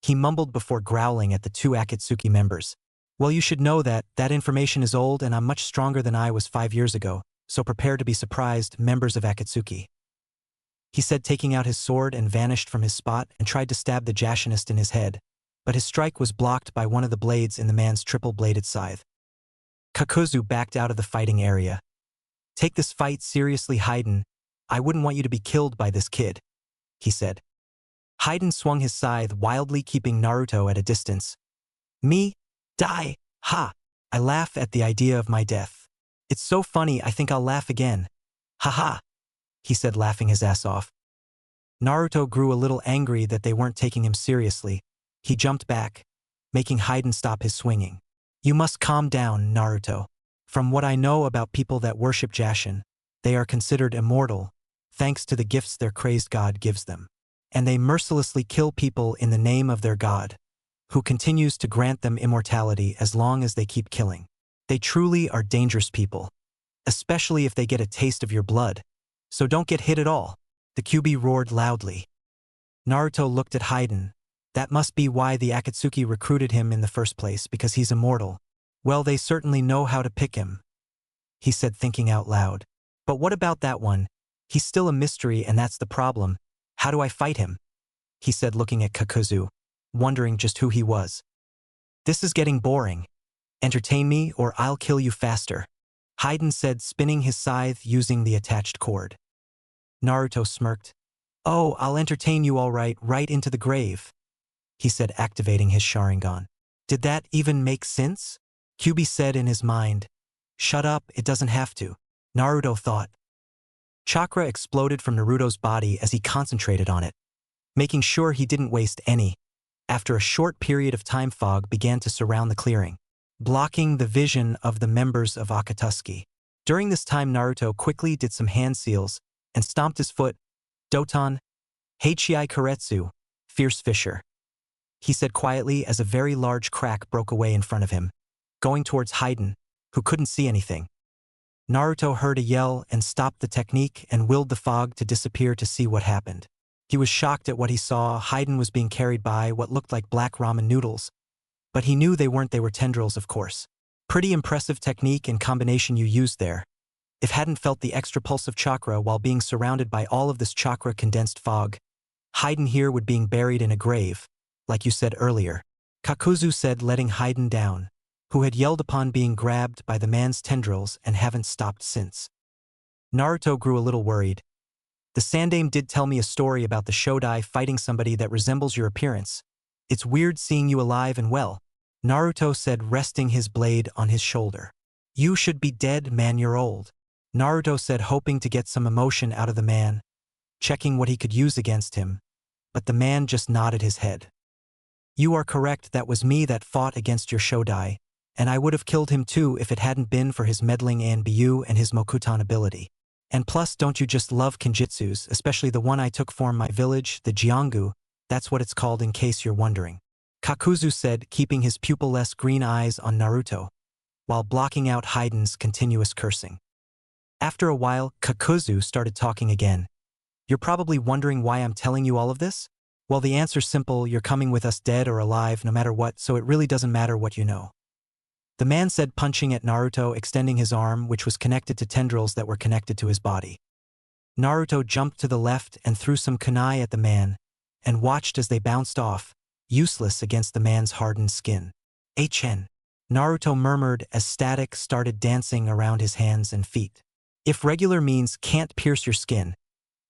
he mumbled before growling at the two Akatsuki members. "Well, you should know that information is old and I'm much stronger than I was 5 years ago, so prepare to be surprised, members of Akatsuki," he said, taking out his sword, and vanished from his spot and tried to stab the Jashinist in his head, but his strike was blocked by one of the blades in the man's triple-bladed scythe. Kakuzu backed out of the fighting area. "Take this fight seriously, Haiden. I wouldn't want you to be killed by this kid," he said. Haiden swung his scythe wildly, keeping Naruto at a distance. "Me? Die? Ha! I laugh at the idea of my death. It's so funny, I think I'll laugh again. Ha ha!" he said, laughing his ass off. Naruto grew a little angry that they weren't taking him seriously. He jumped back, making Haiden stop his swinging. "You must calm down, Naruto. From what I know about people that worship Jashin, they are considered immortal, thanks to the gifts their crazed god gives them. and they mercilessly kill people in the name of their god, who continues to grant them immortality as long as they keep killing. They truly are dangerous people, especially if they get a taste of your blood. So don't get hit at all. The QB roared loudly. Naruto looked at Haiden. That must be why the Akatsuki recruited him in the first place, because he's immortal. Well, they certainly know how to pick him, he said, thinking out loud. But what about that one? He's still a mystery, and that's the problem. How do I fight him? He said, looking at Kakuzu, wondering just who he was. This is getting boring. Entertain me or I'll kill you faster, Haiden said, spinning his scythe using the attached cord. Naruto smirked. Oh, I'll entertain you all right into the grave, he said, activating his Sharingan. Did that even make sense? Kyuubi said in his mind. Shut up, it doesn't have to, Naruto thought. Chakra exploded from Naruto's body as he concentrated on it, making sure he didn't waste any. After a short period of time, fog began to surround the clearing, blocking the vision of the members of Akatsuki. During this time, Naruto quickly did some hand seals and stomped his foot. Doton, Heichii Karetsu, Fierce Fisher, he said quietly as a very large crack broke away in front of him, going towards Haiden, who couldn't see anything. Naruto heard a yell and stopped the technique and willed the fog to disappear to see what happened. He was shocked at what he saw. Haiden was being carried by what looked like black ramen noodles, but he knew they weren't. They were tendrils, of course. Pretty impressive technique and combination you used there. If hadn't felt the extra pulse of chakra while being surrounded by all of this chakra-condensed fog, Haiden here would being buried in a grave, like you said earlier, Kakuzu said, letting Haiden down, who had yelled upon being grabbed by the man's tendrils and haven't stopped since. Naruto grew a little worried. The Sandaime did tell me a story about the Shodai fighting somebody that resembles your appearance. It's weird seeing you alive and well, Naruto said, resting his blade on his shoulder. You should be dead, man, you're old, Naruto said, hoping to get some emotion out of the man, checking what he could use against him, but the man just nodded his head. You are correct, that was me that fought against your Shodai, and I would have killed him too if it hadn't been for his meddling ANBU and his Mokutan ability. And plus, don't you just love Kenjutsus, especially the one I took from my village, the Jiangu, that's what it's called in case you're wondering, Kakuzu said, keeping his pupil-less green eyes on Naruto, while blocking out Haiden's continuous cursing. After a while, Kakuzu started talking again. You're probably wondering why I'm telling you all of this? Well, the answer's simple, you're coming with us dead or alive no matter what, so it really doesn't matter what you know, the man said, punching at Naruto, extending his arm, which was connected to tendrils that were connected to his body. Naruto jumped to the left and threw some kunai at the man, and watched as they bounced off, useless against the man's hardened skin. HN, Naruto murmured as static started dancing around his hands and feet. If regular means can't pierce your skin,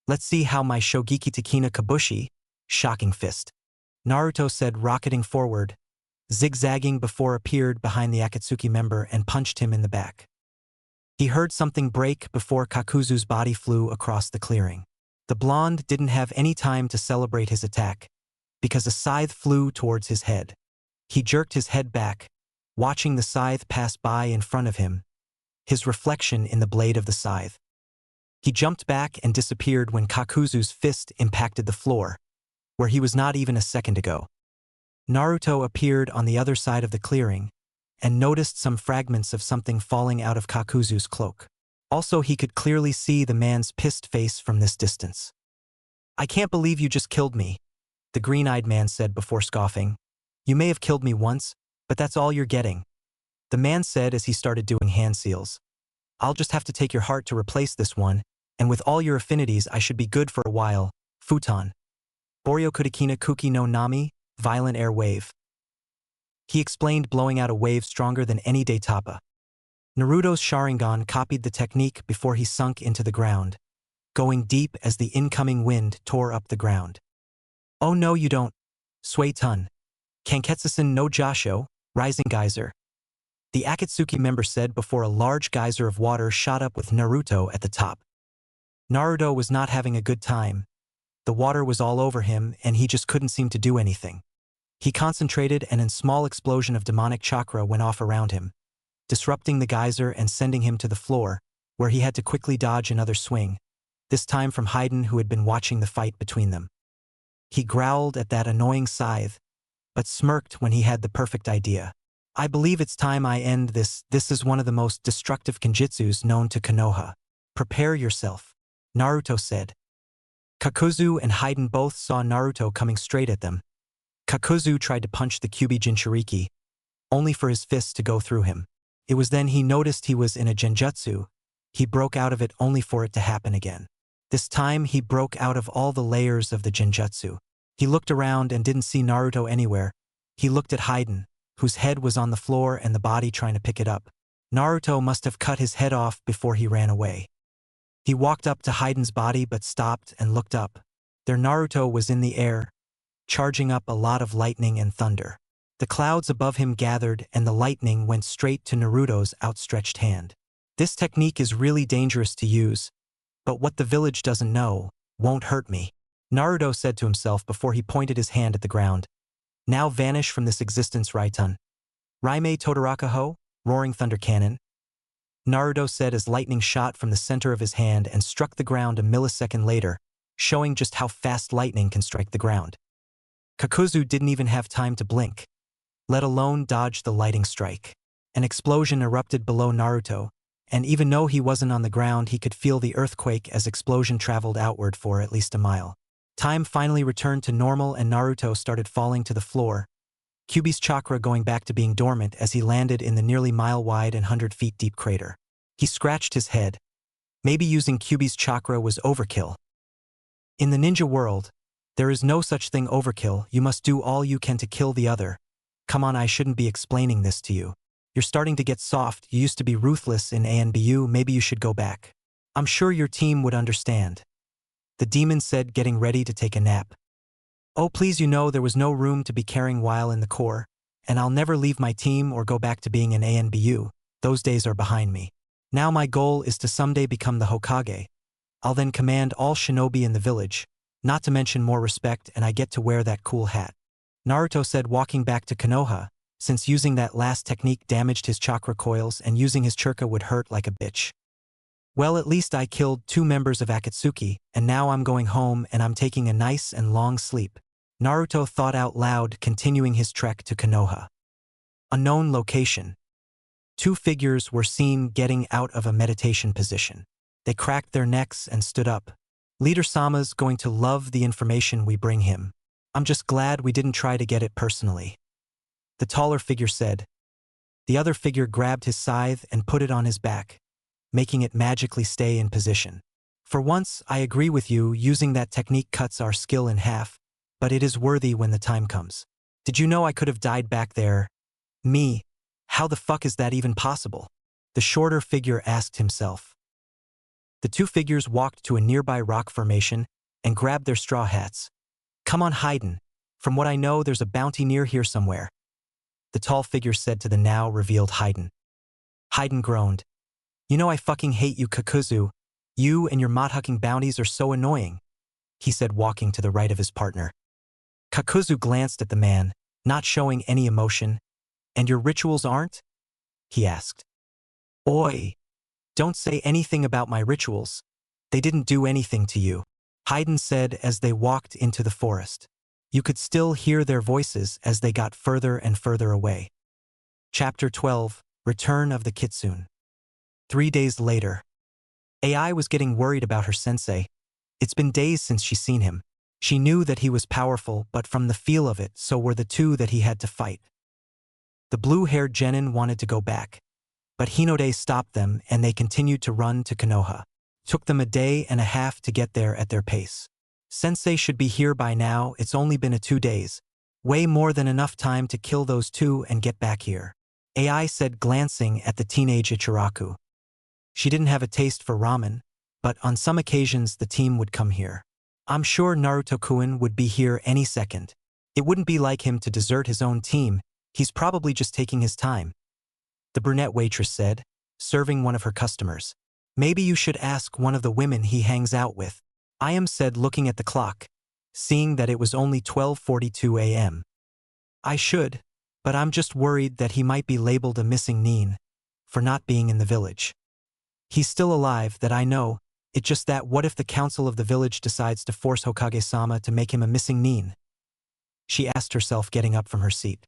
let's see how my Shogeki Takina Kabushi, shocking fist, Naruto said, rocketing forward, zigzagging before appeared behind the Akatsuki member and punched him in the back. He heard something break before Kakuzu's body flew across the clearing. The blonde didn't have any time to celebrate his attack, because a scythe flew towards his head. He jerked his head back, watching the scythe pass by in front of him, his reflection in the blade of the scythe. He jumped back and disappeared when Kakuzu's fist impacted the floor, where he was not even a second ago. Naruto appeared on the other side of the clearing and noticed some fragments of something falling out of Kakuzu's cloak. Also, he could clearly see the man's pissed face from this distance. I can't believe you just killed me, the green-eyed man said before scoffing. You may have killed me once, but that's all you're getting, the man said as he started doing hand seals. I'll just have to take your heart to replace this one, and with all your affinities I should be good for a while, futon. Boryo Kudakina Kuki no Nami, violent air wave, he explained, blowing out a wave stronger than any Daitapa. Naruto's Sharingan copied the technique before he sunk into the ground, going deep as the incoming wind tore up the ground. Oh no you don't, Suetun. Kanketsusen no Jasho, rising geyser, the Akatsuki member said before a large geyser of water shot up with Naruto at the top. Naruto was not having a good time. The water was all over him and he just couldn't seem to do anything. He concentrated and a small explosion of demonic chakra went off around him, disrupting the geyser and sending him to the floor, where he had to quickly dodge another swing, this time from Haiden, who had been watching the fight between them. He growled at that annoying scythe, but smirked when he had the perfect idea. I believe it's time I end this. This is one of the most destructive kenjutsus known to Konoha. Prepare yourself, Naruto said. Kakuzu and Haiden both saw Naruto coming straight at them. Kakuzu tried to punch the Kyuubi Jinchuriki, only for his fists to go through him. It was then he noticed he was in a genjutsu. He broke out of it only for it to happen again. This time he broke out of all the layers of the genjutsu. He looked around and didn't see Naruto anywhere. He looked at Haiden, whose head was on the floor and the body trying to pick it up. Naruto must have cut his head off before he ran away. He walked up to Haiden's body but stopped and looked up. Their Naruto was in the air, charging up a lot of lightning and thunder. The clouds above him gathered and the lightning went straight to Naruto's outstretched hand. This technique is really dangerous to use, but what the village doesn't know won't hurt me, Naruto said to himself before he pointed his hand at the ground. Now vanish from this existence, Raitun. Raime Todoraka ho, roaring thunder cannon. Naruto said as lightning shot from the center of his hand and struck the ground a millisecond later, showing just how fast lightning can strike the ground. Kakuzu didn't even have time to blink, let alone dodge the lightning strike. An explosion erupted below Naruto, and even though he wasn't on the ground, he could feel the earthquake as explosion traveled outward for at least a mile. Time finally returned to normal and Naruto started falling to the floor, Kyuubi's chakra going back to being dormant as he landed in the nearly mile-wide and 100-feet-deep crater. He scratched his head. Maybe using Kyuubi's chakra was overkill. In the ninja world, there is no such thing overkill. You must do all you can to kill the other. Come on, I shouldn't be explaining this to you. You're starting to get soft. You used to be ruthless in ANBU. Maybe you should go back. I'm sure your team would understand. The demon said, getting ready to take a nap. Oh please, there was no room to be carrying while in the core, and I'll never leave my team or go back to being an ANBU. Those days are behind me. Now my goal is to someday become the Hokage. I'll then command all shinobi in the village, not to mention more respect, and I get to wear that cool hat. Naruto said, walking back to Konoha, since using that last technique damaged his chakra coils and using his chakra would hurt like a bitch. Well, at least I killed 2 members of Akatsuki, and now I'm going home and I'm taking a nice and long sleep. Naruto thought out loud, continuing his trek to Konoha. Unknown location. 2 figures were seen getting out of a meditation position. They cracked their necks and stood up. Leader Sama's going to love the information we bring him. I'm just glad we didn't try to get it personally, the taller figure said. The other figure grabbed his scythe and put it on his back, making it magically stay in position. For once, I agree with you, using that technique cuts our skill in half, but it is worthy when the time comes. Did you know I could have died back there? Me? How the fuck is that even possible? The shorter figure asked himself. The 2 figures walked to a nearby rock formation and grabbed their straw hats. Come on, Haiden. From what I know, there's a bounty near here somewhere, the tall figure said to the now revealed Haiden. Haiden groaned. I fucking hate you, Kakuzu. You and your mod-hucking bounties are so annoying, he said, walking to the right of his partner. Kakuzu glanced at the man, not showing any emotion. And your rituals aren't? He asked. Oi! Don't say anything about my rituals. They didn't do anything to you, Haiden said as they walked into the forest. You could still hear their voices as they got further and further away. Chapter 12, Return of the Kitsune. 3 days later. AI was getting worried about her sensei. It's been days since she's seen him. She knew that he was powerful, but from the feel of it, so were the 2 that he had to fight. The blue-haired genin wanted to go back, but Hinode stopped them and they continued to run to Konoha. Took them a day and a half to get there at their pace. Sensei should be here by now. It's only been 2 days. Way more than enough time to kill those 2 and get back here, AI said, glancing at the teenage Ichiraku. She didn't have a taste for ramen, but on some occasions the team would come here. I'm sure Naruto-kun would be here any second. It wouldn't be like him to desert his own team. He's probably just taking his time, the brunette waitress said, serving one of her customers. Maybe you should ask one of the women he hangs out with, Ayam said, looking at the clock, seeing that it was only 12:42 a.m. I should, but I'm just worried that he might be labeled a missing nin for not being in the village. He's still alive, that I know, It's just that what if the council of the village decides to force Hokage-sama to make him a missing nin? She asked herself, getting up from her seat.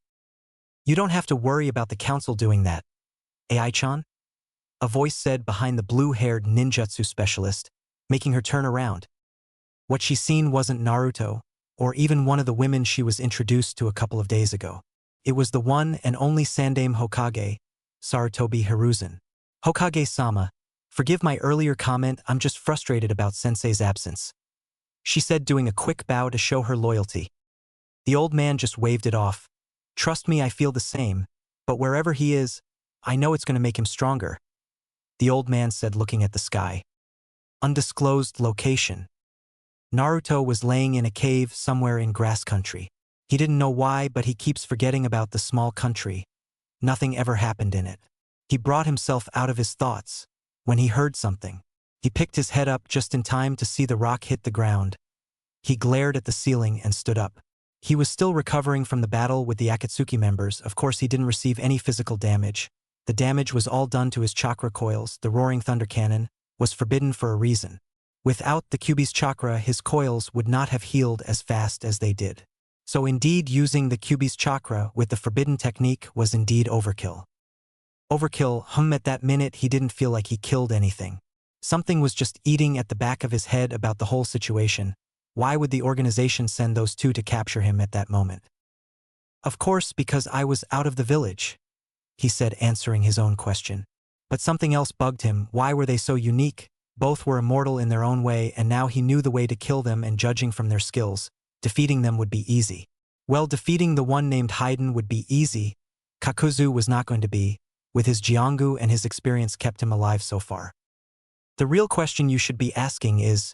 You don't have to worry about the council doing that, Ai-chan? A voice said behind the blue-haired ninjutsu specialist, making her turn around. What she seen wasn't Naruto, or even one of the women she was introduced to a couple of days ago. It was the one and only Sandaime Hokage, Sarutobi Hiruzen. Hokage-sama, forgive my earlier comment, I'm just frustrated about Sensei's absence, she said, doing a quick bow to show her loyalty. The old man just waved it off. Trust me, I feel the same, but wherever he is, I know it's going to make him stronger, the old man said, looking at the sky. Undisclosed location. Naruto was laying in a cave somewhere in grass country. He didn't know why, but he keeps forgetting about the small country. Nothing ever happened in it. He brought himself out of his thoughts when he heard something. He picked his head up just in time to see the rock hit the ground. He glared at the ceiling and stood up. He was still recovering from the battle with the Akatsuki members. Of course, he didn't receive any physical damage. The damage was all done to his chakra coils. The roaring thunder cannon was forbidden for a reason. Without the Kyuubi's chakra, his coils would not have healed as fast as they did. So indeed, using the Kyuubi's chakra with the forbidden technique was indeed overkill. Overkill, at that minute he didn't feel like he killed anything. Something was just eating at the back of his head about the whole situation. Why would the organization send those two to capture him at that moment? Of course, because I was out of the village, he said, answering his own question. But something else bugged him. Why were they so unique? Both were immortal in their own way, and now he knew the way to kill them, and judging from their skills, defeating them would be easy. Well, defeating the one named Haiden would be easy. Kakuzu was not going to be, with his Jiangu and his experience kept him alive so far. The real question you should be asking is,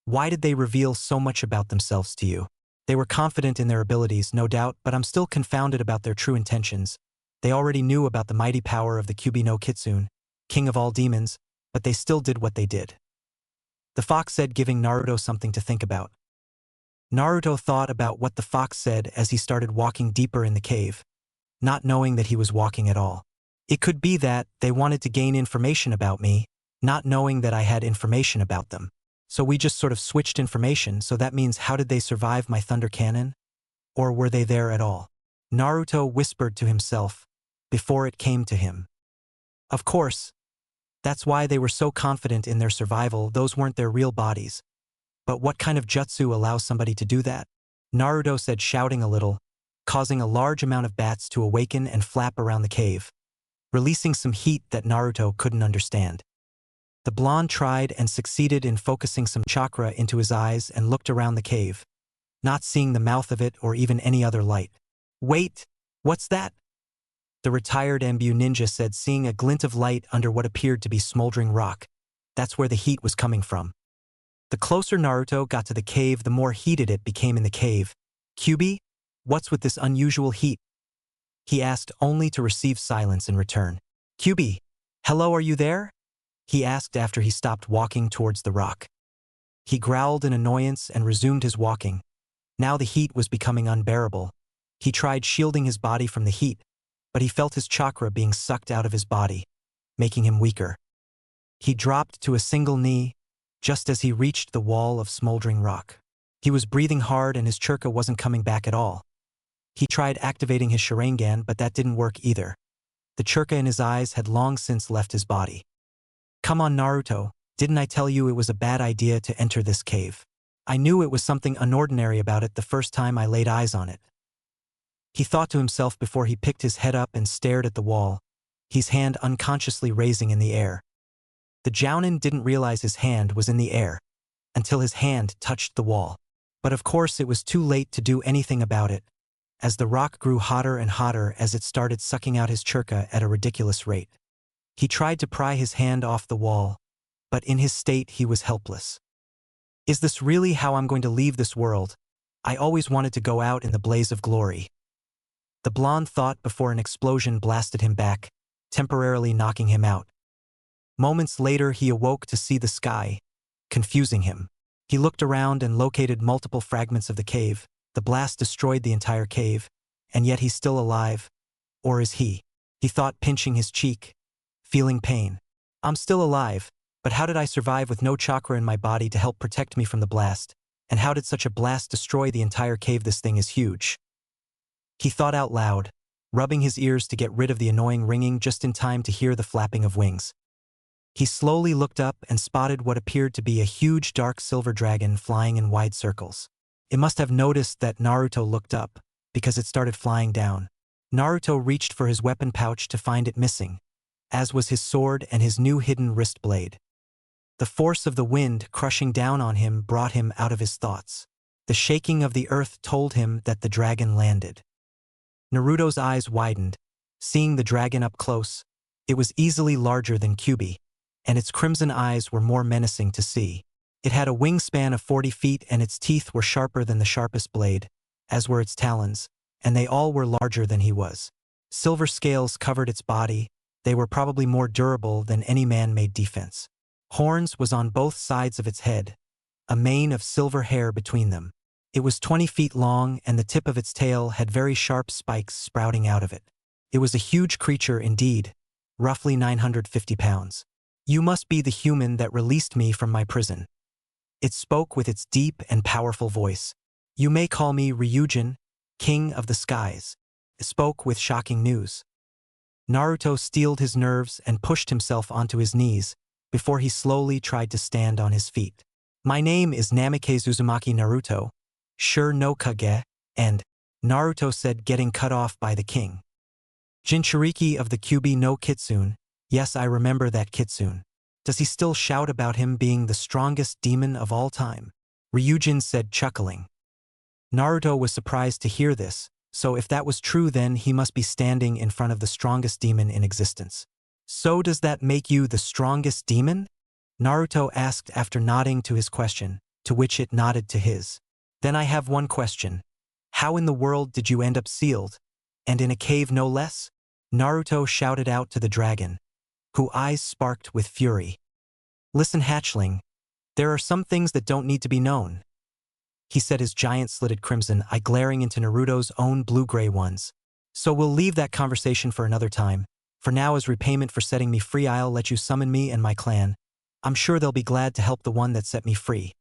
why did they reveal so much about themselves to you? They were confident in their abilities, no doubt, but I'm still confounded about their true intentions. They already knew about the mighty power of the Kyuubi no Kitsune, king of all demons, but they still did what they did. The fox said, giving Naruto something to think about. Naruto thought about what the fox said as he started walking deeper in the cave, not knowing that he was walking at all. It could be that they wanted to gain information about me, not knowing that I had information about them. So we just sort of switched information, so that means how did they survive my thunder cannon? Or were they there at all? Naruto whispered to himself before it came to him. Of course, that's why they were so confident in their survival. Those weren't their real bodies. But what kind of jutsu allows somebody to do that? Naruto said, shouting a little, causing a large amount of bats to awaken and flap around the cave, releasing some heat that Naruto couldn't understand. The blonde tried and succeeded in focusing some chakra into his eyes and looked around the cave, not seeing the mouth of it or even any other light. Wait, what's that? The retired ANBU ninja said, seeing a glint of light under what appeared to be smoldering rock. That's where the heat was coming from. The closer Naruto got to the cave, the more heated it became in the cave. Kyuubi, what's with this unusual heat? He asked, only to receive silence in return. Kyuubi, hello, are you there? He asked after he stopped walking towards the rock. He growled in annoyance and resumed his walking. Now the heat was becoming unbearable. He tried shielding his body from the heat, but he felt his chakra being sucked out of his body, making him weaker. He dropped to a single knee, just as he reached the wall of smoldering rock. He was breathing hard and his chakra wasn't coming back at all. He tried activating his Sharingan, but that didn't work either. The chakra in his eyes had long since left his body. Come on, Naruto, didn't I tell you it was a bad idea to enter this cave? I knew it was something unordinary about it the first time I laid eyes on it. He thought to himself before he picked his head up and stared at the wall, his hand unconsciously raising in the air. The Jounin didn't realize his hand was in the air until his hand touched the wall. But of course it was too late to do anything about it, as the rock grew hotter and hotter as it started sucking out his chakra at a ridiculous rate. He tried to pry his hand off the wall, but in his state he was helpless. Is this really how I'm going to leave this world? I always wanted to go out in the blaze of glory. The blonde thought before an explosion blasted him back, temporarily knocking him out. Moments later he awoke to see the sky, confusing him. He looked around and located multiple fragments of the cave. The blast destroyed the entire cave, and yet he's still alive. Or is he? He thought, pinching his cheek, feeling pain. I'm still alive. But how did I survive with no chakra in my body to help protect me from the blast? And how did such a blast destroy the entire cave? This thing is huge. He thought out loud, rubbing his ears to get rid of the annoying ringing just in time to hear the flapping of wings. He slowly looked up and spotted what appeared to be a huge dark silver dragon flying in wide circles. It must have noticed that Naruto looked up, because it started flying down. Naruto reached for his weapon pouch to find it missing, as was his sword and his new hidden wrist blade. The force of the wind crushing down on him brought him out of his thoughts. The shaking of the earth told him that the dragon landed. Naruto's eyes widened, seeing the dragon up close. It was easily larger than Kyuubi, and its crimson eyes were more menacing to see. It had a wingspan of 40 feet and its teeth were sharper than the sharpest blade, as were its talons, and they all were larger than he was. Silver scales covered its body. They were probably more durable than any man-made defense. Horns was on both sides of its head, a mane of silver hair between them. It was 20 feet long and the tip of its tail had very sharp spikes sprouting out of it. It was a huge creature indeed, roughly 950 pounds. You must be the human that released me from my prison. It spoke with its deep and powerful voice. You may call me Ryujin, King of the Skies. It spoke with shocking news. Naruto steeled his nerves and pushed himself onto his knees before he slowly tried to stand on his feet. My name is Namikaze Uzumaki Naruto, Sure no Kage, and Naruto said, getting cut off by the king. Jinchuriki of the Kyuubi no Kitsune, yes, I remember that Kitsune. Does he still shout about him being the strongest demon of all time? Ryujin said, chuckling. Naruto was surprised to hear this, so if that was true then he must be standing in front of the strongest demon in existence. So does that make you the strongest demon? Naruto asked after nodding to his question, to which it nodded to his. Then I have one question. How in the world did you end up sealed? And in a cave no less? Naruto shouted out to the dragon, whose eyes sparked with fury. Listen, hatchling. There are some things that don't need to be known. He said, his giant slitted crimson eye glaring into Naruto's own blue-gray ones. So we'll leave that conversation for another time. For now, as repayment for setting me free, I'll let you summon me and my clan. I'm sure they'll be glad to help the one that set me free.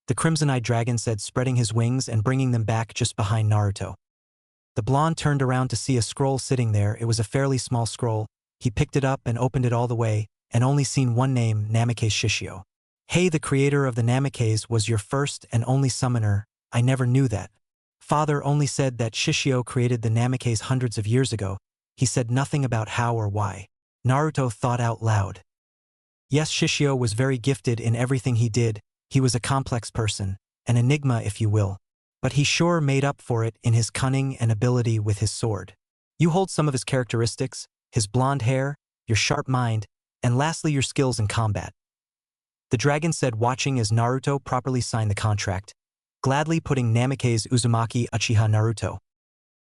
The crimson-eyed dragon said, spreading his wings and bringing them back just behind Naruto. The blonde turned around to see a scroll sitting there. It was a fairly small scroll. He picked it up and opened it all the way, and only seen one name, Namikaze Shishio. Hey, the creator of the Namikaze was your first and only summoner. I never knew that. Father only said that Shishio created the Namikaze hundreds of years ago. He said nothing about how or why. Naruto thought out loud. Yes, Shishio was very gifted in everything he did. He was a complex person, an enigma if you will. But he sure made up for it in his cunning and ability with his sword. You hold some of his characteristics, his blonde hair, your sharp mind, and lastly your skills in combat. The dragon said, watching as Naruto properly signed the contract, gladly putting Namikaze Uzumaki Uchiha Naruto.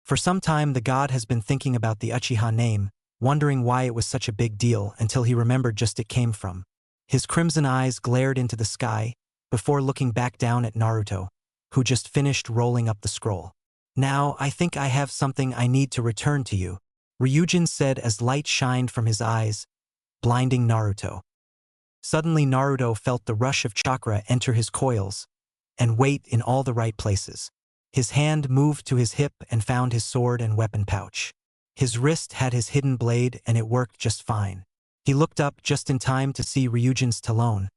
For some time the god has been thinking about the Uchiha name, wondering why it was such a big deal until he remembered just it came from. His crimson eyes glared into the sky, before looking back down at Naruto, who just finished rolling up the scroll. Now, I think I have something I need to return to you, Ryujin said as light shined from his eyes, blinding Naruto. Suddenly Naruto felt the rush of chakra enter his coils, and weight in all the right places. His hand moved to his hip and found his sword and weapon pouch. His wrist had his hidden blade and it worked just fine. He looked up just in time to see Ryujin's talon,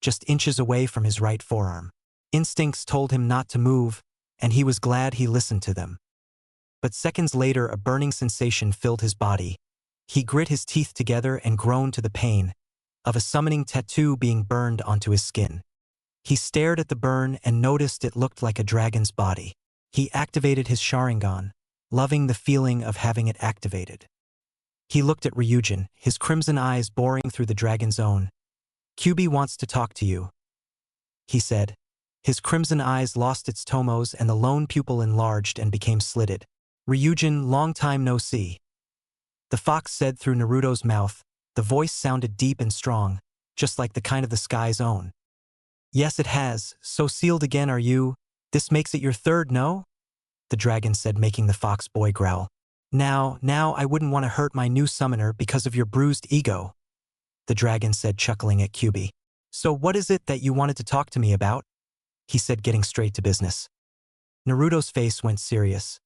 just inches away from his right forearm. Instincts told him not to move, and he was glad he listened to them. But seconds later a burning sensation filled his body. He grit his teeth together and groaned to the pain of a summoning tattoo being burned onto his skin. He stared at the burn and noticed it looked like a dragon's body. He activated his Sharingan, loving the feeling of having it activated. He looked at Ryujin, his crimson eyes boring through the dragon's own. Kyuubi wants to talk to you, he said. His crimson eyes lost its tomos and the lone pupil enlarged and became slitted. Ryujin, long time no see. The fox said through Naruto's mouth. The voice sounded deep and strong, just like the kind of the sky's own. Yes, it has. So sealed again are you? This makes it your third, no? The dragon said, making the fox boy growl. Now, I wouldn't want to hurt my new summoner because of your bruised ego. the dragon said, chuckling at Kyubi. So what is it that you wanted to talk to me about? He said, getting straight to business. Naruto's face went serious.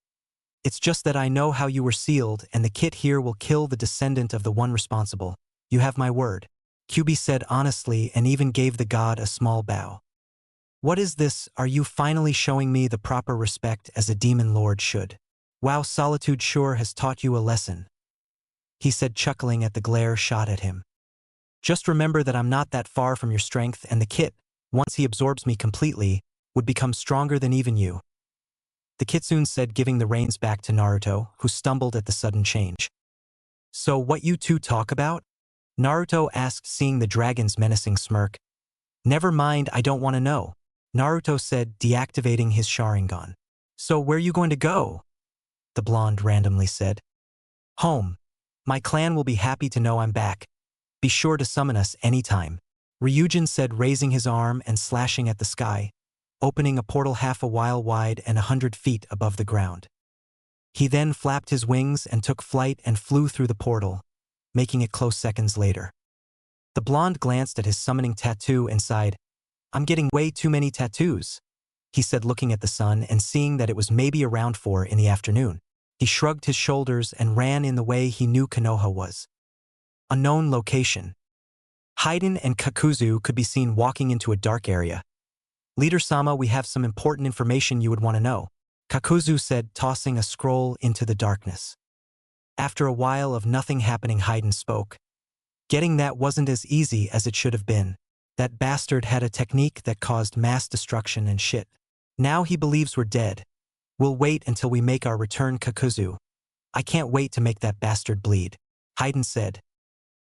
It's just that I know how you were sealed, and the kit here will kill the descendant of the one responsible. You have my word. Kyubi said honestly and even gave the god a small bow. What is this? Are you finally showing me the proper respect as a demon lord should? Wow, solitude sure has taught you a lesson, he said, chuckling at the glare shot at him. Just remember that I'm not that far from your strength, and the kit, once he absorbs me completely, would become stronger than even you. The kitsune said, giving the reins back to Naruto, who stumbled at the sudden change. So what you two talk about? Naruto asked, seeing the dragon's menacing smirk. Never mind, I don't want to know, Naruto said, deactivating his Sharingan. So where you going to go? The blonde randomly said. Home. My clan will be happy to know I'm back. Be sure to summon us anytime, Ryujin said, raising his arm and slashing at the sky, opening a portal half a mile wide and 100 feet above the ground. He then flapped his wings and took flight and flew through the portal, making it close seconds later. The blonde glanced at his summoning tattoo and sighed. I'm getting way too many tattoos, he said, looking at the sun and seeing that it was maybe around 4 in the afternoon. He shrugged his shoulders and ran in the way he knew Konoha was. Unknown location. Haiden and Kakuzu could be seen walking into a dark area. Leader-sama, we have some important information you would want to know, Kakuzu said, tossing a scroll into the darkness. After a while of nothing happening, Haiden spoke. Getting that wasn't as easy as it should have been. That bastard had a technique that caused mass destruction and shit. Now he believes we're dead. We'll wait until we make our return, Kakuzu. I can't wait to make that bastard bleed, Haiden said.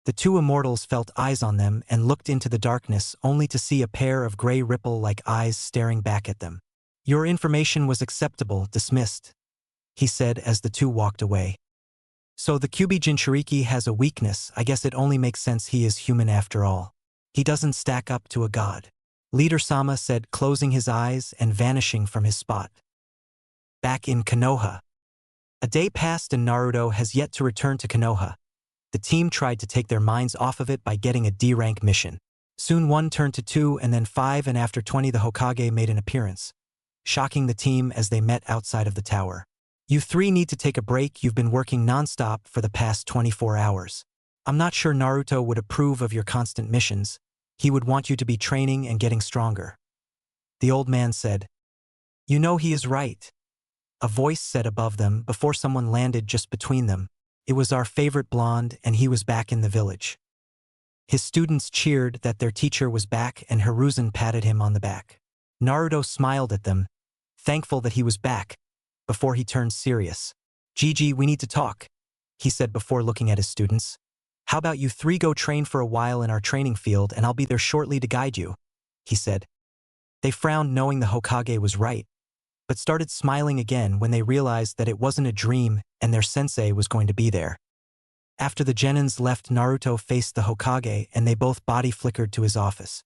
The two immortals felt eyes on them and looked into the darkness, only to see a pair of gray ripple-like eyes staring back at them. Your information was acceptable, dismissed, he said as the two walked away. So the Kyubi Jinchuriki has a weakness. I guess it only makes sense he is human after all. He doesn't stack up to a god, Leader-sama said, closing his eyes and vanishing from his spot. Back in Konoha. A day passed and Naruto has yet to return to Konoha. The team tried to take their minds off of it by getting a D-rank mission. Soon 1 turned to 2 and then 5, and after 20 the Hokage made an appearance, shocking the team as they met outside of the tower. You 3 need to take a break. You've been working non-stop for the past 24 hours. I'm not sure Naruto would approve of your constant missions. He would want you to be training and getting stronger. The old man said. You know he is right, a voice said above them before someone landed just between them. It was our favorite blonde, and he was back in the village. His students cheered that their teacher was back, and Hiruzen patted him on the back. Naruto smiled at them, thankful that he was back, before he turned serious. Gigi, we need to talk, he said before looking at his students. How about you 3 go train for a while in our training field, and I'll be there shortly to guide you, he said. They frowned, knowing the Hokage was right, but started smiling again when they realized that it wasn't a dream and their sensei was going to be there. After the Genins left, Naruto faced the Hokage and they both body flickered to his office.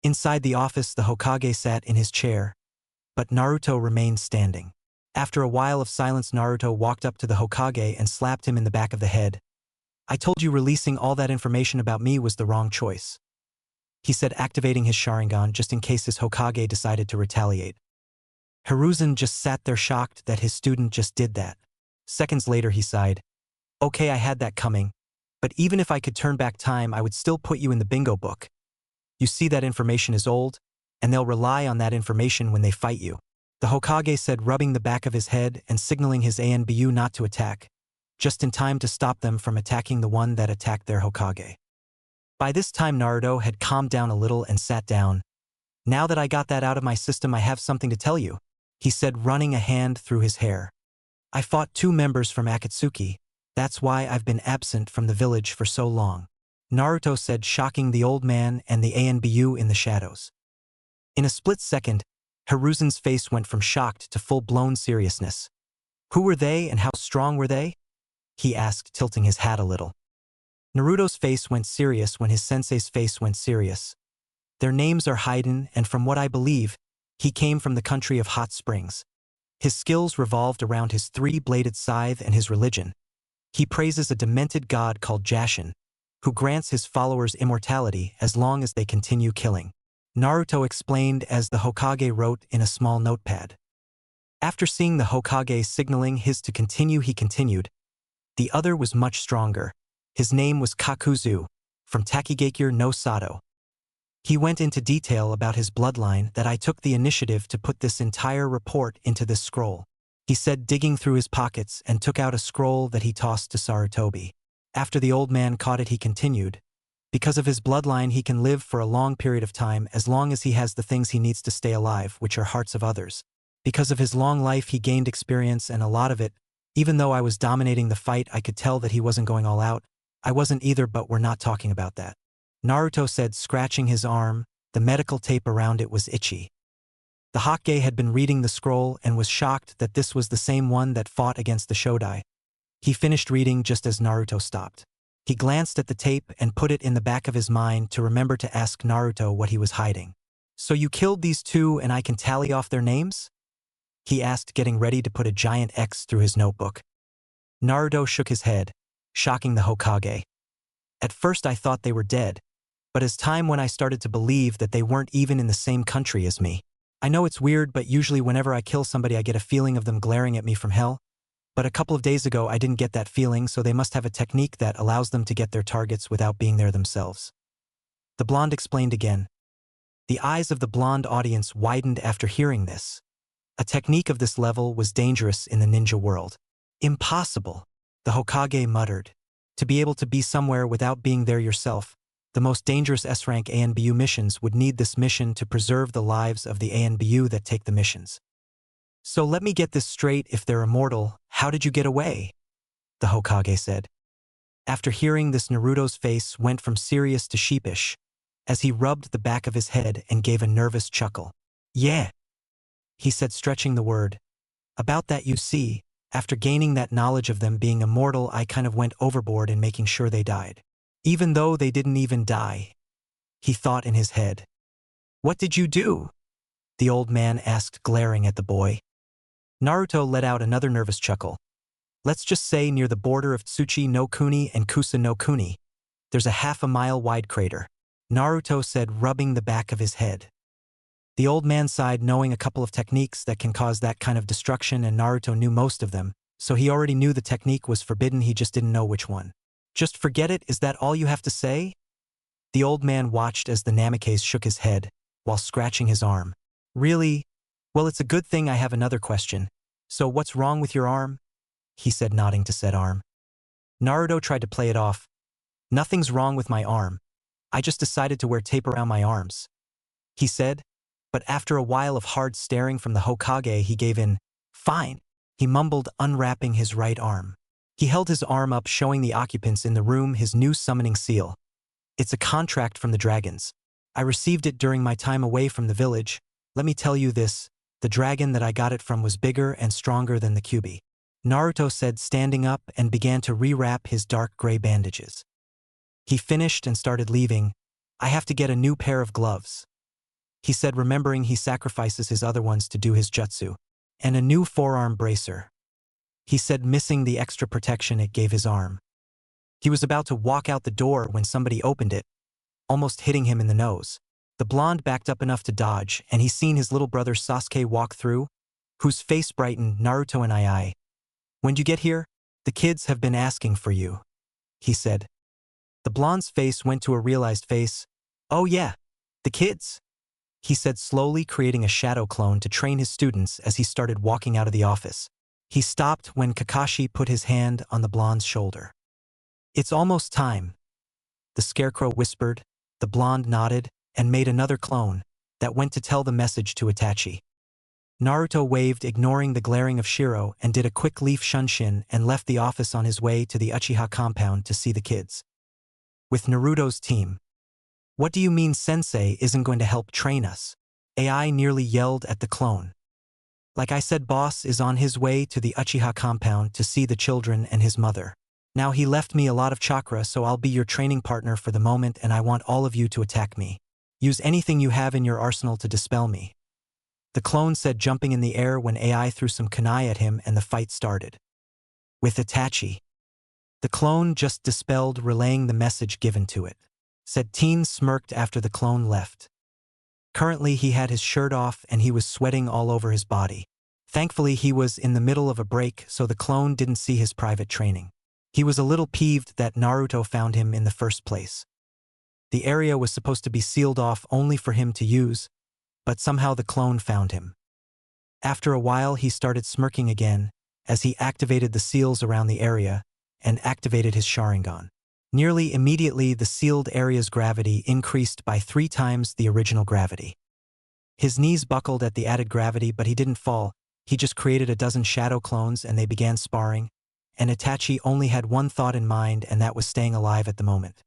Inside the office, the Hokage sat in his chair, but Naruto remained standing. After a while of silence, Naruto walked up to the Hokage and slapped him in the back of the head. I told you releasing all that information about me was the wrong choice, he said, activating his Sharingan just in case his Hokage decided to retaliate. Hiruzen just sat there shocked that his student just did that. Seconds later he sighed. Okay, I had that coming, but even if I could turn back time, I would still put you in the bingo book. You see, that information is old, and they'll rely on that information when they fight you, the Hokage said, rubbing the back of his head and signaling his ANBU not to attack, just in time to stop them from attacking the one that attacked their Hokage. By this time Naruto had calmed down a little and sat down. Now that I got that out of my system, I have something to tell you, he said, running a hand through his hair. I fought 2 members from Akatsuki. That's why I've been absent from the village for so long, Naruto said, shocking the old man and the ANBU in the shadows. In a split second, Hiruzen's face went from shocked to full-blown seriousness. Who were they and how strong were they? He asked, tilting his hat a little. Naruto's face went serious when his sensei's face went serious. Their names are Haiden, and from what I believe, he came from the country of hot springs. His skills revolved around his 3-bladed scythe and his religion. He praises a demented god called Jashin, who grants his followers immortality as long as they continue killing. Naruto explained as the Hokage wrote in a small notepad. After seeing the Hokage signaling his to continue, he continued. The other was much stronger. His name was Kakuzu, from Takigakure no Sato. He went into detail about his bloodline that I took the initiative to put this entire report into this scroll. He said, digging through his pockets, and took out a scroll that he tossed to Sarutobi. After the old man caught it, he continued. Because of his bloodline, he can live for a long period of time as long as he has the things he needs to stay alive, which are hearts of others. Because of his long life, he gained experience, and a lot of it. Even though I was dominating the fight, I could tell that he wasn't going all out. I wasn't either, but we're not talking about that. Naruto said, scratching his arm. The medical tape around it was itchy. The Hokage had been reading the scroll and was shocked that this was the same one that fought against the Shodai. He finished reading just as Naruto stopped. He glanced at the tape and put it in the back of his mind to remember to ask Naruto what he was hiding. So you killed these two and I can tally off their names? He asked, getting ready to put a giant X through his notebook. Naruto shook his head, shocking the Hokage. At first I thought they were dead, but as time went I started to believe that they weren't even in the same country as me. I know it's weird, but usually whenever I kill somebody I get a feeling of them glaring at me from hell. But a couple of days ago I didn't get that feeling, so they must have a technique that allows them to get their targets without being there themselves. The blonde explained again. The eyes of the blonde audience widened after hearing this. A technique of this level was dangerous in the ninja world. Impossible, the Hokage muttered. To be able to be somewhere without being there yourself, the most dangerous S-rank ANBU missions would need this mission to preserve the lives of the ANBU that take the missions. So let me get this straight, if they're immortal, how did you get away? The Hokage said. After hearing this, Naruto's face went from serious to sheepish, as he rubbed the back of his head and gave a nervous chuckle. Yeah, he said, stretching the word. About that, you see, after gaining that knowledge of them being immortal, I kind of went overboard in making sure they died. Even though they didn't even die, he thought in his head. What did you do? The old man asked, glaring at the boy. Naruto let out another nervous chuckle. Let's just say near the border of Tsuchi no Kuni and Kusa no Kuni, there's a half-a-mile-wide crater, Naruto said, rubbing the back of his head. The old man sighed, knowing a couple of techniques that can cause that kind of destruction, and Naruto knew most of them, so he already knew the technique was forbidden, he just didn't know which one. Just forget it, is that all you have to say? The old man watched as the Namikaze shook his head, while scratching his arm. Really? Well, it's a good thing I have another question. So what's wrong with your arm? He said, nodding to said arm. Naruto tried to play it off. Nothing's wrong with my arm. I just decided to wear tape around my arms, he said, but after a while of hard staring from the Hokage, he gave in. Fine, he mumbled, unwrapping his right arm. He held his arm up, showing the occupants in the room his new summoning seal. It's a contract from the dragons. I received it during my time away from the village. Let me tell you this, the dragon that I got it from was bigger and stronger than the Kyuubi. Naruto said, standing up, and began to rewrap his dark gray bandages. He finished and started leaving. I have to get a new pair of gloves, he said, remembering he sacrifices his other ones to do his jutsu. And a new forearm bracer, he said, missing the extra protection it gave his arm. He was about to walk out the door when somebody opened it, almost hitting him in the nose. The blonde backed up enough to dodge, and he seen his little brother Sasuke walk through, whose face brightened. Naruto and I. When'd you get here? The kids have been asking for you, he said. The blonde's face went to a realized face. Oh yeah, the kids, he said, slowly creating a shadow clone to train his students as he started walking out of the office. He stopped when Kakashi put his hand on the blonde's shoulder. It's almost time, the scarecrow whispered. The blonde nodded and made another clone that went to tell the message to Itachi. Naruto waved, ignoring the glaring of Shiro, and did a quick leaf shunshin and left the office on his way to the Uchiha compound to see the kids. With Naruto's team. What do you mean Sensei isn't going to help train us? AI nearly yelled at the clone. Like I said, boss is on his way to the Uchiha compound to see the children and his mother. Now he left me a lot of chakra, so I'll be your training partner for the moment, and I want all of you to attack me. Use anything you have in your arsenal to dispel me, the clone said, jumping in the air when AI threw some kunai at him and the fight started. With Itachi. The clone just dispelled relaying the message given to it. Said teen smirked after the clone left. Currently he had his shirt off and he was sweating all over his body. Thankfully he was in the middle of a break so the clone didn't see his private training. He was a little peeved that Naruto found him in the first place. The area was supposed to be sealed off only for him to use, but somehow the clone found him. After a while he started smirking again as he activated the seals around the area and activated his Sharingan. Nearly immediately the sealed area's gravity increased by 3 times the original gravity. His knees buckled at the added gravity but he didn't fall, he just created a dozen shadow clones and they began sparring, and Itachi only had one thought in mind and that was staying alive at the moment.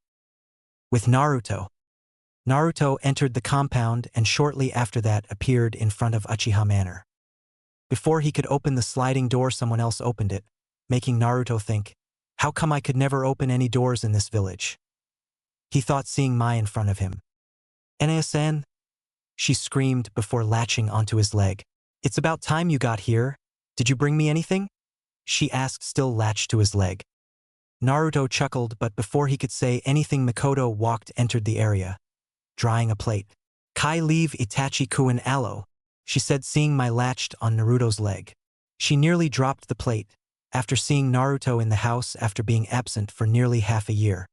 With Naruto. Naruto entered the compound and shortly after that appeared in front of Uchiha Manor. Before he could open the sliding door someone else opened it, making Naruto think, how come I could never open any doors in this village? He thought seeing Mai in front of him. "Ine-san?" She screamed before latching onto his leg. "It's about time you got here. Did you bring me anything?" She asked still latched to his leg. Naruto chuckled but before he could say anything Mikoto entered the area, drying a plate. "Kai leave Itachi-kun aloe," she said seeing Mai latched on Naruto's leg. She nearly dropped the plate after seeing Naruto in the house after being absent for nearly half a year.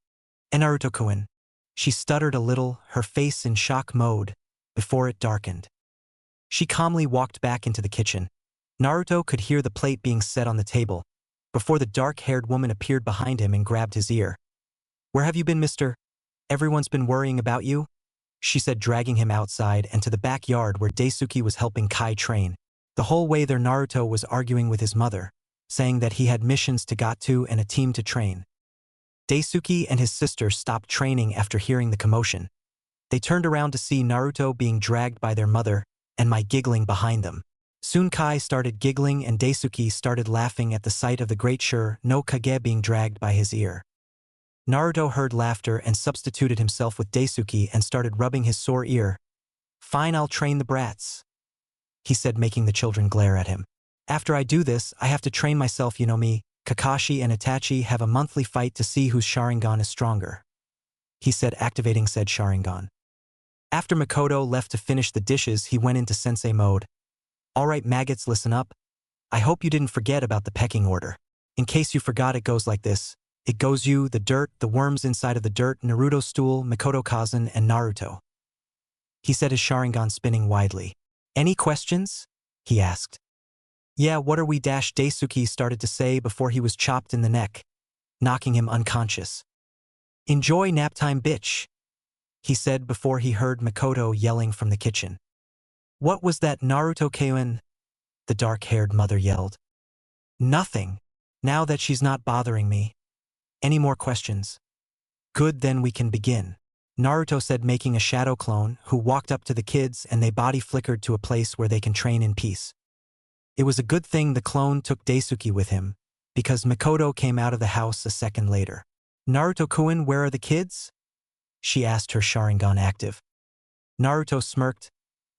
"Naruto-kun." She stuttered a little, her face in shock mode, before it darkened. She calmly walked back into the kitchen. Naruto could hear the plate being set on the table, before the dark-haired woman appeared behind him and grabbed his ear. "Where have you been, mister? Everyone's been worrying about you," she said dragging him outside and to the backyard where Daisuke was helping Kai train. The whole way there Naruto was arguing with his mother, saying that he had missions to get to and a team to train. Daisuke and his sister stopped training after hearing the commotion. They turned around to see Naruto being dragged by their mother and Mai giggling behind them. Soon Kai started giggling and Daisuke started laughing at the sight of the great Shur no Kage being dragged by his ear. Naruto heard laughter and substituted himself with Daisuke and started rubbing his sore ear. "Fine, I'll train the brats," he said making the children glare at him. "After I do this, I have to train myself, you know me. Kakashi and Itachi have a monthly fight to see whose Sharingan is stronger," he said activating said Sharingan. After Mikoto left to finish the dishes he went into sensei mode. "Alright maggots, listen up. I hope you didn't forget about the pecking order. In case you forgot it goes like this. It goes you, the dirt, the worms inside of the dirt, Naruto's stool, Mikoto Kazan, and Naruto," he said his Sharingan spinning widely. "Any questions?" he asked. "Yeah, what are we?" Daisuke started to say before he was chopped in the neck, knocking him unconscious. "Enjoy nap time, bitch," he said before he heard Mikoto yelling from the kitchen. "What was that, Naruto-kun?" the dark-haired mother yelled. "Nothing, now that she's not bothering me. Any more questions?" "Good, then we can begin," Naruto said making a shadow clone who walked up to the kids and they body flickered to a place where they can train in peace. It was a good thing the clone took Daisuke with him, because Mikoto came out of the house a second later. "Naruto-kun, where are the kids?" she asked her Sharingan active. Naruto smirked.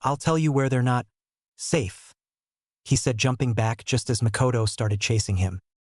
"I'll tell you where they're not safe," he said jumping back just as Mikoto started chasing him.